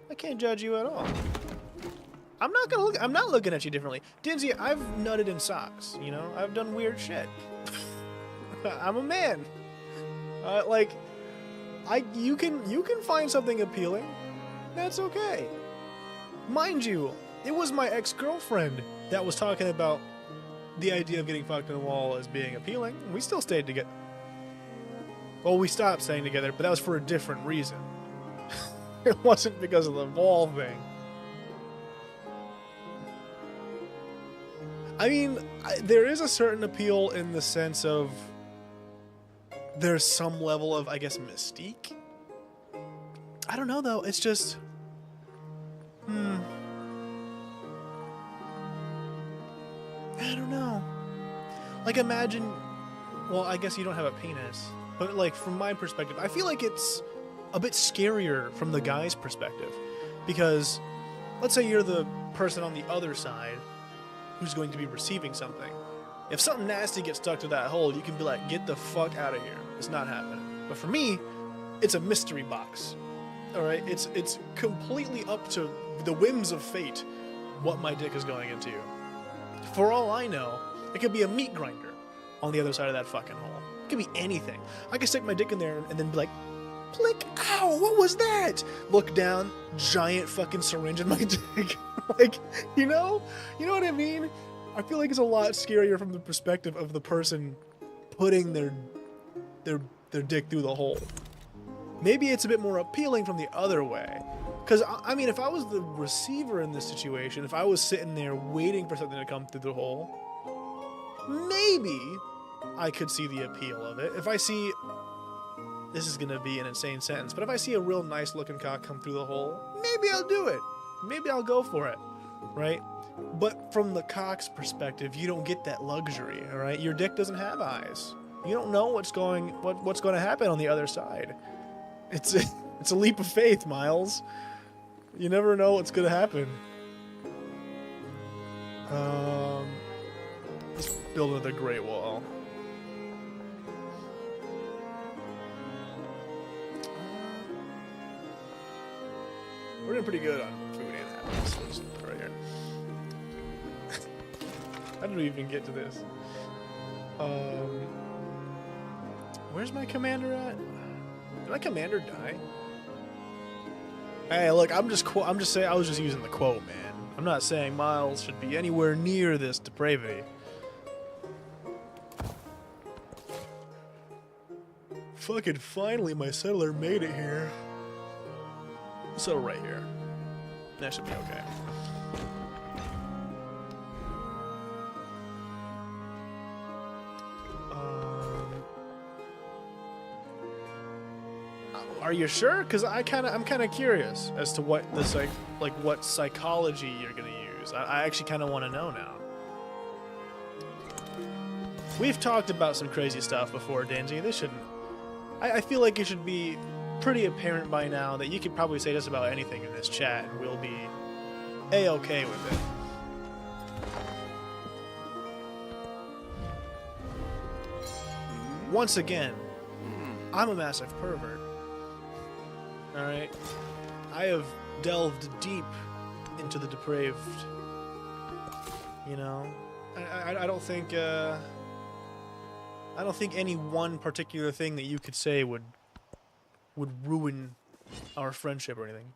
I can't judge you at all. I'm not looking at you differently. Dinzy, I've nutted in socks, you know? I've done weird shit. I'm a man. You can find something appealing. That's okay. Mind you, it was my ex-girlfriend that was talking about the idea of getting fucked in the wall as being appealing. We still stayed together. Well, we stopped staying together, but that was for a different reason. It wasn't because of the wall thing. I mean, there is a certain appeal in the sense of there's some level of, I guess, mystique. I don't know, though. It's just... I don't know. Like, imagine... Well, I guess you don't have a penis. But, like, from my perspective, I feel like it's a bit scarier from the guy's perspective. Because, let's say you're the person on the other side who's going to be receiving something. If something nasty gets stuck to that hole, you can be like, get the fuck out of here. It's not happening. But for me, it's a mystery box. Alright? It's completely up to the whims of fate what my dick is going into. For all I know, it could be a meat grinder on the other side of that fucking hole. It could be anything. I could stick my dick in there and then be like, click, ow, what was that? Look down, giant fucking syringe in my dick. Like, you know what I mean? I feel like it's a lot scarier from the perspective of the person putting their dick through the hole. Maybe it's a bit more appealing from the other way. Because, I mean, if I was the receiver in this situation, if I was sitting there waiting for something to come through the hole, maybe I could see the appeal of it. If I see... This is going to be an insane sentence, but if I see a real nice looking cock come through the hole, maybe I'll do it. Maybe I'll go for it, right? But from the cock's perspective, you don't get that luxury, all right? Your dick doesn't have eyes. You don't know what's going to happen on the other side. It's a leap of faith, Miles. You never know what's going to happen. Let's build another Great Wall. We're doing pretty good on food and happiness. We'll just put it right here. How did we even get to this? Where's my commander at? Did my commander die? Hey, look, I'm just saying. I was just using the quote, man. I'm not saying Miles should be anywhere near this depravity. Fucking finally, my settler made it here. So right here. That should be okay. Are you sure? Because I'm kind of curious as to what the what psychology you're gonna use. I actually kind of want to know now. We've talked about some crazy stuff before, Dingy. This shouldn't. I feel like it should be pretty apparent by now that you could probably say just about anything in this chat and we'll be A-okay with it. Once again, I'm a massive pervert. Alright? I have delved deep into the depraved. You know? I don't think any one particular thing that you could say would ruin our friendship or anything.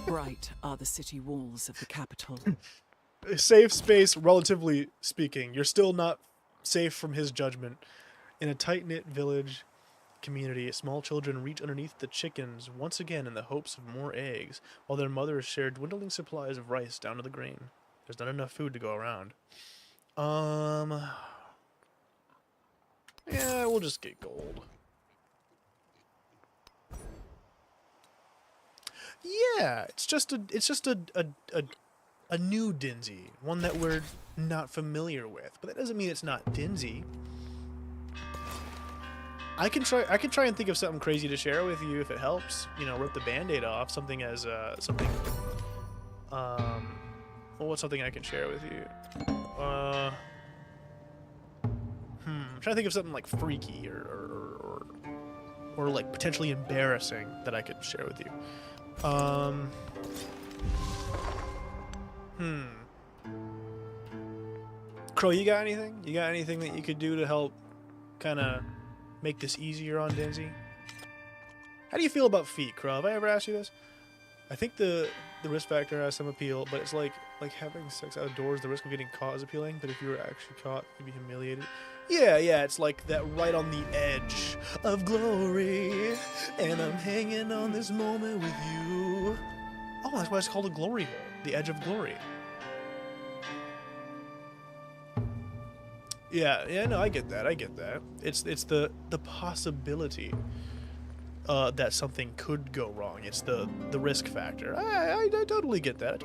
Bright are the city walls of the capital. A safe space, relatively speaking. You're still not safe from his judgment. In a tight-knit village community, small children reach underneath the chickens once again in the hopes of more eggs, while their mothers share dwindling supplies of rice down to the grain. There's not enough food to go around. Yeah, we'll just get gold. Yeah, it's just a new Dinzy, one that we're not familiar with. But that doesn't mean it's not Dinzy. I can try and think of something crazy to share with you if it helps. You know, rip the band-aid off. Something as something. Well, what's something I can share with you? I'm trying to think of something like freaky or like potentially embarrassing that I could share with you. Crow, you got anything? You got anything that you could do to help kind of make this easier on Dinzy? How do you feel about feet, Crow? Have I ever asked you this? I think the risk factor has some appeal, but it's like having sex outdoors, the risk of getting caught is appealing, but if you were actually caught, you'd be humiliated. Yeah, it's like that right on the edge of glory, and I'm hanging on this moment with you. Oh, that's why it's called a glory hole, the edge of glory. Yeah, no, I get that. It's the possibility that something could go wrong. It's the risk factor. I totally get that.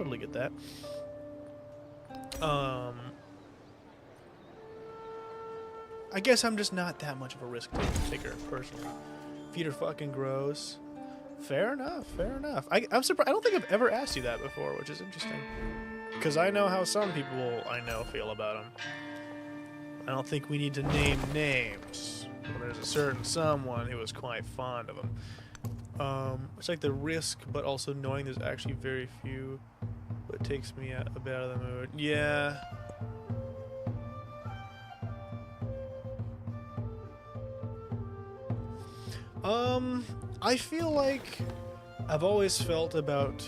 I guess I'm just not that much of a risk taker personally. Feet are fucking gross. Fair enough. I'm surprised. I don't think I've ever asked you that before, which is interesting. Because I know how some people I know feel about them. I don't think we need to name names. But there's a certain someone who was quite fond of them. It's like the risk, but also knowing there's actually very few. But takes me a bit out of the mood. Yeah. I feel like I've always felt about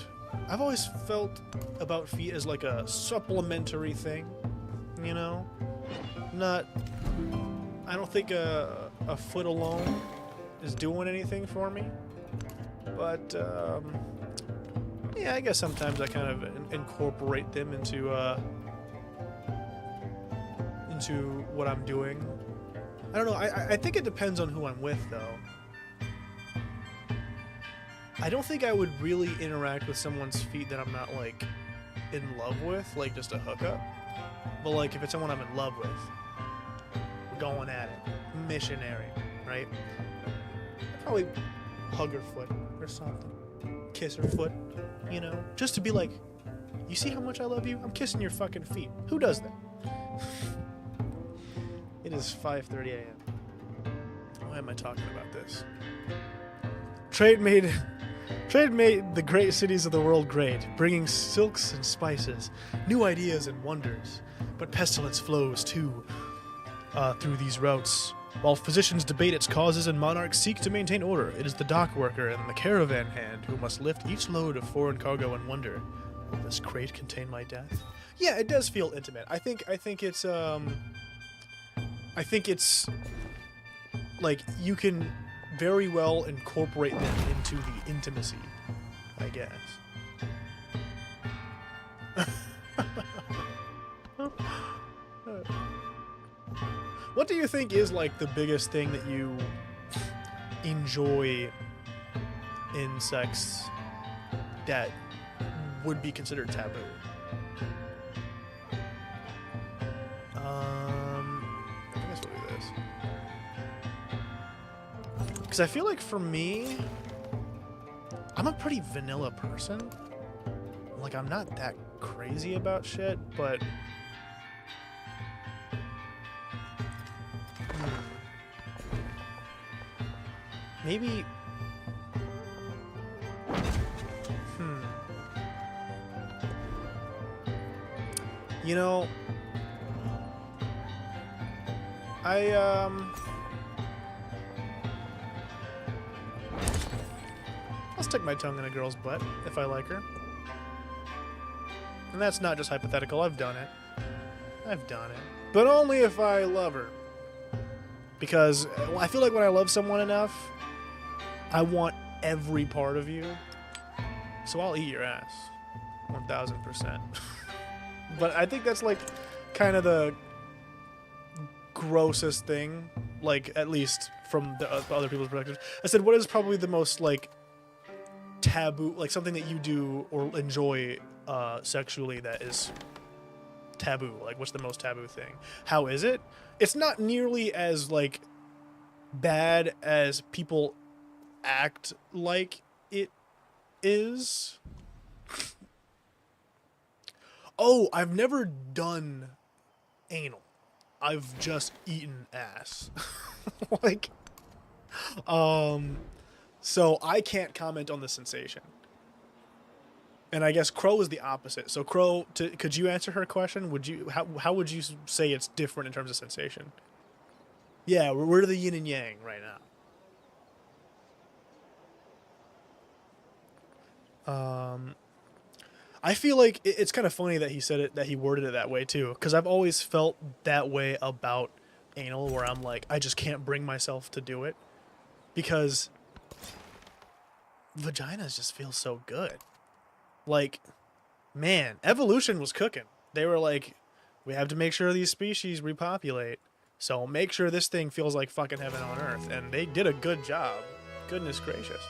feet as like a supplementary thing, you know? I don't think a foot alone is doing anything for me, but yeah, I guess sometimes I kind of incorporate them into what I'm doing. I don't know. I think it depends on who I'm with, though. I don't think I would really interact with someone's feet that I'm not like in love with, like just a hookup. But like if it's someone I'm in love with, we're going at it, missionary, right? I'd probably hug her foot or something, kiss her foot, you know, just to be like, you see how much I love you? I'm kissing your fucking feet. Who does that? It is 5:30 a.m. Why am I talking about this? Trade made the great cities of the world great, bringing silks and spices, new ideas and wonders. But pestilence flows too through these routes. While physicians debate its causes and monarchs seek to maintain order, it is the dock worker and the caravan hand who must lift each load of foreign cargo and wonder, will this crate contain my death? Yeah, it does feel intimate. I think it's like you can very well incorporate them into the intimacy, I guess. What do you think is like the biggest thing that you enjoy in sex that would be considered taboo? I guess we'll do this. Because I feel like for me, I'm a pretty vanilla person. Like, I'm not that crazy about shit, but maybe you know, I'll stick my tongue in a girl's butt if I like her. And that's not just hypothetical, I've done it. But only if I love her. Because I feel like when I love someone enough, I want every part of you. So I'll eat your ass. 1000%. But I think that's like kind of the grossest thing, like at least from the other people's perspective. I said, what is probably the most like taboo, like something that you do or enjoy sexually that is taboo? Like, what's the most taboo thing? How is it? It's not nearly as like bad as people act like it is. Oh, I've never done anal. I've just eaten ass. Like, so I can't comment on the sensation. And I guess Crow is the opposite. So Crow, could you answer her question? Would you, how would you say it's different in terms of sensation? Yeah, we're the yin and yang right now. I feel like it's kind of funny that he said it, that he worded it that way too, because I've always felt that way about anal, where I'm like, I just can't bring myself to do it, because vaginas just feel so good. Like, man, evolution was cooking. They were like, we have to make sure these species repopulate, so make sure this thing feels like fucking heaven on earth, and they did a good job. Goodness gracious.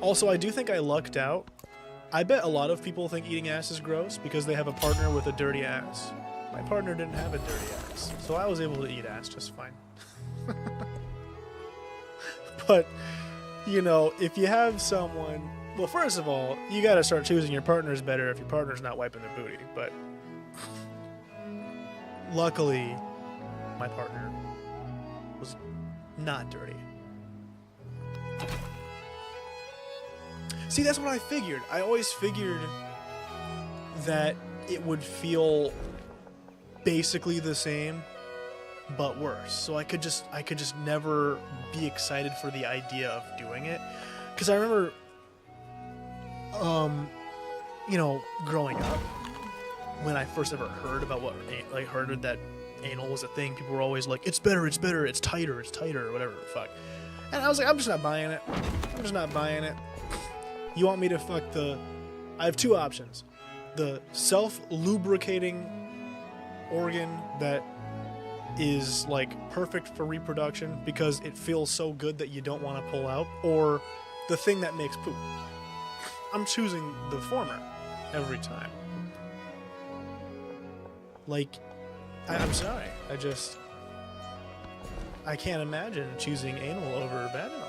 Also, I do think I lucked out. I bet a lot of people think eating ass is gross because they have a partner with a dirty ass. My partner didn't have a dirty ass, so I was able to eat ass just fine. But, you know, if you have someone... Well, first of all, you gotta start choosing your partners better if your partner's not wiping their booty, but... Luckily, my partner was not dirty. See, that's what I figured. I always figured that it would feel basically the same, but worse. So I could just never be excited for the idea of doing it. Because I remember, you know, growing up, when I first ever heard about heard that anal was a thing, people were always like, it's better, it's tighter, or whatever the fuck. And I was like, I'm just not buying it. You want me to fuck I have two options. The self-lubricating organ that is, like, perfect for reproduction because it feels so good that you don't want to pull out, or the thing that makes poop. I'm choosing the former every time. Like, I'm sorry. I can't imagine choosing anal over vaginal.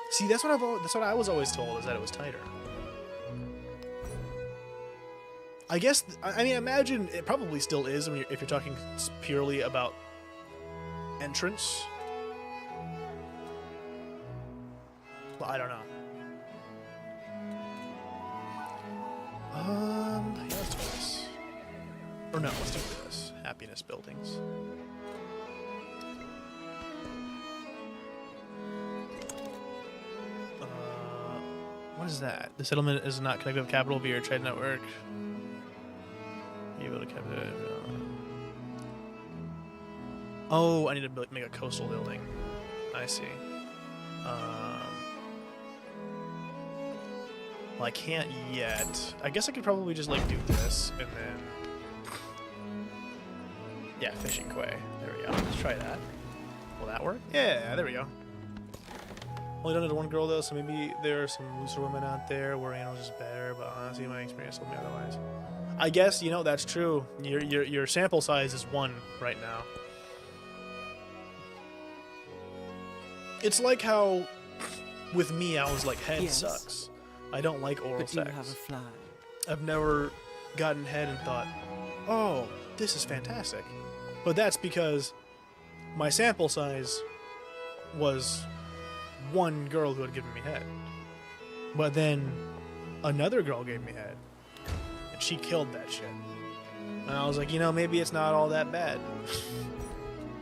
See, that's what I was always told, is that it was tighter. I guess, I mean, imagine it probably still is if you're talking purely about entrance. Well, I don't know. Yeah, let's do this. Or no, let's do this. Happiness buildings. What is that? The settlement is not connected with capital via your trade network. Be able to capture. Oh, I need to make a coastal building. I see. Well, I can't yet. I guess I could probably just like do this and then. Yeah, fishing quay. There we go. Let's try that. Will that work? Yeah, there we go. Only done it to one girl though, so maybe there are some looser women out there where anal's just better, but honestly my experience told me otherwise. I guess, you know, that's true. Your sample size is 1 right now. It's like how with me I was like, head sucks. I don't like oral sex. But you have a fly. I've never gotten head and thought, oh, this is fantastic. But that's because my sample size was 1 girl who had given me head. But then another girl gave me head. And she killed that shit. And I was like, you know, maybe it's not all that bad.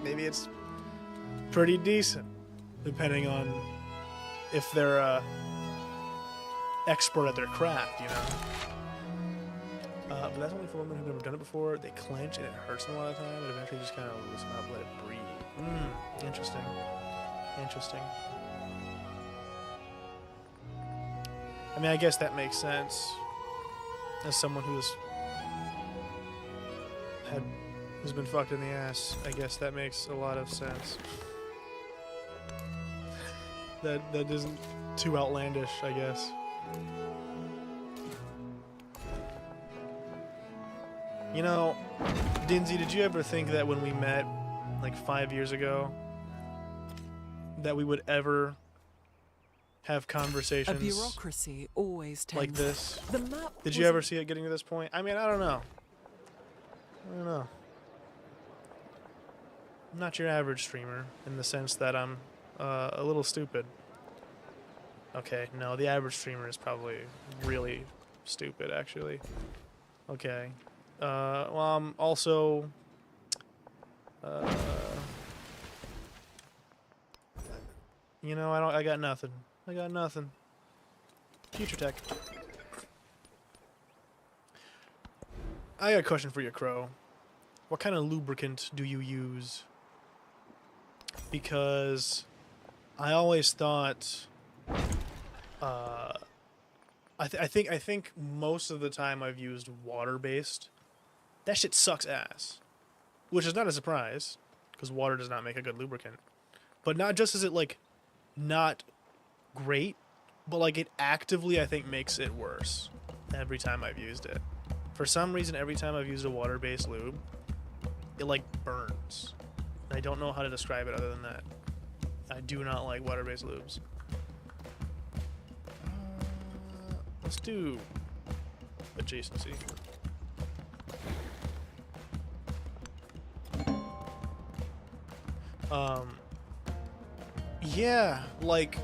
Maybe it's pretty decent. Depending on if they're expert at their craft, you know? But that's only for women who've never done it before. They clench and it hurts them a lot of the time, but eventually just kind of loosen up, let it breathe. Interesting. Interesting. I mean, I guess that makes sense. As someone who's been fucked in the ass, I guess that makes a lot of sense. That isn't too outlandish, I guess. You know, Dinsey, did you ever think that when we met, like 5 years ago, that we would ever have conversations A bureaucracy always tends like this? The map Did you ever see it getting to this point? I mean, I don't know. I'm not your average streamer in the sense that I'm a little stupid. Okay, no, the average streamer is probably really stupid, actually. Okay. Well, I'm also You know, I got nothing. I got nothing. Future tech. I got a question for you, Crow. What kind of lubricant do you use? Because I always thought, I think most of the time I've used water-based. That shit sucks ass, which is not a surprise, because water does not make a good lubricant. But not just is it like not great, but like it actively I think makes it worse every time I've used it. For some reason, every time I've used a water-based lube, it like burns. I don't know how to describe it other than that. I do not like water-based lubes. Let's do adjacency. Yeah, like,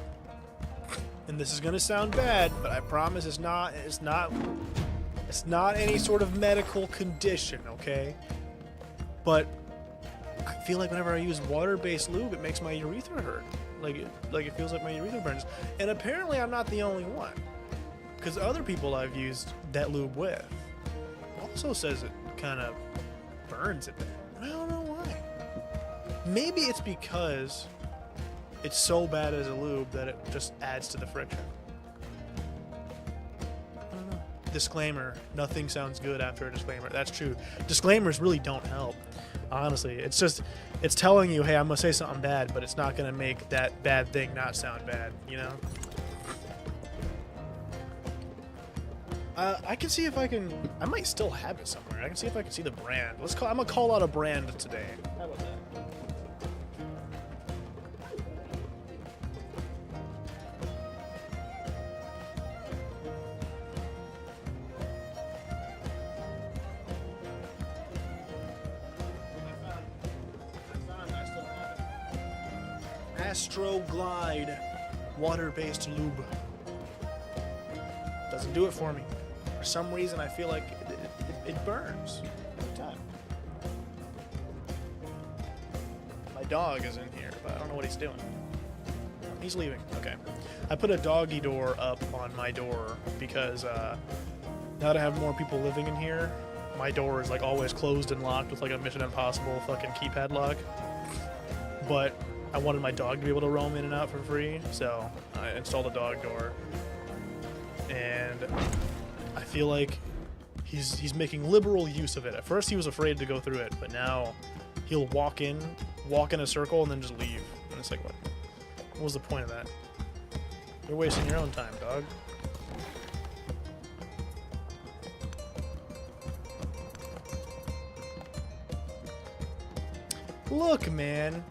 and this is gonna sound bad, but I promise it's not any sort of medical condition, okay? But I feel like whenever I use water-based lube, it makes my urethra hurt. Like it feels like my urethra burns. And apparently I'm not the only one, because other people I've used that lube with also says it kind of burns it. I don't know why. Maybe it's because it's so bad as a lube that it just adds to the friction. I don't know. Disclaimer, nothing sounds good after a disclaimer. That's true. Disclaimers really don't help. Honestly, it's telling you, hey, I'm gonna say something bad, but it's not gonna make that bad thing not sound bad, you know? I can see if I can. I might still have it somewhere. I can see if I can see the brand. I'm gonna call out a brand today. How about that? Astro Glide water-based lube. Doesn't do it for me. For some reason, I feel like it burns every time. My dog is in here, but I don't know what he's doing. He's leaving. Okay. I put a doggy door up on my door because now that I have more people living in here, my door is like always closed and locked with like a Mission Impossible fucking keypad lock. But I wanted my dog to be able to roam in and out for free, so I installed a dog door. And I feel like he's making liberal use of it. At first he was afraid to go through it, but now he'll walk in a circle, and then just leave. And it's like, what was the point of that? You're wasting your own time, dog. Look, man.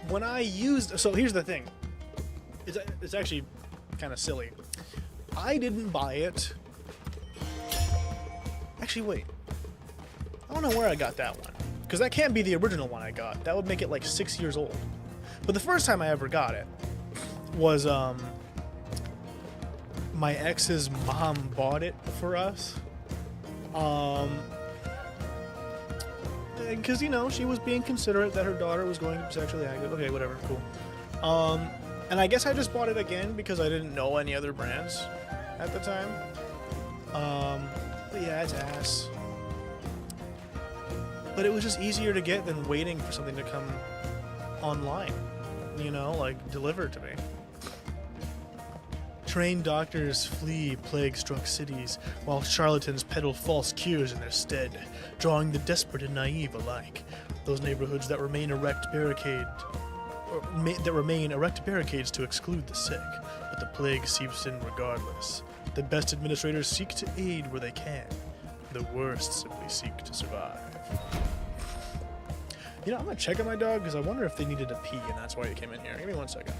When I used... So here's the thing. It's actually kind of silly. I didn't buy it. Actually, wait. I don't know where I got that one. Because that can't be the original one I got. That would make it like 6 years old. But the first time I ever got it was my ex's mom bought it for us. Because, you know, she was being considerate that her daughter was going to be sexually active. Okay, whatever, cool. And I guess I just bought it again because I didn't know any other brands at the time. But yeah, it's ass. But it was just easier to get than waiting for something to come online. You know, like, delivered to me. Trained doctors flee plague-struck cities, while charlatans peddle false cures in their stead, drawing the desperate and naive alike. Those neighborhoods that remain erect barricades to exclude the sick, but the plague seeps in regardless. The best administrators seek to aid where they can. The worst simply seek to survive. You know, I'm gonna check on my dog because I wonder if they needed a pee and that's why he came in here. Give me 1 second.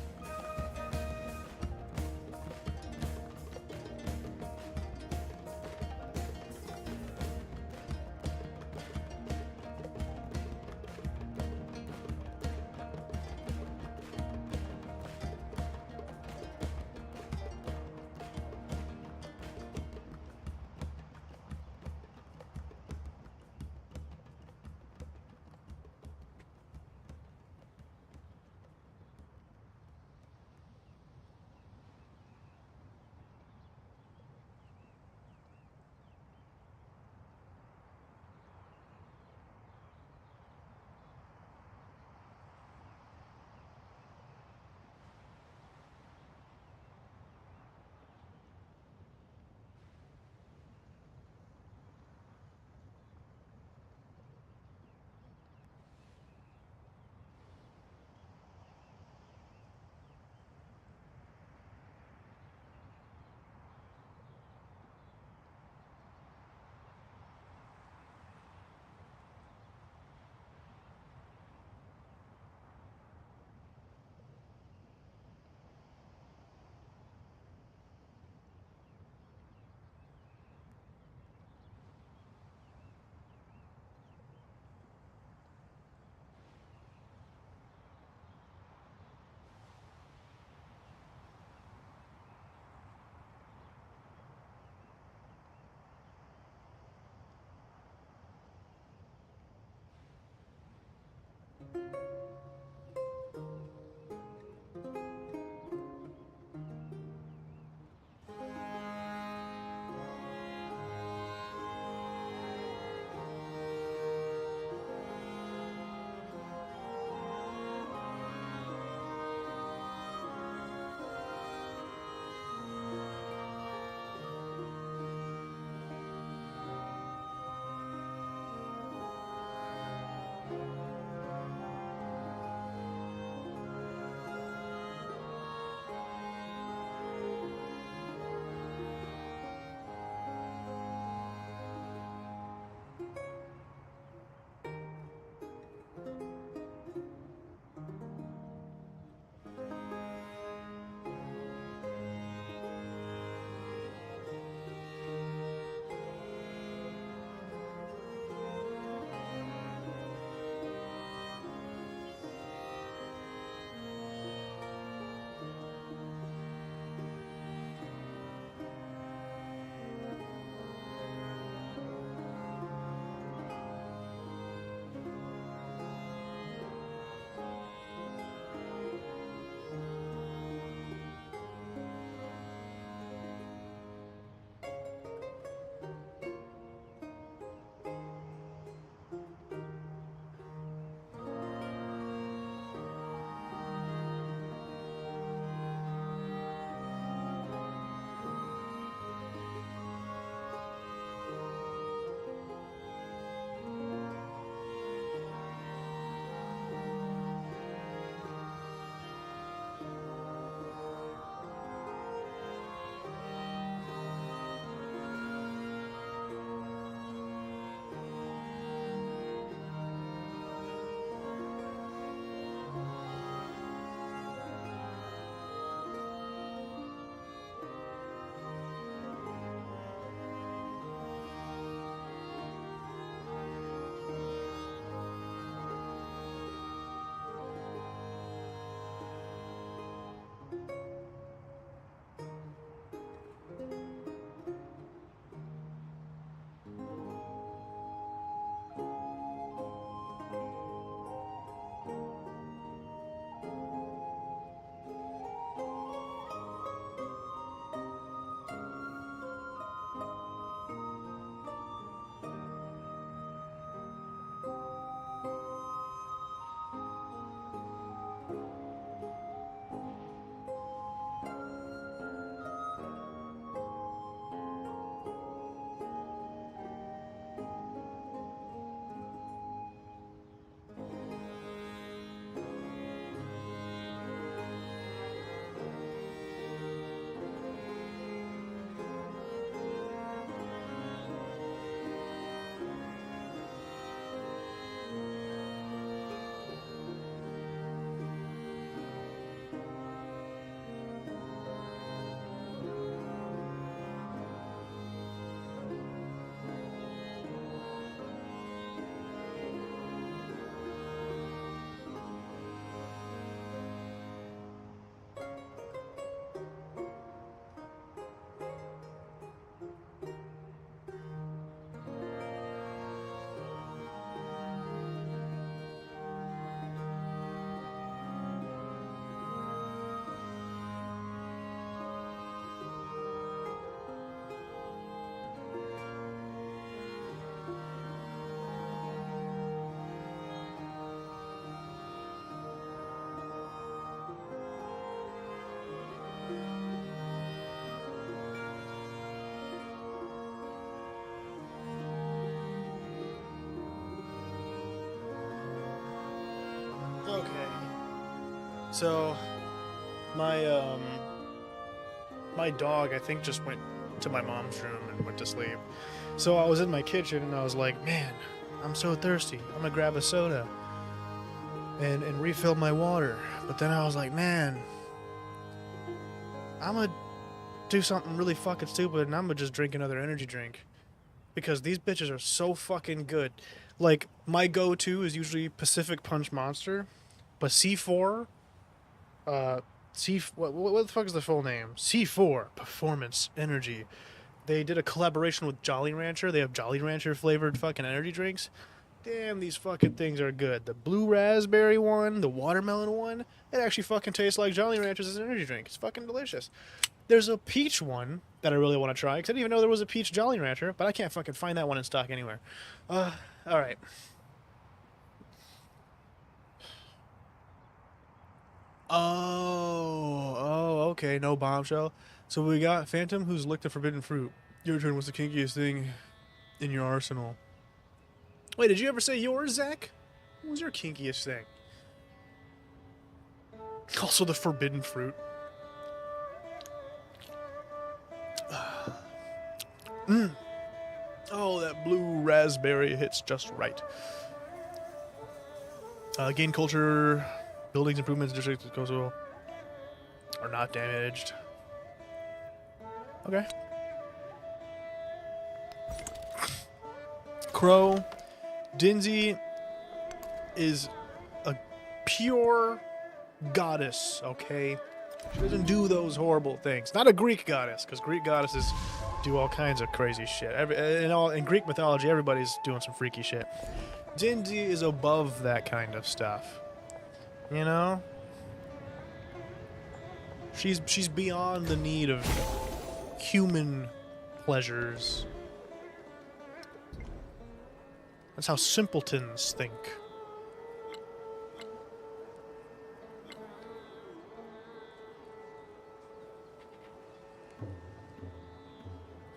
Okay. So, my my dog, I think, just went to my mom's room and went to sleep. So I was in my kitchen and I was like, man, I'm so thirsty. I'm gonna grab a soda and refill my water. But then I was like, man, I'm gonna do something really fucking stupid and I'm gonna just drink another energy drink. Because these bitches are so fucking good. Like, my go-to is usually Pacific Punch Monster, but C4, what the fuck is the full name? C4 Performance Energy. They did a collaboration with Jolly Rancher. They have Jolly Rancher flavored fucking energy drinks. Damn, these fucking things are good. The blue raspberry one, the watermelon one, it actually fucking tastes like Jolly Ranchers as an energy drink. It's fucking delicious. There's a peach one that I really want to try, because I didn't even know there was a peach Jolly Rancher, but I can't fucking find that one in stock anywhere. Alright. Oh, okay, no bombshell. So we got Phantom, who's licked the forbidden fruit. Your turn. Was the kinkiest thing in your arsenal? Wait, did you ever say yours, Zach? What was your kinkiest thing? Also the forbidden fruit. Oh, that blue raspberry hits just right. Gain culture, buildings improvements, districts of Kosovo are not damaged. Okay. Crow. Dinzy is a pure goddess, okay? She doesn't do those horrible things. Not a Greek goddess, because Greek goddesses do all kinds of crazy shit. In Greek mythology, everybody's doing some freaky shit. Dinzy is above that kind of stuff. You know? She's beyond the need of human pleasures. That's how simpletons think.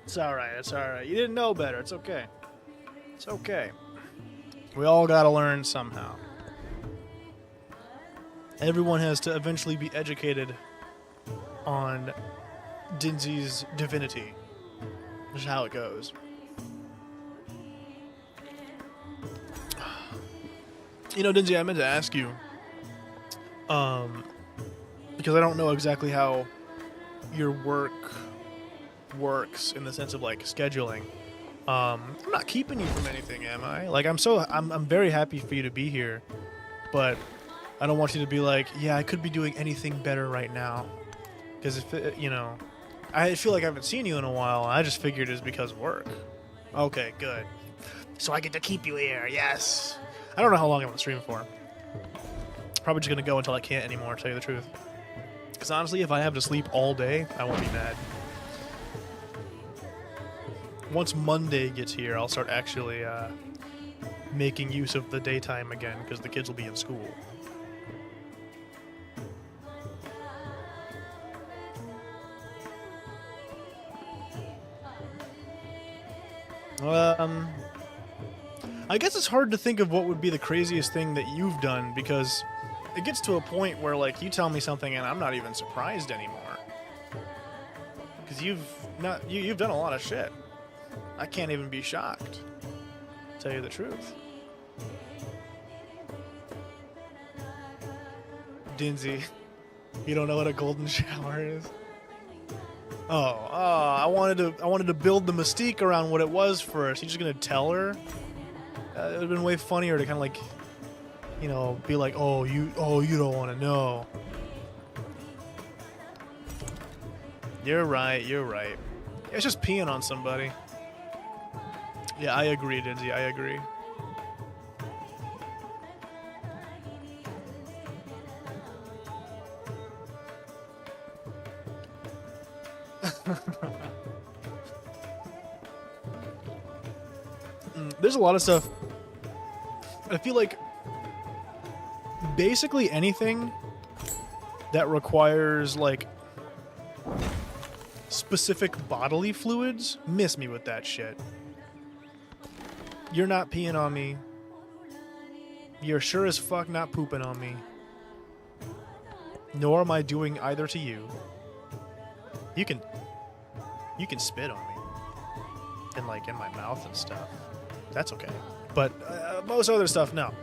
It's alright, it's alright. You didn't know better, it's okay. It's okay. We all gotta learn somehow. Everyone has to eventually be educated on Dinzy's divinity. That's how it goes. You know, Dinzy, I meant to ask you, because I don't know exactly how your work works in the sense of like scheduling. I'm not keeping you from anything, am I? Like, I'm very happy for you to be here, but I don't want you to be like, yeah, I could be doing anything better right now, because if you know, I feel like I haven't seen you in a while. I just figured it's because of work. Okay, good. So I get to keep you here. Yes. I don't know how long I'm going to stream for. Probably just going to go until I can't anymore, to tell you the truth. Because honestly, if I have to sleep all day, I won't be mad. Once Monday gets here, I'll start actually making use of the daytime again, because the kids will be in school. I guess it's hard to think of what would be the craziest thing that you've done, because it gets to a point where, like, you tell me something and I'm not even surprised anymore. Because you've done a lot of shit. I can't even be shocked, to tell you the truth. Dinzy, you don't know what a golden shower is? I wanted to build the mystique around what it was first. You're just gonna tell her? It would have been way funnier to kind of like, you know, be like, oh, you don't want to know. You're right. It's just peeing on somebody. Yeah, I agree, Dinzy. I agree. There's a lot of stuff. I feel like basically anything that requires like specific bodily fluids, miss me with that shit. You're not peeing on me. You're sure as fuck not pooping on me. Nor am I doing either to you. You can spit on me. And like in my mouth and stuff. That's okay. But most other stuff, no.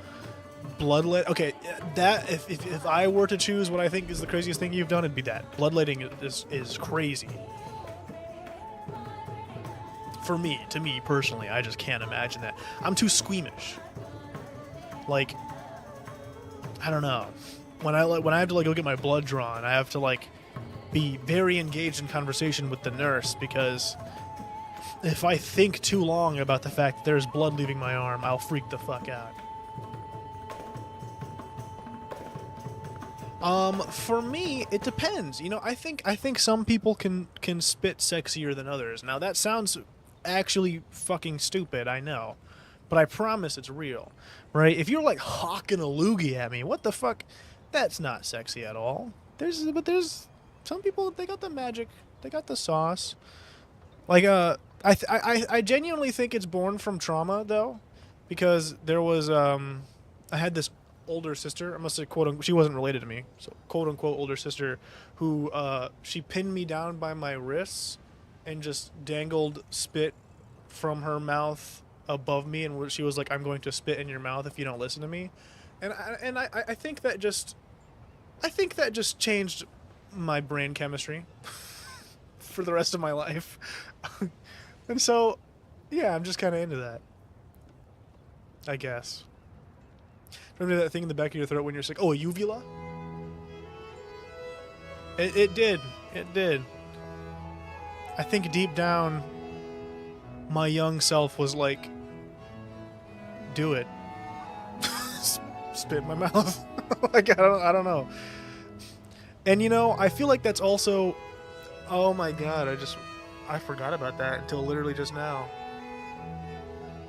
Bloodletting. Okay, that if I were to choose what I think is the craziest thing you've done, it'd be that. Bloodletting is crazy. For me, to me personally, I just can't imagine that. I'm too squeamish. Like, I don't know. When I have to like go get my blood drawn, I have to like be very engaged in conversation with the nurse, because if I think too long about the fact that there's blood leaving my arm, I'll freak the fuck out. For me, it depends. You know, I think some people can spit sexier than others. Now that sounds actually fucking stupid, I know. But I promise it's real. Right? If you're like hawking a loogie at me, what the fuck? That's not sexy at all. There's some people, they got the magic. They got the sauce. Like I genuinely think it's born from trauma though, because there was I had this older sister, I must say quote unquote, she wasn't related to me, so quote unquote older sister, who she pinned me down by my wrists and just dangled spit from her mouth above me, and she was like, "I'm going to spit in your mouth if you don't listen to me," and I think that just changed my brain chemistry for the rest of my life. And so, yeah, I'm just kind of into that, I guess. Remember that thing in the back of your throat when you're sick? Oh, a uvula? It did. It did. I think deep down, my young self was like, do it. Spit in my mouth. Like, I don't know. And, you know, I feel like that's also... Oh, my God. I forgot about that until literally just now.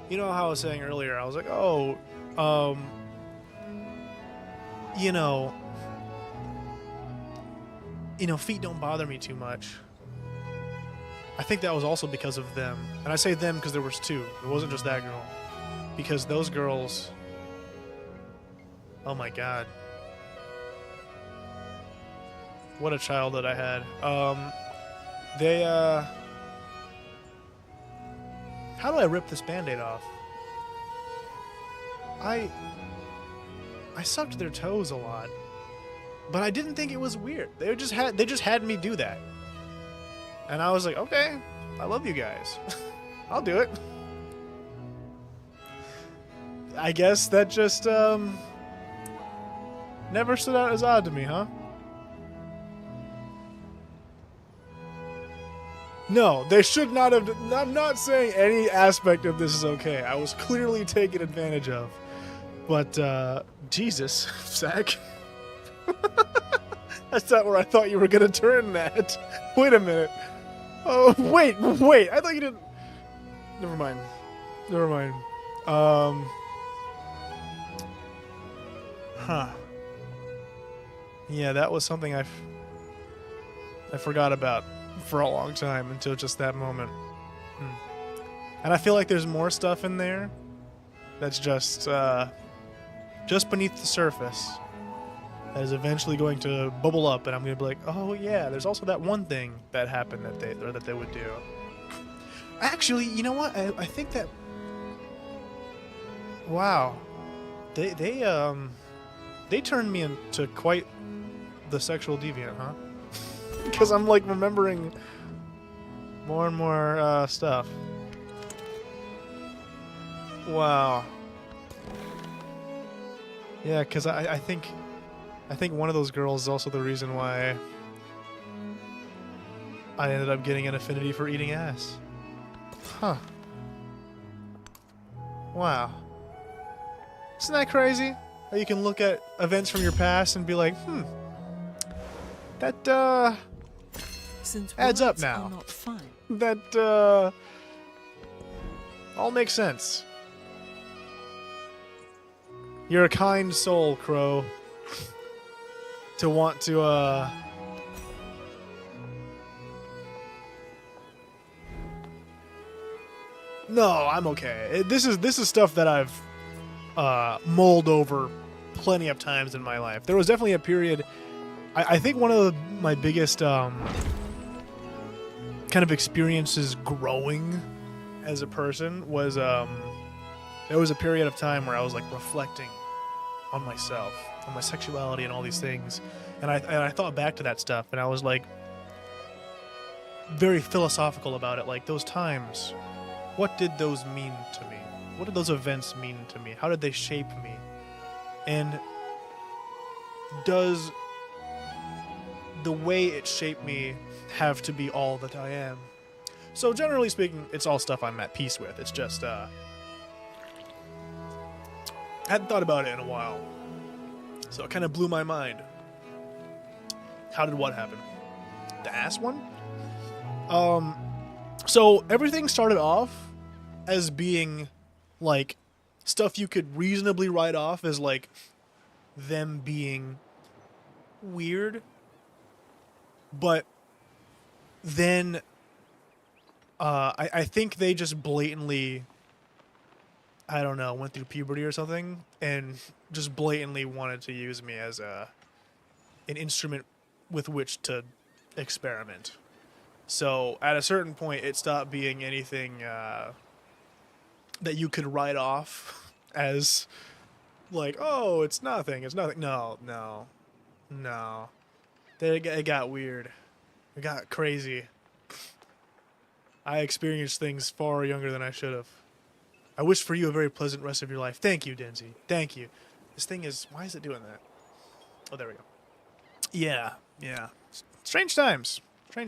You know how I was saying earlier, I was like, oh, you know, feet don't bother me too much. I think that was also because of them. And I say them because there was two. It wasn't just that girl. Because those girls... Oh my God. What a childhood I had. How do I rip this Band-Aid off? I sucked their toes a lot. But I didn't think it was weird. They just had me do that. And I was like, okay, I love you guys. I'll do it. I guess that just never stood out as odd to me, huh? No, they should not have. I'm not saying any aspect of this is okay. I was clearly taken advantage of. But, Jesus, Zach. That's not where I thought you were going to turn that. Wait a minute. Oh, wait. I thought you didn't. Never mind. Huh. Yeah, that was something I forgot about for a long time until just that moment. And I feel like there's more stuff in there that's just beneath the surface that is eventually going to bubble up, and I'm going to be like, oh yeah, there's also that one thing that happened that they would do. Actually, you know what? I think that... Wow. They turned me into quite the sexual deviant, huh? Because I'm like remembering more and more stuff. Wow. Yeah, because I think one of those girls is also the reason why I ended up getting an affinity for eating ass. Huh. Wow. Isn't that crazy? How you can look at events from your past and be like, that Since adds up words now. are not fine, That all makes sense. You're a kind soul, Crow. To want to No, I'm okay. This is stuff that I've mulled over plenty of times in my life. There was definitely a period. I think one of my biggest kind of experiences growing as a person was there was a period of time where I was like reflecting on myself, on my sexuality and all these things, and I thought back to that stuff, and I was like very philosophical about it. Like, those times, what did those mean to me? What did those events mean to me? How did they shape me? And does the way it shaped me have to be all that I am? So generally speaking, it's all stuff I'm at peace with. It's just, I hadn't thought about it in a while. So it kind of blew my mind. How did what happen? The ass one? So everything started off as being, like, stuff you could reasonably write off as, like, them being weird. But then I think they just blatantly, I don't know, went through puberty or something and just blatantly wanted to use me as an instrument with which to experiment. So at a certain point, it stopped being anything that you could write off as like, oh, it's nothing. It's nothing. No. It got weird. It got crazy. I experienced things far younger than I should have. I wish for you a very pleasant rest of your life. Thank you, Denzi. Thank you. This thing is... Why is it doing that? Oh, there we go. Yeah. Strange times. I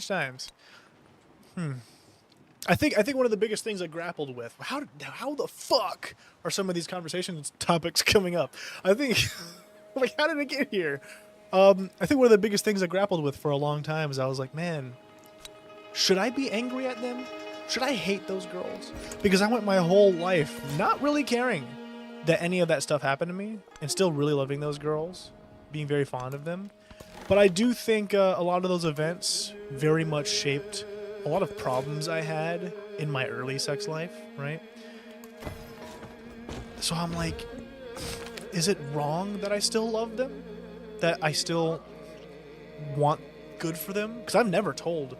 think one of the biggest things I grappled with... How the fuck are some of these conversations topics coming up? I think... like, how did it get here? I think one of the biggest things I grappled with for a long time is I was like, man... Should I be angry at them? Should I hate those girls? Because I went my whole life not really caring that any of that stuff happened to me and still really loving those girls, being very fond of them. But I do think a lot of those events very much shaped a lot of problems I had in my early sex life, right? So I'm like, is it wrong that I still love them? That I still want good for them? Because I've never told...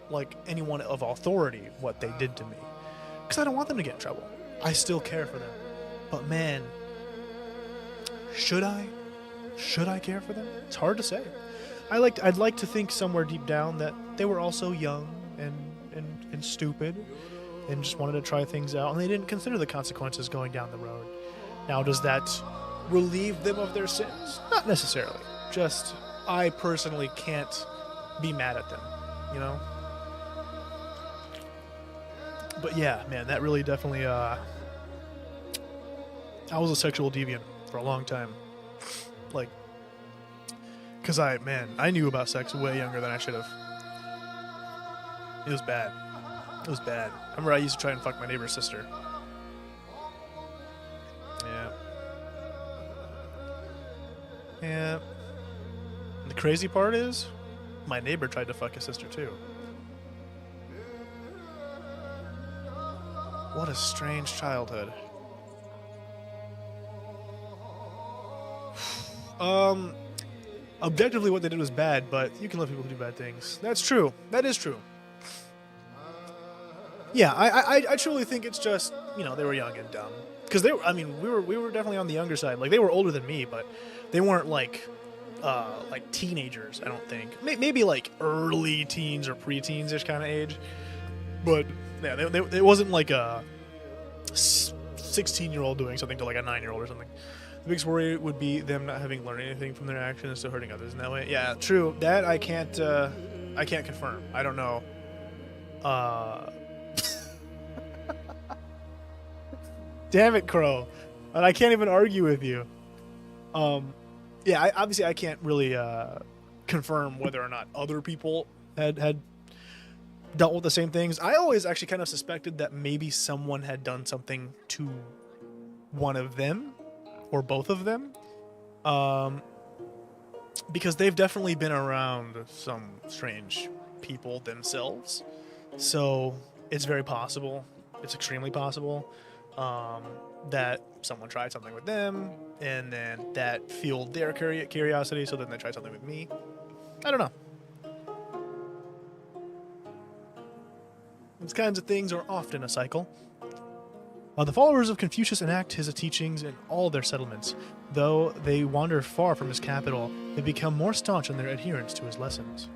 like anyone of authority what they did to me, because I don't want them to get in trouble. I still care for them, but man, should I care for them? It's hard to say. I'd like to think somewhere deep down that they were also young and stupid and just wanted to try things out, and they didn't consider the consequences going down the road. Now, does that relieve them of their sins? Not necessarily. Just I personally can't be mad at them, you know? But yeah, man, that really definitely, I was a sexual deviant for a long time. Like, because I knew about sex way younger than I should have. It was bad. I remember I used to try and fuck my neighbor's sister. Yeah. And the crazy part is, my neighbor tried to fuck his sister too. What a strange childhood. Objectively what they did was bad, but you can let people do bad things. That's true. That is true. Yeah, I truly think it's just, you know, they were young and dumb. Because we were definitely on the younger side. Like, they were older than me, but they weren't like teenagers, I don't think. Maybe like early teens or preteens-ish kind of age. But yeah, it wasn't like a 16-year-old doing something to like a 9-year-old or something. The biggest worry would be them not having learned anything from their actions and still hurting others in that way. Yeah, true. That I can't confirm. I don't know. Damn it, Crow. And I can't even argue with you. Yeah, obviously I can't really confirm whether or not other people had dealt with the same things. I always actually kind of suspected that maybe someone had done something to one of them or both of them, because they've definitely been around some strange people themselves. So it's very possible, it's extremely possible, that someone tried something with them and then that fueled their curiosity, so then they tried something with me. I don't know. These kinds of things are often a cycle. The followers of Confucius enact his teachings in all their settlements. Though they wander far from his capital, they become more staunch in their adherence to his lessons.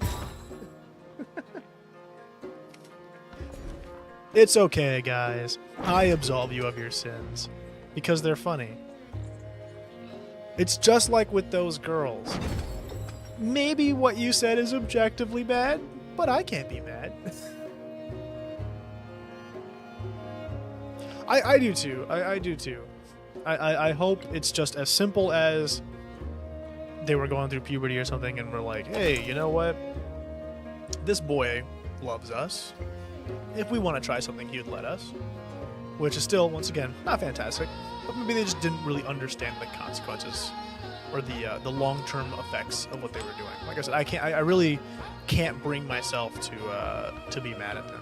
It's okay, guys. I absolve you of your sins. Because they're funny. It's just like with those girls. Maybe what you said is objectively bad, but I can't be mad. I do too. I do too. I hope it's just as simple as they were going through puberty or something and we're like, hey, you know what? This boy loves us. If we want to try something, he would let us. Which is still, once again, not fantastic. But maybe they just didn't really understand the consequences or the long-term effects of what they were doing. Like I said, I really can't bring myself to be mad at them.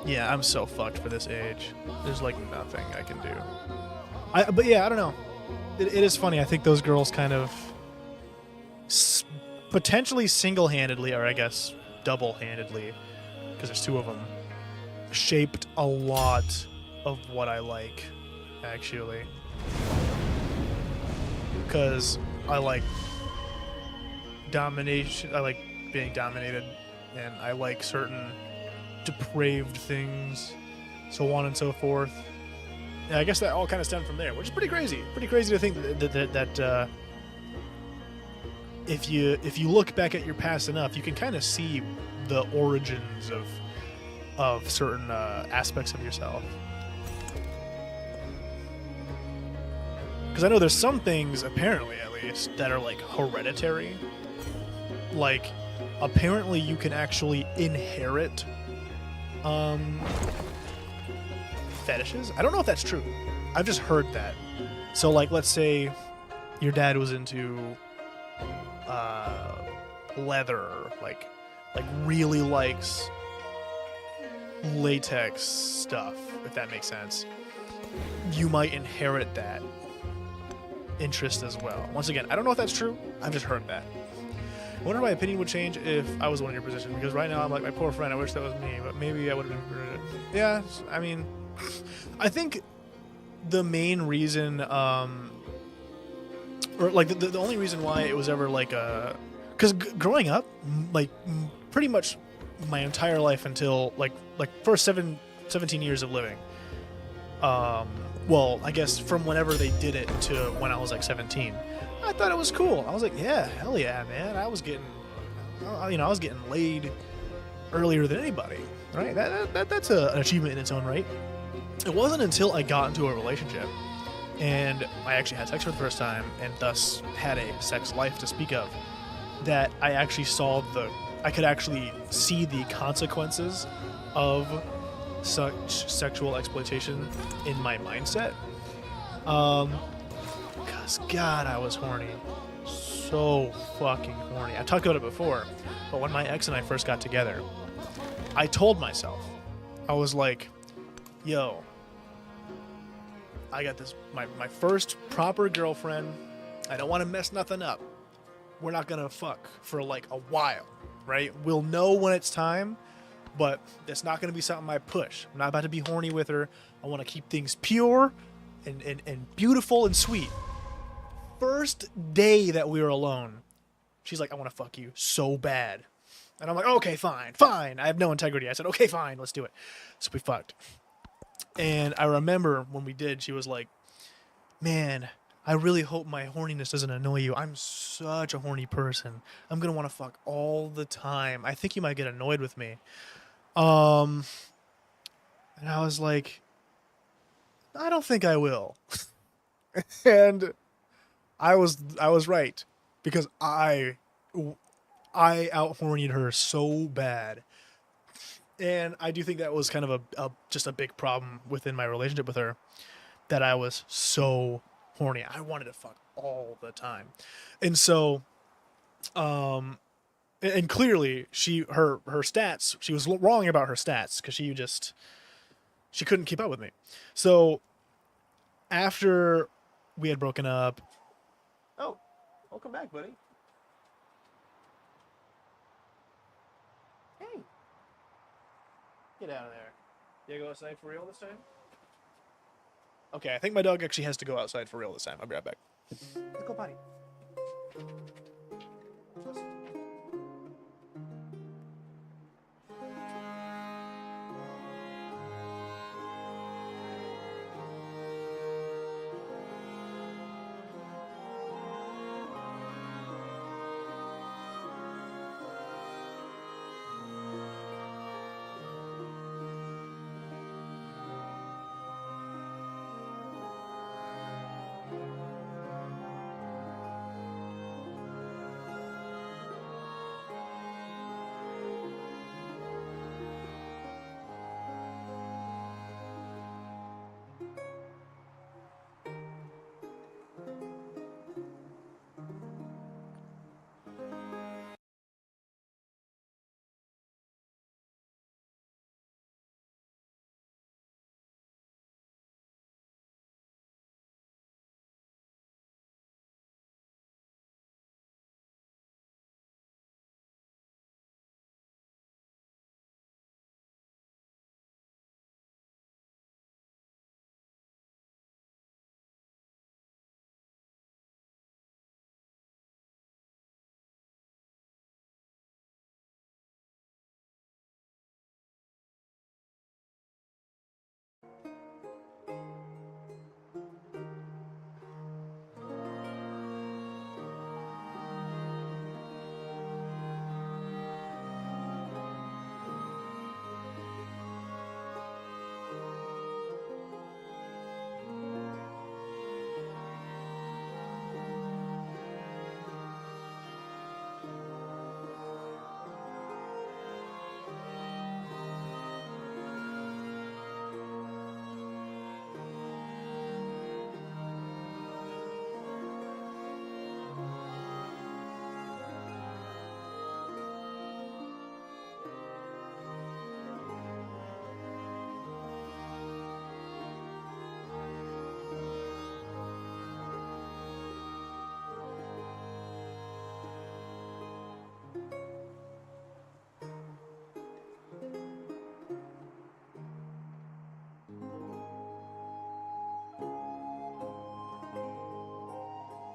Yeah, I'm so fucked for this age. There's like nothing I can do. But yeah, I don't know. It is funny. I think those girls kind of potentially single-handedly, or I guess double-handedly, because there's two of them, shaped a lot of what I like, actually. Because I like domination. I like being dominated, and I like certain depraved things, so on and so forth. And I guess that all kind of stemmed from there, which is pretty crazy. Pretty crazy to think that if you look back at your past enough, you can kind of see the origins of certain aspects of yourself. Because I know there's some things, apparently at least, that are like hereditary. Like, apparently you can actually inherit fetishes. I don't know if that's true. I've just heard that. So like, let's say your dad was into leather, like really likes latex stuff, if that makes sense. You might inherit that interest as well. Once again, I don't know if that's true. I've just heard that. I wonder if my opinion would change if I was in your position, because right now I'm like, my poor friend, I wish that was me, but maybe I would have been. Yeah, I mean, I think the main reason, or like the only reason why it was ever like because growing up, like pretty much my entire life until like first 17 years of living, well, I guess from whenever they did it to when I was like 17, I thought it was cool. I was like, yeah, hell yeah, man. I was getting laid earlier than anybody, right? That's an achievement in its own right. It wasn't until I got into a relationship and I actually had sex for the first time and thus had a sex life to speak of that I actually I could actually see the consequences of such sexual exploitation in my mindset. Because God, I was horny. So fucking horny. I talked about it before, but when my ex and I first got together, I told myself, I was like, yo, I got this, my first proper girlfriend. I don't want to mess nothing up. We're not gonna fuck for like a while, right? We'll know when it's time, but it's not gonna be something I push. I'm not about to be horny with her. I want to keep things pure and beautiful and sweet. First day that we were alone, she's like, I want to fuck you so bad. And I'm like, okay, fine. I have no integrity. I said, okay, fine, let's do it. So we fucked. And I remember when we did, she was like, man, I really hope my horniness doesn't annoy you. I'm such a horny person. I'm going to want to fuck all the time. I think you might get annoyed with me. And I was like, I don't think I will. And I was right, because I out hornied her so bad. And I do think that was kind of just a big problem within my relationship with her, that I was so horny. I wanted to fuck all the time. And so, and clearly her stats, she was wrong about her stats, because she couldn't keep up with me. So after we had broken up, oh, welcome back, buddy. Hey. Get out of there. You gotta go outside for real this time? Okay, I think my dog actually has to go outside for real this time. I'll be right back. Let's go potty.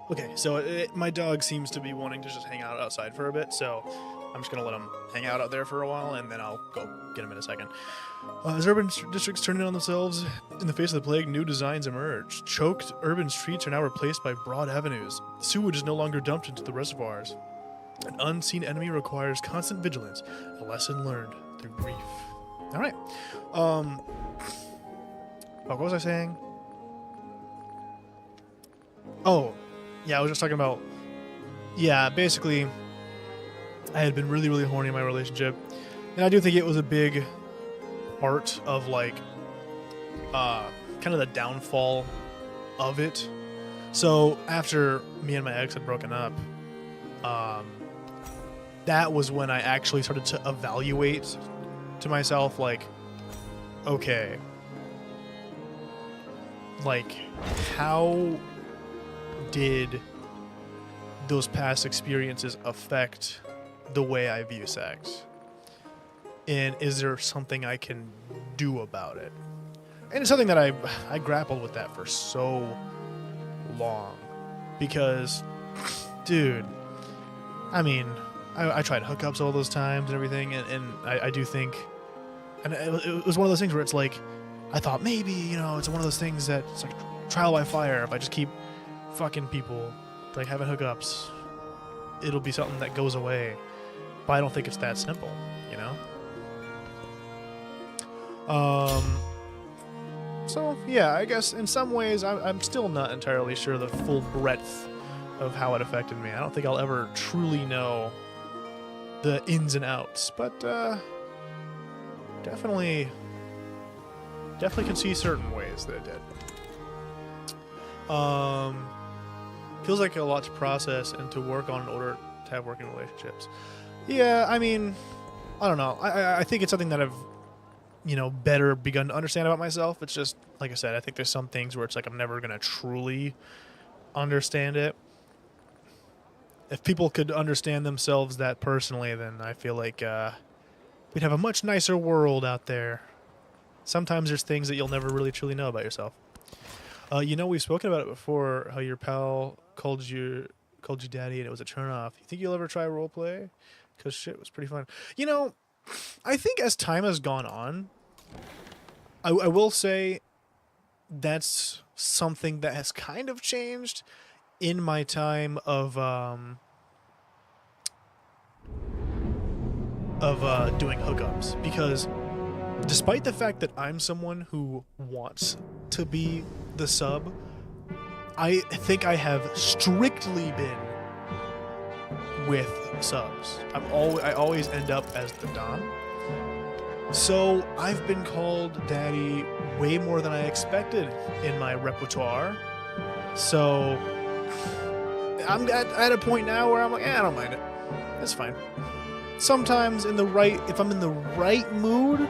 Okay, so my dog seems to be wanting to just hang out outside for a bit, so I'm just going to let him hang out there for a while, and then I'll go get him in a second. As urban districts turn in on themselves in the face of the plague, new designs emerge. Choked urban streets are now replaced by broad avenues. Sewage is no longer dumped into the reservoirs. An unseen enemy requires constant vigilance, a lesson learned through grief. All right. What was I saying? Oh, yeah, I was just talking about, yeah, basically, I had been really, really horny in my relationship, and I do think it was a big part of, like, kind of the downfall of it. So, after me and my ex had broken up, that was when I actually started to evaluate to myself, like, okay, like, how did those past experiences affect the way I view sex? And is there something I can do about it? And it's something that I grappled with that for so long. Because, dude, I mean, I tried hookups all those times and everything, and I do think, and it was one of those things where it's like, I thought maybe, you know, it's one of those things that it's like trial by fire. If I just keep fucking people, like having hookups, it'll be something that goes away. But I don't think it's that simple, you know? So, yeah, I guess in some ways I'm still not entirely sure the full breadth of how it affected me. I don't think I'll ever truly know the ins and outs, but definitely can see certain ways that it did. Feels like a lot to process and to work on in order to have working relationships. Yeah, I mean, I don't know. I think it's something that I've, you know, better begun to understand about myself. It's just, like I said, I think there's some things where it's like I'm never going to truly understand it. If people could understand themselves that personally, then I feel like we'd have a much nicer world out there. Sometimes there's things that you'll never really truly know about yourself. You know, we've spoken about it before, how your pal called you daddy and it was a turnoff. You think you'll ever try roleplay? Because shit was pretty fun. You know, I think as time has gone on, I will say that's something that has kind of changed in my time of doing hookups. Because despite the fact that I'm someone who wants to be the sub, I think I have strictly been with subs. I always end up as the dom. So I've been called daddy way more than I expected in my repertoire. So I'm at a point now where I'm like, I don't mind it. It's fine. Sometimes if I'm in the right mood,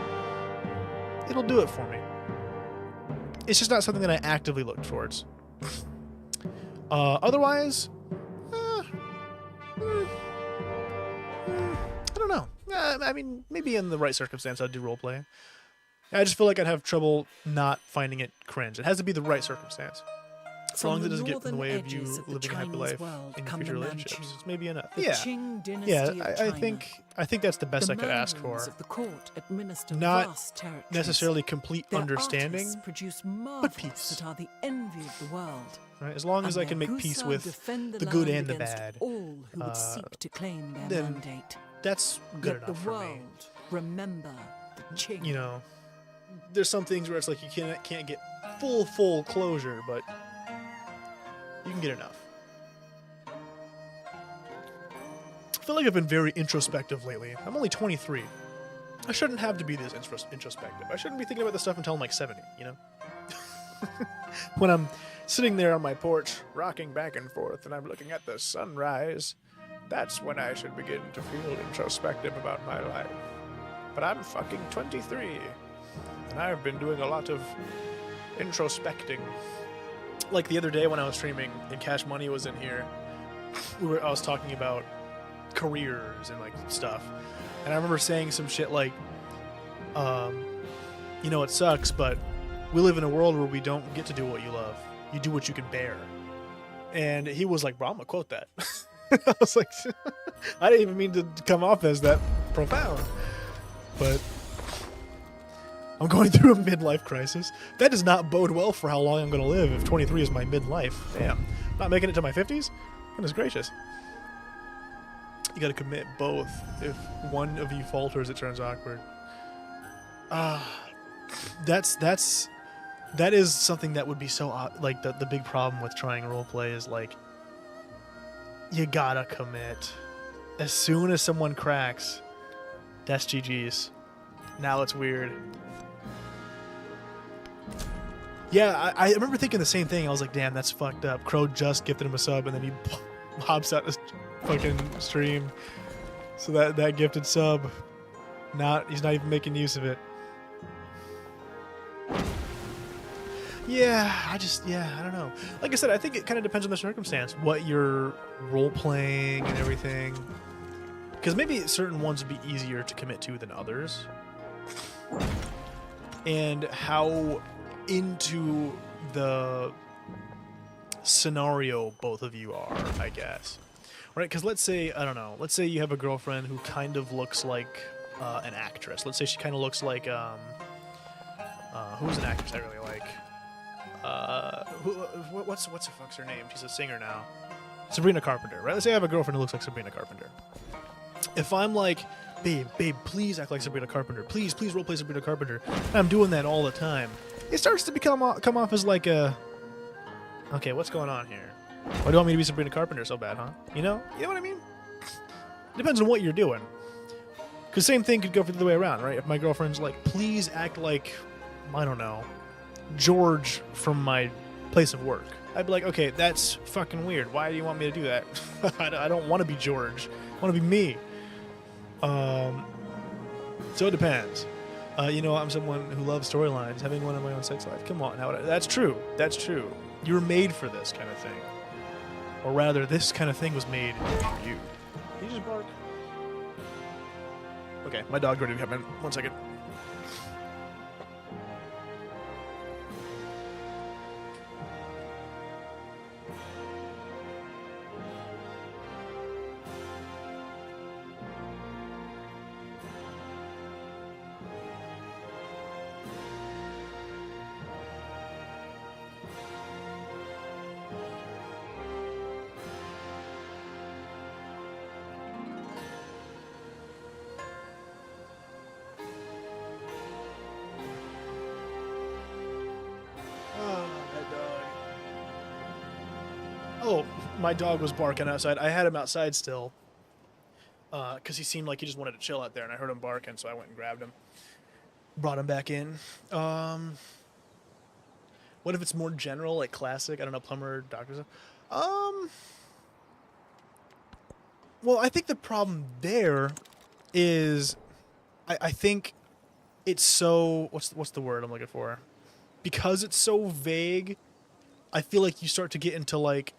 it'll do it for me. It's just not something that I actively look towards. Otherwise, I don't know. I mean, maybe in the right circumstance, I'd do roleplay. I just feel like I'd have trouble not finding it cringe. It has to be the right circumstance. As long as it doesn't get in the way of you living a happy life in your future relationships, it's maybe enough. I think that's the best I could ask for. Not necessarily complete understanding, but peace. That are the envy of the world. Right? As long as I can make peace with the good and the bad, all who would seek to claim their then mandate. That's good Let enough the for me. world remember the Ching. You know, there's some things where it's like you can't get full closure, but you can get enough. I feel like I've been very introspective lately. I'm only 23. I shouldn't have to be this introspective. I shouldn't be thinking about this stuff until I'm like 70, you know? When I'm sitting there on my porch, rocking back and forth, and I'm looking at the sunrise, that's when I should begin to feel introspective about my life. But I'm fucking 23, and I've been doing a lot of introspecting. Like the other day when I was streaming and Cash Money was in here, I was talking about careers and like stuff, and I remember saying some shit like, you know, it sucks, but we live in a world where we don't get to do what you love. You do what you can bear. And he was like, bro, I'm gonna quote that. I was like, I didn't even mean to come off as that profound. But I'm going through a midlife crisis. That does not bode well for how long I'm gonna live if 23 is my midlife. Damn. Not making it to my 50s? Goodness gracious. You gotta commit both. If one of you falters, it turns awkward. That is something that would be so like the big problem with trying roleplay is like you gotta commit. As soon as someone cracks, that's GG's. Now it's weird. Yeah, I remember thinking the same thing. I was like, damn, that's fucked up. Crow just gifted him a sub and then he hops out the fucking stream. So that gifted sub, he's not even making use of it. Yeah, I don't know. Like I said, I think it kind of depends on the circumstance, what you're role-playing and everything. Because maybe certain ones would be easier to commit to than others. And how into the scenario both of you are, I guess. Right? Because let's say, I don't know, let's say you have a girlfriend who kind of looks like an actress. Let's say she kind of looks like, who's an actress I really like? What's the fuck's her name? She's a singer now. Sabrina Carpenter, right? Let's say I have a girlfriend who looks like Sabrina Carpenter. If I'm like, babe, please act like Sabrina Carpenter. Please roleplay Sabrina Carpenter. And I'm doing that all the time. It starts to come off as like a, okay, what's going on here? Why do you want me to be Sabrina Carpenter so bad, huh? You know what I mean? Depends on what you're doing. Because same thing could go for the other way around, right? If my girlfriend's like, please act like, I don't know, George from my place of work. I'd be like, okay, that's fucking weird. Why do you want me to do that? I don't want to be George. I want to be me. So it depends. I'm someone who loves storylines. Having one of my own sex life. Come on. That's true. That's true. You were made for this kind of thing. Or rather, this kind of thing was made for you. Can you just bark? Okay, my dog ready to come in. 1 second. Oh, my dog was barking outside. I had him outside still. Because he seemed like he just wanted to chill out there, and I heard him barking, so I went and grabbed him. Brought him back in. What if it's more general, like classic? I don't know, plumber, doctor stuff? Well, I think the problem there is... I think it's so... What's the word I'm looking for? Because it's so vague, I feel like you start to get into, like...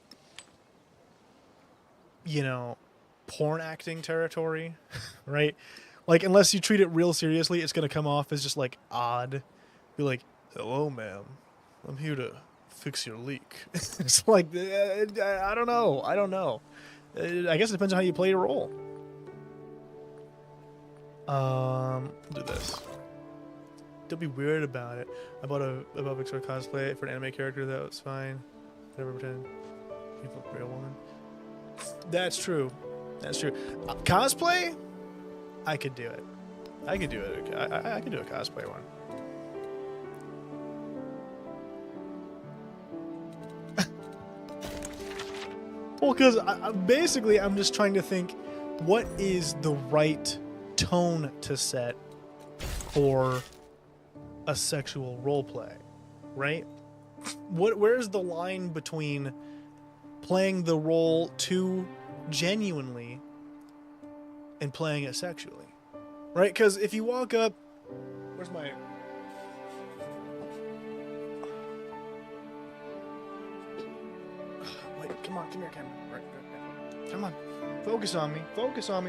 porn acting territory, right? Like, unless you treat it real seriously, it's going to come off as just, like, odd. Be like, hello, ma'am. I'm here to fix your leak. It's like, I don't know. I guess it depends on how you play your role. Do this. Don't be weird about it. I bought a Above Extra cosplay for an anime character. That was fine. Never pretend. People a real woman. That's true. Cosplay? I could do it. I could do a cosplay one. Well, because basically I'm just trying to think, what is the right tone to set for a sexual roleplay, right? Where's the line between playing the role too genuinely and playing it sexually, right? Because if you walk up, where's my... Wait, come here, camera. Right. Come on, focus on me.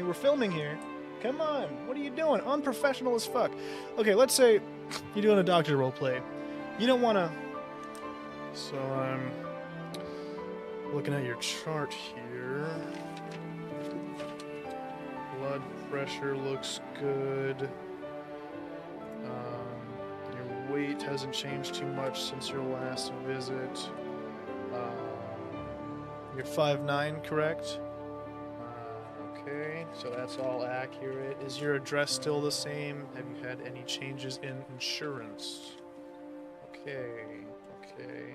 We're filming here. Come on, what are you doing? Unprofessional as fuck. Okay, let's say you're doing a doctor roleplay. You don't want to... So, Looking at your chart here. Blood pressure looks good. Your weight hasn't changed too much since your last visit. You're 5'9", correct? Okay, so that's all accurate. Is your address still the same? Have you had any changes in insurance? Okay, okay.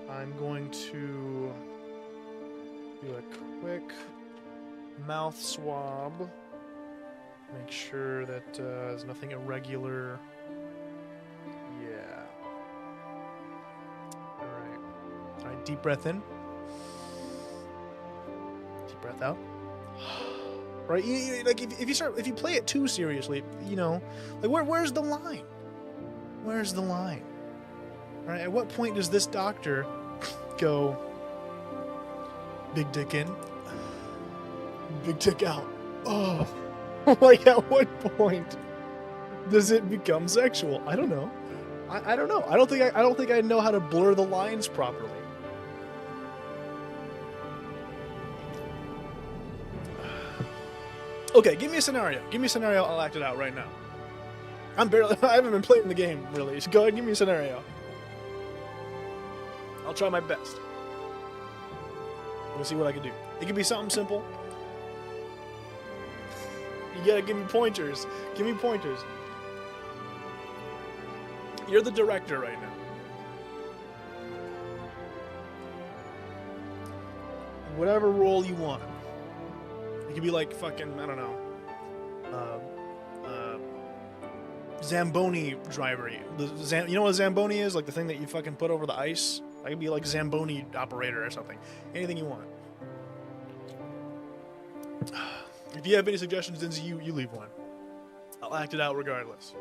I'm going to do a quick mouth swab. Make sure that there's nothing irregular. Yeah. Alright. Alright, deep breath in. Deep breath out. Right? Like if you play it too seriously, you know, like where's the line? Where's the line? Right? At what point does this doctor go big dick in, big dick out? Oh, like at what point does it become sexual? I don't know. I don't know. I don't think I know how to blur the lines properly. Okay, give me a scenario. Give me a scenario. I'll act it out right now. I haven't been playing the game really. So go ahead, give me a scenario. I'll try my best. We'll see what I can do. It could be something simple. You gotta give me pointers. Give me pointers. You're the director right now. Whatever role you want. It could be like fucking, I don't know. Zamboni driver. You know what a Zamboni is? Like the thing that you fucking put over the ice? I could be like Zamboni operator or something. Anything you want. If you have any suggestions, then you leave one. I'll act it out regardless.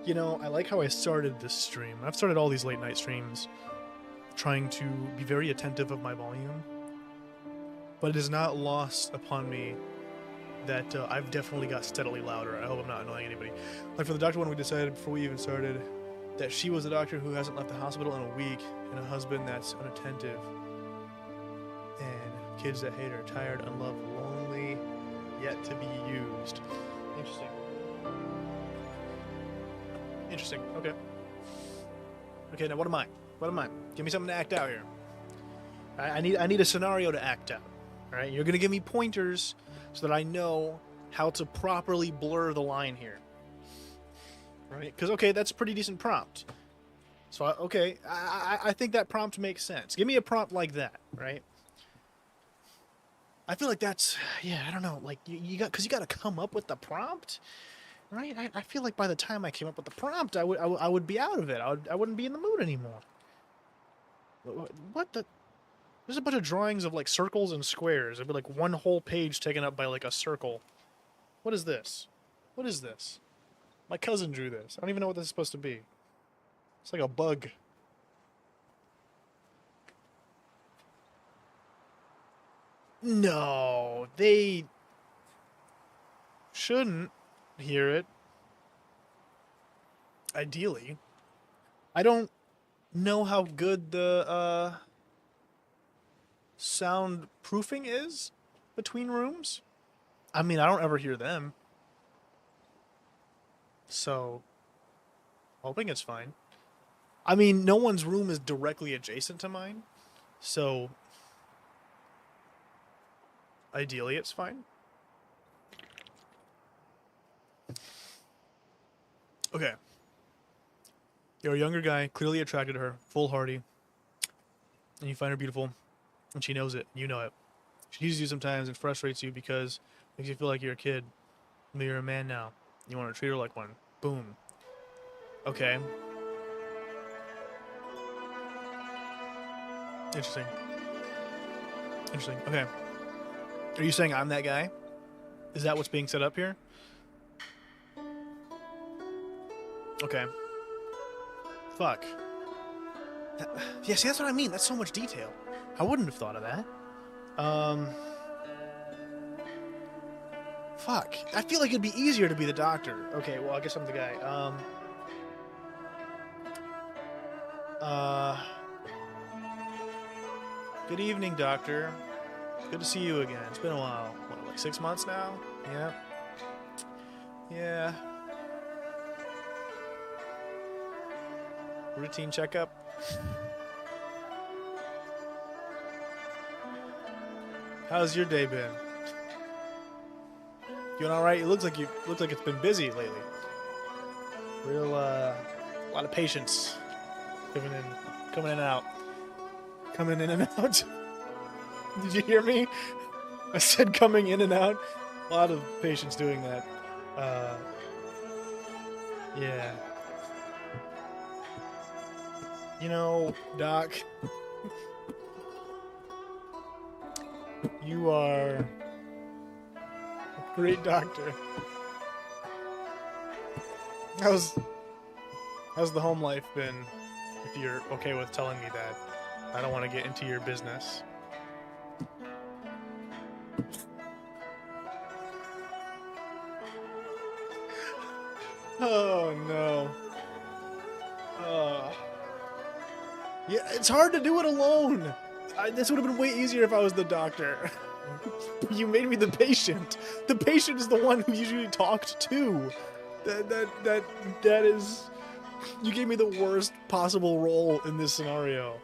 You know, I like how I started this stream. I've started all these late night streams trying to be very attentive of my volume. But it is not lost upon me that I've definitely got steadily louder. I hope I'm not annoying anybody. Like for the doctor one, we decided before we even started that she was a doctor who hasn't left the hospital in a week, and a husband that's unattentive, and kids that hate her, tired, unloved, lonely, yet to be used. Interesting. Interesting. Okay. Okay, now what am I? What am I? Give me something to act out here. I need a scenario to act out. All right, you're gonna give me pointers so that I know how to properly blur the line here. Right? Because okay, that's a pretty decent prompt. So I think that prompt makes sense. Give me a prompt like that, right? I feel like that's I don't know, like you got to come up with the prompt, right? I feel like by the time I came up with the prompt, I would be out of it. I wouldn't be in the mood anymore. What the? There's a bunch of drawings of like circles and squares. There'd be like one whole page taken up by like a circle. What is this? What is this? My cousin drew this. I don't even know what this is supposed to be. It's like a bug. No, they shouldn't hear it. Ideally. I don't know how good the soundproofing is between rooms. I mean, I don't ever hear them. So, hoping it's fine. I mean, no one's room is directly adjacent to mine. So, ideally it's fine. Okay. You're a younger guy, clearly attracted to her, foolhardy. And you find her beautiful. And she knows it. You know it. She uses you sometimes and frustrates you because it makes you feel like you're a kid. But you're a man now. You want to treat her like one. Boom. Okay. Interesting. Interesting. Okay. Are you saying I'm that guy? Is that what's being set up here? Okay. Fuck. Yeah, see, that's what I mean. That's so much detail. I wouldn't have thought of that. Fuck. I feel like it'd be easier to be the doctor. Okay, well, I guess I'm the guy. Good evening, doctor. Good to see you again. It's been a while. What, like 6 months now? Yeah. Yeah. Routine checkup. How's your day been? You doing all right? It looks like it's been busy lately. Real a lot of patients coming in and out. Coming in and out. Did you hear me? I said coming in and out. A lot of patients doing that. Yeah. You know, Doc, you are a great doctor. How's the home life been, if you're okay with telling me that? I don't want to get into your business. Oh, no. Yeah, it's hard to do it alone. This would have been way easier if I was the doctor. You made me the patient. The patient is the one who usually talked to. That is... You gave me the worst possible role in this scenario.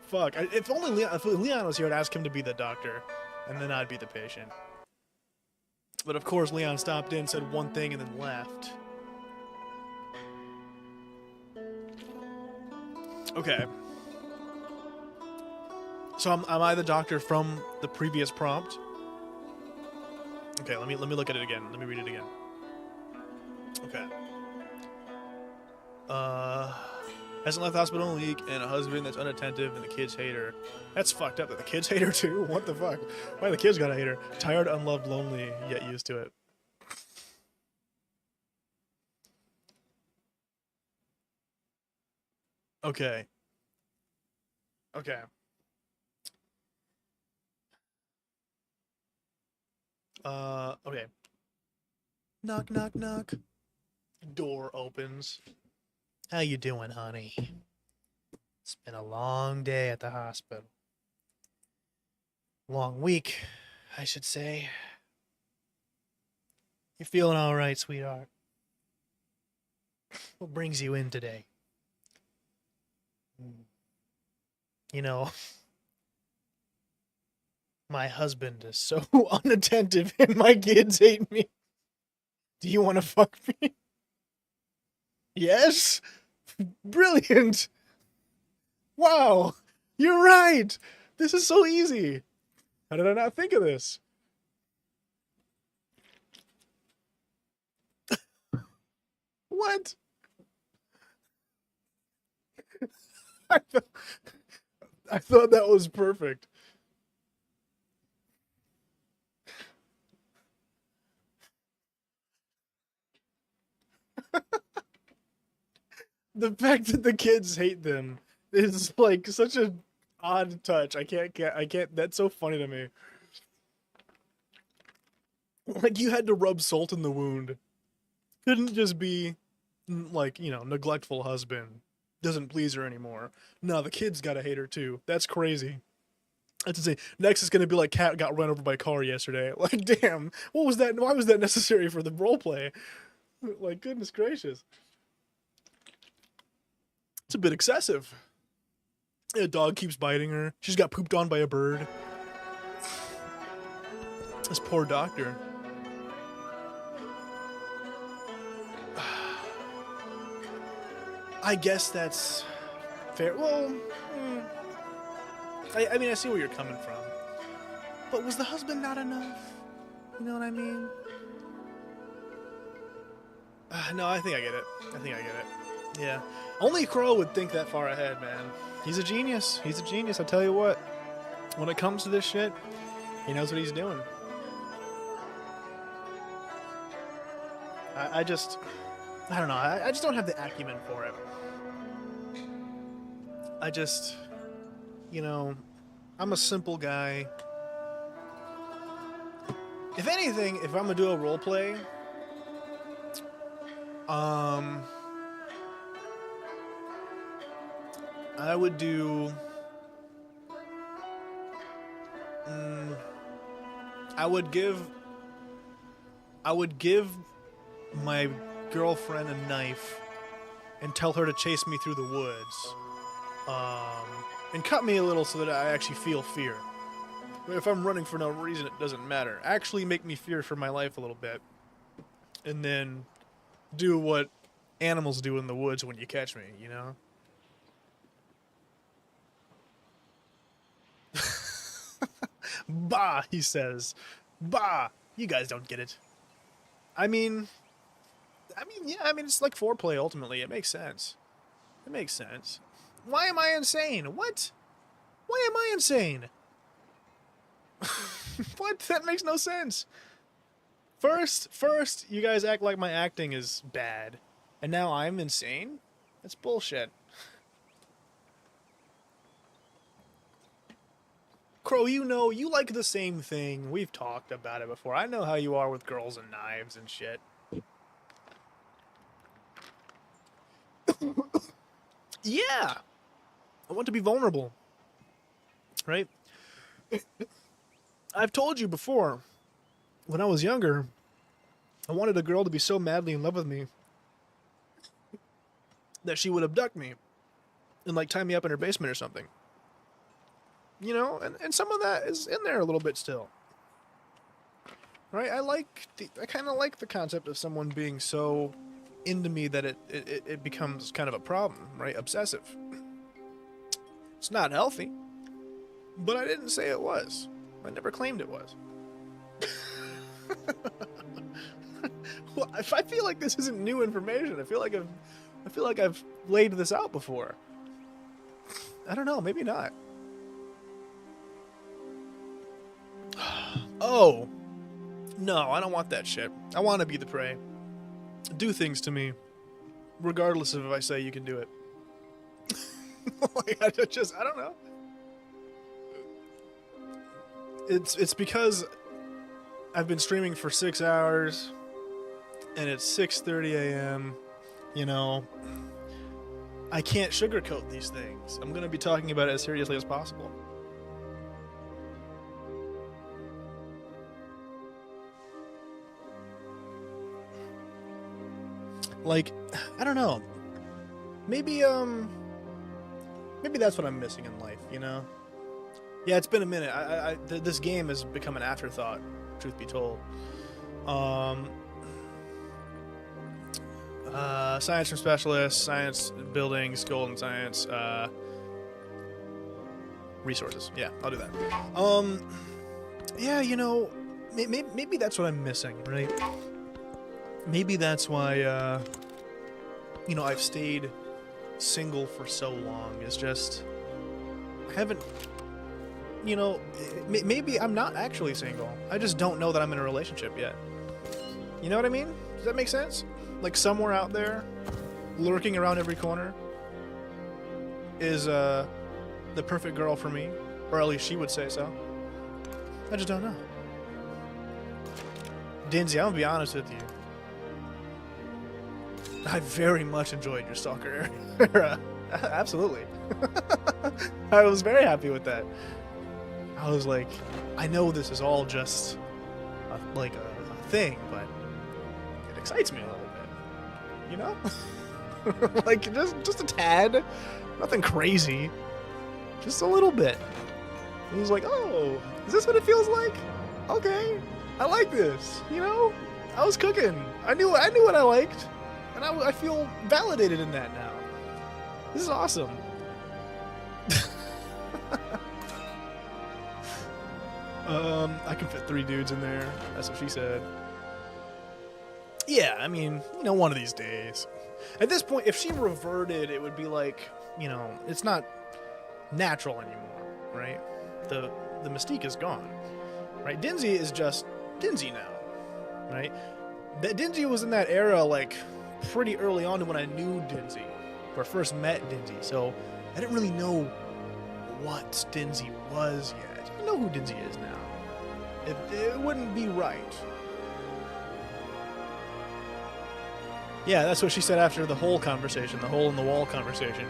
Fuck. If Leon was here, I'd ask him to be the doctor, and then I'd be the patient. But of course, Leon stopped in, said one thing, and then left. Okay. So am I the doctor from the previous prompt? Okay, let me look at it again. Let me read it again. Okay. Hasn't left the hospital in a week, and a husband that's unattentive, and the kids hate her. That's fucked up that the kids hate her too? What the fuck? Why the kids gotta hate her? Tired, unloved, lonely, yet used to it. Okay. Okay. Okay. Knock, knock, knock. Door opens. How you doing, honey? It's been a long day at the hospital. Long week, I should say. You feeling all right, sweetheart? What brings you in today? You know, my husband is so unattentive and my kids hate me. Do you want to fuck me? Yes? Brilliant! Wow! You're right! This is so easy! How did I not think of this? What? I thought that was perfect. The fact that the kids hate them is like such an odd touch. I can't, that's so funny to me. Like, you had to rub salt in the wound. Couldn't just be, like, you know, neglectful husband. Doesn't please her anymore. No, the kids gotta hate her too. That's crazy. That's insane. Next is gonna be like Cat got run over by a car yesterday. Like, damn, what was that? Why was that necessary for the roleplay? Like, goodness gracious. It's a bit excessive. A dog keeps biting her. She's got pooped on by a bird. This poor doctor. I guess that's fair. Well, I mean, I see where you're coming from. But was the husband not enough? You know what I mean? No, I think I get it. Yeah. Only Crow would think that far ahead, man. He's a genius. He's a genius, I tell you what. When it comes to this shit, he knows what he's doing. I don't know. I just don't have the acumen for it. You know, I'm a simple guy. If anything, if I'm gonna do a role play, I would do. I would give my girlfriend a knife and tell her to chase me through the woods, and cut me a little so that I actually feel fear. If I'm running for no reason, it doesn't matter. Actually make me fear for my life a little bit. And then do what animals do in the woods when you catch me, you know? Bah, he says. Bah, you guys don't get it. I mean, it's like foreplay ultimately. It makes sense. It makes sense. Why am I insane? What? Why am I insane? What? That makes no sense. First, you guys act like my acting is bad, and now I'm insane? That's bullshit. Crow, you know, you like the same thing. We've talked about it before. I know how you are with girls and knives and shit. Yeah! I want to be vulnerable. Right? I've told you before, when I was younger, I wanted a girl to be so madly in love with me that she would abduct me and, like, tie me up in her basement or something. You know, and some of that is in there a little bit still. Right? I kind of like the concept of someone being so into me that it becomes kind of a problem, right? Obsessive. It's not healthy, but I didn't say it was. I never claimed it was. Well, I feel like this isn't new information. I feel like I've laid this out before. I don't know, maybe not. Oh. No, I don't want that shit. I want to be the prey. Do things to me, regardless of if I say you can do it. Like, I don't know. It's because I've been streaming for 6 hours, and it's 6:30 a.m., you know. I can't sugarcoat these things. I'm going to be talking about it as seriously as possible. Like, I don't know. Maybe that's what I'm missing in life, you know? Yeah, it's been a minute. This game has become an afterthought, truth be told. Science from specialists, science buildings, golden science, resources. Yeah, I'll do that. Yeah, you know, maybe that's what I'm missing, right? Maybe that's why, you know, I've stayed single for so long. It's just, I haven't, you know, maybe I'm not actually single. I just don't know that I'm in a relationship yet. You know what I mean? Does that make sense? Like, somewhere out there, lurking around every corner, is the perfect girl for me. Or at least she would say so. I just don't know. Dinzy, I'm gonna be honest with you. I very much enjoyed your stalker era. Absolutely. I was very happy with that. I was like, I know this is all just a thing, but it excites me a little bit. You know? Like, just a tad. Nothing crazy. Just a little bit. It was like, oh, is this what it feels like? Okay. I like this. You know? I was cooking. I knew what I liked. And I feel validated in that now. This is awesome. I can fit 3 dudes in there. That's what she said. Yeah, I mean, you know, one of these days. At this point, if she reverted, it would be like, you know, it's not natural anymore, right? The mystique is gone, right? Dinzy is just Dinzy now, right? That Dinzy was in that era, like, pretty early on to when I knew Dinzy, or first met Dinzy, so I didn't really know what Dinzy was yet. I know who Dinzy is now. It wouldn't be right. Yeah, that's what she said after the whole conversation, the hole in the wall conversation.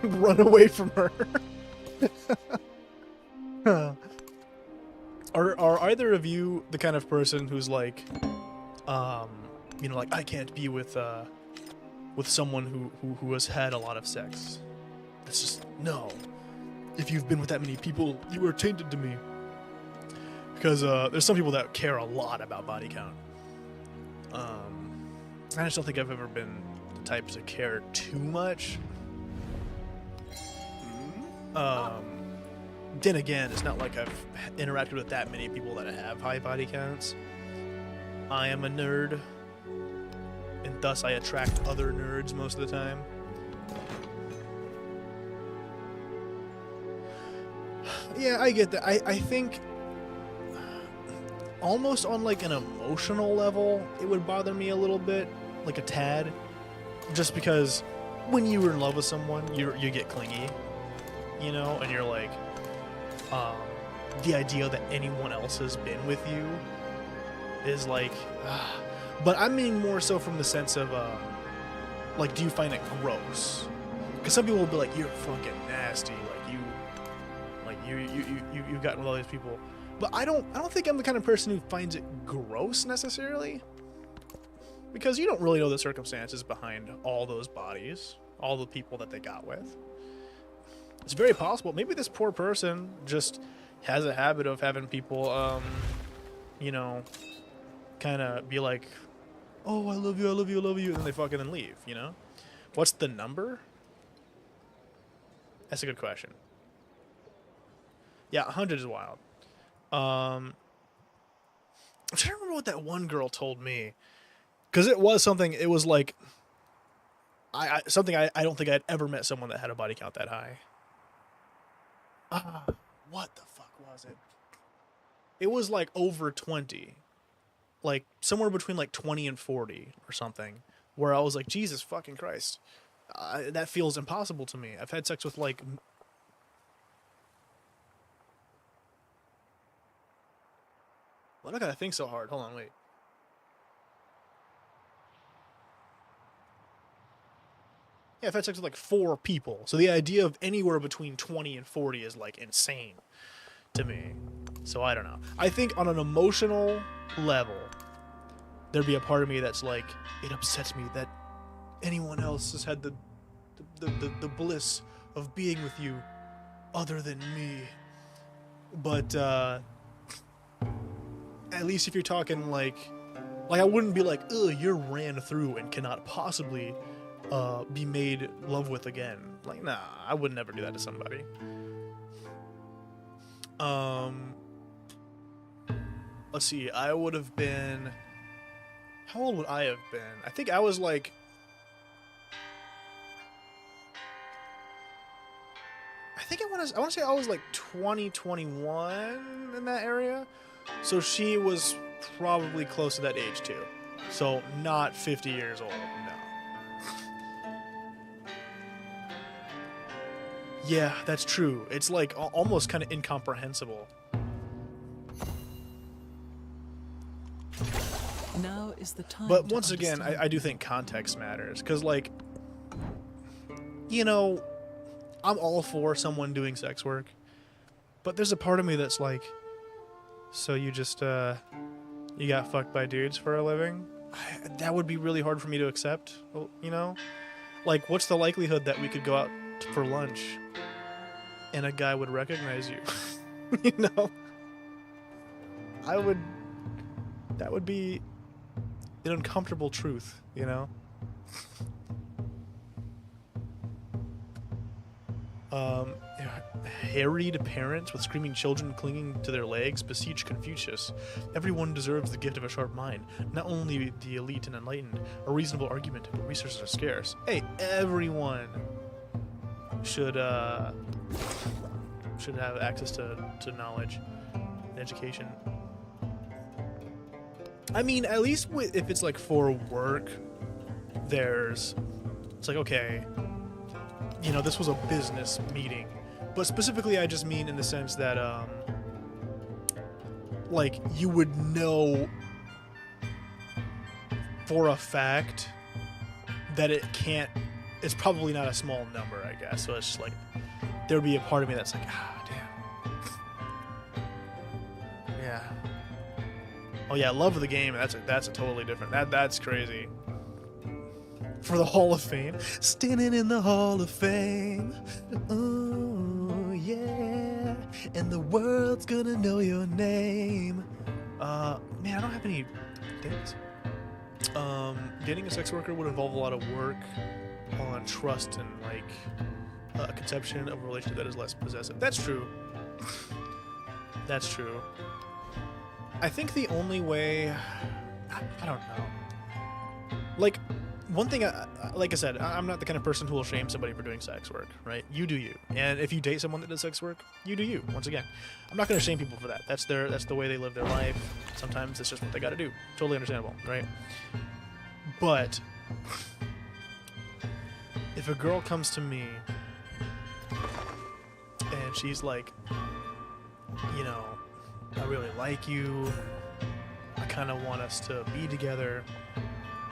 Run away from her. Are either of you the kind of person who's like, you know, like I can't be with someone who has had a lot of sex? It's just no. If you've been with that many people, you are tainted to me. Because there's some people that care a lot about body count. I just don't think I've ever been the type to care too much. Then again, it's not like I've interacted with that many people that have high body counts. I am a nerd, and thus I attract other nerds most of the time. Yeah, I get that. I think almost on like an emotional level, it would bother me a little bit, like a tad, just because when you were in love with someone, you get clingy, you know, and you're like, the idea that anyone else has been with you is like, but I mean more so from the sense of, like, do you find it gross? Because some people will be like, you're fucking nasty, you've gotten with all these people. But I don't think I'm the kind of person who finds it gross necessarily, because you don't really know the circumstances behind all those bodies, all the people that they got with. It's very possible maybe this poor person just has a habit of having people, you know, kind of be like, oh, I love you, I love you, I love you, and then they fucking then leave, you know? What's the number? That's a good question. Yeah, 100 is wild. I'm trying to remember what that one girl told me, because it was something. It was like, something I don't think I'd ever met someone that had a body count that high. What the fuck was it? It was like over 20, like somewhere between like 20 and 40 or something. Where I was like, Jesus fucking Christ, that feels impossible to me. I've had sex with like. Why do I gotta think so hard? Hold on, wait. Yeah, I've had sex with like 4 people. So the idea of anywhere between 20 and 40 is like insane to me. So I don't know. I think on an emotional level, there'd be a part of me that's like, it upsets me that anyone else has had the bliss of being with you other than me. But at least if you're talking like I wouldn't be like, ugh, you're ran through and cannot possibly be made love with again. Like, nah, I would never do that to somebody. Let's see, I would have been, how old would I have been? I think I was like, I want to say I was like 20, 21 in that area. So she was probably close to that age too. So not 50 years old, no. Yeah, that's true. It's like almost kind of incomprehensible. Now is the time. But once again, I do think context matters. Because, like, you know, I'm all for someone doing sex work. But there's a part of me that's like, so you just, you got fucked by dudes for a living? That would be really hard for me to accept, you know? Like, what's the likelihood that we could go out for lunch and a guy would recognize you? You know? That would be an uncomfortable truth, you know? Harried parents with screaming children clinging to their legs beseech Confucius. Everyone deserves the gift of a sharp mind, not only the elite and enlightened. A reasonable argument, but resources are scarce. Hey, everyone should have access to knowledge and education. I mean, at least if it's like for work, it's like, okay, you know, this was a business meeting. But specifically, I just mean in the sense that, like, you would know for a fact that it's probably not a small number, I guess. So it's just like, there would be a part of me that's like, damn. Yeah. Oh yeah, love of the game. That's a totally different. That's crazy. For the Hall of Fame, standing in the Hall of Fame. Oh yeah, and the world's gonna know your name. Man, I don't have any dates. Dating a sex worker would involve a lot of work on trust and like a conception of a relationship that is less possessive. That's true. That's true. I think the only way, I don't know. Like, one thing, like I said, I'm not the kind of person who will shame somebody for doing sex work, right? You do you. And if you date someone that does sex work, you do you. Once again, I'm not going to shame people for that. That's the way they live their life. Sometimes it's just what they got to do. Totally understandable, right? But if a girl comes to me and she's like, you know, I really like you, I kind of want us to be together,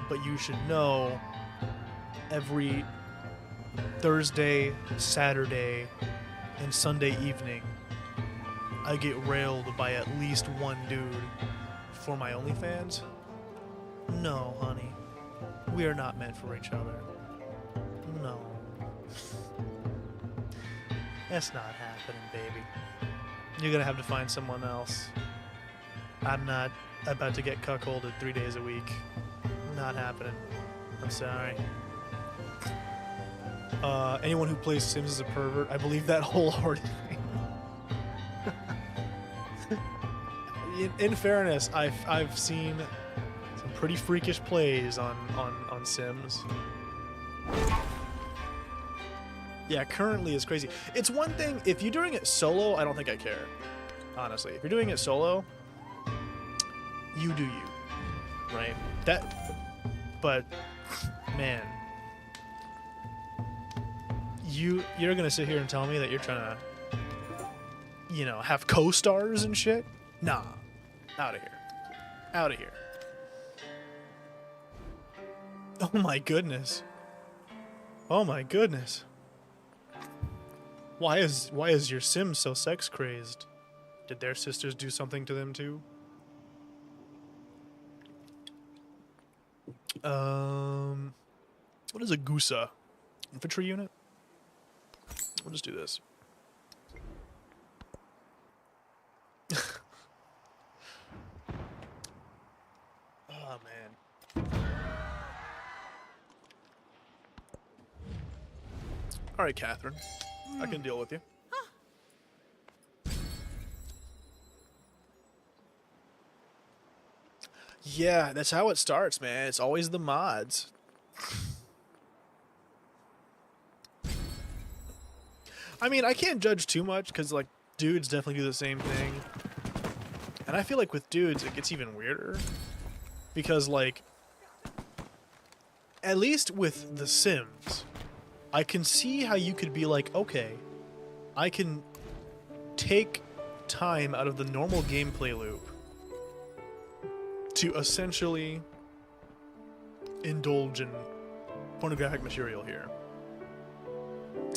but you should know every Thursday, Saturday, and Sunday evening I get railed by at least one dude for my OnlyFans. No, honey. We are not meant for each other. No. That's not happening, baby. You're gonna have to find someone else. I'm not about to get cuckolded 3 days a week. Not happening. I'm sorry. Anyone who plays Sims is a pervert. I believe that wholeheartedly. In fairness, I've seen some pretty freakish plays on Sims. Yeah, currently is crazy. It's one thing, if you're doing it solo, I don't think I care. Honestly. If you're doing it solo, you do you. Right? But, man. You're gonna sit here and tell me that you're trying to, you know, have co-stars and shit? Nah. Out of here. Out of here. Oh my goodness. Oh my goodness. Why is your Sim so sex crazed? Did their sisters do something to them too? What is a Gusa? Infantry unit? We'll just do this. Oh man. Alright, Catherine. I can deal with you. Yeah, that's how it starts, man. It's always the mods. I mean, I can't judge too much because, like, dudes definitely do the same thing. And I feel like with dudes, it gets even weirder. Because, like, at least with The Sims, I can see how you could be like, okay, I can take time out of the normal gameplay loop to essentially indulge in pornographic material here.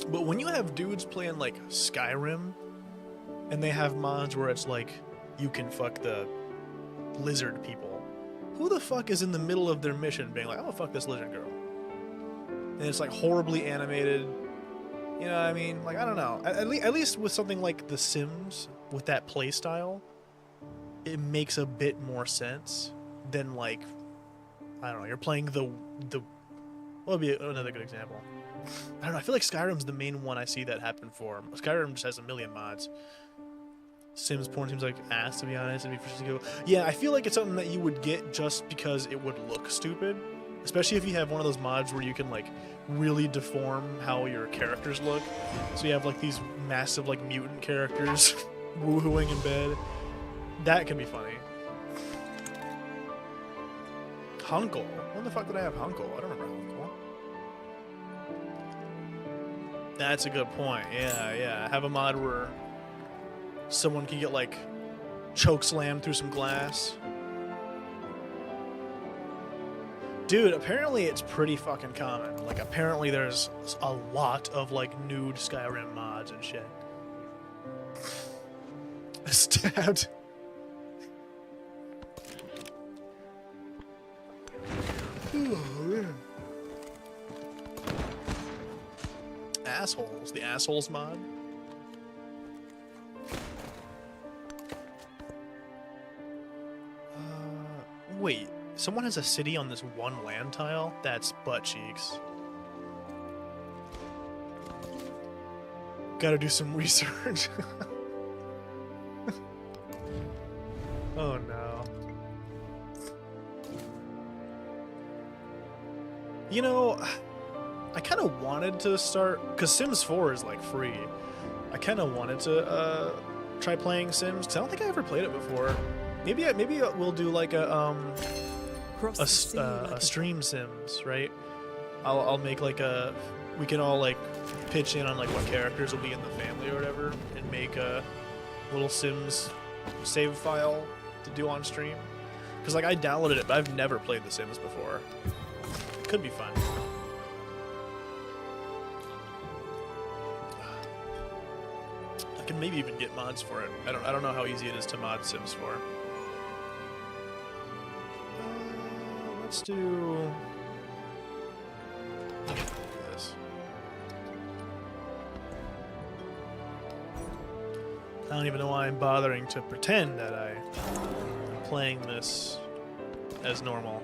But when you have dudes playing like Skyrim, and they have mods where it's like, you can fuck the lizard people, who the fuck is in the middle of their mission being like, I'm gonna fuck this lizard girl? And it's like horribly animated. You know what I mean? Like, I don't know. At least with something like The Sims, with that play style, it makes a bit more sense than, like, I don't know, you're playing the what would be another good example? I don't know, I feel like Skyrim's the main one I see that happen for. Skyrim just has a million mods. Sims porn seems like ass, to be honest. Yeah, I feel like it's something that you would get just because it would look stupid. Especially if you have one of those mods where you can, like, really deform how your characters look. So you have, like, these massive, like, mutant characters woohooing in bed. That can be funny. Hunkle? When the fuck did I have Hunkle? I don't remember Hunkle. That's a good point. Yeah. Have a mod where someone can get, like, choke slam through some glass. Dude, apparently it's pretty fucking common. Like, apparently there's a lot of, like, nude Skyrim mods and shit. Stabbed. Oh, man. Assholes. The Assholes mod. Wait. Someone has a city on this one land tile? That's butt cheeks. Gotta do some research. Oh no. You know, I kind of wanted to start, because Sims 4 is like free. I kind of wanted to try playing Sims, because I don't think I ever played it before. Maybe we'll do like a stream Sims, right? I'll make like a, we can all like pitch in on like what characters will be in the family or whatever, and make a little Sims save file to do on stream. Because like I downloaded it, but I've never played The Sims before. Could be fun. I can maybe even get mods for it. I don't know how easy it is to mod Sims 4. Let's do this. I don't even know why I'm bothering to pretend that I'm playing this as normal.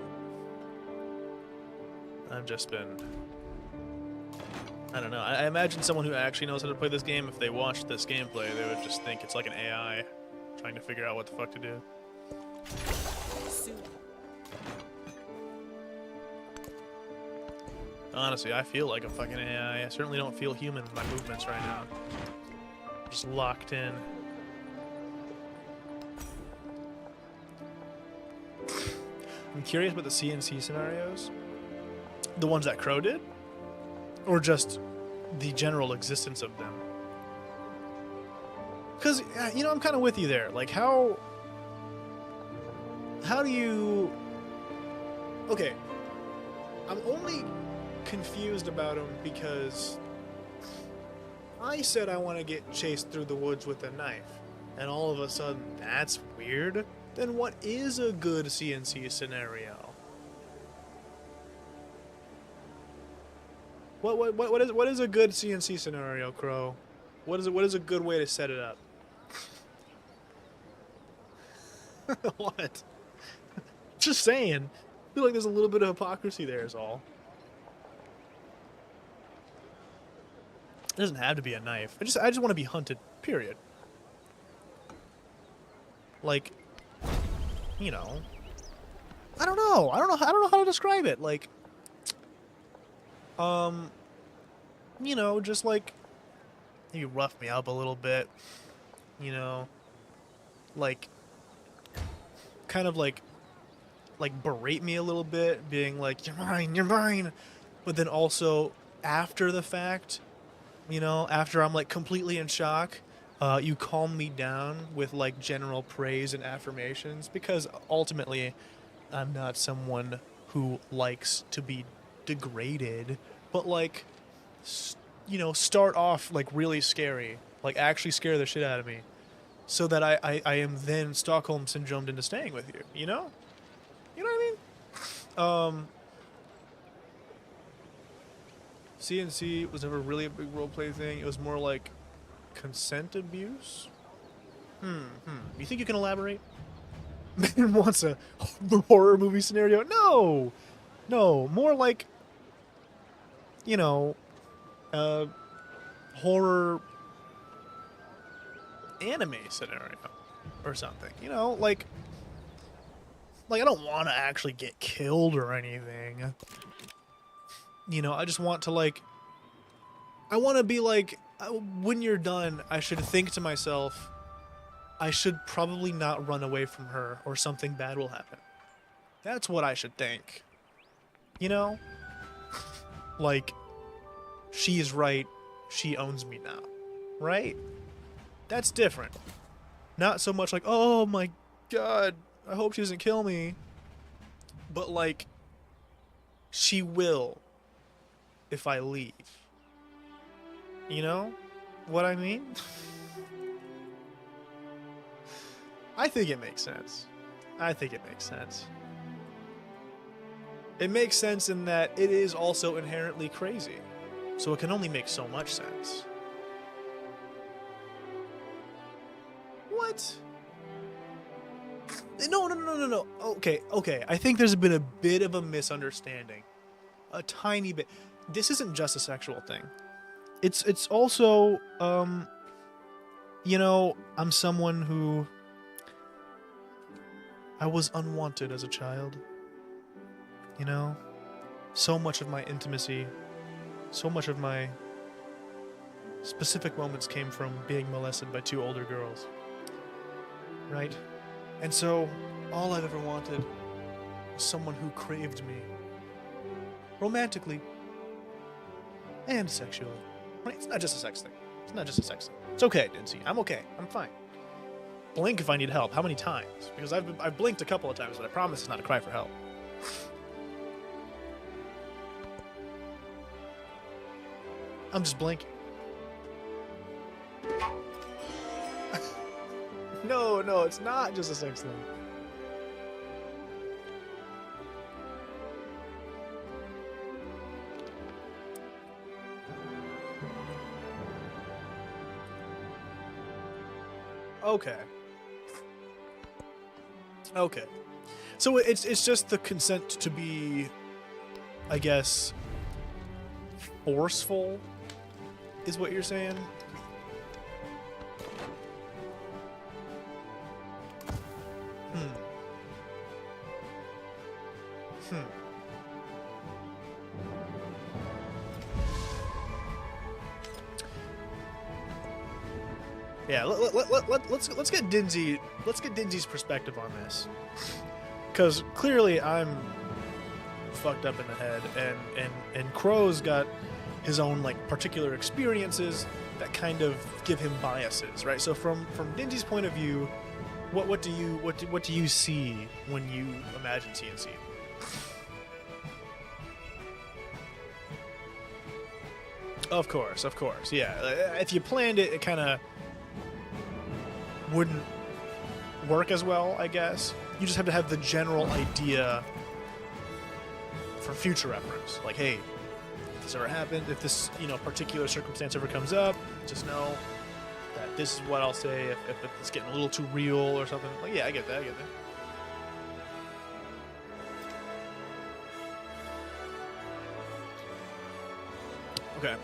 I've just been... I don't know. I imagine someone who actually knows how to play this game, if they watched this gameplay, they would just think it's like an AI trying to figure out what the fuck to do. Honestly, I feel like a fucking AI. I certainly don't feel human with my movements right now. Just locked in. I'm curious about the CNC scenarios. The ones that Crow did? Or just the general existence of them? Because, you know, I'm kind of with you there. Like, how do you... Okay. I'm only confused about him because I said I want to get chased through the woods with a knife, and all of a sudden that's weird. Then what is a good CNC scenario? What is a good CNC scenario, Crow? What is a good way to set it up? What? Just saying. I feel like there's a little bit of hypocrisy there is all. It doesn't have to be a knife. I just want to be hunted, period. Like, you know, I don't know how to describe it. Like, you know, just like, you rough me up a little bit, you know, like, kind of like berate me a little bit, being like, you're mine, but then also after the fact, you know, after I'm like completely in shock, you calm me down with like general praise and affirmations, because ultimately I'm not someone who likes to be degraded, but like, you know, start off like really scary, like actually scare the shit out of me, so that I am then Stockholm syndromed into staying with you, you know? You know what I mean? CNC was never really a big roleplay thing. It was more like consent abuse. You think you can elaborate? Man wants a horror movie scenario? No! No, more like, you know, horror anime scenario or something. You know, like I don't want to actually get killed or anything. You know, I just want to, like, I want to be like, when you're done, I should think to myself, I should probably not run away from her or something bad will happen. That's what I should think. You know? Like, she is right, she owns me now. Right? That's different. Not so much like, oh my god, I hope she doesn't kill me. But like, she will if I leave. You know what I mean? I think it makes sense. I think it makes sense. It makes sense in that it is also inherently crazy. So it can only make so much sense. What? No. Okay. I think there's been a bit of a misunderstanding. A tiny bit. This isn't just a sexual thing. It's also, you know, I'm someone who... I was unwanted as a child. You know? So much of my intimacy, so much of my specific moments came from being molested by 2 older girls. Right? And so, all I've ever wanted was someone who craved me. Romantically. And sexually. Right? It's not just a sex thing. It's not just a sex thing. It's okay, Dincy. I'm okay. I'm fine. Blink if I need help. How many times? Because I've blinked a couple of times, but I promise it's not a cry for help. I'm just blinking. No, it's not just a sex thing. Okay. So it's just the consent to be, I guess, forceful, is what you're saying? Yeah, let's get Dinzy. Let's get Dinzy's perspective on this, because clearly I'm fucked up in the head, and Crow's got his own like particular experiences that kind of give him biases, right? So from Dinzy's point of view, what do you see when you imagine CNC? Of course, yeah. If you planned it, it kind of wouldn't work as well, I guess. You just have to have the general idea for future reference. Like, hey, if this ever happened, if this, particular circumstance ever comes up, just know that this is what I'll say if it's getting a little too real or something. Like, yeah, I get that.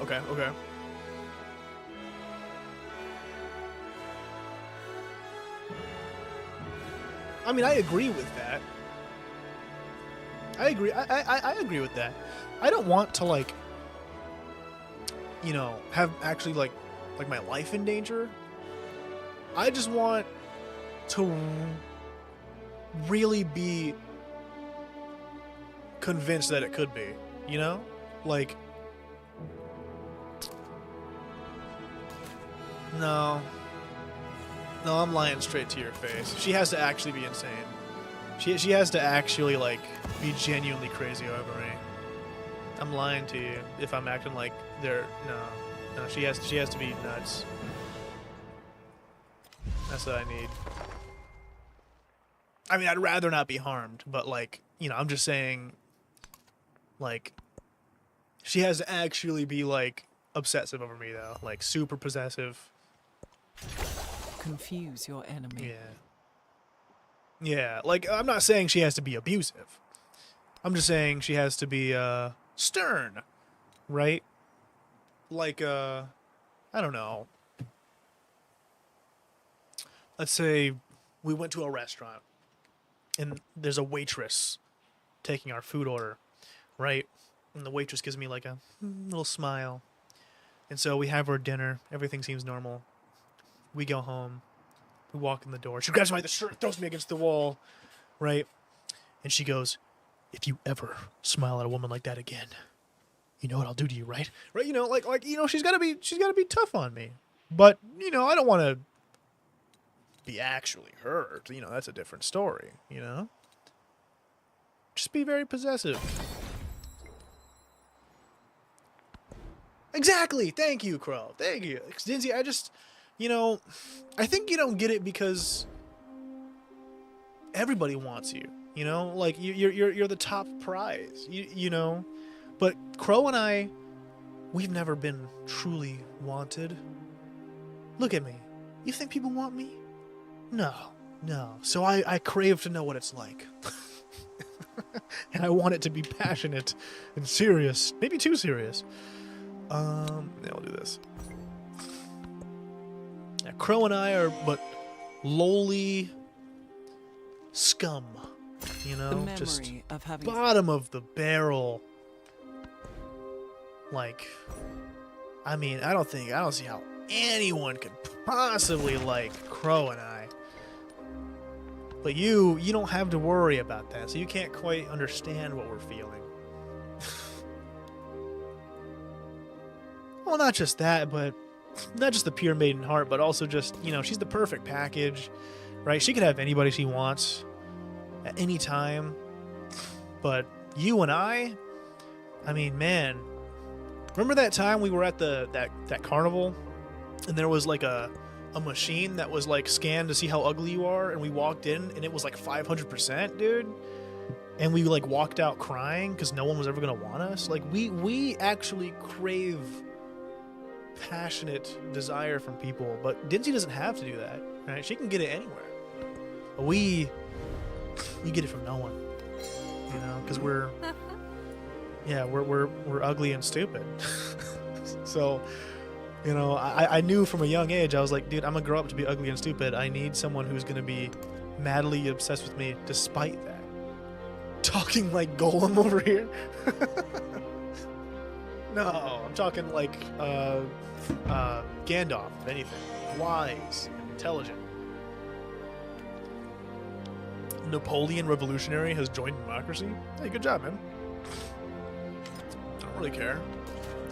Okay. I mean, I agree with that. I agree with that. I don't want to have actually like my life in danger. I just want to really be convinced that it could be, like, no, I'm lying straight to your face. She has to actually be insane. She has to actually be genuinely crazy over me. I'm lying to you if I'm acting like they're no. She has to be nuts. That's what I need. I mean, I'd rather not be harmed, but I'm just saying, she has to actually be obsessive over me though, super possessive. Confuse your enemy. Yeah, I'm not saying she has to be abusive. I'm just saying she has to be stern, right? I don't know. Let's say we went to a restaurant and there's a waitress taking our food order, right? And the waitress gives me a little smile. And so we have our dinner. Everything seems normal. We go home. We walk in the door. She grabs me by the shirt, throws me against the wall, right? And she goes, "If you ever smile at a woman like that again, you know what I'll do to you, right?" Right? She's gotta be tough on me. But, I don't want to be actually hurt, you know, that's a different story, you know? Just be very possessive. Exactly! Thank you, Crow. Thank you. Dinzy, I just, you know, I think you don't get it because everybody wants you, you know? Like, you're the top prize, you know? But Crow and I, we've never been truly wanted. Look at me. You think people want me? No. So I crave to know what it's like. And I want it to be passionate and serious. Maybe too serious. Yeah, I'll do this. Yeah, Crow and I are but lowly scum. You The know? memory Just of having bottom of the barrel. Like, I mean, I don't see how anyone could possibly like Crow and I. But you don't have to worry about that, so you can't quite understand what we're feeling. Well, not just that, but not just the pure maiden heart, but also just, you know, she's the perfect package, right? She could have anybody she wants at any time. But you and I mean, man, remember that time we were at that carnival and there was like a machine that was like scanned to see how ugly you are, and we walked in and it was like 500%, dude, and we like walked out crying because no one was ever gonna want us. Like we actually crave passionate desire from people, but Dinzy doesn't have to do that, right? She can get it anywhere. But you get it from no one, you know, because we're ugly and stupid. So, you know, I knew from a young age, I was like, dude, I'm gonna grow up to be ugly and stupid. I need someone who's gonna be madly obsessed with me despite that. Talking like Golem over here. No, I'm talking like Gandalf, if anything. Wise, intelligent. Napoleon Revolutionary has joined democracy. Hey, good job, man. I don't really care.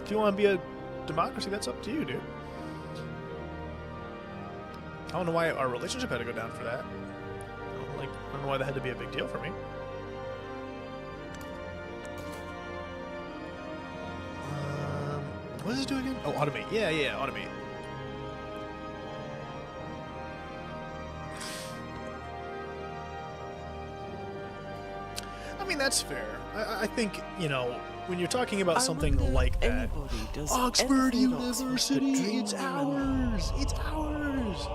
If you want to be a democracy, that's up to you, dude. I don't know why our relationship had to go down for that. I don't know why that had to be a big deal for me. What does it do again? Oh, automate. Yeah, automate. I mean, that's fair. I think, you know, when you're talking about something like that, Oxford University, it's ours. It's ours.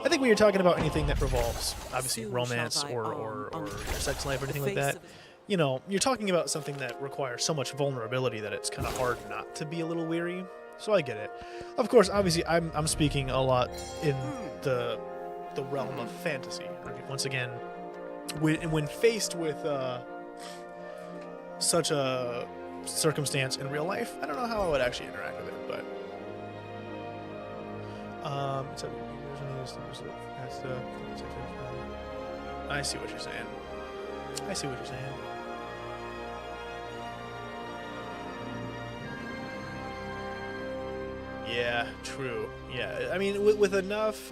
I think when you're talking about anything that revolves, obviously, romance or sex life or anything like that, you know, you're talking about something that requires so much vulnerability that it's kind of hard not to be a little weary. So I get it. Of course, obviously, I'm speaking a lot in the realm of fantasy. Right? Once again, when faced with such a circumstance in real life, I don't know how I would actually interact with it, but I see what you're saying. Yeah, true. Yeah, I mean, with enough,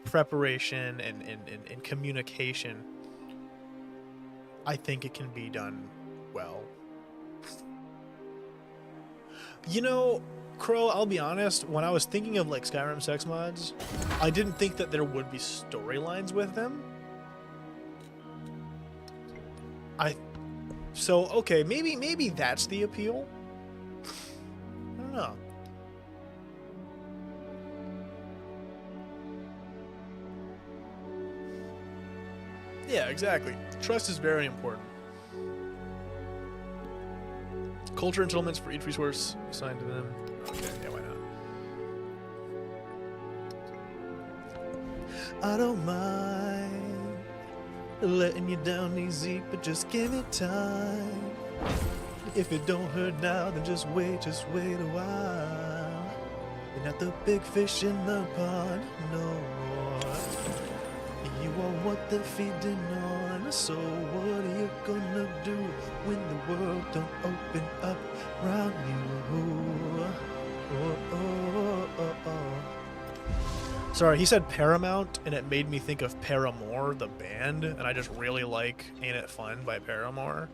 preparation and communication, I think it can be done well. You know, Crow, I'll be honest, when I was thinking of like Skyrim sex mods, I didn't think that there would be storylines with them. So okay, maybe that's the appeal. I don't know. Yeah, exactly. Trust is very important. Culture entitlements for each resource assigned to them. Okay, yeah, why not? I don't mind letting you down easy, but just give it time. If it don't hurt now, then just wait a while. You're not the big fish in the pond, no. You are what they're feeding on. So what are you gonna do when the world don't open up around you? Oh, oh, oh, oh. Sorry, he said Paramount, and it made me think of Paramore, the band, and I just really like Ain't It Fun by Paramore.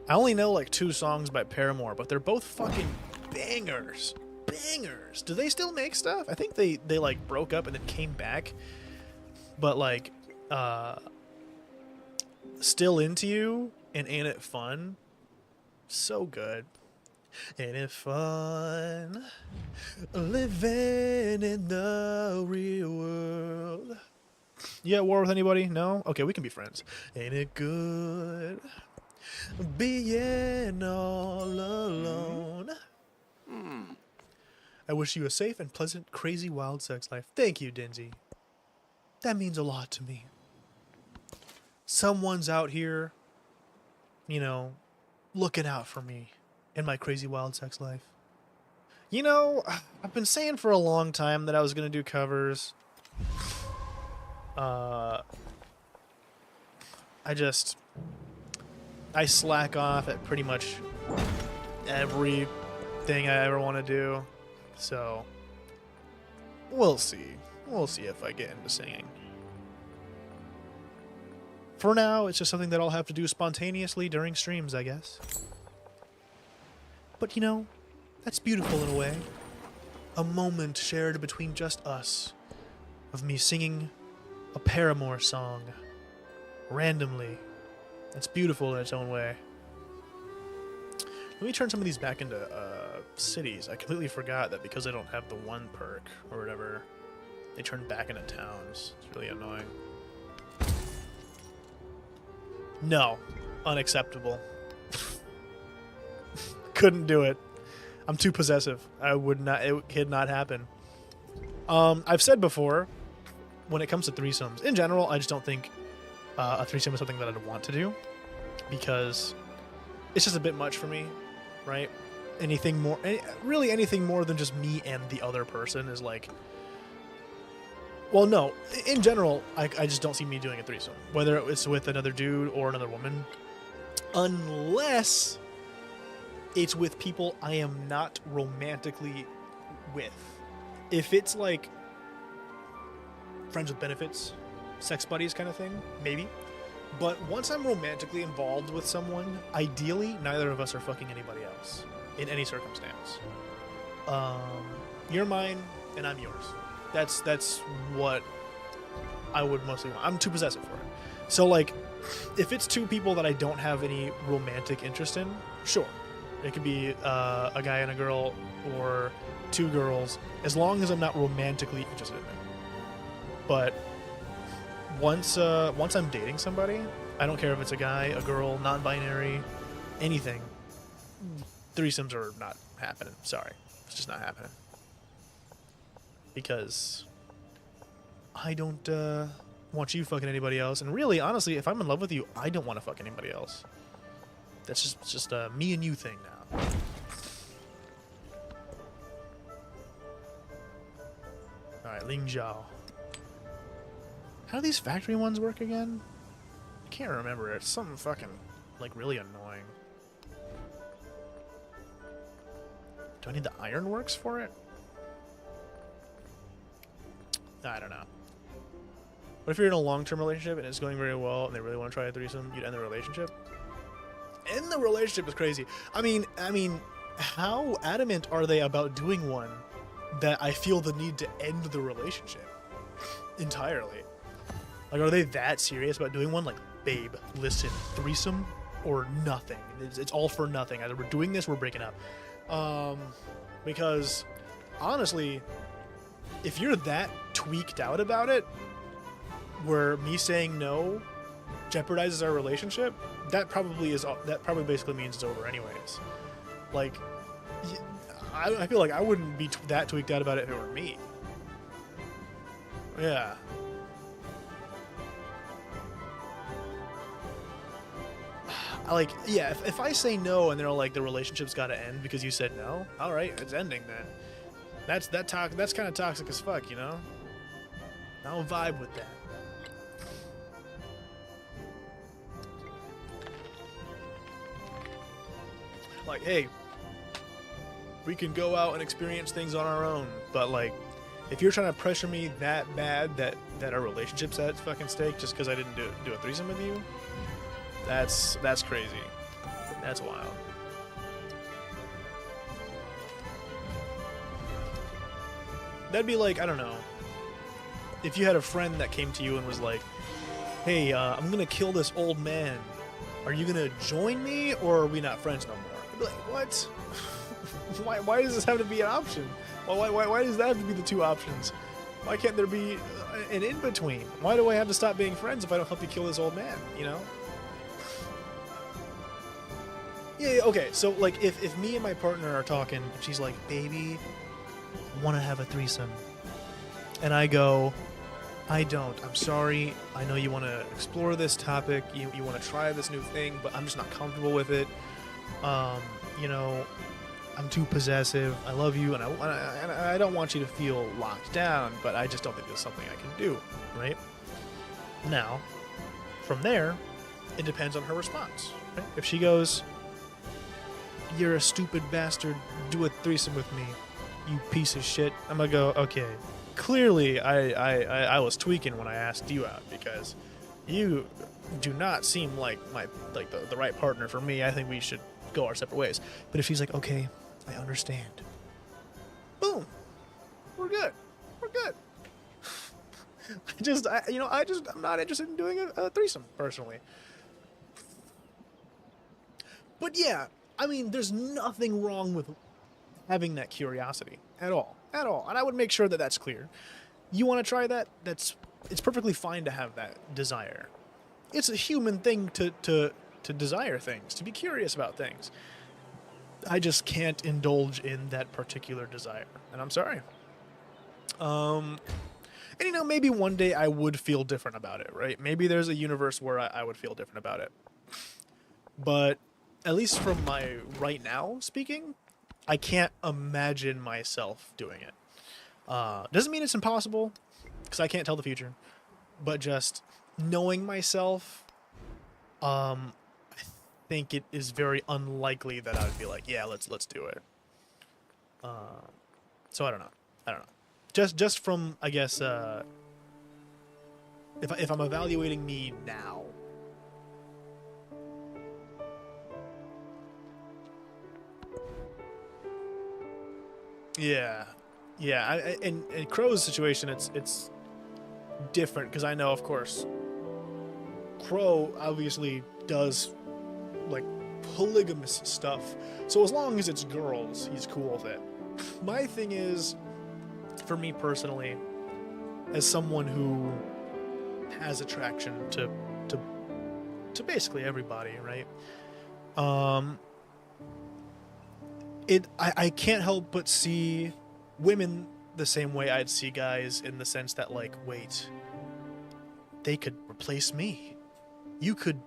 I only know like 2 songs by Paramore, but they're both fucking bangers. Bangers. Do they still make stuff? I think they like broke up and then came back. But like Still Into You and Ain't It Fun? So good. Ain't it fun living in the real world? You at war with anybody? No? Okay, we can be friends. Ain't it good being all alone? I wish you a safe and pleasant, crazy, wild sex life. Thank you, Dinzy. That means a lot to me. Someone's out here, you know, looking out for me in my crazy, wild sex life. You know, I've been saying for a long time that I was going to do covers. I slack off at pretty much everything I ever want to do. So, we'll see. We'll see if I get into singing. For now, it's just something that I'll have to do spontaneously during streams, I guess. But you know, that's beautiful in a way. A moment shared between just us, of me singing a Paramore song, randomly. It's beautiful in its own way. Let me turn some of these back into cities. I completely forgot that because I don't have the 1 perk, or whatever, they turn back into towns. It's really annoying. No. Unacceptable. Couldn't do it. I'm too possessive. I would not. It could not happen. I've said before, when it comes to threesomes, in general, I just don't think a threesome is something that I'd want to do, because it's just a bit much for me, right? Anything more, really anything more than just me and the other person is like, well, no. In general, I just don't see me doing a threesome, whether it's with another dude or another woman, unless it's with people I am not romantically with. If it's like friends with benefits, sex buddies kind of thing, maybe. But once I'm romantically involved with someone, ideally, neither of us are fucking anybody else in any circumstance. You're mine and I'm yours. That's what I would mostly want. I'm too possessive for it. So like, if it's 2 people that I don't have any romantic interest in, sure. It could be a guy and a girl, or 2 girls, as long as I'm not romantically interested in it. But once I'm dating somebody, I don't care if it's a guy, a girl, non-binary, anything. Threesomes are not happening. Sorry, it's just not happening. Because I don't want you fucking anybody else, and really, honestly, if I'm in love with you, I don't want to fuck anybody else. That's just a me and you thing now. Alright, Ling Zhao. How do these factory ones work again? I can't remember. It's something fucking, like, really annoying. Do I need the ironworks for it? I don't know. What if you're in a long-term relationship and it's going very well and they really want to try a threesome? You'd end the relationship? End the relationship is crazy. I mean, how adamant are they about doing one that I feel the need to end the relationship entirely? Like, are they that serious about doing one? Like, babe, listen, threesome or nothing. It's all for nothing. Either we're doing this or we're breaking up. Because, honestly, if you're that tweaked out about it, where me saying no jeopardizes our relationship, that probably basically means it's over anyways. Like, I feel like I wouldn't be that tweaked out about it if it were me. Yeah. Like, yeah, if I say no and they're like, the relationship's got to end because you said no, all right, it's ending then. That's kind of toxic as fuck, you know? I don't vibe with that. Like, hey, we can go out and experience things on our own, but like, if you're trying to pressure me that bad that our relationship's at fucking stake just because I didn't do a threesome with you, that's crazy. That's wild. That'd be like, I don't know, if you had a friend that came to you and was like, hey, I'm gonna kill this old man. Are you gonna join me, or are we not friends no more? I'd be like, what? why does this have to be an option? Why does that have to be the two options? Why can't there be an in-between? Why do I have to stop being friends if I don't help you kill this old man, you know? Yeah, okay, so, like, if me and my partner are talking, and she's like, baby, I want to have a threesome. And I go, I don't. I'm sorry. I know you want to explore this topic. You want to try this new thing, but I'm just not comfortable with it. You know, I'm too possessive. I love you, and I don't want you to feel locked down, but I just don't think this is something I can do, right? Now, from there, it depends on her response. Right? If she goes, you're a stupid bastard, do a threesome with me, you piece of shit, I'm gonna go, okay, clearly I was tweaking when I asked you out, because you do not seem like the right partner for me. I think we should go our separate ways. But if she's like, okay, I understand, boom, we're good. I'm not interested in doing a threesome personally. But yeah, I mean, there's nothing wrong with having that curiosity at all, and I would make sure that that's clear. You want to try that? It's perfectly fine to have that desire. It's a human thing to desire things, to be curious about things. I just can't indulge in that particular desire, and I'm sorry. And you know, maybe one day I would feel different about it, right? Maybe there's a universe where I would feel different about it. But at least from my right now speaking, I can't imagine myself doing it. Doesn't mean it's impossible, because I can't tell the future. But just knowing myself, I think it is very unlikely that I would be like, yeah, let's do it. So I don't know. Just from, I guess, if I'm evaluating me now. Yeah. In Crow's situation, it's different, because I know, of course, Crow obviously does like polygamous stuff. So as long as it's girls, he's cool with it. My thing is, for me personally, as someone who has attraction to basically everybody, right? I can't help but see women the same way I'd see guys, in the sense that, like, wait, they could replace me. You could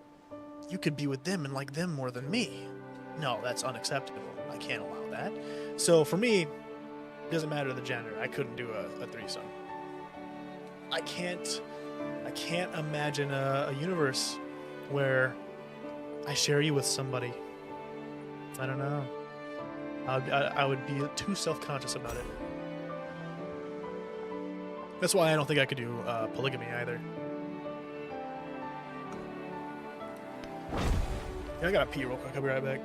be with them and like them more than me. No, that's unacceptable. I can't allow that. So for me, it doesn't matter the gender. I couldn't do a threesome. I can't imagine a universe where I share you with somebody. I don't know. I would be too self-conscious about it. That's why I don't think I could do polygamy either. Yeah, I gotta pee real quick. I'll be right back.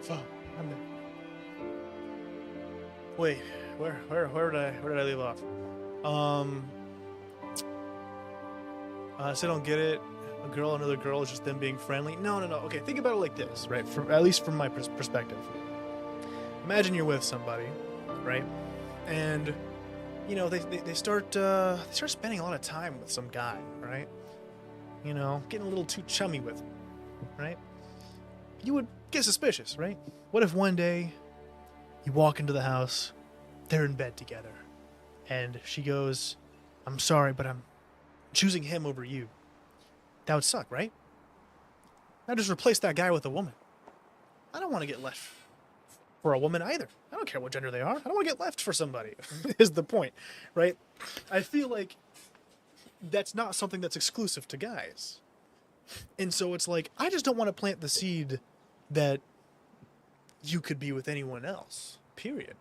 Fuck. I'm there. Wait, where did I leave off? I still don't get it. A girl, another girl is just them being friendly. No. Okay, think about it like this, right? At least from my perspective. Imagine you're with somebody, right? And you know they start spending a lot of time with some guy, right? You know, getting a little too chummy with him, right? You would get suspicious, right? What if one day you walk into the house, they're in bed together, and she goes, "I'm sorry, but I'm choosing him over you." That would suck, right? Now just replace that guy with a woman. I don't want to get left for a woman either. I don't care what gender they are. I don't want to get left for somebody, is the point, right? I feel like that's not something that's exclusive to guys. And so it's like, I just don't want to plant the seed that you could be with anyone else, period.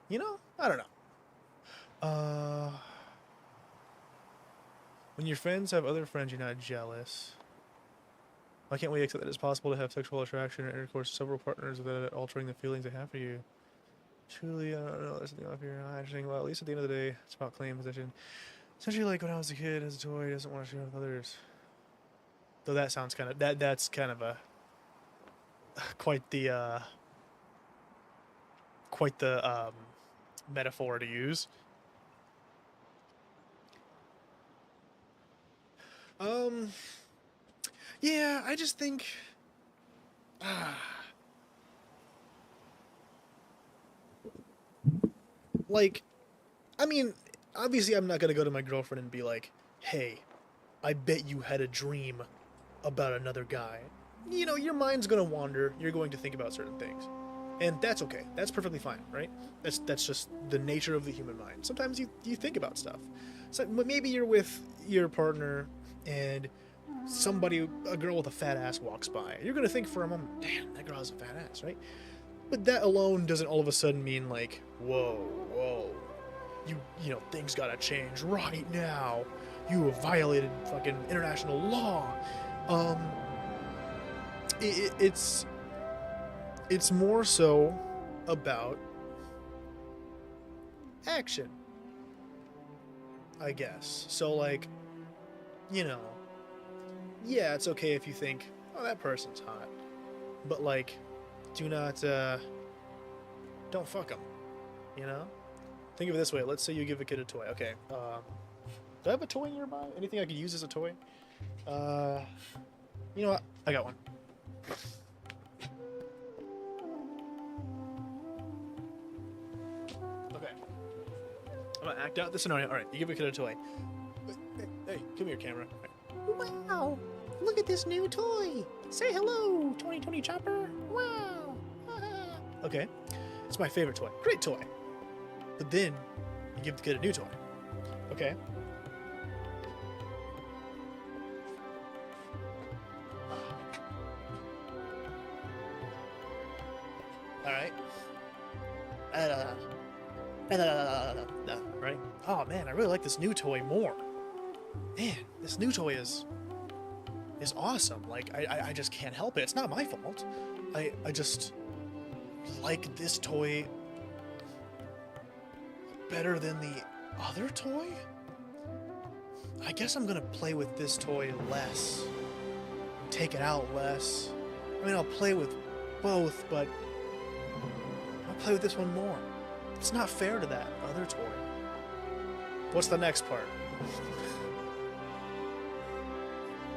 You know? I don't know. When your friends have other friends, you're not jealous. Why can't we accept that it's possible to have sexual attraction or intercourse with several partners without altering the feelings they have for you? Truly, I don't know, there's something off here. Not interesting. Well, at least at the end of the day, it's about claim possession. Essentially, like when I was a kid, as a toy, doesn't want to share with others. Though that sounds kind of that's kind of a quite the metaphor to use. Yeah, I just think, like, I mean, obviously I'm not gonna go to my girlfriend and be like, hey, I bet you had a dream about another guy. You know, your mind's gonna wander, you're going to think about certain things. And that's okay, that's perfectly fine, right? That's just the nature of the human mind. Sometimes you think about stuff. So maybe you're with your partner and a girl with a fat ass walks by. You're gonna think for a moment, damn, that girl has a fat ass, right? But that alone doesn't all of a sudden mean like, whoa, you know, things gotta change right now. You have violated fucking international law. It's more so about action, I guess. So like, you know, yeah, it's okay if you think, oh, that person's hot, but like, do not, don't fuck them, you know? Think of it this way. Let's say you give a kid a toy. Okay, do I have a toy nearby? Anything I could use as a toy? You know what? I got one. Okay. I'm gonna act out the scenario. Alright, you give a kid a toy. Hey, come here, camera. Wow! Look at this new toy! Say hello, 2020 Chopper! Wow! Okay, it's my favorite toy. Great toy! But then, you give the kid a new toy. Okay. Alright. Right? Oh man, I really like this new toy more. Man, this new toy is awesome. Like, I just can't help it. It's not my fault. I just like this toy better than the other toy? I guess I'm gonna play with this toy less. Take it out less. I mean, I'll play with both, but I'll play with this one more. It's not fair to that other toy. What's the next part?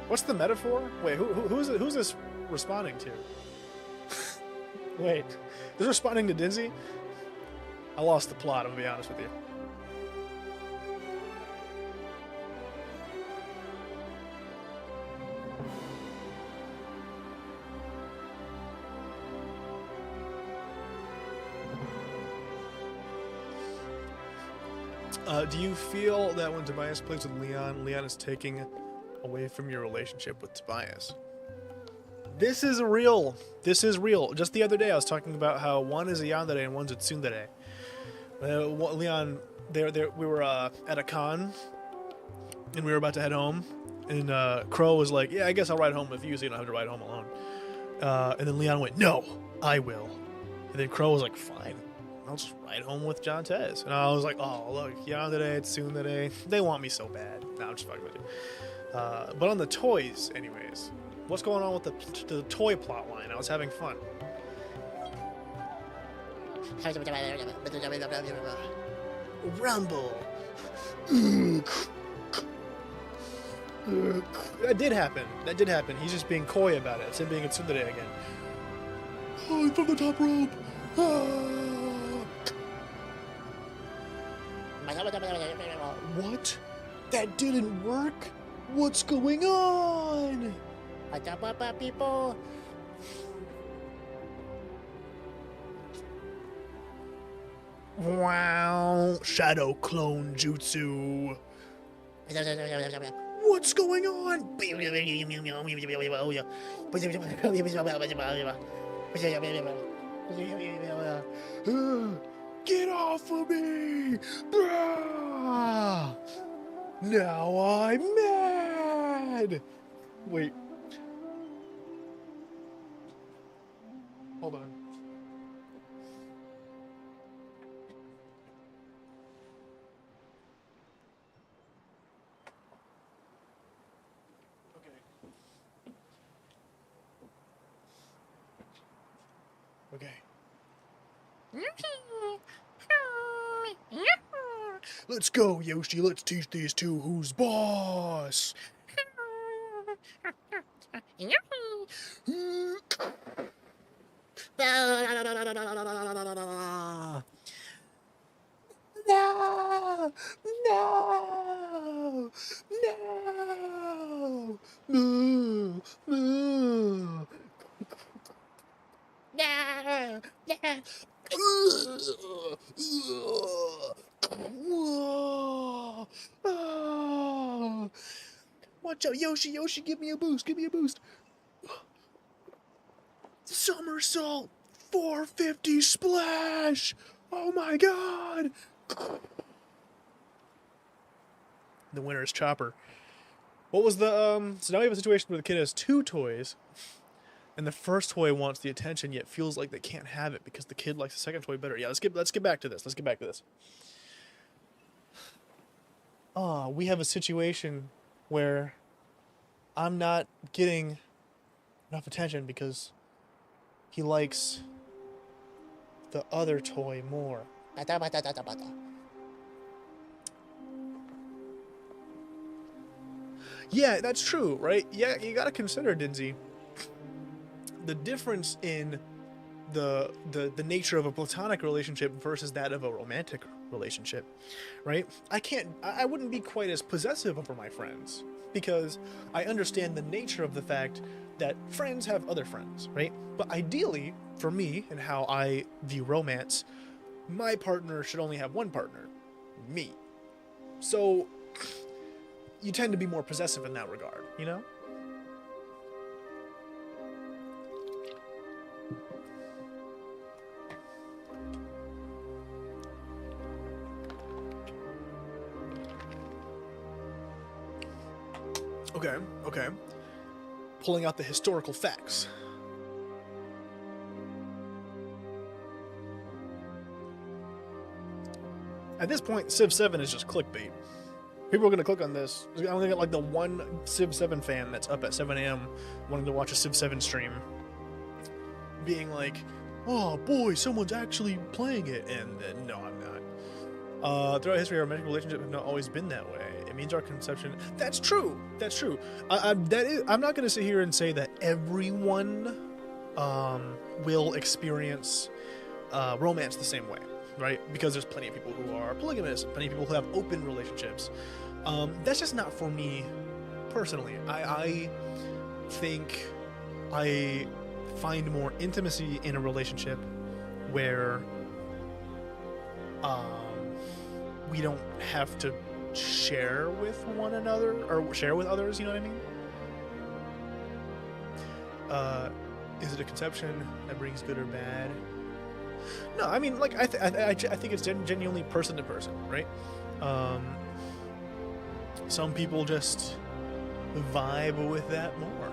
What's the metaphor? Wait, who's this responding to? Wait, this is responding to Dinzy? I lost the plot, I'm gonna be honest with you. Do you feel that when Tobias plays with Leon, Leon is taking away from your relationship with Tobias? This is real. This is real. Just the other day, I was talking about how one is a yandere and one's a tsundere. Leon, we were at a con, and we were about to head home, and Crow was like, "Yeah, I guess I'll ride home with you, so you don't have to ride home alone." And then Leon went, "No, I will. And then Crow was like, fine, I'll just ride home with John Tez. And I was like, oh, look, yeah, today, it's soon today. They want me so bad. No, I'm just fucking with you. But on the toys, anyways, what's going on with the toy plot line? I was having fun. Rumble. That did happen. That did happen. He's just being coy about it. It's him being a tsundere again. Oh, from the top rope. What? That didn't work? What's going on? People. Wow. Shadow clone jutsu. What's going on? Get off of me! Now I'm mad! Wait. Hold on. Okay. Let's go, Yoshi. Let's teach these two who's boss. No! No! No! No! No! No! Whoa. Oh. Watch out, Yoshi! Yoshi, give me a boost! Give me a boost! Somersault! 450 splash! Oh my god! The winner is Chopper. What was the so now we have a situation where the kid has two toys, and the first toy wants the attention, yet feels like they can't have it because the kid likes the second toy better. Yeah, let's get back to this. Let's get back to this. We have a situation where I'm not getting enough attention because he likes the other toy more. Yeah, that's true, right? Yeah, you gotta consider, Dinzy, the difference in the nature of a platonic relationship versus that of a romantic relationship, right? I wouldn't be quite as possessive over my friends because I understand the nature of the fact that friends have other friends, right? But ideally, for me and how I view romance, my partner should only have one partner, me. So you tend to be more possessive in that regard, you know? Okay. Pulling out the historical facts. At this point, Civ 7 is just clickbait. People are going to click on this. I only got like the one Civ 7 fan that's up at 7 a.m. wanting to watch a Civ 7 stream. Being like, oh boy, someone's actually playing it. And no, I'm not. Throughout history, our romantic relationships have not always been that way. It means our conception... That's true. That's true. I'm not going to sit here and say that everyone will experience romance the same way. Right? Because there's plenty of people who are polygamous, plenty of people who have open relationships. That's just not for me personally. I think I find more intimacy in a relationship where we don't have to share with one another or share with others, you know what I mean? Is it a conception that brings good or bad? No, I mean, like, I think it's genuinely person to person, right? Some people just vibe with that more.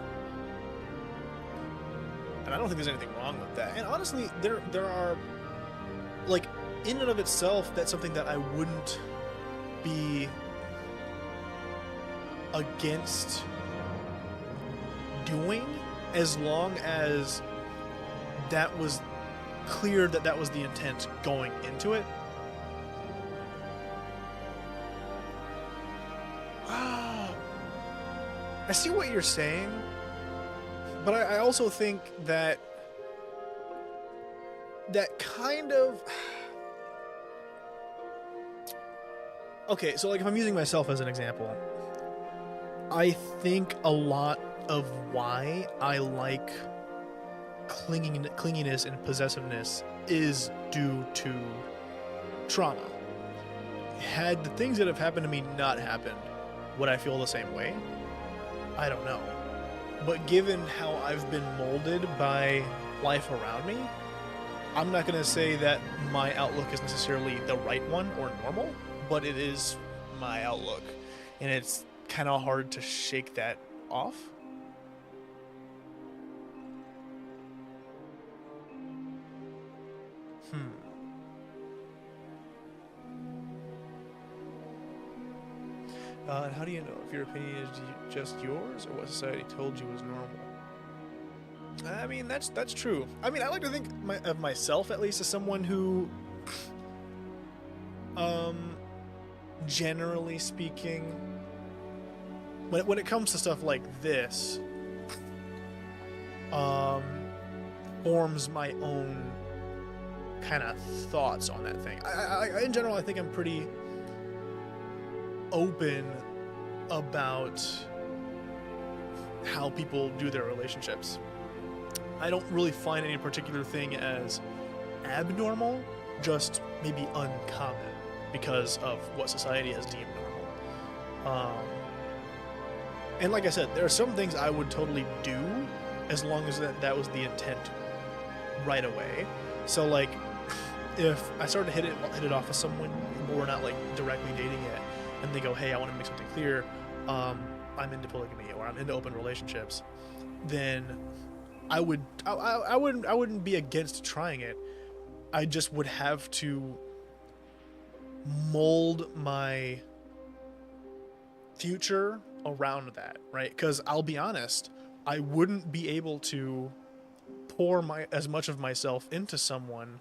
and I don't think there's anything wrong with that. And honestly, there are, like, in and of itself, that's something that I wouldn't be against doing, as long as that was clear that that was the intent going into it. I see what you're saying, but I also think that that kind of... Okay, so like if I'm using myself as an example, I think a lot of why I like clinginess and possessiveness is due to trauma. Had the things that have happened to me not happened, would I feel the same way? I don't know. But given how I've been molded by life around me, I'm not going to say that my outlook is necessarily the right one or normal, but it is my outlook. And it's kind of hard to shake that off. And how do you know if your opinion is just yours or what society told you was normal? I mean, that's true. I mean, I like to think of myself, at least, as someone who, generally speaking, when it comes to stuff like this, forms my own kind of thoughts on that thing. I in general, I think I'm pretty open about how people do their relationships. I don't really find any particular thing as abnormal, just maybe uncommon because of what society has deemed normal. And like I said, there are some things I would totally do as long as that was the intent right away. So like, if I started to hit it off with someone, but we're not like directly dating yet, and they go, hey, I want to make something clear, I'm into polygamy or I'm into open relationships, then I wouldn't be against trying it. I just would have to mold my future around that, right? Because I'll be honest, I wouldn't be able to pour as much of myself into someone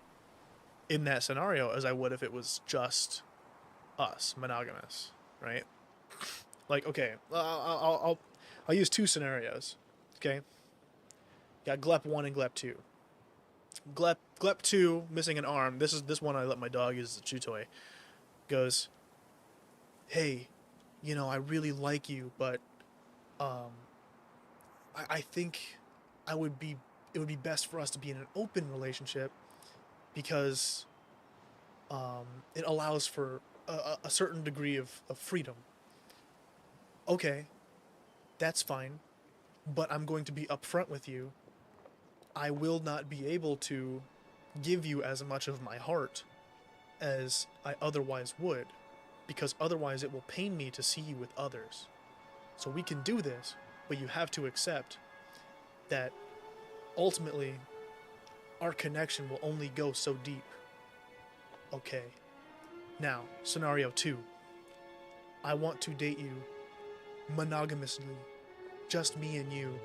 in that scenario as I would if it was just us, monogamous, right? Like, okay, I'll use two scenarios, okay? Got Glep 1 and Glep 2. Glep 2, missing an arm. This one I let my dog use as a chew toy. Goes, hey, you know, I really like you, but I think it would be best for us to be in an open relationship because it allows for a certain degree of freedom. Okay, that's fine, but I'm going to be upfront with you. I will not be able to give you as much of my heart as I otherwise would, because otherwise it will pain me to see you with others. So we can do this, but you have to accept that ultimately our connection will only go so deep. Okay. Now, scenario 2. I want to date you monogamously, just me and you,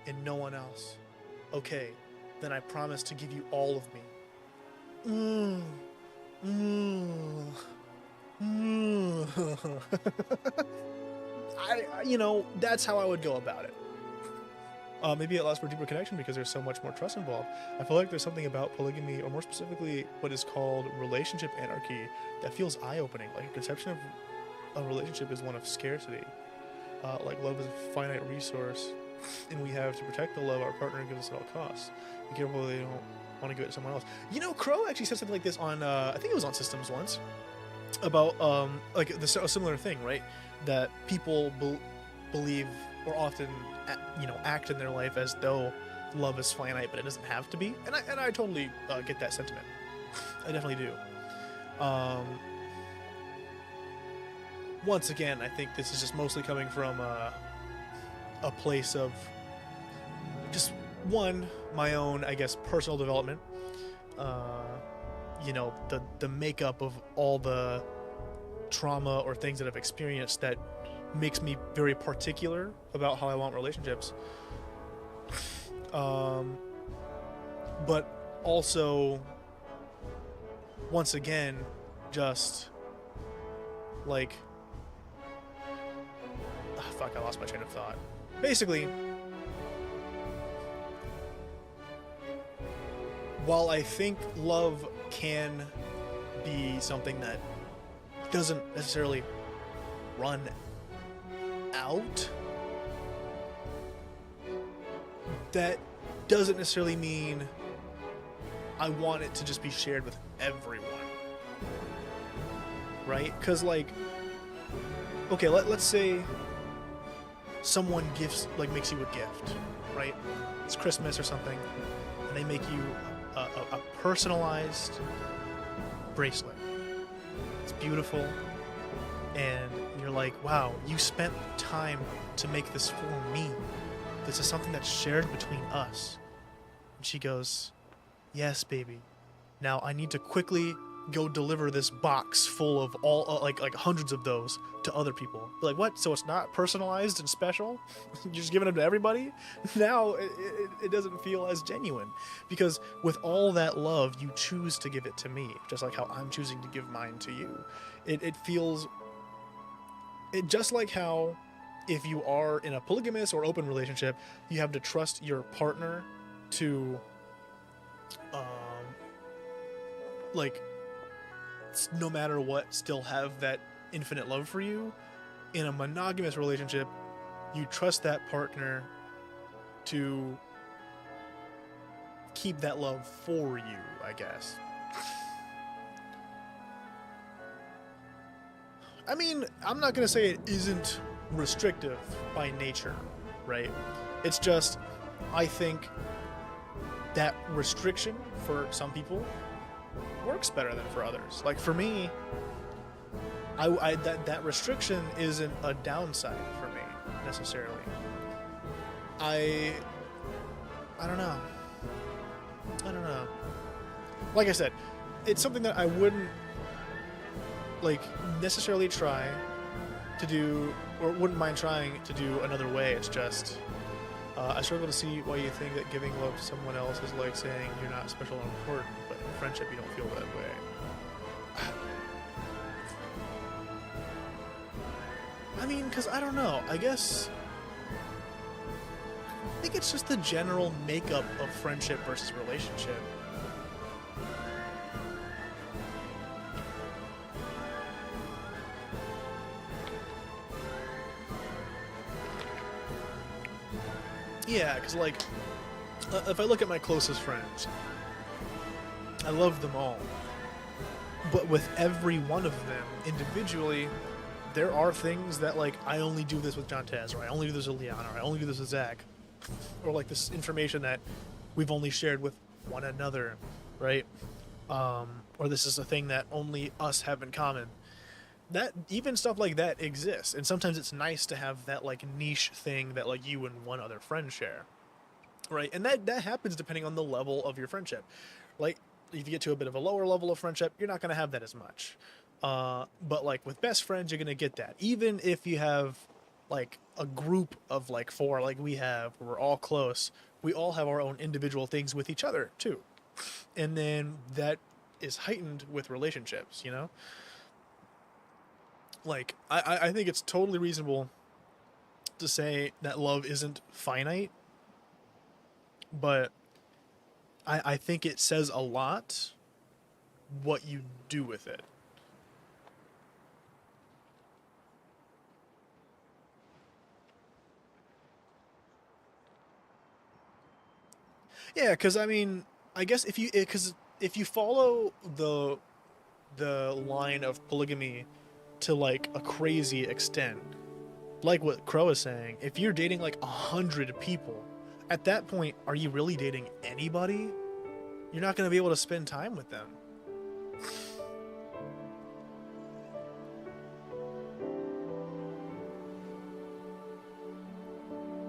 and no one else. Okay, then I promise to give you all of me. You know, that's how I would go about it. Maybe it allows for deeper connection because there's so much more trust involved. I feel like there's something about polygamy, or more specifically, what is called relationship anarchy, that feels eye-opening. Like a conception of a relationship is one of scarcity. Like love is a finite resource, and we have to protect the love our partner gives us at all costs. Be careful they don't want to give it to someone else. You know, Crow actually said something like this on, I think it was on Systems once, about like a similar thing, right? That people believe, or often, act in their life as though love is finite, but it doesn't have to be. And I totally get that sentiment. I definitely do. Once again, I think this is just mostly coming from a place of just one, my own, I guess, personal development. You know, the makeup of all the trauma or things that I've experienced that makes me very particular about how I want relationships. But also, once again, just like, fuck, I lost my train of thought. Basically, while I think love can be something that doesn't necessarily run out, that doesn't necessarily mean I want it to just be shared with everyone. Right? Because, like, okay, let's say someone makes you a gift, right? It's Christmas or something, and they make you a personalized bracelet. It's beautiful, and you're like, wow, you spent time to make this for me. This is something that's shared between us. And she goes, yes, baby. Now I need to quickly go deliver this box full of all like hundreds of those to other people. Be like, what? So it's not personalized and special? You're just giving them to everybody? Now it doesn't feel as genuine, because with all that love, you choose to give it to me, just like how I'm choosing to give mine to you. It feels just like how if you are in a polygamous or open relationship, you have to trust your partner to like, no matter what, still have that infinite love for you. In a monogamous relationship, you trust that partner to keep that love for you, I guess. I mean, I'm not gonna say it isn't restrictive by nature, right? It's just, I think that restriction for some people works better than for others. Like, for me, that restriction isn't a downside for me necessarily. I don't know. Like I said, it's something that I wouldn't like necessarily try to do, or wouldn't mind trying to do another way. It's just I struggle to see why you think that giving love to someone else is like saying you're not special or important, but in friendship you don't feel that way. I mean, because I don't know. I guess I think it's just the general makeup of friendship versus relationship. Yeah, because, like, if I look at my closest friends, I love them all. But with every one of them individually, there are things that, like, I only do this with John Tez, or I only do this with Leon, or I only do this with Zach. Or, like, this information that we've only shared with one another, right? Or this is a thing that only us have in common. That, even stuff like that exists, and sometimes it's nice to have that, like, niche thing that, like, you and one other friend share, right? And that happens depending on the level of your friendship. Like, if you get to a bit of a lower level of friendship, you're not going to have that as much. But, like, with best friends, you're going to get that. Even if you have, like, a group of, like, 4, like we have, where we're all close, we all have our own individual things with each other, too. And then that is heightened with relationships, you know? Like, I think it's totally reasonable to say that love isn't finite, but I think it says a lot what you do with it. Yeah, because, I mean, I guess if you follow the line of polygamy to, like, a crazy extent, like what Crow is saying, if you're dating like 100 people, at that point, are you really dating anybody? You're not going to be able to spend time with them.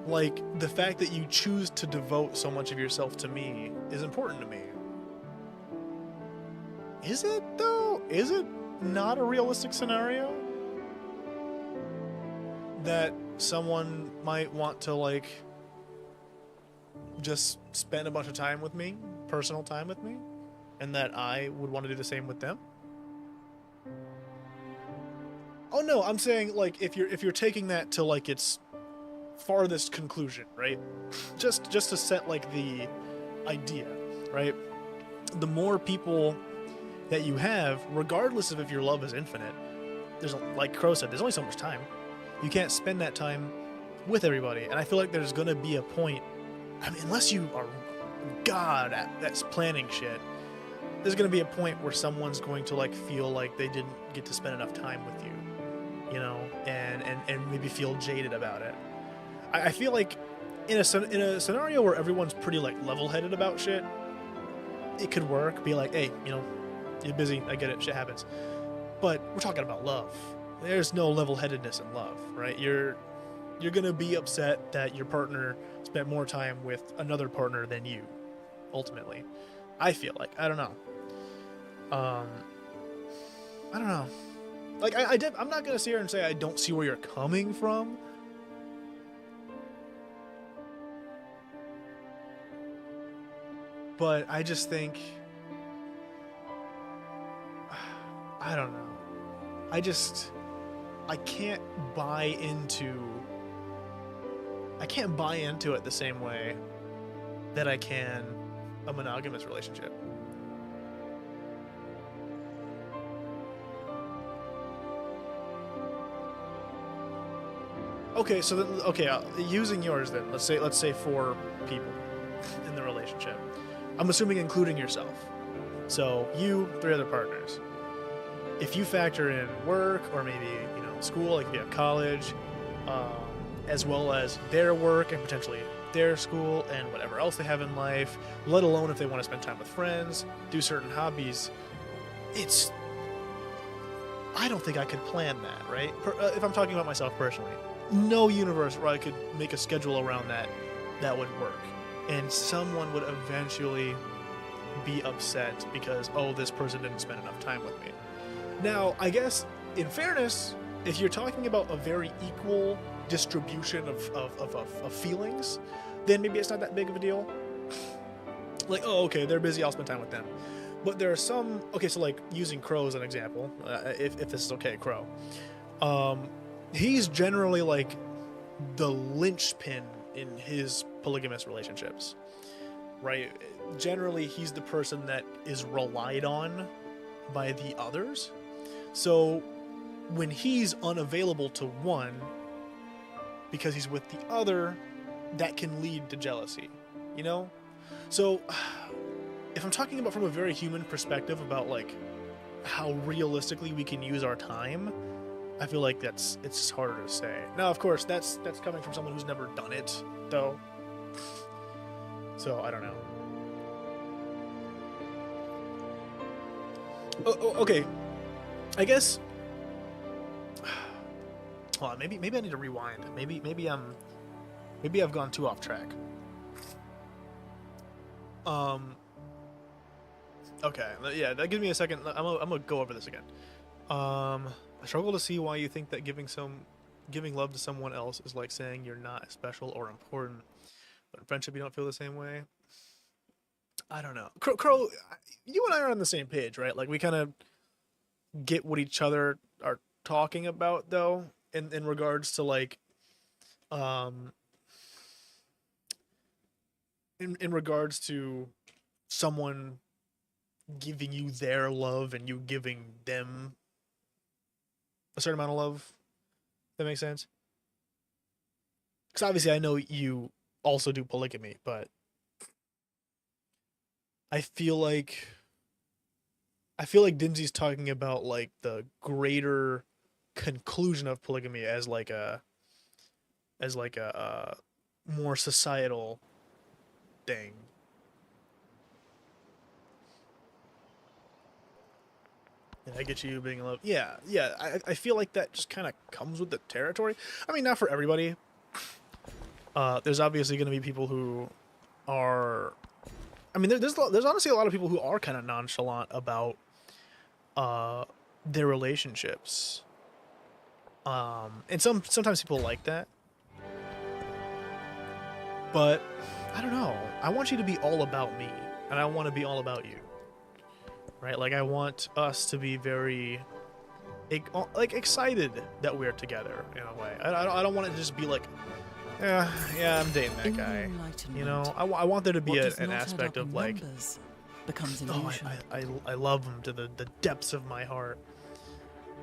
like, the fact that you choose to devote so much of yourself to me is important to me. Is it, though? Is it not a realistic scenario? That someone might want to, like, just spend a bunch of time with me, personal time with me, and that I would want to do the same with them? Oh no, I'm saying, like, if you're taking that to, like, its farthest conclusion, right? Just to set, like, the idea, right? The more people that you have, regardless of if your love is infinite, there's, like Crow said, there's only so much time. You can't spend that time with everybody, and I feel like there's gonna be a point, I mean, unless you are God that's planning shit, there's gonna be a point where someone's going to, like, feel like they didn't get to spend enough time with you, you know, and maybe feel jaded about it. I feel like in a scenario where everyone's pretty, like, level-headed about shit, it could work. Be like, hey, you know, you're busy, I get it, shit happens. But we're talking about love. There's no level-headedness in love, right? You're gonna be upset that your partner spent more time with another partner than you, ultimately. I feel like. I don't know. I don't know. Like, I'm not gonna sit here and say I don't see where you're coming from. But I just think, I don't know. I can't buy into it the same way that I can a monogamous relationship. Okay, so using yours then. Let's say 4 people in the relationship. I'm assuming including yourself. So you, 3 other partners. If you factor in work or maybe, you know, school, like if you have college, as well as their work and potentially their school and whatever else they have in life, let alone if they want to spend time with friends, do certain hobbies, I don't think I could plan that, right? If I'm talking about myself personally, no universe where I could make a schedule around that would work. And someone would eventually be upset because, oh, this person didn't spend enough time with me. Now, I guess, in fairness, if you're talking about a very equal distribution of feelings, then maybe it's not that big of a deal. Like, oh, okay, they're busy, I'll spend time with them. But there are some, okay, so like using Crow as an example, if this is okay, Crow. He's generally like the linchpin in his polygamous relationships, right? Generally, he's the person that is relied on by the others. So when he's unavailable to one because he's with the other, that can lead to jealousy, you know? So if I'm talking about from a very human perspective about like how realistically we can use our time, I feel like it's just harder to say. Now, of course, that's coming from someone who's never done it, though. So I don't know. Okay. I guess. Hold on, maybe I need to rewind. Maybe I've gone too off track. Okay, yeah, that gives me a second. I'm gonna go over this again. I struggle to see why you think that giving love to someone else is like saying you're not special or important. But in friendship, you don't feel the same way. I don't know. Crow, you and I are on the same page, right? Like, we kind of get what each other are talking about, though, in regards to, like, in regards to someone giving you their love and you giving them a certain amount of love. That makes sense? Because obviously I know you also do polygamy, but I feel like Dimsy's talking about like the greater conclusion of polygamy as like a more societal thing. And I get you being in love. Yeah. I feel like that just kind of comes with the territory. I mean, not for everybody. There's obviously going to be people who are, I mean, there's honestly a lot of people who are kind of nonchalant about their relationships. And sometimes people like that. But I don't know. I want you to be all about me, and I want to be all about you. Right? Like I want us to be very excited that we're together in a way. I don't want it to just be like, yeah, I'm dating that guy. You know, I want there to be an aspect of like, becomes an oh, illusion. I love him to the depths of my heart.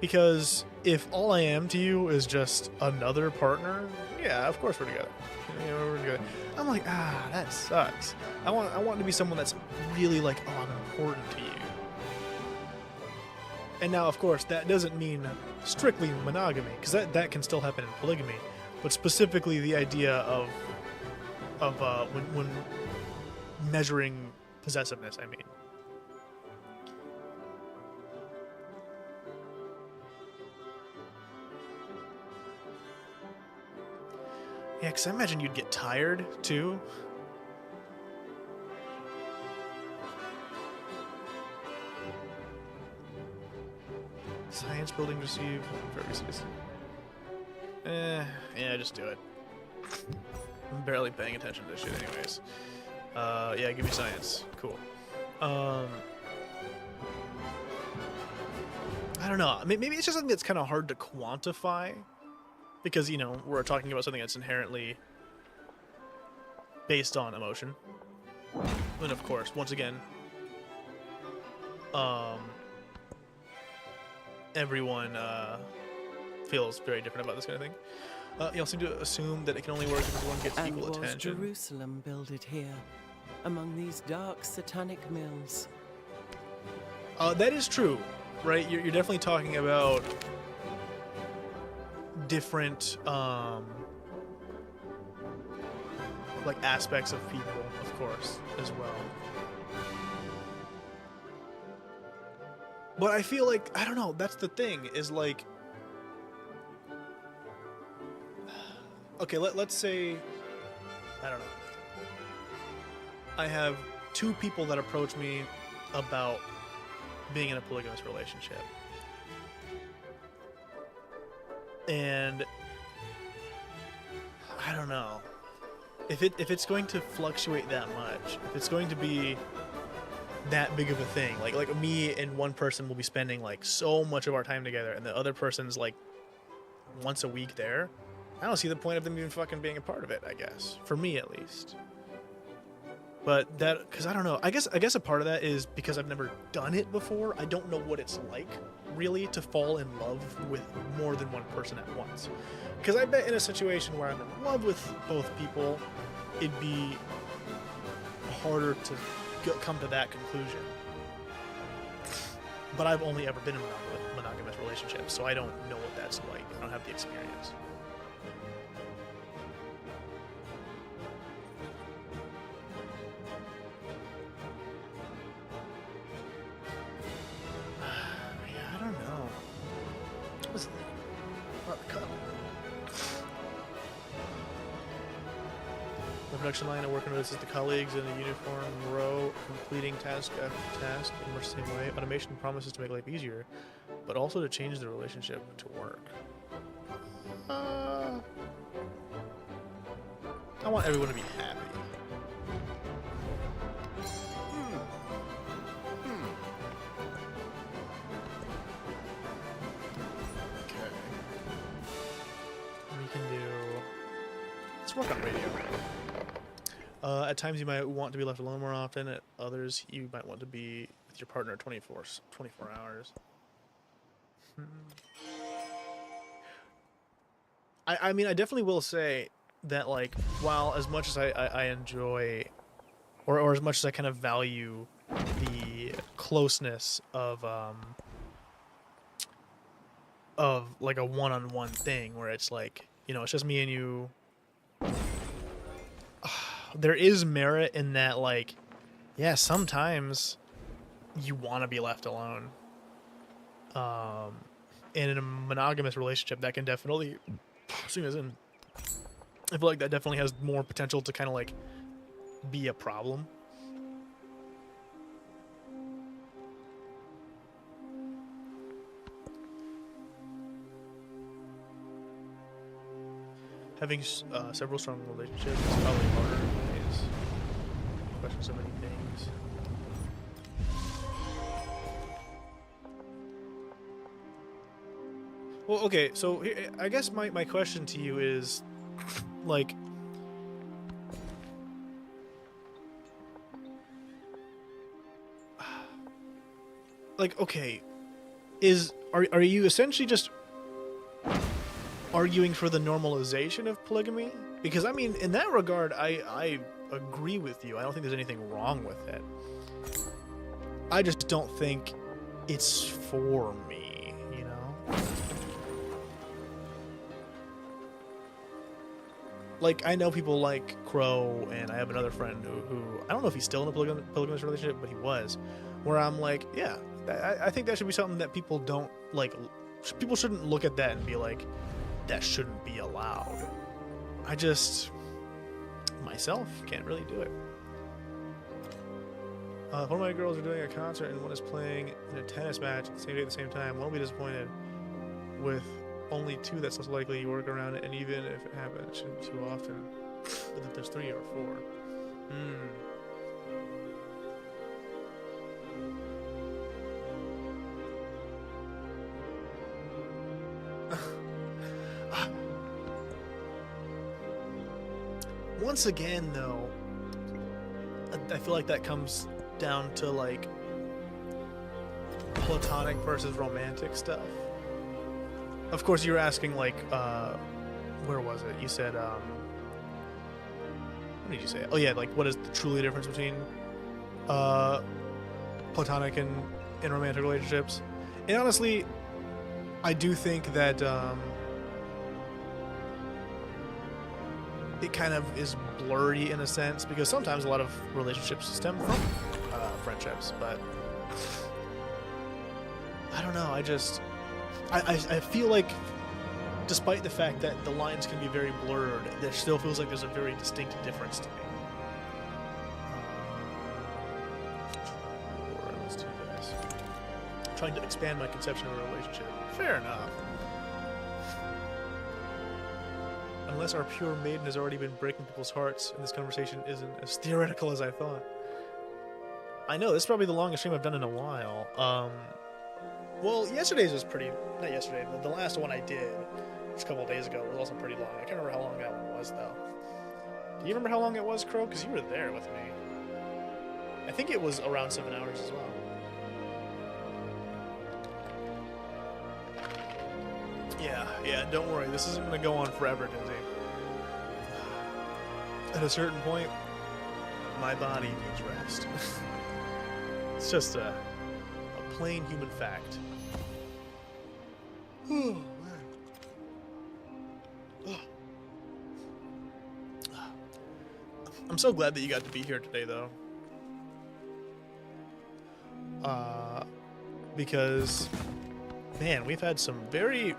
Because if all I am to you is just another partner, yeah, of course we're together. You know, we're together. I'm like, that sucks. I want to be someone that's really like, oh, I'm important to you. And now, of course, that doesn't mean strictly monogamy, because that can still happen in polygamy. But specifically, the idea of when measuring possessiveness, I mean. Yeah, because I imagine you'd get tired, too. Science building receive very citizen. Yeah, just do it. I'm barely paying attention to this shit anyways. Yeah, give me science. Cool. I don't know. Maybe it's just something that's kind of hard to quantify. Because, you know, we're talking about something that's inherently based on emotion. And of course, once again, everyone feels very different about this kind of thing. Y'all seem to assume that it can only work if everyone gets And equal was attention. Jerusalem builded here, among these dark satanic mills? That is true, right? You're definitely talking about different like aspects of people, of course, as well. But I feel like, I don't know, that's the thing, is like, okay, let's say, I don't know, I have two people that approach me about being in a polygamous relationship. And I don't know if it's going to fluctuate that much, if it's going to be that big of a thing, like me and one person will be spending like so much of our time together, and the other person's like once a week there. I don't see the point of them even fucking being a part of it, I guess, for me at least. But that, because I don't know, I guess a part of that is because I've never done it before. I don't know what it's like really to fall in love with more than one person at once. Because I bet in a situation where I'm in love with both people, it'd be harder to come to that conclusion. But I've only ever been in a monogamous relationship, so I don't know what that's like. I don't have the experience. Yeah, I don't know. What's the cup? The production line, I work notices the colleagues in a uniform row completing task after task in much the same way. Automation promises to make life easier, but also to change the relationship to work. I want everyone to be happy. Okay. We can do... Let's work on radio. At times you might want to be left alone more often. At others, you might want to be with your partner 24 hours. I mean, I definitely will say that, like, while as much as I enjoy, or as much as I kind of value the closeness of like a one-on-one thing where it's like, you know, it's just me and you. There is merit in that, like, yeah, sometimes you want to be left alone. And in a monogamous relationship, that can definitely, as soon as in I feel like that definitely has more potential to kind of like be a problem. Having several strong relationships is probably harder nowadays. Question so many things. Well, okay, so I guess my question to you is, like, okay, are you essentially just arguing for the normalization of polygamy? Because I mean, in that regard, I agree with you. I don't think there's anything wrong with it. I just don't think it's for me, you know? Like, I know people like Crow, and I have another friend who I don't know if he's still in a polygamous relationship, but he was, where I'm like, yeah, I think that should be something that people don't, like, people shouldn't look at that and be like, that shouldn't be allowed. I just, myself, can't really do it. One of my girls are doing a concert and one is playing in a tennis match at the same day at the same time. One will be disappointed with only two that's less likely you work around it, and even if it happens, it shouldn't be too often. But if there's 3 or 4. Once again, though, I feel like that comes down to, like, platonic versus romantic stuff. Of course, you're asking, like, where was it? You said, what did you say? Oh, yeah, like, what is the truly difference between platonic and romantic relationships? And honestly, I do think that it kind of is blurry in a sense, because sometimes a lot of relationships stem from friendships, but I don't know, I feel like despite the fact that the lines can be very blurred, there still feels like there's a very distinct difference to me. Let's do this. I'm trying to expand my conception of a relationship. Fair enough. Unless our pure maiden has already been breaking people's hearts, and this conversation isn't as theoretical as I thought. I know, this is probably the longest stream I've done in a while. Well, yesterday's was pretty... Not yesterday, the last one I did, just a couple of days ago, was also pretty long. I can't remember how long that one was, though. Do you remember how long it was, Crow? Because you were there with me. I think it was around 7 hours as well. Yeah, don't worry. This isn't going to go on forever, Dizzy. At a certain point, my body needs rest. It's just a plain human fact. Oh, man. I'm so glad that you got to be here today, though. Because, man, we've had some very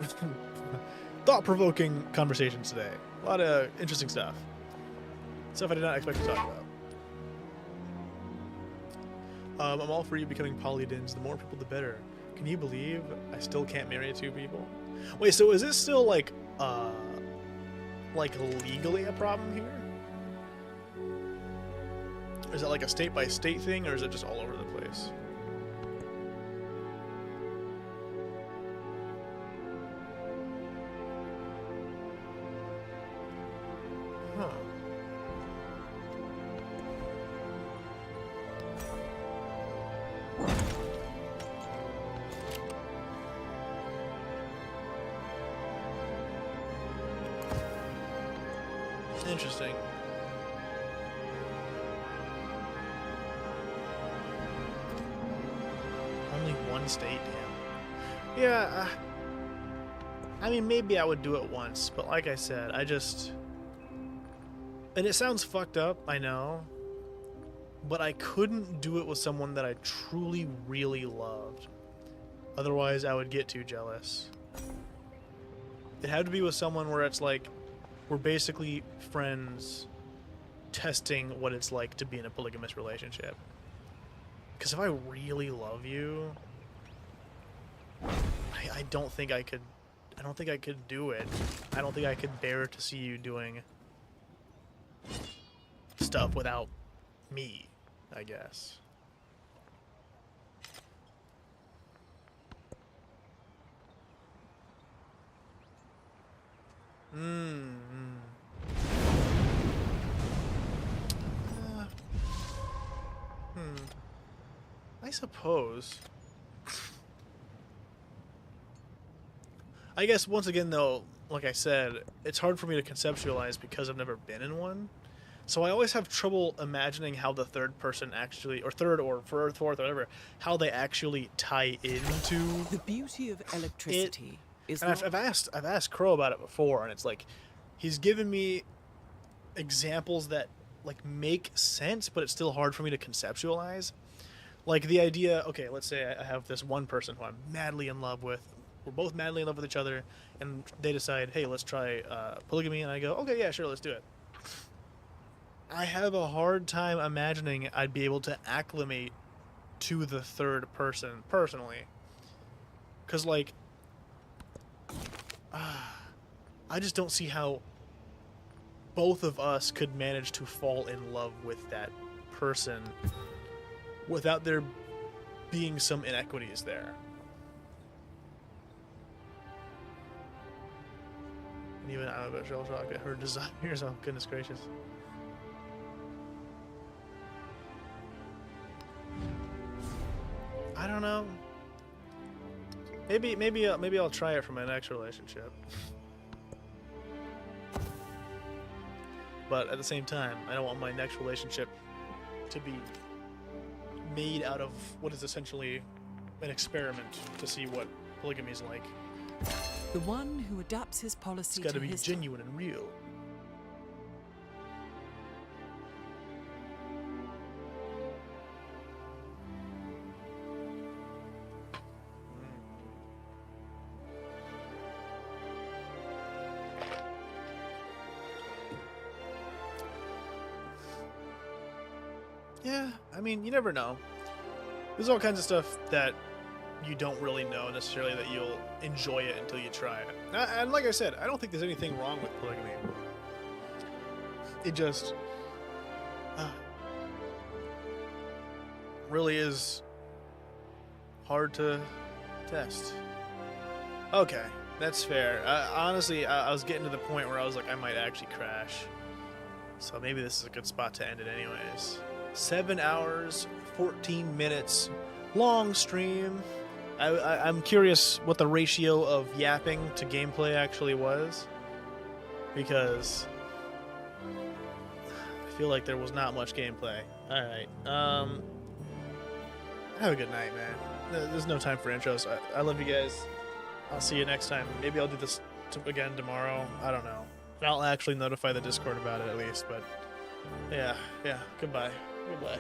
thought-provoking conversations today. A lot of interesting stuff. Stuff I did not expect to talk about. I'm all for you becoming polydins. The more people, the better. Can you believe I still can't marry 2 people? Wait, so is this still, like legally a problem here? Is it like a state-by-state thing, or is it just all over the place? Huh. Interesting. Only one state, damn. Yeah, I mean, maybe I would do it once, but like I said, I just... And it sounds fucked up, I know, but I couldn't do it with someone that I truly, really loved. Otherwise, I would get too jealous. It had to be with someone where it's like, we're basically friends testing what it's like to be in a polygamous relationship. Because if I really love you, I don't think I could do it. I don't think I could bear to see you doing stuff without me, I guess. I suppose. I guess once again though, like I said, it's hard for me to conceptualize because I've never been in one. So I always have trouble imagining how the third person actually, or third or fourth or whatever, how they actually tie into The beauty of electricity is and not I've asked Crow about it before, and it's like he's given me examples that like make sense, but it's still hard for me to conceptualize. Like the idea, okay, let's say I have this one person who I'm madly in love with. We're both madly in love with each other, and they decide, hey, let's try polygamy, and I go, okay, yeah, sure, let's do it. I have a hard time imagining I'd be able to acclimate to the third person personally. Because, like, I just don't see how both of us could manage to fall in love with that person without there being some inequities there. And even I'm a bit shell shocked at her desires. Oh, goodness gracious. I don't know. Maybe I'll try it for my next relationship. But at the same time, I don't want my next relationship to be made out of what is essentially an experiment to see what polygamy is like. the one who adapts his policy It's got to to be his genuine and real. Yeah, I mean, you never know. There's all kinds of stuff that you don't really know necessarily that you'll enjoy it until you try it. And like I said, I don't think there's anything wrong with polygamy. It just really is hard to test. Okay, that's fair. Honestly, I was getting to the point where I was like, I might actually crash. So maybe this is a good spot to end it anyways. 7 hours, 14 minutes, long stream. I'm curious what the ratio of yapping to gameplay actually was, because I feel like there was not much gameplay. Alright, have a good night, man. There's no time for intros. I love you guys. I'll see you next time. Maybe I'll do this again tomorrow. I don't know. I'll actually notify the Discord about it at least, but yeah, goodbye. Goodbye.